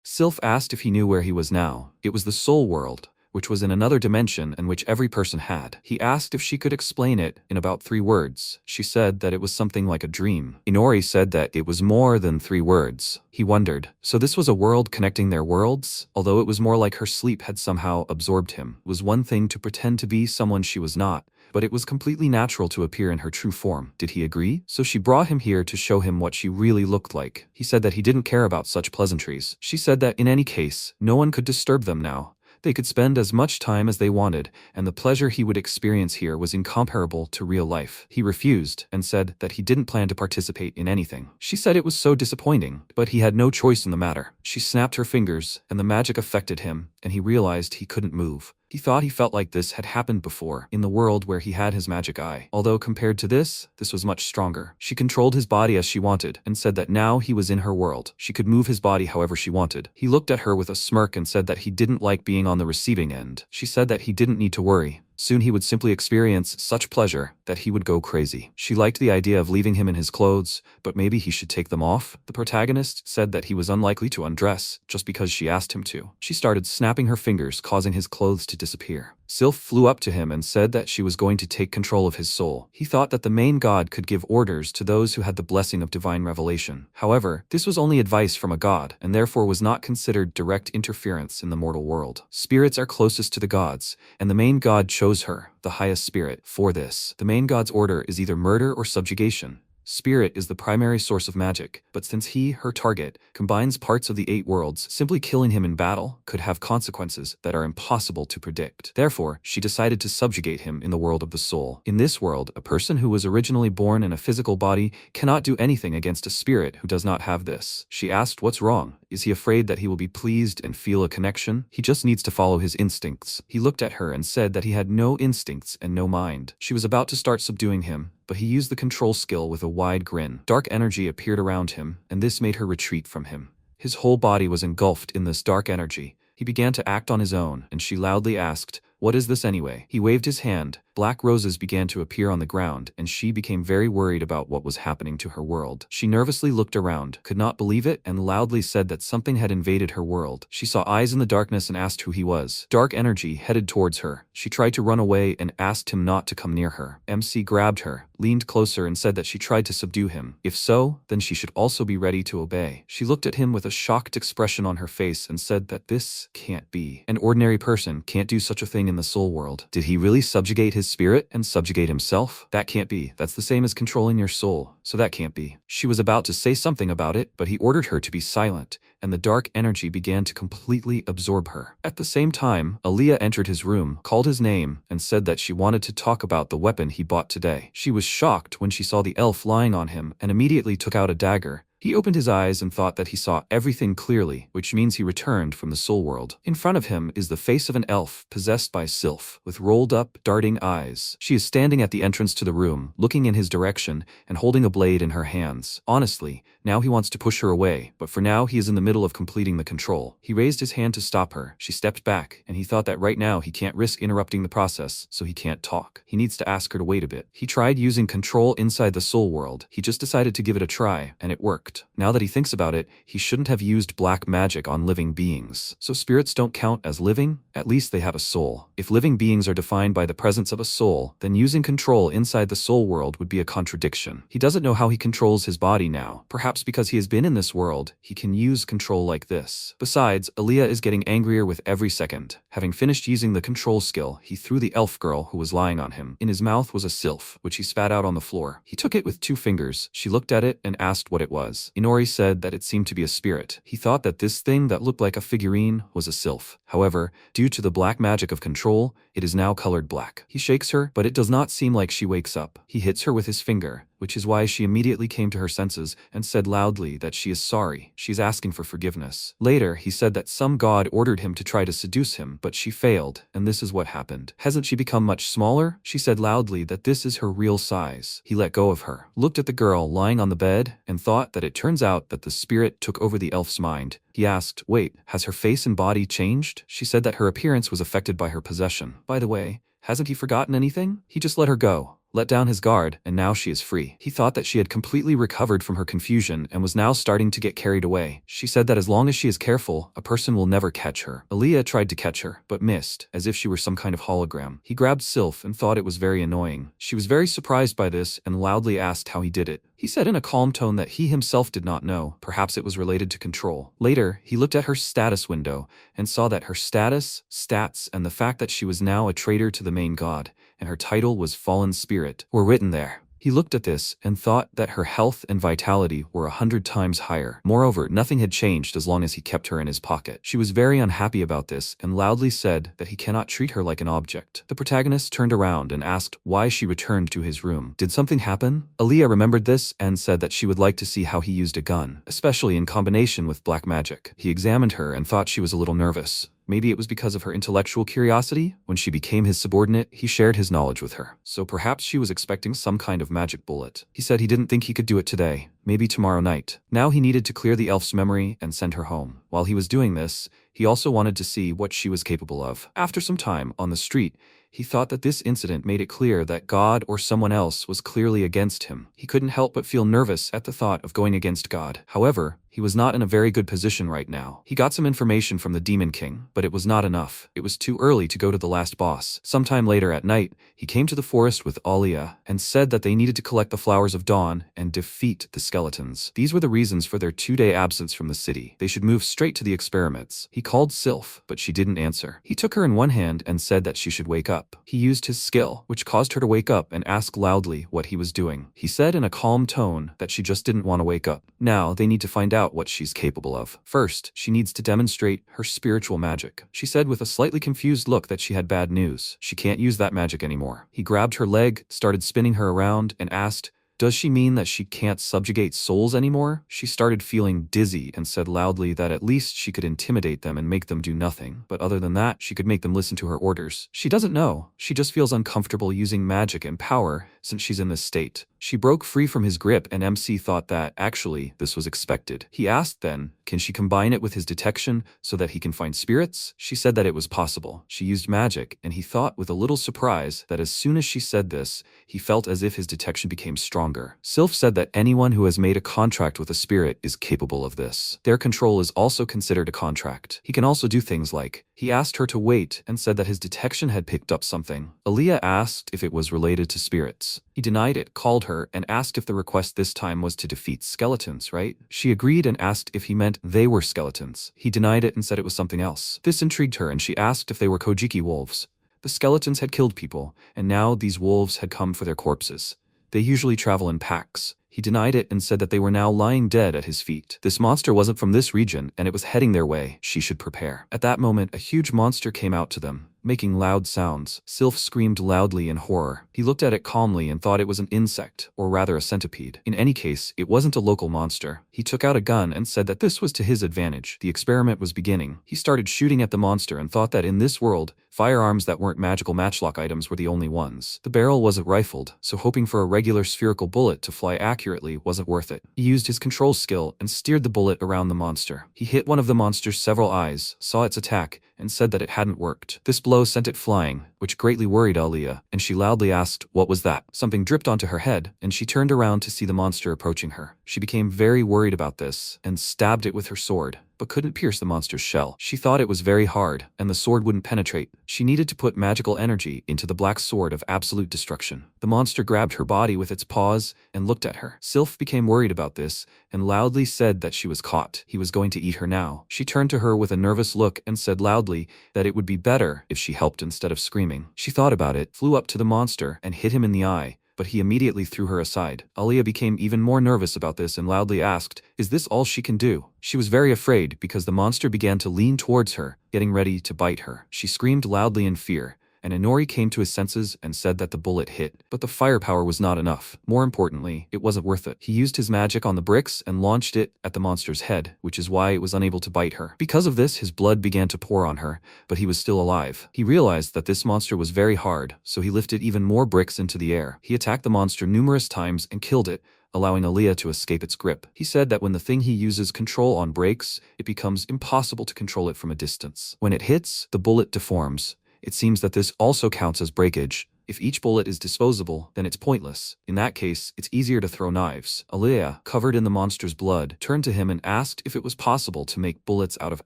Sylph asked if he knew where he was now. It was the Soul World, which was in another dimension and which every person had. He asked if she could explain it in about 3 words. She said that it was something like a dream. Inori said that it was more than 3 words. He wondered, so this was a world connecting their worlds? Although it was more like her sleep had somehow absorbed him. It was one thing to pretend to be someone she was not, but it was completely natural to appear in her true form. Did he agree? So she brought him here to show him what she really looked like. He said that he didn't care about such pleasantries. She said that in any case, no one could disturb them now. They could spend as much time as they wanted, and the pleasure he would experience here was incomparable to real life. He refused and said that he didn't plan to participate in anything. She said it was so disappointing, but he had no choice in the matter. She snapped her fingers, and the magic affected him, and he realized he couldn't move. He thought he felt like this had happened before, in the world where he had his magic eye. Although compared to this was much stronger. She controlled his body as she wanted, and said that now he was in her world. She could move his body however she wanted. He looked at her with a smirk and said that he didn't like being on the receiving end. She said that he didn't need to worry. Soon he would simply experience such pleasure that he would go crazy. She liked the idea of leaving him in his clothes, but maybe he should take them off. The protagonist said that he was unlikely to undress just because she asked him to. She started snapping her fingers, causing his clothes to disappear. Sylph flew up to him and said that she was going to take control of his soul. He thought that the main god could give orders to those who had the blessing of divine revelation. However, this was only advice from a god, and therefore was not considered direct interference in the mortal world. Spirits are closest to the gods, and the main god chose her, the highest spirit, for this. The main god's order is either murder or subjugation. Spirit is the primary source of magic, but since he, her target, combines parts of the 8 worlds, simply killing him in battle could have consequences that are impossible to predict. Therefore, she decided to subjugate him in the world of the soul. In this world, a person who was originally born in a physical body cannot do anything against a spirit who does not have this. She asked what's wrong. Is he afraid that he will be pleased and feel a connection? He just needs to follow his instincts. He looked at her and said that he had no instincts and no mind. She was about to start subduing him, but he used the control skill with a wide grin. Dark energy appeared around him, and this made her retreat from him. His whole body was engulfed in this dark energy. He began to act on his own, and she loudly asked, "What is this anyway?" He waved his hand. Black roses began to appear on the ground, and she became very worried about what was happening to her world. She nervously looked around, could not believe it, and loudly said that something had invaded her world. She saw eyes in the darkness and asked who he was. Dark energy headed towards her. She tried to run away and asked him not to come near her. MC grabbed her, leaned closer and said that she tried to subdue him. If so, then she should also be ready to obey. She looked at him with a shocked expression on her face and said that this can't be. An ordinary person can't do such a thing in the soul world. Did he really subjugate his spirit and subjugate himself? That can't be. That's the same as controlling your soul, so that can't be. She was about to say something about it, but he ordered her to be silent, and the dark energy began to completely absorb her. At the same time, Aaliyah entered his room, called his name, and said that she wanted to talk about the weapon he bought today. She was shocked when she saw the elf lying on him and immediately took out a dagger. He opened his eyes and thought that he saw everything clearly, which means he returned from the soul world. In front of him is the face of an elf possessed by Sylph, with rolled up, darting eyes. She is standing at the entrance to the room, looking in his direction and holding a blade in her hands. Honestly, now he wants to push her away, but for now he is in the middle of completing the control. He raised his hand to stop her. She stepped back, and he thought that right now he can't risk interrupting the process, so he can't talk. He needs to ask her to wait a bit. He tried using control inside the soul world. He just decided to give it a try, and it worked. Now that he thinks about it, he shouldn't have used black magic on living beings. So spirits don't count as living? At least they have a soul. If living beings are defined by the presence of a soul, then using control inside the soul world would be a contradiction. He doesn't know how he controls his body now. Perhaps because he has been in this world, he can use control like this. Besides, Aaliyah is getting angrier with every second. Having finished using the control skill, he threw the elf girl who was lying on him. In his mouth was a sylph, which he spat out on the floor. He took it with 2 fingers. She looked at it and asked what it was. Inori said that it seemed to be a spirit. He thought that this thing that looked like a figurine was a sylph. However, due to the black magic of control, it is now colored black. He shakes her, but it does not seem like she wakes up. He hits her with his finger, which is why she immediately came to her senses and said loudly that she is sorry. She's asking for forgiveness. Later, he said that some god ordered him to try to seduce him, but she failed, and this is what happened. Hasn't she become much smaller? She said loudly that this is her real size. He let go of her, looked at the girl lying on the bed, and thought that it turns out that the spirit took over the elf's mind. He asked, "Wait, has her face and body changed?" She said that her appearance was affected by her possession. By the way, hasn't he forgotten anything? He just let her go. let down his guard, and now she is free. He thought that she had completely recovered from her confusion and was now starting to get carried away. She said that as long as she is careful, a person will never catch her. Aaliyah tried to catch her, but missed, as if she were some kind of hologram. He grabbed Sylph and thought it was very annoying. She was very surprised by this and loudly asked how he did it. He said in a calm tone that he himself did not know. Perhaps it was related to control. Later, he looked at her status window and saw that her status, stats, and the fact that she was now a traitor to the main god, and her title was Fallen Spirit, were written there. He looked at this and thought that her health and vitality were 100 times higher. Moreover, nothing had changed as long as he kept her in his pocket. She was very unhappy about this and loudly said that he cannot treat her like an object. The protagonist turned around and asked why she returned to his room. Did something happen? Aaliyah remembered this and said that she would like to see how he used a gun, especially in combination with black magic. He examined her and thought she was a little nervous. Maybe it was because of her intellectual curiosity. When she became his subordinate, he shared his knowledge with her. So perhaps she was expecting some kind of magic bullet. He said he didn't think he could do it today, maybe tomorrow night. Now he needed to clear the elf's memory and send her home. While he was doing this, he also wanted to see what she was capable of. After some time on the street, he thought that this incident made it clear that God or someone else was clearly against him. He couldn't help but feel nervous at the thought of going against God. However, he was not in a very good position right now. He got some information from the Demon King, but it was not enough. It was too early to go to the last boss. Sometime later at night, he came to the forest with Aaliyah and said that they needed to collect the flowers of dawn and defeat the skeletons. These were the reasons for their 2-day absence from the city. They should move straight to the experiments. He called Sylph, but she didn't answer. He took her in one hand and said that she should wake up. He used his skill, which caused her to wake up and ask loudly what he was doing. He said in a calm tone that she just didn't want to wake up. Now they need to find out what she's capable of. First, she needs to demonstrate her spiritual magic. She said with a slightly confused look that she had bad news. She can't use that magic anymore. He grabbed her leg, started spinning her around, and asked, "Does she mean that she can't subjugate souls anymore?" She started feeling dizzy and said loudly that at least she could intimidate them and make them do nothing. But other than that, she could make them listen to her orders. She doesn't know. She just feels uncomfortable using magic and power since she's in this state. She broke free from his grip and MC thought that, actually, this was expected. He asked then, can she combine it with his detection so that he can find spirits? She said that it was possible. She used magic, and he thought with a little surprise that as soon as she said this, he felt as if his detection became stronger. Sylph said that anyone who has made a contract with a spirit is capable of this. Their control is also considered a contract. He can also do things like, he asked her to wait and said that his detection had picked up something. Aaliyah asked if it was related to spirits. He denied it, called her, and asked if the request this time was to defeat skeletons, right? She agreed and asked if he meant they were skeletons. He denied it and said it was something else. This intrigued her and she asked if they were Kojiki wolves. The skeletons had killed people, and now these wolves had come for their corpses. They usually travel in packs. He denied it and said that they were now lying dead at his feet. This monster wasn't from this region and it was heading their way. She should prepare. At that moment, a huge monster came out to them, making loud sounds. Sylph screamed loudly in horror. He looked at it calmly and thought it was an insect, or rather a centipede. In any case, it wasn't a local monster. He took out a gun and said that this was to his advantage. The experiment was beginning. He started shooting at the monster and thought that in this world, firearms that weren't magical matchlock items were the only ones. The barrel wasn't rifled, so hoping for a regular spherical bullet to fly accurately wasn't worth it. He used his control skill and steered the bullet around the monster. He hit one of the monster's several eyes, saw its attack, and said that it hadn't worked. This blow sent it flying, which greatly worried Aaliyah, and she loudly asked, "What was that?" Something dripped onto her head, and she turned around to see the monster approaching her. She became very worried about this, and stabbed it with her sword, but couldn't pierce the monster's shell. She thought it was very hard, and the sword wouldn't penetrate. She needed to put magical energy into the black sword of absolute destruction. The monster grabbed her body with its paws and looked at her. Sylph became worried about this, and loudly said that she was caught. He was going to eat her now. She turned to her with a nervous look and said loudly that it would be better if she helped instead of screaming. She thought about it, flew up to the monster, and hit him in the eye, but he immediately threw her aside. Aaliyah became even more nervous about this and loudly asked, "Is this all she can do?" She was very afraid because the monster began to lean towards her, getting ready to bite her. She screamed loudly in fear, and Inori came to his senses and said that the bullet hit. But the firepower was not enough. More importantly, it wasn't worth it. He used his magic on the bricks and launched it at the monster's head, which is why it was unable to bite her. Because of this, his blood began to pour on her, but he was still alive. He realized that this monster was very hard, so he lifted even more bricks into the air. He attacked the monster numerous times and killed it, allowing Aaliyah to escape its grip. He said that when the thing he uses control on breaks, it becomes impossible to control it from a distance. When it hits, the bullet deforms. It seems that this also counts as breakage, If each bullet is disposable, then it's pointless. In that case, it's easier to throw knives. Alea, covered in the monster's blood, turned to him and asked if it was possible to make bullets out of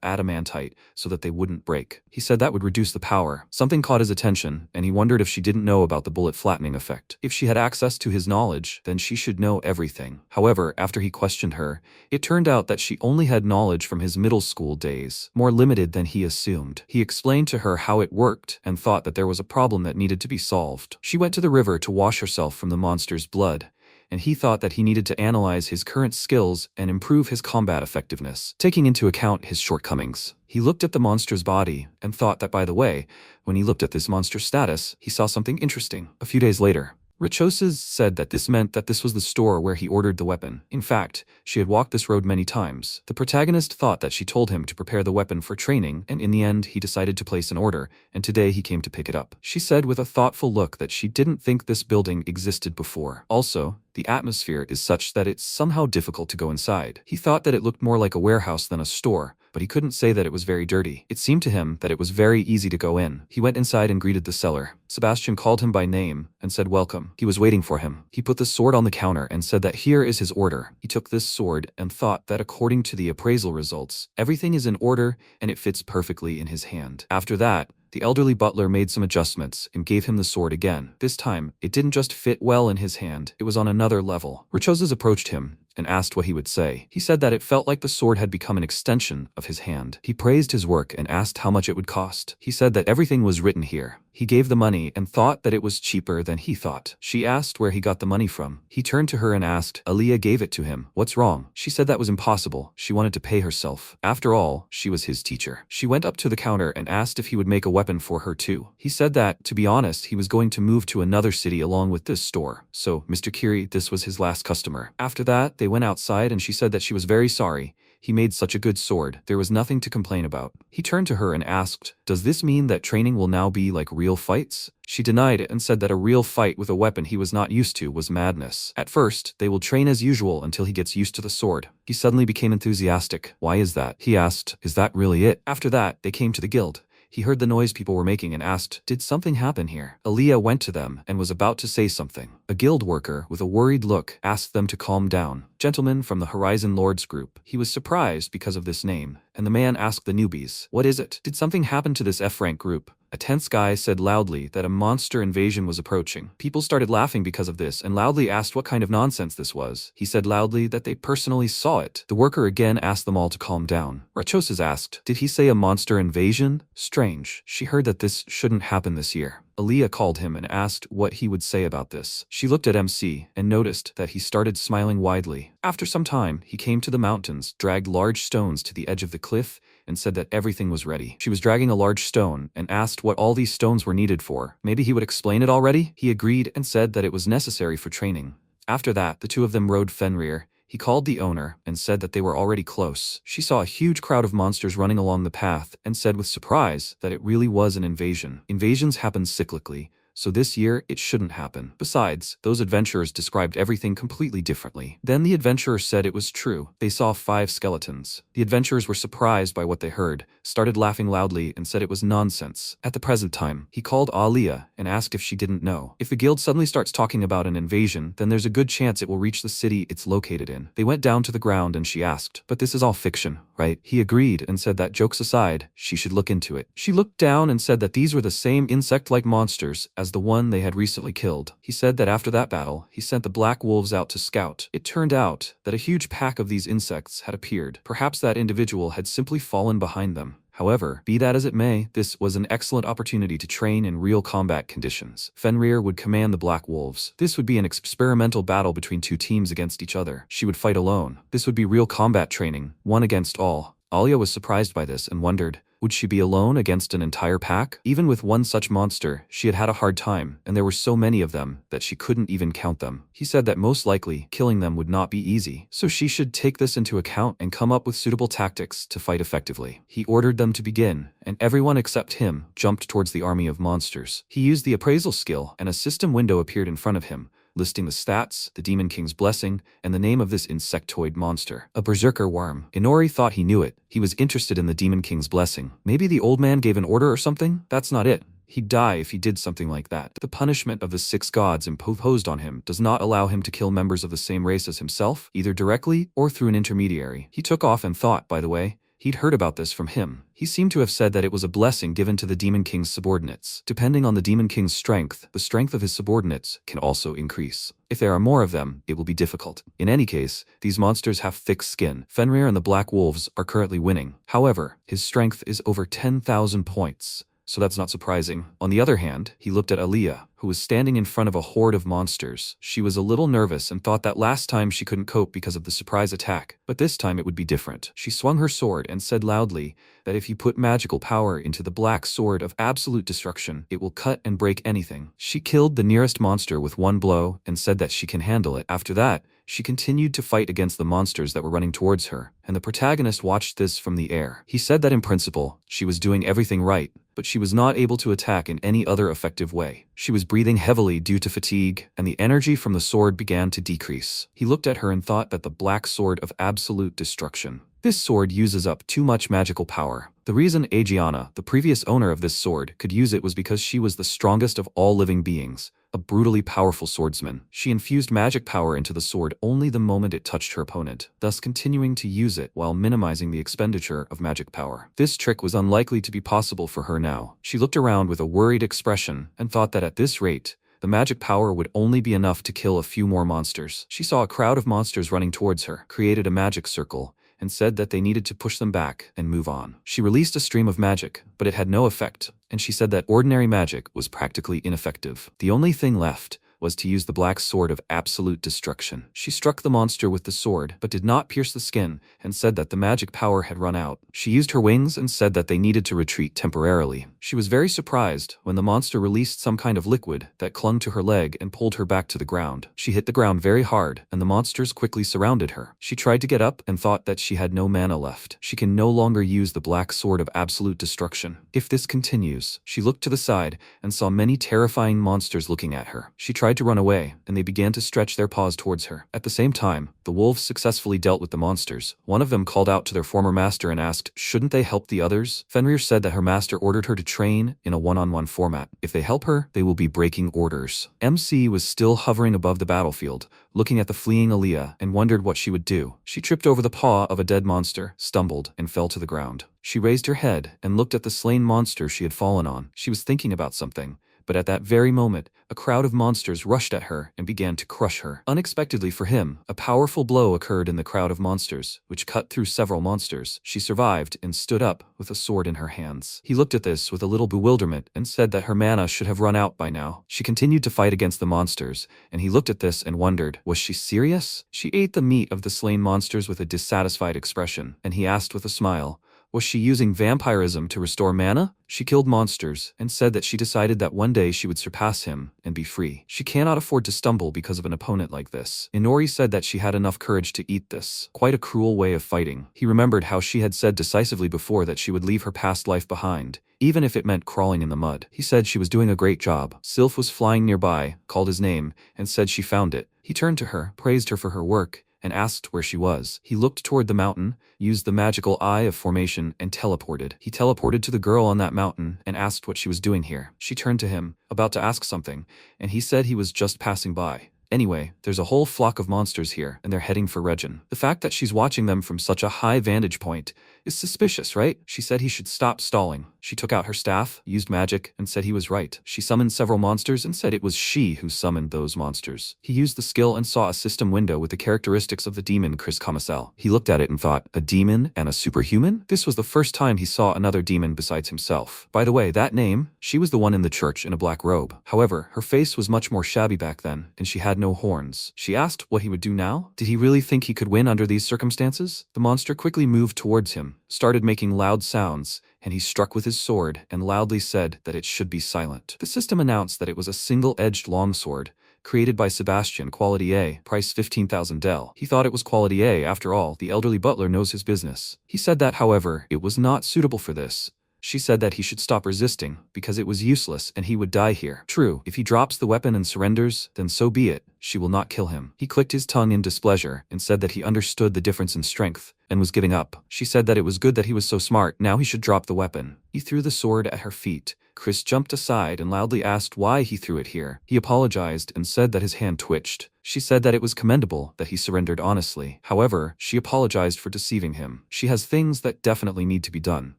adamantite so that they wouldn't break. He said that would reduce the power. Something caught his attention, and he wondered if she didn't know about the bullet flattening effect. If she had access to his knowledge, then she should know everything. However, after he questioned her, it turned out that she only had knowledge from his middle school days, more limited than he assumed. He explained to her how it worked and thought that there was a problem that needed to be solved. She went to the river to wash herself from the monster's blood, and he thought that he needed to analyze his current skills and improve his combat effectiveness, taking into account his shortcomings. He looked at the monster's body and thought that, by the way, when he looked at this monster's status, he saw something interesting. A few days later, Richosa said that this meant that this was the store where he ordered the weapon. In fact, she had walked this road many times. The protagonist thought that she told him to prepare the weapon for training, and in the end he decided to place an order, and today he came to pick it up. She said with a thoughtful look that she didn't think this building existed before. Also, the atmosphere is such that it's somehow difficult to go inside. He thought that it looked more like a warehouse than a store, but he couldn't say that it was very dirty. It seemed to him that it was very easy to go in. He went inside and greeted the seller. Sebastian called him by name and said welcome. He was waiting for him. He put the sword on the counter and said that here is his order. He took this sword and thought that according to the appraisal results, everything is in order and it fits perfectly in his hand. After that, the elderly butler made some adjustments and gave him the sword again. This time, it didn't just fit well in his hand, it was on another level. Richosa approached him and asked what he would say. He said that it felt like the sword had become an extension of his hand. He praised his work and asked how much it would cost. He said that everything was written here. He gave the money and thought that it was cheaper than he thought. She asked where he got the money from. He turned to her and asked, Alea gave it to him. What's wrong? She said that was impossible. She wanted to pay herself. After all, she was his teacher. She went up to the counter and asked if he would make a weapon for her too. He said that, to be honest, he was going to move to another city along with this store. So, Mr. Kiri, this was his last customer. After that, they went outside and she said that she was very sorry. He made such a good sword. There was nothing to complain about. He turned to her and asked, does this mean that training will now be like real fights? She denied it and said that a real fight with a weapon he was not used to was madness. At first, they will train as usual until he gets used to the sword. He suddenly became enthusiastic. Why is that? He asked, is that really it? After that, they came to the guild. He heard the noise people were making and asked, did something happen here? Alea went to them and was about to say something. A guild worker, with a worried look, asked them to calm down. Gentleman from the Horizon Lords group. He was surprised because of this name, and the man asked the newbies, what is it? Did something happen to this F-rank group? A tense guy said loudly that a monster invasion was approaching. People started laughing because of this and loudly asked what kind of nonsense this was. He said loudly that they personally saw it. The worker again asked them all to calm down. Richosa asked, did he say a monster invasion? Strange. She heard that this shouldn't happen this year. Alea called him and asked what he would say about this. She looked at MC and noticed that he started smiling widely. After some time, he came to the mountains, dragged large stones to the edge of the cliff, and said that everything was ready. She was dragging a large stone and asked what all these stones were needed for. Maybe he would explain it already? He agreed and said that it was necessary for training. After that, the two of them rode Fenrir. He called the owner and said that they were already close. She saw a huge crowd of monsters running along the path and said with surprise that it really was an invasion. Invasions happen cyclically, so this year it shouldn't happen. Besides, those adventurers described everything completely differently. Then the adventurer said it was true. They saw 5 skeletons. The adventurers were surprised by what they heard, started laughing loudly, and said it was nonsense. At the present time, he called Alea and asked if she didn't know. If the guild suddenly starts talking about an invasion, then there's a good chance it will reach the city it's located in. They went down to the ground and she asked, but this is all fiction, right? He agreed and said that, jokes aside, she should look into it. She looked down and said that these were the same insect-like monsters as the one they had recently killed. He said that after that battle, he sent the black wolves out to scout. It turned out that a huge pack of these insects had appeared. Perhaps that individual had simply fallen behind them. However, be that as it may, this was an excellent opportunity to train in real combat conditions. Fenrir would command the Black Wolves. This would be an experimental battle between 2 teams against each other. She would fight alone. This would be real combat training, one against all. Alea was surprised by this and wondered, would she be alone against an entire pack? Even with one such monster, she had had a hard time, and there were so many of them that she couldn't even count them. He said that most likely, killing them would not be easy, so she should take this into account and come up with suitable tactics to fight effectively. He ordered them to begin, and everyone except him jumped towards the army of monsters. He used the appraisal skill, and a system window appeared in front of him, listing the stats, the Demon King's blessing, and the name of this insectoid monster. A berserker worm. Inori thought he knew it. He was interested in the Demon King's blessing. Maybe the old man gave an order or something? That's not it. He'd die if he did something like that. The punishment of the 6 gods imposed on him does not allow him to kill members of the same race as himself, either directly or through an intermediary. He took off and thought, by the way, he'd heard about this from him. He seemed to have said that it was a blessing given to the Demon King's subordinates. Depending on the Demon King's strength, the strength of his subordinates can also increase. If there are more of them, it will be difficult. In any case, these monsters have thick skin. Fenrir and the Black Wolves are currently winning. However, his strength is over 10,000 points. So that's not surprising. On the other hand, he looked at Aaliyah, who was standing in front of a horde of monsters. She was a little nervous and thought that last time she couldn't cope because of the surprise attack, but this time it would be different. She swung her sword and said loudly that if you put magical power into the black sword of absolute destruction, it will cut and break anything. She killed the nearest monster with one blow and said that she can handle it. After that, she continued to fight against the monsters that were running towards her, and the protagonist watched this from the air. He said that in principle, she was doing everything right, but she was not able to attack in any other effective way. She was breathing heavily due to fatigue, and the energy from the sword began to decrease. He looked at her and thought that the black sword of absolute destruction. This sword uses up too much magical power. The reason Aegiana, the previous owner of this sword, could use it was because she was the strongest of all living beings, a brutally powerful swordsman. She infused magic power into the sword only the moment it touched her opponent, thus continuing to use it while minimizing the expenditure of magic power. This trick was unlikely to be possible for her now. She looked around with a worried expression and thought that at this rate, the magic power would only be enough to kill a few more monsters. She saw a crowd of monsters running towards her, created a magic circle, and said that they needed to push them back and move on. She released a stream of magic, but it had no effect, and she said that ordinary magic was practically ineffective. The only thing left was to use the black sword of absolute destruction. She struck the monster with the sword, but did not pierce the skin, and said that the magic power had run out. She used her wings and said that they needed to retreat temporarily. She was very surprised when the monster released some kind of liquid that clung to her leg and pulled her back to the ground. She hit the ground very hard, and the monsters quickly surrounded her. She tried to get up and thought that she had no mana left. She can no longer use the black sword of absolute destruction. If this continues, she looked to the side and saw many terrifying monsters looking at her. She tried to run away, and they began to stretch their paws towards her. At the same time, the wolves successfully dealt with the monsters. One of them called out to their former master and asked, shouldn't they help the others? Fenrir said that her master ordered her to train in a one-on-one format. If they help her, they will be breaking orders. MC was still hovering above the battlefield, looking at the fleeing Aaliyah, and wondered what she would do. She tripped over the paw of a dead monster, stumbled, and fell to the ground. She raised her head and looked at the slain monster she had fallen on. She was thinking about something, but at that very moment, a crowd of monsters rushed at her and began to crush her. Unexpectedly for him, a powerful blow occurred in the crowd of monsters, which cut through several monsters. She survived and stood up with a sword in her hands. He looked at this with a little bewilderment and said that her mana should have run out by now. She continued to fight against the monsters, and he looked at this and wondered, was she serious? She ate the meat of the slain monsters with a dissatisfied expression, and he asked with a smile, was she using vampirism to restore mana? She killed monsters and said that she decided that one day she would surpass him and be free. She cannot afford to stumble because of an opponent like this. Inori said that she had enough courage to eat this. Quite a cruel way of fighting. He remembered how she had said decisively before that she would leave her past life behind, even if it meant crawling in the mud. He said she was doing a great job. Sylph was flying nearby, called his name, and said she found it. He turned to her, praised her for her work, and asked where she was. He looked toward the mountain, used the magical eye of formation, and teleported. He teleported to the girl on that mountain and asked what she was doing here. She turned to him, about to ask something, and he said he was just passing by. Anyway, there's a whole flock of monsters here, and they're heading for Regin. The fact that she's watching them from such a high vantage point is suspicious, right? She said he should stop stalling. She took out her staff, used magic, and said he was right. She summoned several monsters and said it was she who summoned those monsters. He used the skill and saw a system window with the characteristics of the demon Chris Commisel. He looked at it and thought, a demon and a superhuman? This was the first time he saw another demon besides himself. By the way, that name, she was the one in the church in a black robe. However, her face was much more shabby back then, and she had no horns. She asked what he would do now. Did he really think he could win under these circumstances? The monster quickly moved towards him, started making loud sounds, and he struck with his sword and loudly said that it should be silent. The system announced that it was a single-edged longsword, created by Sebastian, quality A, price 15,000 del. He thought it was quality A, after all, the elderly butler knows his business. He said that, however, it was not suitable for this. She said that he should stop resisting, because it was useless and he would die here. True, if he drops the weapon and surrenders, then so be it. She will not kill him. He clicked his tongue in displeasure and said that he understood the difference in strength and was giving up. She said that it was good that he was so smart, now he should drop the weapon. He threw the sword at her feet, Chris jumped aside and loudly asked why he threw it here. He apologized and said that his hand twitched. She said that it was commendable that he surrendered honestly. However, she apologized for deceiving him. She has things that definitely need to be done.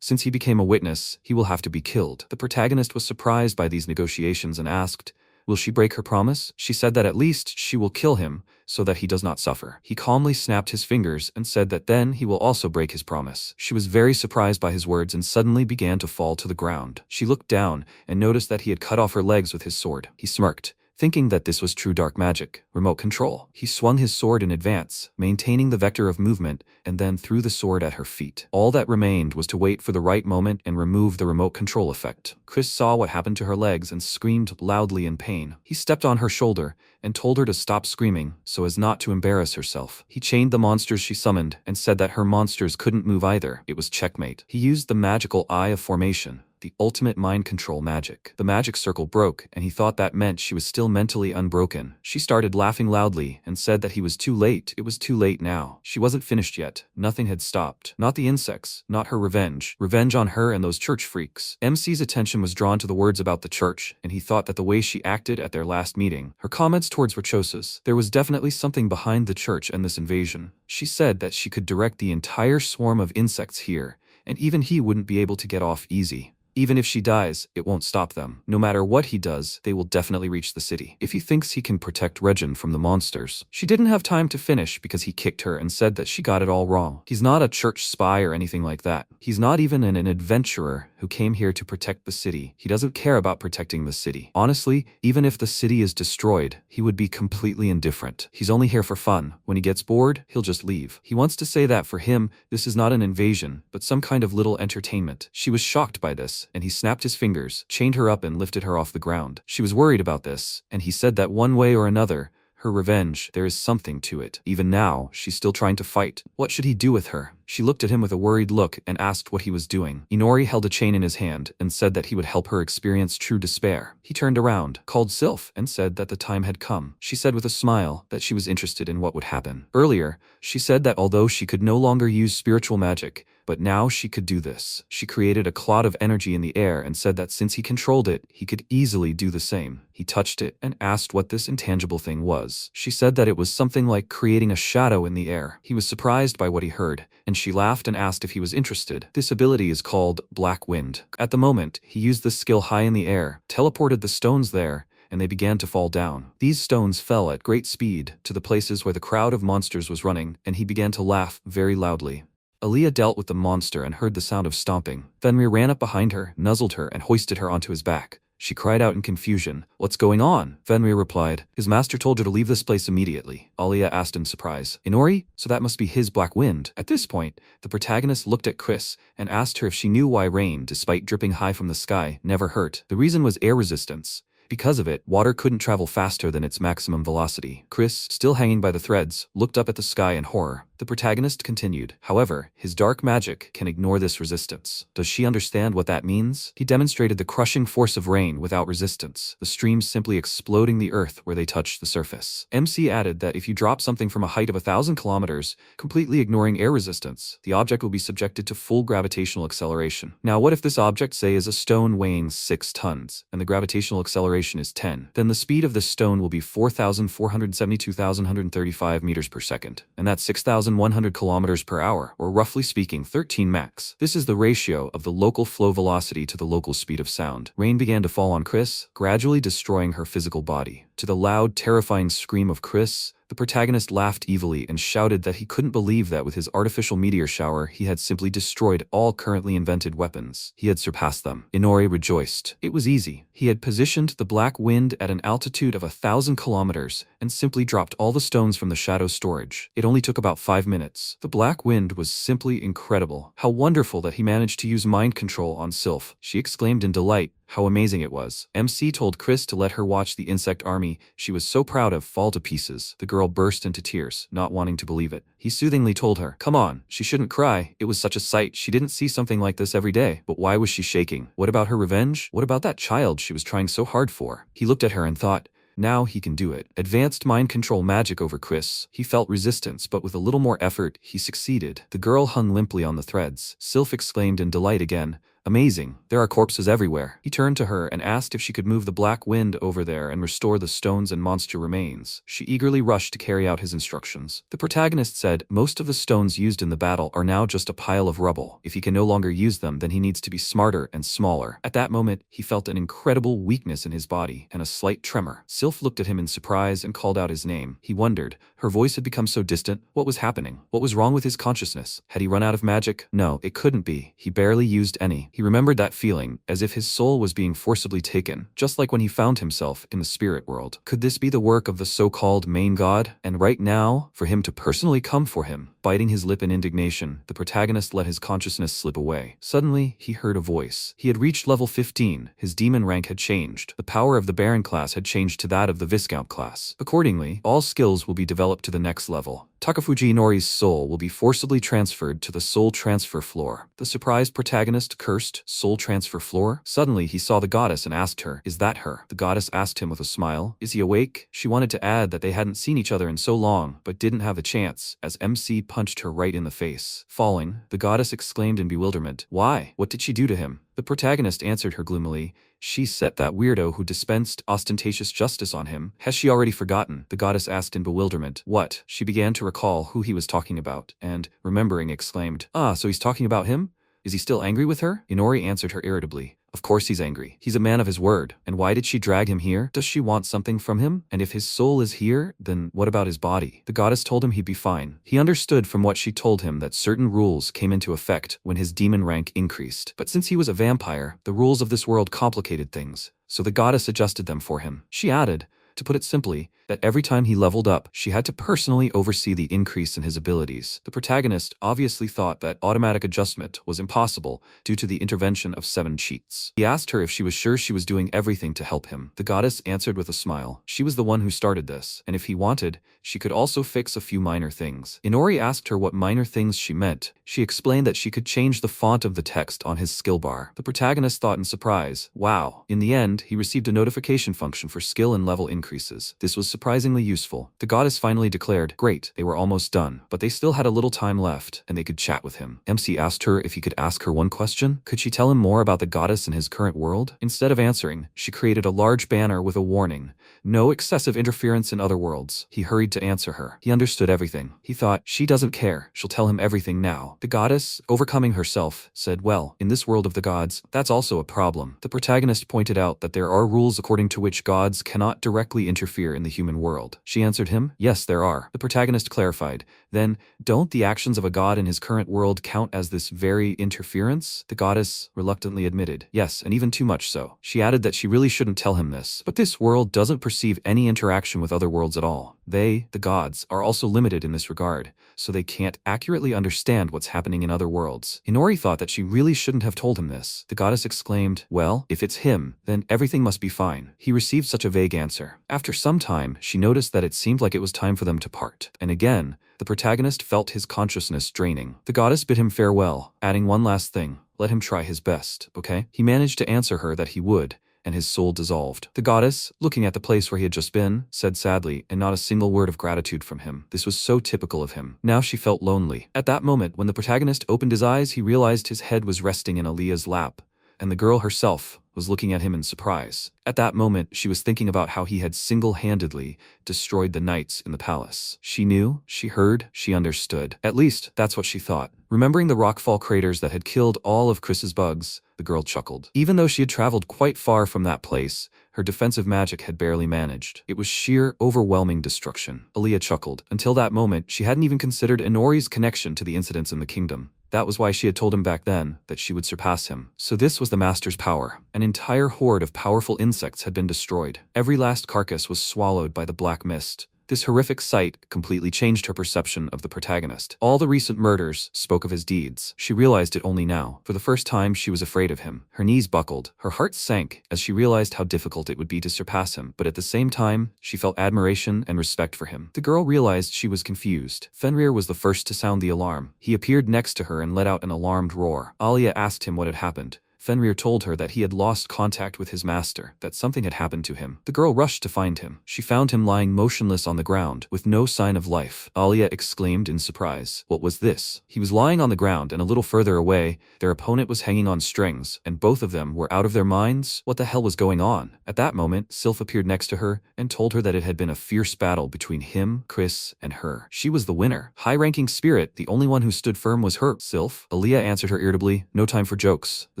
Since he became a witness, he will have to be killed. The protagonist was surprised by these negotiations and asked, will she break her promise? She said that at least she will kill him so that he does not suffer. He calmly snapped his fingers and said that then he will also break his promise. She was very surprised by his words and suddenly began to fall to the ground. She looked down and noticed that he had cut off her legs with his sword. He smirked, thinking that this was true dark magic, remote control. He swung his sword in advance, maintaining the vector of movement, and then threw the sword at her feet. All that remained was to wait for the right moment and remove the remote control effect. Chris saw what happened to her legs and screamed loudly in pain. He stepped on her shoulder and told her to stop screaming so as not to embarrass herself. He chained the monsters she summoned and said that her monsters couldn't move either. It was checkmate. He used the magical Eye of Formation, the ultimate mind control magic. The magic circle broke, and he thought that meant she was still mentally unbroken. She started laughing loudly and said that he was too late. It was too late now. She wasn't finished yet. Nothing had stopped. Not the insects. Not her revenge. Revenge on her and those church freaks. MC's attention was drawn to the words about the church, and he thought that the way she acted at their last meeting, her comments towards Rachosis, there was definitely something behind the church and this invasion. She said that she could direct the entire swarm of insects here, and even he wouldn't be able to get off easy. Even if she dies, it won't stop them. No matter what he does, they will definitely reach the city. If he thinks he can protect Regin from the monsters. She didn't have time to finish because he kicked her and said that she got it all wrong. He's not a church spy or anything like that. He's not even an adventurer who came here to protect the city. He doesn't care about protecting the city. Honestly, even if the city is destroyed, he would be completely indifferent. He's only here for fun. When he gets bored, he'll just leave. He wants to say that for him, this is not an invasion, but some kind of little entertainment. She was shocked by this, and he snapped his fingers, chained her up and lifted her off the ground. She was worried about this, and he said that one way or another, her revenge, there is something to it. Even now, she's still trying to fight. What should he do with her? She looked at him with a worried look and asked what he was doing. Inori held a chain in his hand and said that he would help her experience true despair. He turned around, called Sylph, and said that the time had come. She said with a smile that she was interested in what would happen. Earlier, she said that although she could no longer use spiritual magic, but now she could do this. She created a cloud of energy in the air and said that since he controlled it, he could easily do the same. He touched it and asked what this intangible thing was. She said that it was something like creating a shadow in the air. He was surprised by what he heard, and she laughed and asked if he was interested. This ability is called Black Wind. At the moment, he used this skill high in the air, teleported the stones there, and they began to fall down. These stones fell at great speed to the places where the crowd of monsters was running, and he began to laugh very loudly. Aaliyah dealt with the monster and heard the sound of stomping. Fenrir ran up behind her, nuzzled her, and hoisted her onto his back. She cried out in confusion. "What's going on?" Fenrir replied. "His master told her to leave this place immediately." Aaliyah asked in surprise. "Inori? So that must be his black wind." At this point, the protagonist looked at Chris and asked her if she knew why rain, despite dripping high from the sky, never hurt. The reason was air resistance. Because of it, water couldn't travel faster than its maximum velocity. Chris, still hanging by the threads, looked up at the sky in horror. The protagonist continued. However, his dark magic can ignore this resistance. Does she understand what that means? He demonstrated the crushing force of rain without resistance, the streams simply exploding the earth where they touched the surface. MC added that if you drop something from a height of 1,000 kilometers, completely ignoring air resistance, the object will be subjected to full gravitational acceleration. Now what if this object, say, is a stone weighing 6 tons, and the gravitational acceleration is 10? Then the speed of the stone will be 4,472,135 meters per second, and that's 6,100 kilometers per hour, or roughly speaking 13 Mach. This is the ratio of the local flow velocity to the local speed of sound. Rain began to fall on Chris, gradually destroying her physical body. To the loud, terrifying scream of Chris, the protagonist laughed evilly and shouted that he couldn't believe that with his artificial meteor shower he had simply destroyed all currently invented weapons. He had surpassed them. Inori rejoiced. It was easy. He had positioned the black wind at an altitude of 1,000 kilometers and simply dropped all the stones from the shadow storage. It only took about 5 minutes. The black wind was simply incredible. How wonderful that he managed to use mind control on Sylph. She exclaimed in delight. How amazing it was. MC told Chris to let her watch the insect army she was so proud of fall to pieces. The girl burst into tears, not wanting to believe it. He soothingly told her, "Come on, she shouldn't cry. It was such a sight. She didn't see something like this every day." But why was she shaking? What about her revenge? What about that child she was trying so hard for? He looked at her and thought, now he can do it. Advanced mind control magic over Chris. He felt resistance, but with a little more effort, he succeeded. The girl hung limply on the threads. Sylph exclaimed in delight again. Amazing. There are corpses everywhere. He turned to her and asked if she could move the black wind over there and restore the stones and monster remains. She eagerly rushed to carry out his instructions. The protagonist said most of the stones used in the battle are now just a pile of rubble. If he can no longer use them, then he needs to be smarter and smaller. At that moment, he felt an incredible weakness in his body and a slight tremor. Sylph looked at him in surprise and called out his name. He wondered. Her voice had become so distant. What was happening? What was wrong with his consciousness? Had he run out of magic? No, it couldn't be. He barely used any. He remembered that feeling, as if his soul was being forcibly taken, just like when he found himself in the spirit world. Could this be the work of the so-called main god? And right now, for him to personally come for him? Biting his lip in indignation, the protagonist let his consciousness slip away. Suddenly, he heard a voice. He had reached level 15. His demon rank had changed. The power of the Baron class had changed to that of the Viscount class. Accordingly, all skills will be developed to the next level. Takafuji Inori's soul will be forcibly transferred to the soul transfer floor. The surprised protagonist cursed, "Soul transfer floor?" Suddenly, he saw the goddess and asked her, "Is that her?" The goddess asked him with a smile, "Is he awake?" She wanted to add that they hadn't seen each other in so long, but didn't have a chance, as MC punched her right in the face. Falling, the goddess exclaimed in bewilderment, "Why? What did she do to him?" The protagonist answered her gloomily, "She set that weirdo who dispensed ostentatious justice on him. Has she already forgotten?" The goddess asked in bewilderment. "What?" She began to recall who he was talking about, and, remembering, exclaimed, "Ah, so he's talking about him? Is he still angry with her?" Inori answered her irritably. "Of course he's angry. He's a man of his word. And why did she drag him here? Does she want something from him? And if his soul is here, then what about his body?" The goddess told him he'd be fine. He understood from what she told him that certain rules came into effect when his demon rank increased. But since he was a vampire, the rules of this world complicated things, so the goddess adjusted them for him. She added, to put it simply, that every time he leveled up, she had to personally oversee the increase in his abilities. The protagonist obviously thought that automatic adjustment was impossible due to the intervention of 7 cheats. He asked her if she was sure she was doing everything to help him. The goddess answered with a smile. She was the one who started this, and if he wanted, she could also fix a few minor things. Inori asked her what minor things she meant. She explained that she could change the font of the text on his skill bar. The protagonist thought in surprise, wow. In the end, he received a notification function for skill and level increases. This was surprisingly useful. The goddess finally declared, great, they were almost done, but they still had a little time left, and they could chat with him. MC asked her if he could ask her one question. Could she tell him more about the goddess in his current world? Instead of answering, she created a large banner with a warning. No excessive interference in other worlds. He hurried to answer her. He understood everything. He thought, she doesn't care. She'll tell him everything now. The goddess, overcoming herself, said, well, in this world of the gods, that's also a problem. The protagonist pointed out that there are rules according to which gods cannot directly interfere in the human world. She answered him, yes, there are. The protagonist clarified, then, don't the actions of a god in his current world count as this very interference? The goddess reluctantly admitted, yes, and even too much so. She added that she really shouldn't tell him this, but this world doesn't perceive any interaction with other worlds at all. They, the gods, are also limited in this regard, so they can't accurately understand what's happening in other worlds. Inori thought that she really shouldn't have told him this. The goddess exclaimed, well, if it's him, then everything must be fine. He received such a vague answer. After some time, she noticed that it seemed like it was time for them to part. And again, the protagonist felt his consciousness draining. The goddess bid him farewell, adding one last thing. Let him try his best, okay? He managed to answer her that he would, and his soul dissolved. The goddess, looking at the place where he had just been, said sadly, and not a single word of gratitude from him. This was so typical of him. Now she felt lonely. At that moment, when the protagonist opened his eyes, he realized his head was resting in Aaliyah's lap, and the girl herself was looking at him in surprise. At that moment, she was thinking about how he had single-handedly destroyed the knights in the palace. She knew, she heard, she understood. At least, that's what she thought. Remembering the rockfall craters that had killed all of Chris's bugs, the girl chuckled. Even though she had traveled quite far from that place, her defensive magic had barely managed. It was sheer, overwhelming destruction. Aaliyah chuckled. Until that moment, she hadn't even considered Inori's connection to the incidents in the kingdom. That was why she had told him back then that she would surpass him. So this was the master's power. An entire horde of powerful insects had been destroyed. Every last carcass was swallowed by the black mist. This horrific sight completely changed her perception of the protagonist. All the recent murders spoke of his deeds. She realized it only now. For the first time, she was afraid of him. Her knees buckled. Her heart sank as she realized how difficult it would be to surpass him. But at the same time, she felt admiration and respect for him. The girl realized she was confused. Fenrir was the first to sound the alarm. He appeared next to her and let out an alarmed roar. Alia asked him what had happened. Fenrir told her that he had lost contact with his master, that something had happened to him. The girl rushed to find him. She found him lying motionless on the ground, with no sign of life. Alia exclaimed in surprise. What was this? He was lying on the ground, and a little further away, their opponent was hanging on strings, and both of them were out of their minds. What the hell was going on? At that moment, Sylph appeared next to her and told her that it had been a fierce battle between him, Chris, and her. She was the winner. High-ranking spirit, the only one who stood firm was her. Sylph? Alia answered her irritably. No time for jokes. The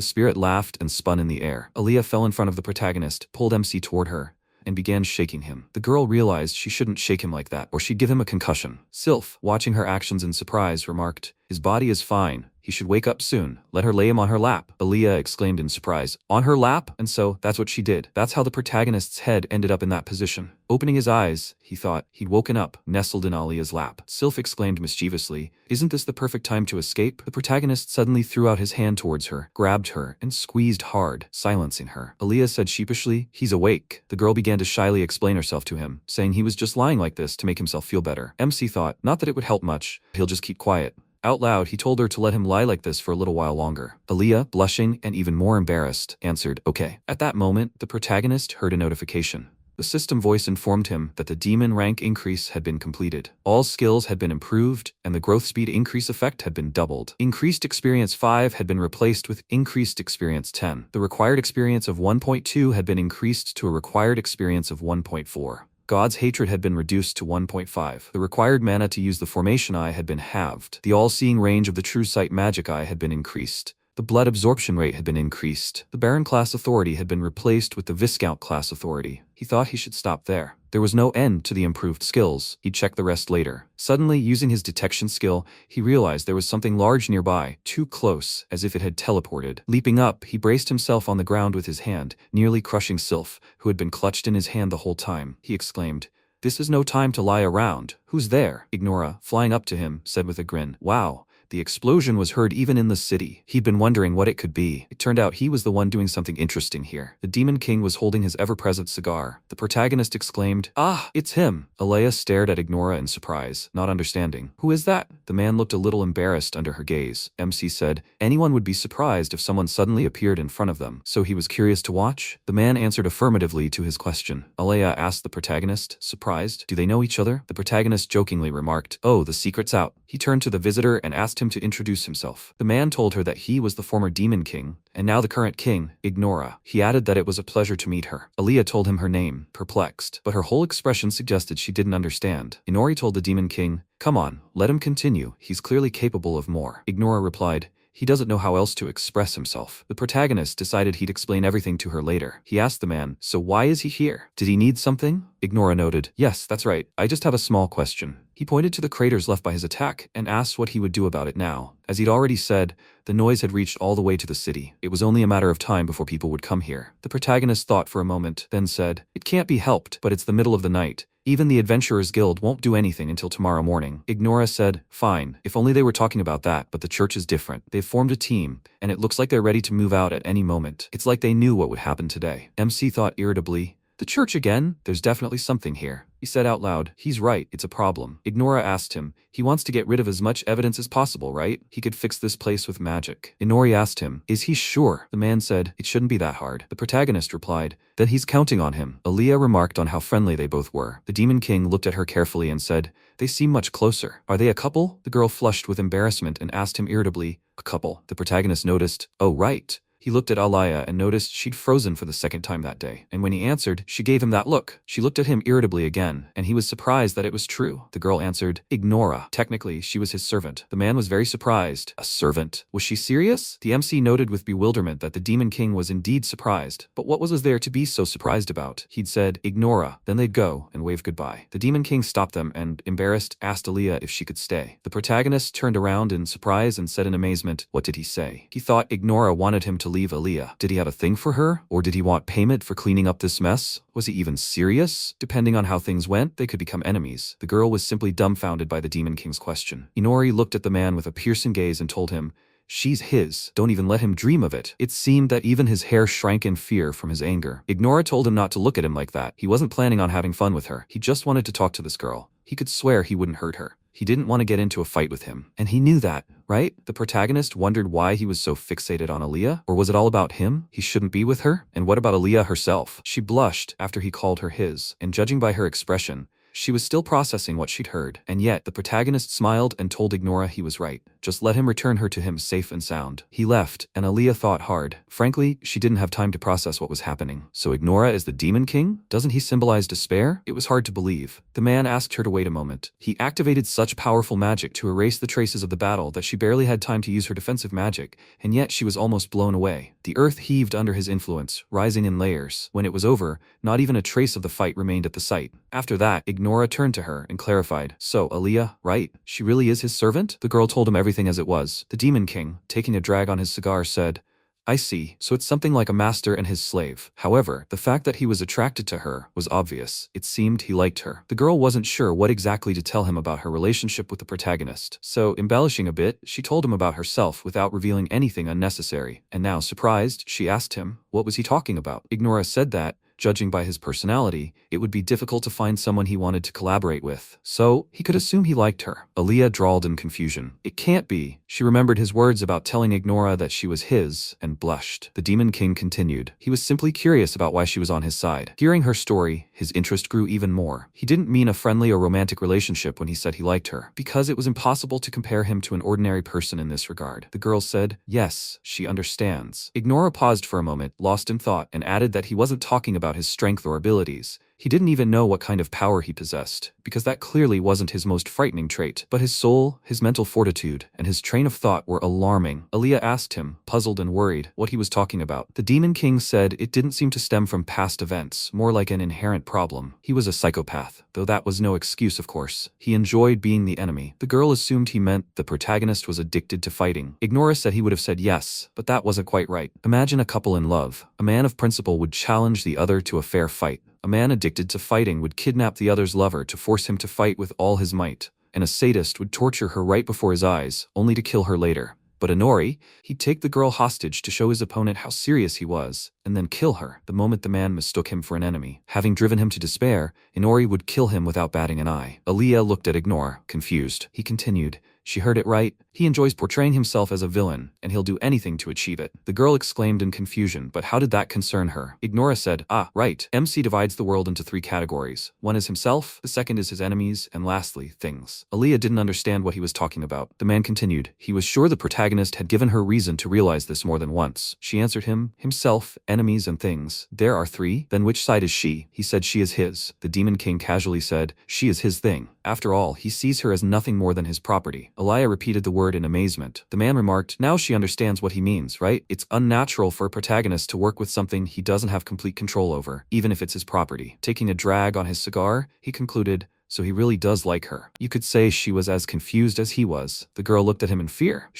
spirit laughed and spun in the air. Alia fell in front of the protagonist, pulled MC toward her, and began shaking him. The girl realized she shouldn't shake him like that, or she'd give him a concussion. Sylph, watching her actions in surprise, remarked, "His body is fine. He should wake up soon. Let her lay him on her lap." Alia exclaimed in surprise. On her lap? And so, that's what she did. That's how the protagonist's head ended up in that position. Opening his eyes, he thought, he'd woken up, nestled in Alia's lap. Sylph exclaimed mischievously, "Isn't this the perfect time to escape?" The protagonist suddenly threw out his hand towards her, grabbed her, and squeezed hard, silencing her. Alia said sheepishly, "He's awake." The girl began to shyly explain herself to him, saying he was just lying like this to make himself feel better. MC thought, not that it would help much. He'll just keep quiet. Out loud, he told her to let him lie like this for a little while longer. Alia, blushing and even more embarrassed, answered, "Okay." At that moment, the protagonist heard a notification. The system voice informed him that the demon rank increase had been completed. All skills had been improved, and the growth speed increase effect had been doubled. Increased experience 5 had been replaced with increased experience 10. The required experience of 1.2 had been increased to a required experience of 1.4. God's hatred had been reduced to 1.5. The required mana to use the formation eye had been halved. The all-seeing range of the true sight magic eye had been increased. The blood absorption rate had been increased. The Baron class authority had been replaced with the Viscount class authority. He thought he should stop there. There was no end to the improved skills. He'd check the rest later. Suddenly, using his detection skill, he realized there was something large nearby, too close, as if it had teleported. Leaping up, he braced himself on the ground with his hand, nearly crushing Sylph, who had been clutched in his hand the whole time. He exclaimed, "This is no time to lie around. Who's there?" Ignora, flying up to him, said with a grin, "Wow." The explosion was heard even in the city. He'd been wondering what it could be. It turned out he was the one doing something interesting here. The Demon King was holding his ever-present cigar. The protagonist exclaimed, "Ah, it's him!" Alea stared at Ignora in surprise, not understanding. "Who is that?" The man looked a little embarrassed under her gaze. MC said, "Anyone would be surprised if someone suddenly appeared in front of them. So he was curious to watch?" The man answered affirmatively to his question. Alea asked the protagonist, surprised, "Do they know each other?" The protagonist jokingly remarked, "Oh, the secret's out." He turned to the visitor and asked him to introduce himself. The man told her that he was the former Demon King, and now the current king, Ignora. He added that it was a pleasure to meet her. Alea told him her name, perplexed, but her whole expression suggested she didn't understand. Inori told the Demon King, "Come on, let him continue. He's clearly capable of more." Ignora replied, "He doesn't know how else to express himself." The protagonist decided he'd explain everything to her later. He asked the man, "So why is he here? Did he need something?" Ignora noted, "Yes, that's right. I just have a small question." He pointed to the craters left by his attack and asked what he would do about it now. As he'd already said, the noise had reached all the way to the city. It was only a matter of time before people would come here. The protagonist thought for a moment, then said, "It can't be helped, but it's the middle of the night. Even the Adventurers Guild won't do anything until tomorrow morning." Ignora said, "Fine, if only they were talking about that, but the church is different. They've formed a team, and it looks like they're ready to move out at any moment. It's like they knew what would happen today." MC thought irritably, "The church again? There's definitely something here." He said out loud, "He's right, it's a problem." Ignora asked him, "He wants to get rid of as much evidence as possible, right? He could fix this place with magic." Inori asked him, "Is he sure?" The man said, "It shouldn't be that hard." The protagonist replied, "Then he's counting on him." Alea remarked on how friendly they both were. The Demon King looked at her carefully and said, "They seem much closer. Are they a couple?" The girl flushed with embarrassment and asked him irritably, "A couple?" The protagonist noticed, "Oh right." He looked at Alaya and noticed she'd frozen for the second time that day, and when he answered, she gave him that look. She looked at him irritably again, and he was surprised that it was true. The girl answered, "Ignora." Technically, she was his servant. The man was very surprised. A servant? Was she serious? The MC noted with bewilderment that the Demon King was indeed surprised, but what was there to be so surprised about? He'd said, "Ignora," then they'd go and wave goodbye. The Demon King stopped them and, embarrassed, asked Alea if she could stay. The protagonist turned around in surprise and said in amazement, "What did he say?" He thought Ignora wanted him to leave Alea. Did he have a thing for her? Or did he want payment for cleaning up this mess? Was he even serious? Depending on how things went, they could become enemies. The girl was simply dumbfounded by the Demon King's question. Inori looked at the man with a piercing gaze and told him, "She's his. Don't even let him dream of it." It seemed that even his hair shrank in fear from his anger. Ignora told him not to look at him like that. He wasn't planning on having fun with her. He just wanted to talk to this girl. He could swear he wouldn't hurt her. He didn't want to get into a fight with him. And he knew that, right? The protagonist wondered why he was so fixated on Aaliyah. Or was it all about him? He shouldn't be with her? And what about Aaliyah herself? She blushed after he called her his, and judging by her expression, she was still processing what she'd heard, and yet the protagonist smiled and told Inori he was right. Just let him return her to him safe and sound. He left, and Aaliyah thought hard. Frankly, she didn't have time to process what was happening. So Inori is the Demon King? Doesn't he symbolize despair? It was hard to believe. The man asked her to wait a moment. He activated such powerful magic to erase the traces of the battle that she barely had time to use her defensive magic, and yet she was almost blown away. The earth heaved under his influence, rising in layers. When it was over, not even a trace of the fight remained at the site. After that, Inori turned to her and clarified, "So, Aaliyah, right? She really is his servant?" The girl told him everything as it was. The Demon King, taking a drag on his cigar, said, "I see, so it's something like a master and his slave." However, the fact that he was attracted to her was obvious. It seemed he liked her. The girl wasn't sure what exactly to tell him about her relationship with the protagonist, so embellishing a bit, she told him about herself without revealing anything unnecessary. And now, surprised, she asked him, what was he talking about? Inori said that, judging by his personality, it would be difficult to find someone he wanted to collaborate with. So, he could assume he liked her. Aaliyah drawled in confusion. It can't be. She remembered his words about telling Inori that she was his, and blushed. The Demon King continued. He was simply curious about why she was on his side. Hearing her story, his interest grew even more. He didn't mean a friendly or romantic relationship when he said he liked her, because it was impossible to compare him to an ordinary person in this regard. The girl said, yes, she understands. Inori paused for a moment, lost in thought, and added that he wasn't talking about his strength or abilities. He didn't even know what kind of power he possessed, because that clearly wasn't his most frightening trait. But his soul, his mental fortitude, and his train of thought were alarming. Aaliyah asked him, puzzled and worried, what he was talking about. The Demon King said it didn't seem to stem from past events, more like an inherent problem. He was a psychopath, though that was no excuse, of course. He enjoyed being the enemy. The girl assumed he meant the protagonist was addicted to fighting. Inori said he would have said yes, but that wasn't quite right. Imagine a couple in love. A man of principle would challenge the other to a fair fight. A man addicted to fighting would kidnap the other's lover to force him to fight with all his might, and a sadist would torture her right before his eyes, only to kill her later. But Inori, he'd take the girl hostage to show his opponent how serious he was, and then kill her the moment the man mistook him for an enemy. Having driven him to despair, Inori would kill him without batting an eye. Aaliyah looked at Inori, confused. He continued, she heard it right. He enjoys portraying himself as a villain, and he'll do anything to achieve it. The girl exclaimed in confusion, but how did that concern her? Inori said, right. MC divides the world into 3 categories. One is himself, the second is his enemies, and lastly, things. Aaliyah didn't understand what he was talking about. The man continued. He was sure the protagonist had given her reason to realize this more than once. She answered him, himself, enemies, and things. There are 3. Then which side is she? He said she is his. The Demon King casually said, she is his thing. After all, he sees her as nothing more than his property. Aaliyah repeated the word in amazement. The man remarked, now she understands what he means, right? It's unnatural for a protagonist to work with something he doesn't have complete control over, even if it's his property. Taking a drag on his cigar, he concluded, so he really does like her. You could say she was as confused as he was. The girl looked at him in fear.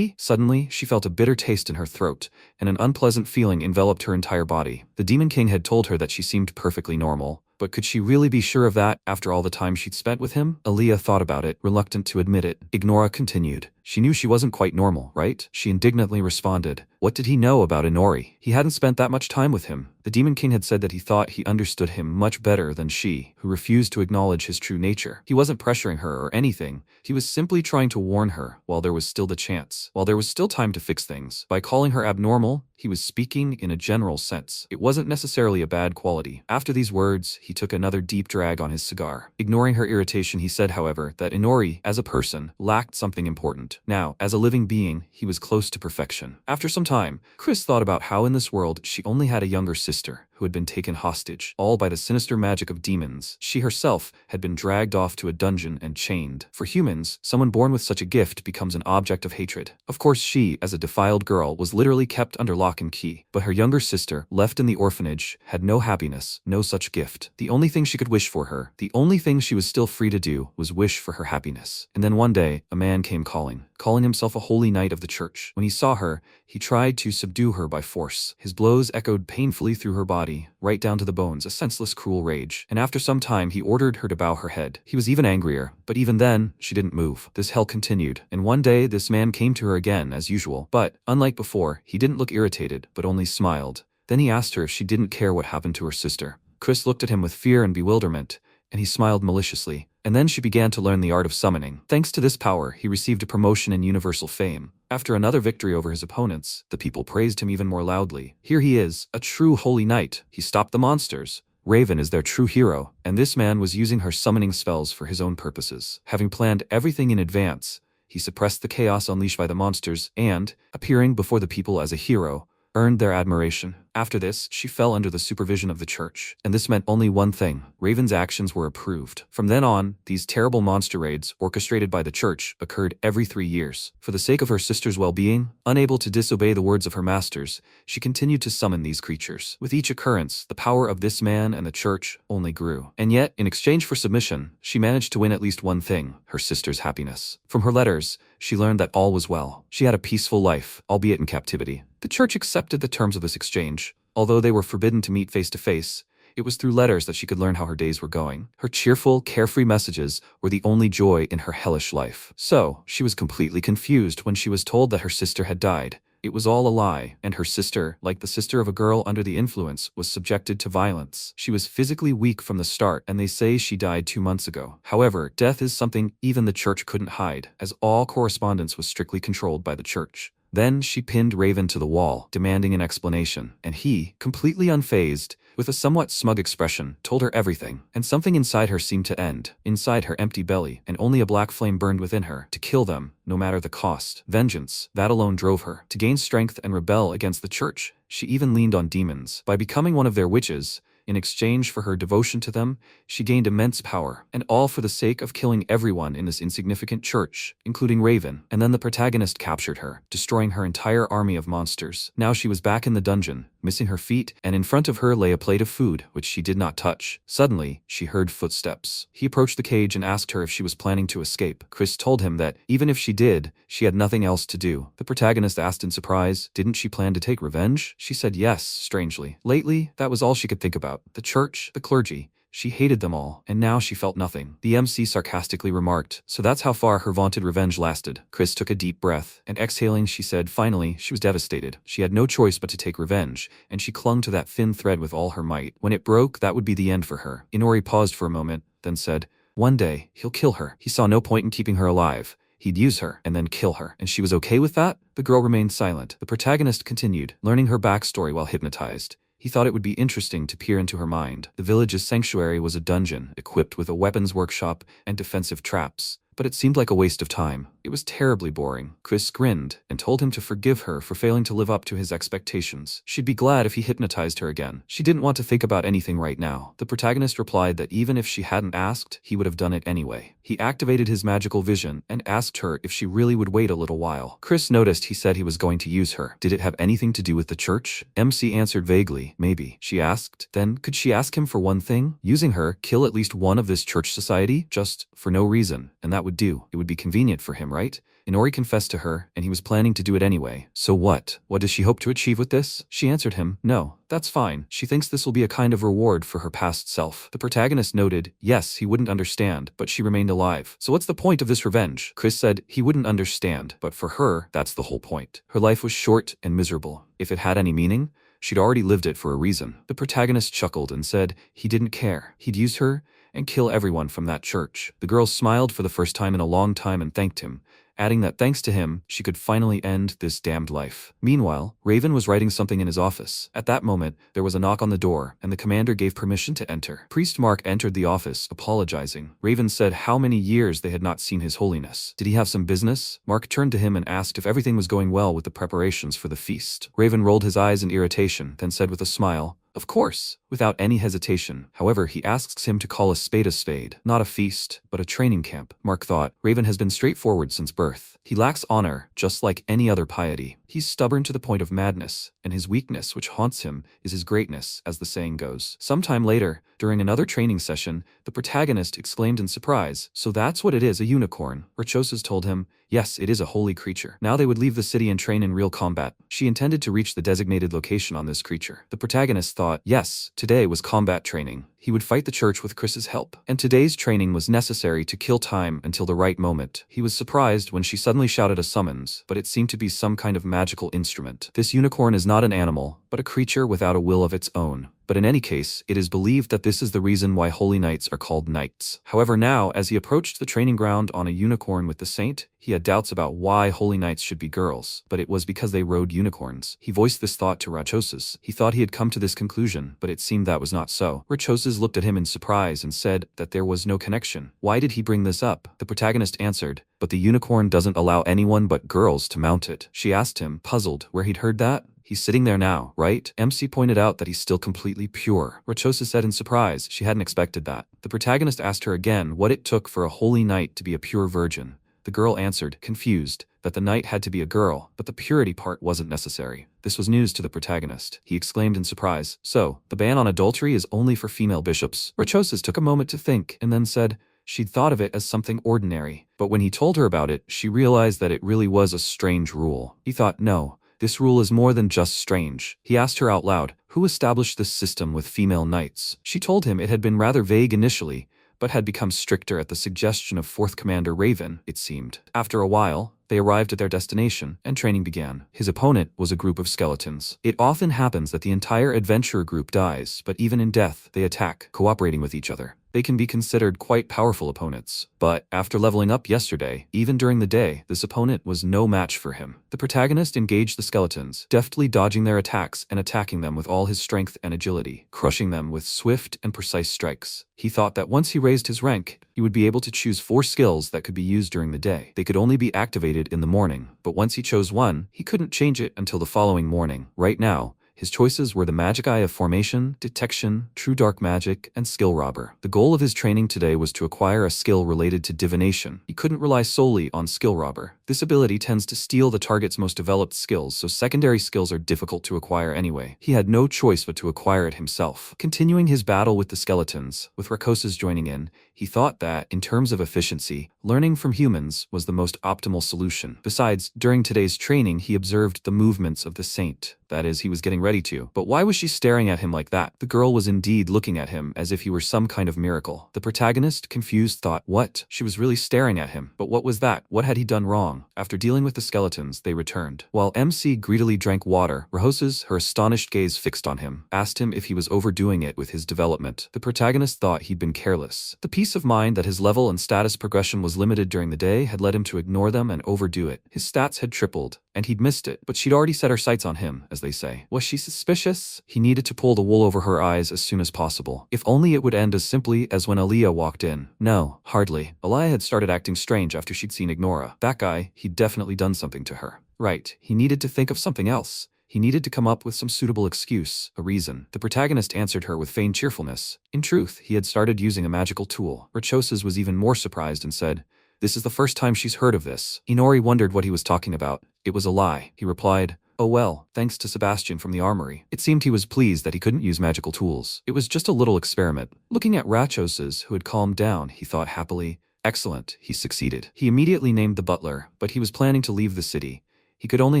Suddenly, she felt a bitter taste in her throat, and an unpleasant feeling enveloped her entire body. The Demon King had told her that she seemed perfectly normal. But could she really be sure of that after all the time she'd spent with him? Aaliyah thought about it, reluctant to admit it. Inori continued. She knew she wasn't quite normal, right? She indignantly responded. What did he know about Inori? He hadn't spent that much time with him. The Demon King had said that he thought he understood him much better than she, who refused to acknowledge his true nature. He wasn't pressuring her or anything. He was simply trying to warn her while there was still the chance, while there was still time to fix things. By calling her abnormal, he was speaking in a general sense. It wasn't necessarily a bad quality. After these words, he took another deep drag on his cigar. Ignoring her irritation, he said, however, that Inori, as a person, lacked something important. Now, as a living being, he was close to perfection. After some time, Chris thought about how in this world she only had a younger sister who had been taken hostage, all by the sinister magic of demons. She herself had been dragged off to a dungeon and chained. For humans, someone born with such a gift becomes an object of hatred. Of course, she, as a defiled girl, was literally kept under lock and key. But her younger sister, left in the orphanage, had no happiness, no such gift. The only thing she could wish for her, the only thing she was still free to do, was wish for her happiness. And then one day, a man came calling himself a holy knight of the church. When he saw her, he tried to subdue her by force. His blows echoed painfully through her body, right down to the bones, a senseless, cruel rage. And after some time, he ordered her to bow her head. He was even angrier, but even then, she didn't move. This hell continued, and one day, this man came to her again, as usual. But, unlike before, he didn't look irritated, but only smiled. Then he asked her if she didn't care what happened to her sister. Chris looked at him with fear and bewilderment, and he smiled maliciously. and then she began to learn the art of summoning. Thanks to this power, he received a promotion and universal fame. After another victory over his opponents, the people praised him even more loudly. Here he is, a true holy knight. He stopped the monsters. Raven is their true hero, and this man was using her summoning spells for his own purposes. Having planned everything in advance, he suppressed the chaos unleashed by the monsters and, appearing before the people as a hero, earned their admiration. After this, she fell under the supervision of the church, and this meant only one thing: Raven's actions were approved. From then on, these terrible monster raids, orchestrated by the church, occurred every 3 years. For the sake of her sister's well-being, unable to disobey the words of her masters, she continued to summon these creatures. With each occurrence, the power of this man and the church only grew. And yet, in exchange for submission, she managed to win at least one thing: her sister's happiness. From her letters, she learned that all was well. She had a peaceful life, albeit in captivity. The church accepted the terms of this exchange. Although they were forbidden to meet face to face, it was through letters that she could learn how her days were going. Her cheerful, carefree messages were the only joy in her hellish life. So, she was completely confused when she was told that her sister had died. It was all a lie, and her sister, like the sister of a girl under the influence, was subjected to violence. She was physically weak from the start, and they say she died 2 months ago. However, death is something even the church couldn't hide, as all correspondence was strictly controlled by the church. Then she pinned Raven to the wall, demanding an explanation, and he, completely unfazed, with a somewhat smug expression, told her everything. And something inside her seemed to end, inside her empty belly, and only a black flame burned within her, to kill them, no matter the cost. Vengeance, that alone drove her. To gain strength and rebel against the church, she even leaned on demons. By becoming one of their witches, in exchange for her devotion to them, she gained immense power, and all for the sake of killing everyone in this insignificant church, including Raven. And then the protagonist captured her, destroying her entire army of monsters. Now she was back in the dungeon, missing her feet, and in front of her lay a plate of food, which she did not touch. Suddenly, she heard footsteps. He approached the cage and asked her if she was planning to escape. Chris told him that, even if she did, she had nothing else to do. The protagonist asked in surprise, didn't she plan to take revenge? She said yes, strangely. Lately, that was all she could think about. The church, the clergy. She hated them all, and now she felt nothing. The MC sarcastically remarked, so that's how far her vaunted revenge lasted. Chris took a deep breath, and exhaling she said finally she was devastated. She had no choice but to take revenge, and she clung to that thin thread with all her might. When it broke, that would be the end for her. Inori paused for a moment, then said, one day, he'll kill her. He saw no point in keeping her alive. He'd use her, and then kill her. And she was okay with that? The girl remained silent. The protagonist continued, learning her backstory while hypnotized. He thought it would be interesting to peer into her mind. The village's sanctuary was a dungeon, equipped with a weapons workshop and defensive traps. But it seemed like a waste of time. It was terribly boring. Chris grinned and told him to forgive her for failing to live up to his expectations. She'd be glad if he hypnotized her again. She didn't want to think about anything right now. The protagonist replied that even if she hadn't asked, he would have done it anyway. He activated his magical vision and asked her if she really would wait a little while. Chris noticed he said he was going to use her. Did it have anything to do with the church? MC answered vaguely, maybe. She asked, then could she ask him for one thing? Using her, kill at least one of this church society? Just for no reason. And that would do. It would be convenient for him, right? Inori confessed to her, and he was planning to do it anyway. So what? What does she hope to achieve with this? She answered him, no, that's fine. She thinks this will be a kind of reward for her past self. The protagonist noted, yes, he wouldn't understand, but she remained alive. So what's the point of this revenge? Chris said he wouldn't understand, but for her, that's the whole point. Her life was short and miserable. If it had any meaning, she'd already lived it for a reason. The protagonist chuckled and said he didn't care. He'd use her and kill everyone from that church. The girl smiled for the first time in a long time and thanked him, adding that thanks to him, she could finally end this damned life. Meanwhile, Raven was writing something in his office. At that moment, there was a knock on the door, and the commander gave permission to enter. Priest Mark entered the office, apologizing. Raven said how many years they had not seen his holiness. Did he have some business? Mark turned to him and asked if everything was going well with the preparations for the feast. Raven rolled his eyes in irritation, then said with a smile, of course, without any hesitation. However, he asks him to call a spade, not a feast, but a training camp. Mark thought, Raven has been straightforward since birth. He lacks honor, just like any other piety. He's stubborn to the point of madness, and his weakness which haunts him is his greatness, as the saying goes. Sometime later, during another training session, the protagonist exclaimed in surprise, so that's what it is, a unicorn. Rachosas told him, yes, it is a holy creature. Now they would leave the city and train in real combat. She intended to reach the designated location on this creature. The protagonist thought, yes, today was combat training. He would fight the church with Chris's help. And today's training was necessary to kill time until the right moment. He was surprised when she suddenly shouted a summons, but it seemed to be some kind of magical instrument. This unicorn is not an animal, but a creature without a will of its own. But in any case, it is believed that this is the reason why holy knights are called knights. However, now, as he approached the training ground on a unicorn with the saint, he had doubts about why holy knights should be girls, but it was because they rode unicorns. He voiced this thought to Rachoses. He thought he had come to this conclusion, but it seemed that was not so. Rachoses looked at him in surprise and said that there was no connection. Why did he bring this up? The protagonist answered, but the unicorn doesn't allow anyone but girls to mount it. She asked him, puzzled, where he'd heard that. He's sitting there now, right? MC pointed out that he's still completely pure. Rachoses said in surprise she hadn't expected that. The protagonist asked her again what it took for a holy knight to be a pure virgin. The girl answered, confused, that the knight had to be a girl, but the purity part wasn't necessary. This was news to the protagonist. He exclaimed in surprise, so, the ban on adultery is only for female bishops? Rachoses took a moment to think, and then said, she'd thought of it as something ordinary. But when he told her about it, she realized that it really was a strange rule. He thought, no, this rule is more than just strange. He asked her out loud, who established this system with female knights? She told him it had been rather vague initially, but had become stricter at the suggestion of 4th Commander Raven, it seemed. After a while, they arrived at their destination, and training began. His opponent was a group of skeletons. It often happens that the entire adventurer group dies, but even in death, they attack, cooperating with each other. They can be considered quite powerful opponents. But after leveling up yesterday, even during the day, this opponent was no match for him. The protagonist engaged the skeletons, deftly dodging their attacks and attacking them with all his strength and agility, crushing them with swift and precise strikes. He thought that once he raised his rank, he would be able to choose 4 skills that could be used during the day. They could only be activated in the morning, but once he chose one, he couldn't change it until the following morning. Right now, his choices were the magic eye of formation, detection, true dark magic, and skill robber. The goal of his training today was to acquire a skill related to divination. He couldn't rely solely on skill robber. This ability tends to steal the target's most developed skills, so secondary skills are difficult to acquire anyway. He had no choice but to acquire it himself. Continuing his battle with the skeletons, with Rachoses joining in, he thought that, in terms of efficiency, learning from humans was the most optimal solution. Besides, during today's training he observed the movements of the saint. That is, he was getting ready to. But why was she staring at him like that? The girl was indeed looking at him as if he were some kind of miracle. The protagonist, confused, thought, what? She was really staring at him. But what was that? What had he done wrong? After dealing with the skeletons, they returned. While MC greedily drank water, Rachoses, her astonished gaze fixed on him, asked him if he was overdoing it with his development. The protagonist thought he'd been careless. The peace of mind that his level and status progression was limited during the day had led him to ignore them and overdo it. His stats had tripled, and he'd missed it, but she'd already set her sights on him, as they say. Was she suspicious? He needed to pull the wool over her eyes as soon as possible. If only it would end as simply as when Aaliyah walked in. No, hardly. Aaliyah had started acting strange after she'd seen Ignora. That guy, he'd definitely done something to her. Right, he needed to think of something else. He needed to come up with some suitable excuse, a reason. The protagonist answered her with feigned cheerfulness. In truth, he had started using a magical tool. Rachoses was even more surprised and said, this is the first time she's heard of this. Inori wondered what he was talking about. It was a lie. He replied, oh well, thanks to Sebastian from the armory. It seemed he was pleased that he couldn't use magical tools. It was just a little experiment. Looking at Rachoses, who had calmed down, he thought happily, excellent, he succeeded. He immediately named the butler, but he was planning to leave the city. He could only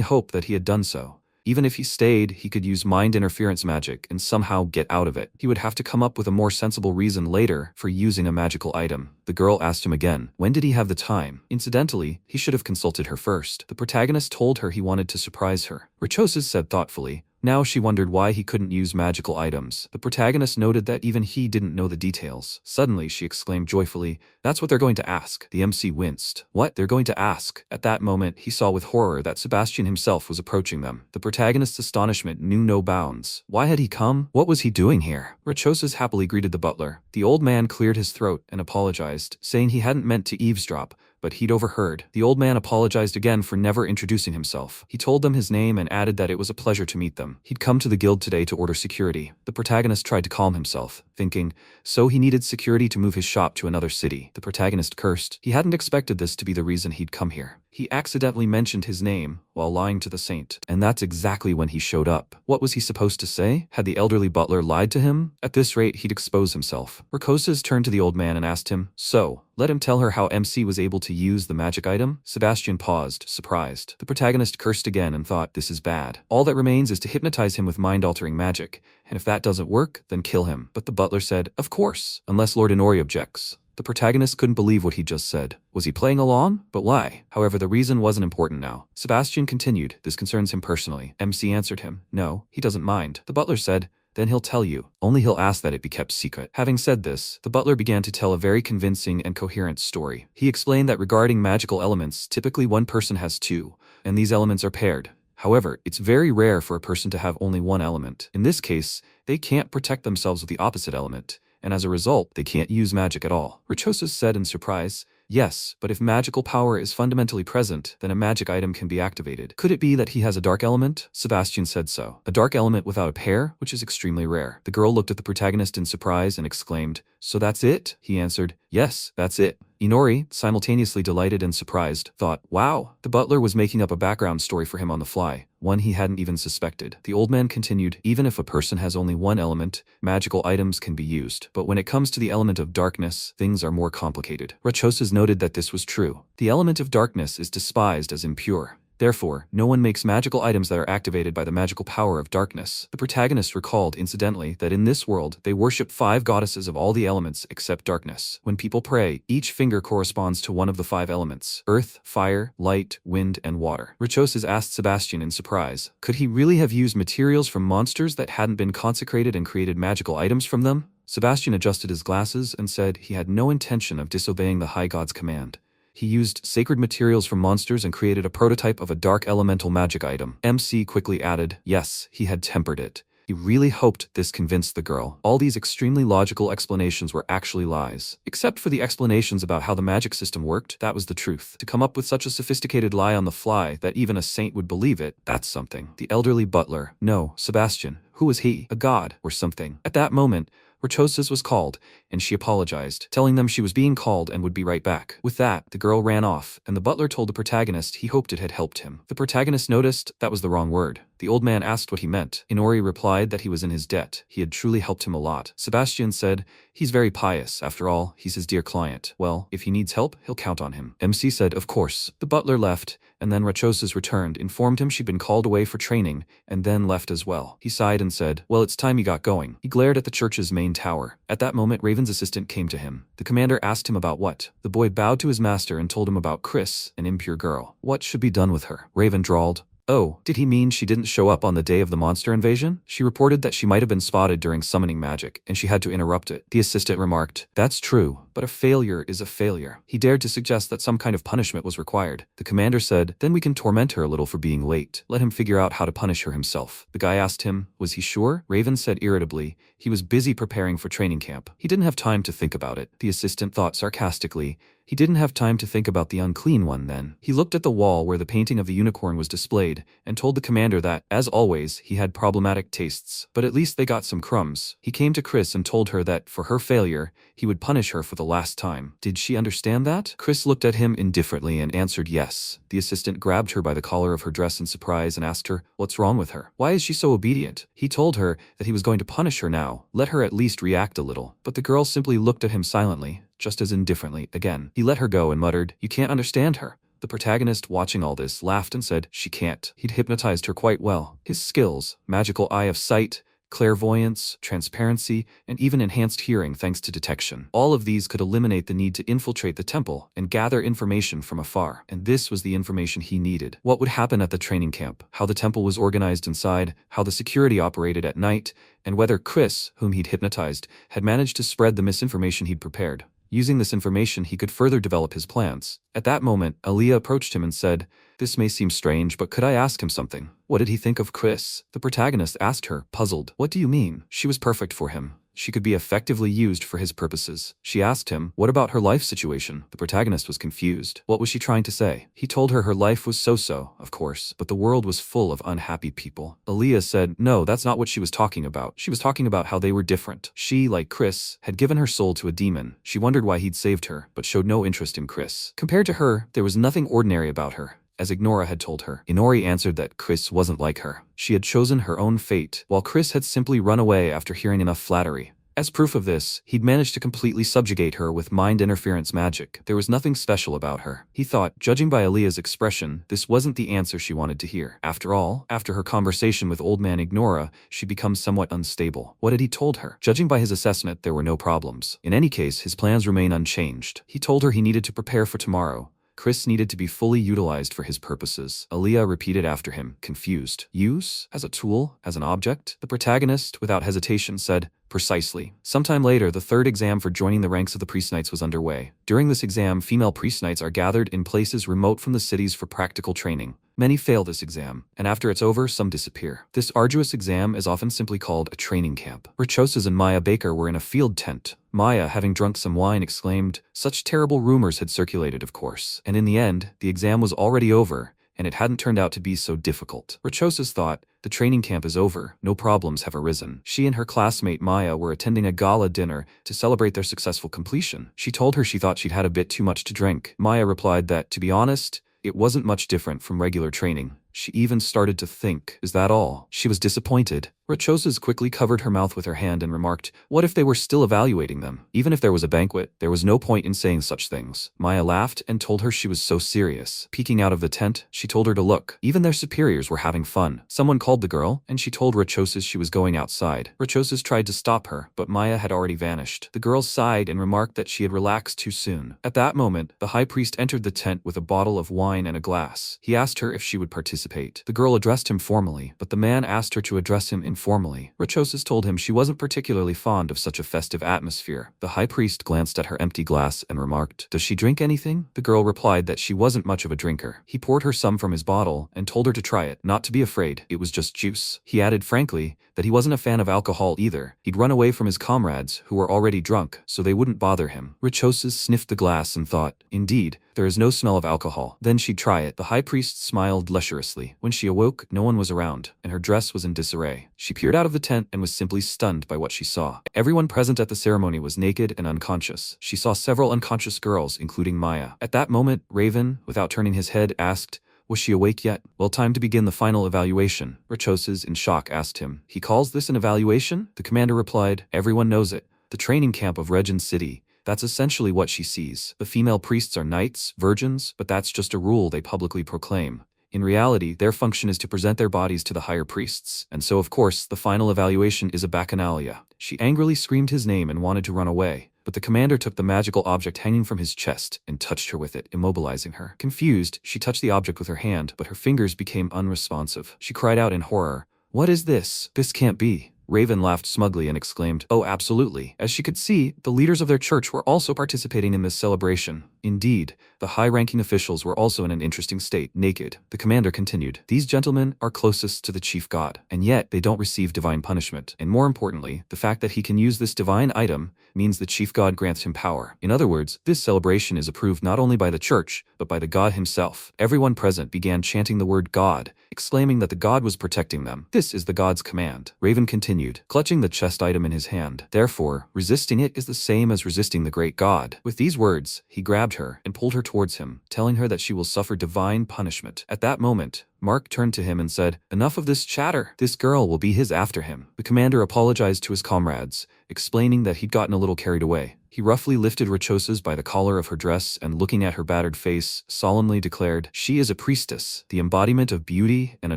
hope that he had done so. Even if he stayed, he could use mind interference magic and somehow get out of it. He would have to come up with a more sensible reason later for using a magical item. The girl asked him again, when did he have the time? Incidentally, he should have consulted her first. The protagonist told her he wanted to surprise her. Rachoses said thoughtfully, now she wondered why he couldn't use magical items. The protagonist noted that even he didn't know the details. Suddenly, she exclaimed joyfully, that's what they're going to ask. The MC winced. What? They're going to ask? At that moment, he saw with horror that Sebastian himself was approaching them. The protagonist's astonishment knew no bounds. Why had he come? What was he doing here? Rachoses happily greeted the butler. The old man cleared his throat and apologized, saying he hadn't meant to eavesdrop, but he'd overheard. The old man apologized again for never introducing himself. He told them his name and added that it was a pleasure to meet them. He'd come to the guild today to order security. The protagonist tried to calm himself, thinking, so he needed security to move his shop to another city. The protagonist cursed. He hadn't expected this to be the reason he'd come here. He accidentally mentioned his name while lying to the saint, and that's exactly when he showed up. What was he supposed to say? Had the elderly butler lied to him? At this rate, he'd expose himself. Rachoses turned to the old man and asked him, so, let him tell her how MC was able to use the magic item? Sebastian paused, surprised. The protagonist cursed again and thought, this is bad. All that remains is to hypnotize him with mind-altering magic, and if that doesn't work, then kill him. But the butler said, of course, unless Lord Inori objects. The protagonist couldn't believe what he'd just said. Was he playing along? But why? However, the reason wasn't important now. Sebastian continued, this concerns him personally. MC answered him, no, he doesn't mind. The butler said, Then he'll tell you. Only he'll ask that it be kept secret. Having said this, the butler began to tell a very convincing and coherent story. He explained that regarding magical elements, typically one person has two, and these elements are paired. However, it's very rare for a person to have only one element. In this case, they can't protect themselves with the opposite element, and as a result, they can't use magic at all. Rachosas said in surprise, yes, but if magical power is fundamentally present, then a magic item can be activated. Could it be that he has a dark element? Sebastian said so. A dark element without a pair, which is extremely rare. The girl looked at the protagonist in surprise and exclaimed, so that's it? He answered, yes, that's it. Inori, simultaneously delighted and surprised, thought, wow, the butler was making up a background story for him on the fly, one he hadn't even suspected. The old man continued, even if a person has only one element, magical items can be used. But when it comes to the element of darkness, things are more complicated. Rachosas noted that this was true. The element of darkness is despised as impure. Therefore, no one makes magical items that are activated by the magical power of darkness. The protagonist recalled, incidentally, that in this world, they worship 5 goddesses of all the elements except darkness. When people pray, each finger corresponds to one of the 5 elements: earth, fire, light, wind, and water. Rachosas asked Sebastian in surprise, could he really have used materials from monsters that hadn't been consecrated and created magical items from them? Sebastian adjusted his glasses and said he had no intention of disobeying the high god's command. He used sacred materials from monsters and created a prototype of a dark elemental magic item. MC quickly added, yes, he had tempered it. He really hoped this convinced the girl. All these extremely logical explanations were actually lies. Except for the explanations about how the magic system worked, that was the truth. To come up with such a sophisticated lie on the fly that even a saint would believe it, that's something. The elderly butler, no, Sebastian, who was he? A god, or something. At that moment, Rachosas was called, and she apologized, telling them she was being called and would be right back. With that, the girl ran off, and the butler told the protagonist he hoped it had helped him. The protagonist noticed that was the wrong word. The old man asked what he meant. Inori replied that he was in his debt. He had truly helped him a lot. Sebastian said, he's very pious. After all, he's his dear client. Well, if he needs help, he'll count on him. MC said, of course. The butler left, and then Rachosas returned, informed him she'd been called away for training, and then left as well. He sighed and said, well, it's time you got going. He glared at the church's main tower. At that moment, Raven's assistant came to him. The commander asked him about what. The boy bowed to his master and told him about Chris, an impure girl. What should be done with her? Raven drawled, oh, did he mean she didn't show up on the day of the monster invasion? She reported that she might have been spotted during summoning magic, and she had to interrupt it. The assistant remarked, that's true, but a failure is a failure. He dared to suggest that some kind of punishment was required. The commander said, then we can torment her a little for being late. Let him figure out how to punish her himself. The guy asked him, was he sure? Raven said irritably, he was busy preparing for training camp. He didn't have time to think about it. The assistant thought sarcastically, he didn't have time to think about the unclean one then. He looked at the wall where the painting of the unicorn was displayed and told the commander that, as always, he had problematic tastes, but at least they got some crumbs. He came to Chris and told her that, for her failure, he would punish her for the last time. Did she understand that? Chris looked at him indifferently and answered yes. The assistant grabbed her by the collar of her dress in surprise and asked her, what's wrong with her? Why is she so obedient? He told her that he was going to punish her now, let her at least react a little. But the girl simply looked at him silently, just as indifferently again. He let her go and muttered, you can't understand her. The protagonist, watching all this, laughed and said, she can't. He'd hypnotized her quite well. His skills, magical eye of sight, clairvoyance, transparency, and even enhanced hearing thanks to detection. All of these could eliminate the need to infiltrate the temple and gather information from afar. And this was the information he needed. What would happen at the training camp, how the temple was organized inside, how the security operated at night, and whether Chris, whom he'd hypnotized, had managed to spread the misinformation he'd prepared. Using this information, he could further develop his plans. At that moment, Aaliyah approached him and said, this may seem strange, but could I ask him something? What did he think of Chris? The protagonist asked her, puzzled. What do you mean? She was perfect for him. She could be effectively used for his purposes. She asked him, what about her life situation? The protagonist was confused. What was she trying to say? He told her life was so-so, of course, but the world was full of unhappy people. Aaliyah said, no, that's not what she was talking about. She was talking about how they were different. She, like Chris, had given her soul to a demon. She wondered why he'd saved her, but showed no interest in Chris. Compared to her, there was nothing ordinary about her, as Ignora had told her. Inori answered that Chris wasn't like her. She had chosen her own fate, while Chris had simply run away after hearing enough flattery. As proof of this, he'd managed to completely subjugate her with mind interference magic. There was nothing special about her. He thought, judging by Aaliyah's expression, this wasn't the answer she wanted to hear. After all, after her conversation with old man Ignora, she'd become somewhat unstable. What had he told her? Judging by his assessment, there were no problems. In any case, his plans remain unchanged. He told her he needed to prepare for tomorrow, Chris needed to be fully utilized for his purposes. Aaliyah repeated after him, confused. Use? As a tool? As an object? The protagonist, without hesitation, said, precisely. Sometime later, the third exam for joining the ranks of the priest knights was underway. During this exam, female priest knights are gathered in places remote from the cities for practical training. Many fail this exam, and after it's over, some disappear. This arduous exam is often simply called a training camp. Rachoses and Maya Baker were in a field tent. Maya, having drunk some wine, exclaimed, such terrible rumors had circulated, of course. And in the end, the exam was already over, and it hadn't turned out to be so difficult. Rachoses thought, the training camp is over, no problems have arisen. She and her classmate Maya were attending a gala dinner to celebrate their successful completion. She told her she thought she'd had a bit too much to drink. Maya replied that, to be honest, it wasn't much different from regular training. She even started to think, is that all? She was disappointed. Rachoses quickly covered her mouth with her hand and remarked, what if they were still evaluating them? Even if there was a banquet, there was no point in saying such things. Maya laughed and told her she was so serious. Peeking out of the tent, she told her to look. Even their superiors were having fun. Someone called the girl, and she told Rachoses she was going outside. Rachoses tried to stop her, but Maya had already vanished. The girl sighed and remarked that she had relaxed too soon. At that moment, the high priest entered the tent with a bottle of wine and a glass. He asked her if she would participate. The girl addressed him formally, but the man asked her to address him informally. Rachoses told him she wasn't particularly fond of such a festive atmosphere. The high priest glanced at her empty glass and remarked, does she drink anything? The girl replied that she wasn't much of a drinker. He poured her some from his bottle and told her to try it, not to be afraid, it was just juice. He added frankly that he wasn't a fan of alcohol either. He'd run away from his comrades, who were already drunk, so they wouldn't bother him. Rachoses sniffed the glass and thought, indeed, there is no smell of alcohol. Then she'd try it. The high priest smiled lecherously. When she awoke, no one was around, and her dress was in disarray. She peered out of the tent and was simply stunned by what she saw. Everyone present at the ceremony was naked and unconscious. She saw several unconscious girls, including Maya. At that moment, Raven, without turning his head, asked, was she awake yet? Well, time to begin the final evaluation. Rachoses, in shock, asked him. He calls this an evaluation? The commander replied, everyone knows it. The training camp of Regent City. That's essentially what she sees. The female priests are knights, virgins, but that's just a rule they publicly proclaim. In reality, their function is to present their bodies to the higher priests, and so of course, the final evaluation is a bacchanalia. She angrily screamed his name and wanted to run away, but the commander took the magical object hanging from his chest and touched her with it, immobilizing her. Confused, she touched the object with her hand, but her fingers became unresponsive. She cried out in horror, what is this? This can't be. Raven laughed smugly and exclaimed, oh, absolutely. As she could see, the leaders of their church were also participating in this celebration. Indeed, the high-ranking officials were also in an interesting state, naked. The commander continued, these gentlemen are closest to the chief god, and yet they don't receive divine punishment. And more importantly, the fact that he can use this divine item means the chief god grants him power. In other words, this celebration is approved not only by the church, but by the god himself. Everyone present began chanting the word God, exclaiming that the god was protecting them. This is the god's command. Raven continued, clutching the chest item in his hand. Therefore, resisting it is the same as resisting the great god. With these words, he grabbed her and pulled her towards him, telling her that she will suffer divine punishment. At that moment, Mark turned to him and said, enough of this chatter. This girl will be his after him. The commander apologized to his comrades, explaining that he'd gotten a little carried away. He roughly lifted Rachoses by the collar of her dress and, looking at her battered face, solemnly declared, she is a priestess, the embodiment of beauty and a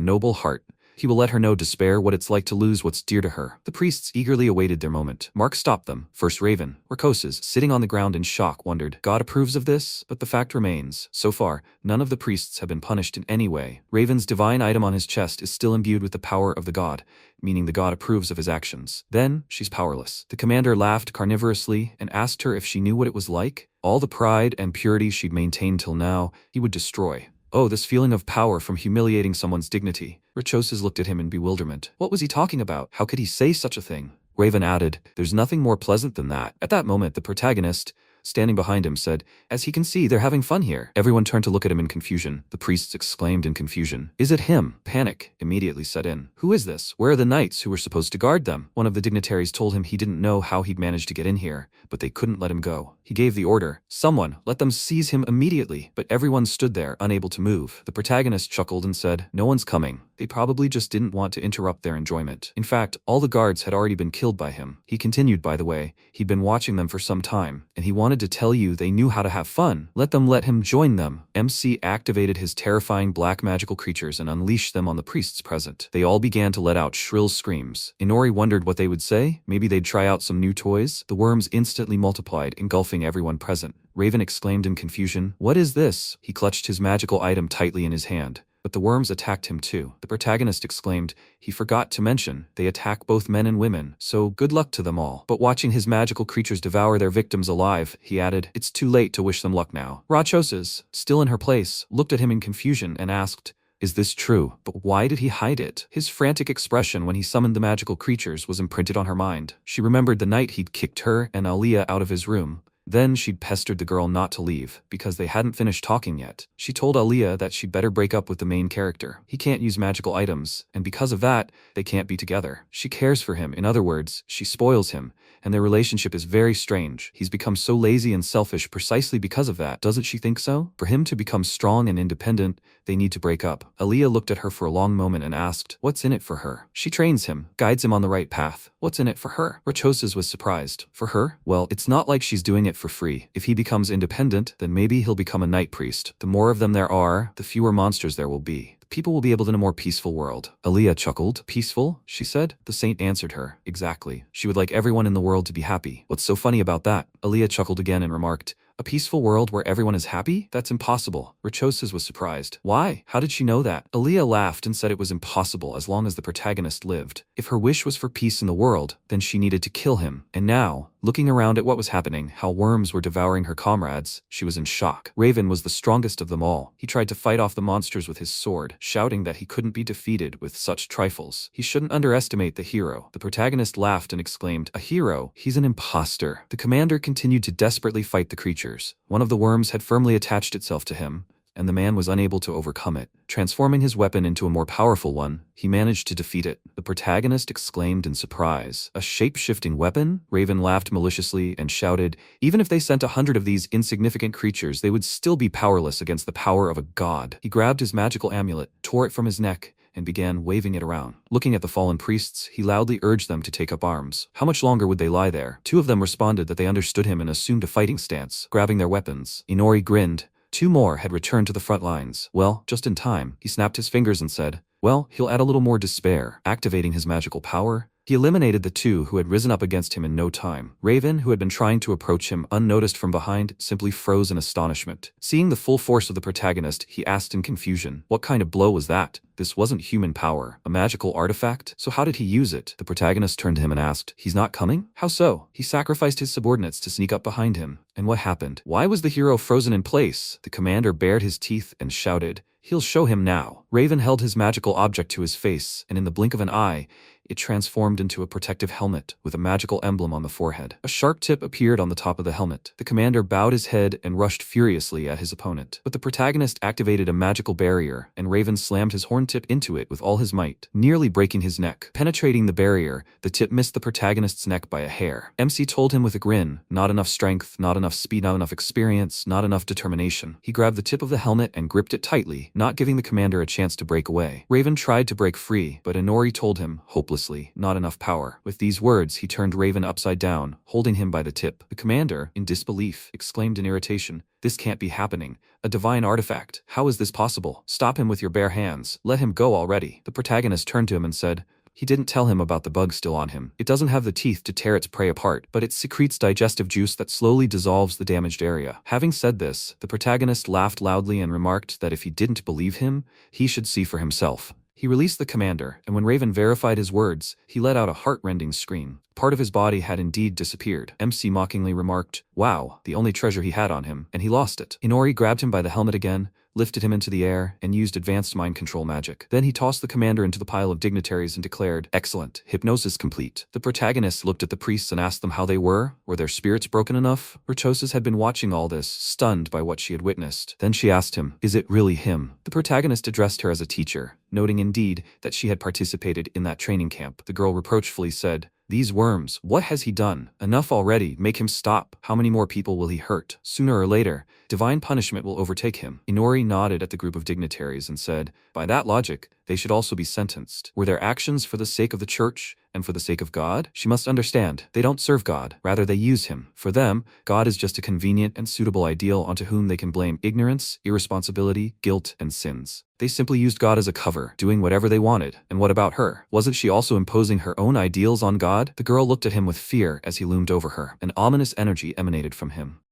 noble heart. He will let her know despair what it's like to lose what's dear to her. The priests eagerly awaited their moment. Mark stopped them. First Raven. Rachoses, sitting on the ground in shock, wondered, God approves of this? But the fact remains, so far, none of the priests have been punished in any way. Raven's divine item on his chest is still imbued with the power of the god, meaning the god approves of his actions. Then, she's powerless. The commander laughed carnivorously and asked her if she knew what it was like. All the pride and purity she'd maintained till now, he would destroy. Oh, this feeling of power from humiliating someone's dignity. Rachoses looked at him in bewilderment. What was he talking about? How could he say such a thing? Raven added, there's nothing more pleasant than that. At that moment, the protagonist, standing behind him, said, as he can see, they're having fun here. Everyone turned to look at him in confusion. The priests exclaimed in confusion, is it him? Panic immediately set in. Who is this? Where are the knights who were supposed to guard them? One of the dignitaries told him he didn't know how he'd managed to get in here, but they couldn't let him go. He gave the order, someone, let them seize him immediately. But everyone stood there, unable to move. The protagonist chuckled and said, no one's coming. They probably just didn't want to interrupt their enjoyment. In fact, all the guards had already been killed by him. He continued, by the way, he'd been watching them for some time, and he wanted wanted to tell you they knew how to have fun. Let him join them. MC activated his terrifying black magical creatures and unleashed them on the priests present. They all began to let out shrill screams. Inori wondered what they would say. Maybe they'd try out some new toys. The worms instantly multiplied, engulfing everyone present. Raven exclaimed in confusion, "What is this?" He clutched his magical item tightly in his hand. But the worms attacked him too. The protagonist exclaimed, "He forgot to mention, they attack both men and women, so good luck to them all." But watching his magical creatures devour their victims alive, he added, "It's too late to wish them luck now." Rachoses, still in her place, looked at him in confusion and asked, "Is this true? But why did he hide it?" His frantic expression when he summoned the magical creatures was imprinted on her mind. She remembered the night he'd kicked her and Aliyah out of his room. Then she'd pestered the girl not to leave, because they hadn't finished talking yet. She told Aliyah that she'd better break up with the main character. He can't use magical items, and because of that, they can't be together. She cares for him, in other words, she spoils him, and their relationship is very strange. He's become so lazy and selfish precisely because of that. Doesn't she think so? For him to become strong and independent, they need to break up. Aliyah looked at her for a long moment and asked, "What's in it for her?" She trains him, guides him on the right path. What's in it for her? Rachoses was surprised. For her? Well, it's not like she's doing it for free. If he becomes independent, then maybe he'll become a night priest. The more of them there are, the fewer monsters there will be. People will be able to in a more peaceful world. Aliyah chuckled. "Peaceful?" she said. The saint answered her. "Exactly. She would like everyone in the world to be happy." "What's so funny about that?" Aliyah chuckled again and remarked, "A peaceful world where everyone is happy? That's impossible." Rachoses was surprised. "Why? How did she know that?" Aliyah laughed and said it was impossible as long as the protagonist lived. If her wish was for peace in the world, then she needed to kill him. And now, looking around at what was happening, how worms were devouring her comrades, she was in shock. Raven was the strongest of them all. He tried to fight off the monsters with his sword, shouting that he couldn't be defeated with such trifles. He shouldn't underestimate the hero. The protagonist laughed and exclaimed, "A hero? He's an imposter." The commander continued to desperately fight the creatures. One of the worms had firmly attached itself to him, and the man was unable to overcome it. Transforming his weapon into a more powerful one, he managed to defeat it. The protagonist exclaimed in surprise, "A shape-shifting weapon?" Raven laughed maliciously and shouted, "Even if they sent 100 of these insignificant creatures, they would still be powerless against the power of a god." He grabbed his magical amulet, tore it from his neck, and began waving it around. Looking at the fallen priests, he loudly urged them to take up arms. How much longer would they lie there? 2 of them responded that they understood him and assumed a fighting stance, grabbing their weapons. Inori grinned. 2 more had returned to the front lines. Well, just in time, he snapped his fingers and said, "Well, he'll add a little more despair." Activating his magical power, he eliminated the 2 who had risen up against him in no time. Raven, who had been trying to approach him unnoticed from behind, simply froze in astonishment. Seeing the full force of the protagonist, he asked in confusion, "What kind of blow was that? This wasn't human power. A magical artifact? So how did he use it?" The protagonist turned to him and asked, "He's not coming? How so?" "He sacrificed his subordinates to sneak up behind him." "And what happened? Why was the hero frozen in place?" The commander bared his teeth and shouted, "He'll show him now." Raven held his magical object to his face, and in the blink of an eye, it transformed into a protective helmet with a magical emblem on the forehead. A sharp tip appeared on the top of the helmet. The commander bowed his head and rushed furiously at his opponent. But the protagonist activated a magical barrier, and Raven slammed his horn tip into it with all his might, nearly breaking his neck. Penetrating the barrier, the tip missed the protagonist's neck by a hair. MC told him with a grin, "Not enough strength, not enough speed, not enough experience, not enough determination." He grabbed the tip of the helmet and gripped it tightly, not giving the commander a chance to break away. Raven tried to break free, but Inori told him, hopelessly, "Not enough power." With these words, he turned Raven upside down, holding him by the tip. The commander, in disbelief, exclaimed in irritation, "This can't be happening. A divine artifact. How is this possible? Stop him with your bare hands. Let him go already." The protagonist turned to him and said, He didn't tell him about the bug still on him. It doesn't have the teeth to tear its prey apart, but it secretes digestive juice that slowly dissolves the damaged area. Having said this, the protagonist laughed loudly and remarked that if he didn't believe him, he should see for himself. He released the commander, and when Raven verified his words, he let out a heart-rending scream. Part of his body had indeed disappeared. MC mockingly remarked, "Wow, the only treasure he had on him, and he lost it." Inori grabbed him by the helmet again, lifted him into the air, and used advanced mind control magic. Then he tossed the commander into the pile of dignitaries and declared, "Excellent, hypnosis complete." The protagonist looked at the priests and asked them how they were. Were their spirits broken enough? Rachoses had been watching all this, stunned by what she had witnessed. Then she asked him, "Is it really him?" The protagonist addressed her as a teacher, noting indeed that she had participated in that training camp. The girl reproachfully said, "These worms, what has he done? Enough already, make him stop. How many more people will he hurt? Sooner or later, divine punishment will overtake him." Inori nodded at the group of dignitaries and said, "By that logic, they should also be sentenced. Were their actions for the sake of the church and for the sake of God? She must understand, they don't serve God, rather they use him. For them, God is just a convenient and suitable ideal onto whom they can blame ignorance, irresponsibility, guilt, and sins. They simply used God as a cover, doing whatever they wanted. And what about her? Wasn't she also imposing her own ideals on God? The girl looked at him with fear as he loomed over her. An ominous energy emanated from him.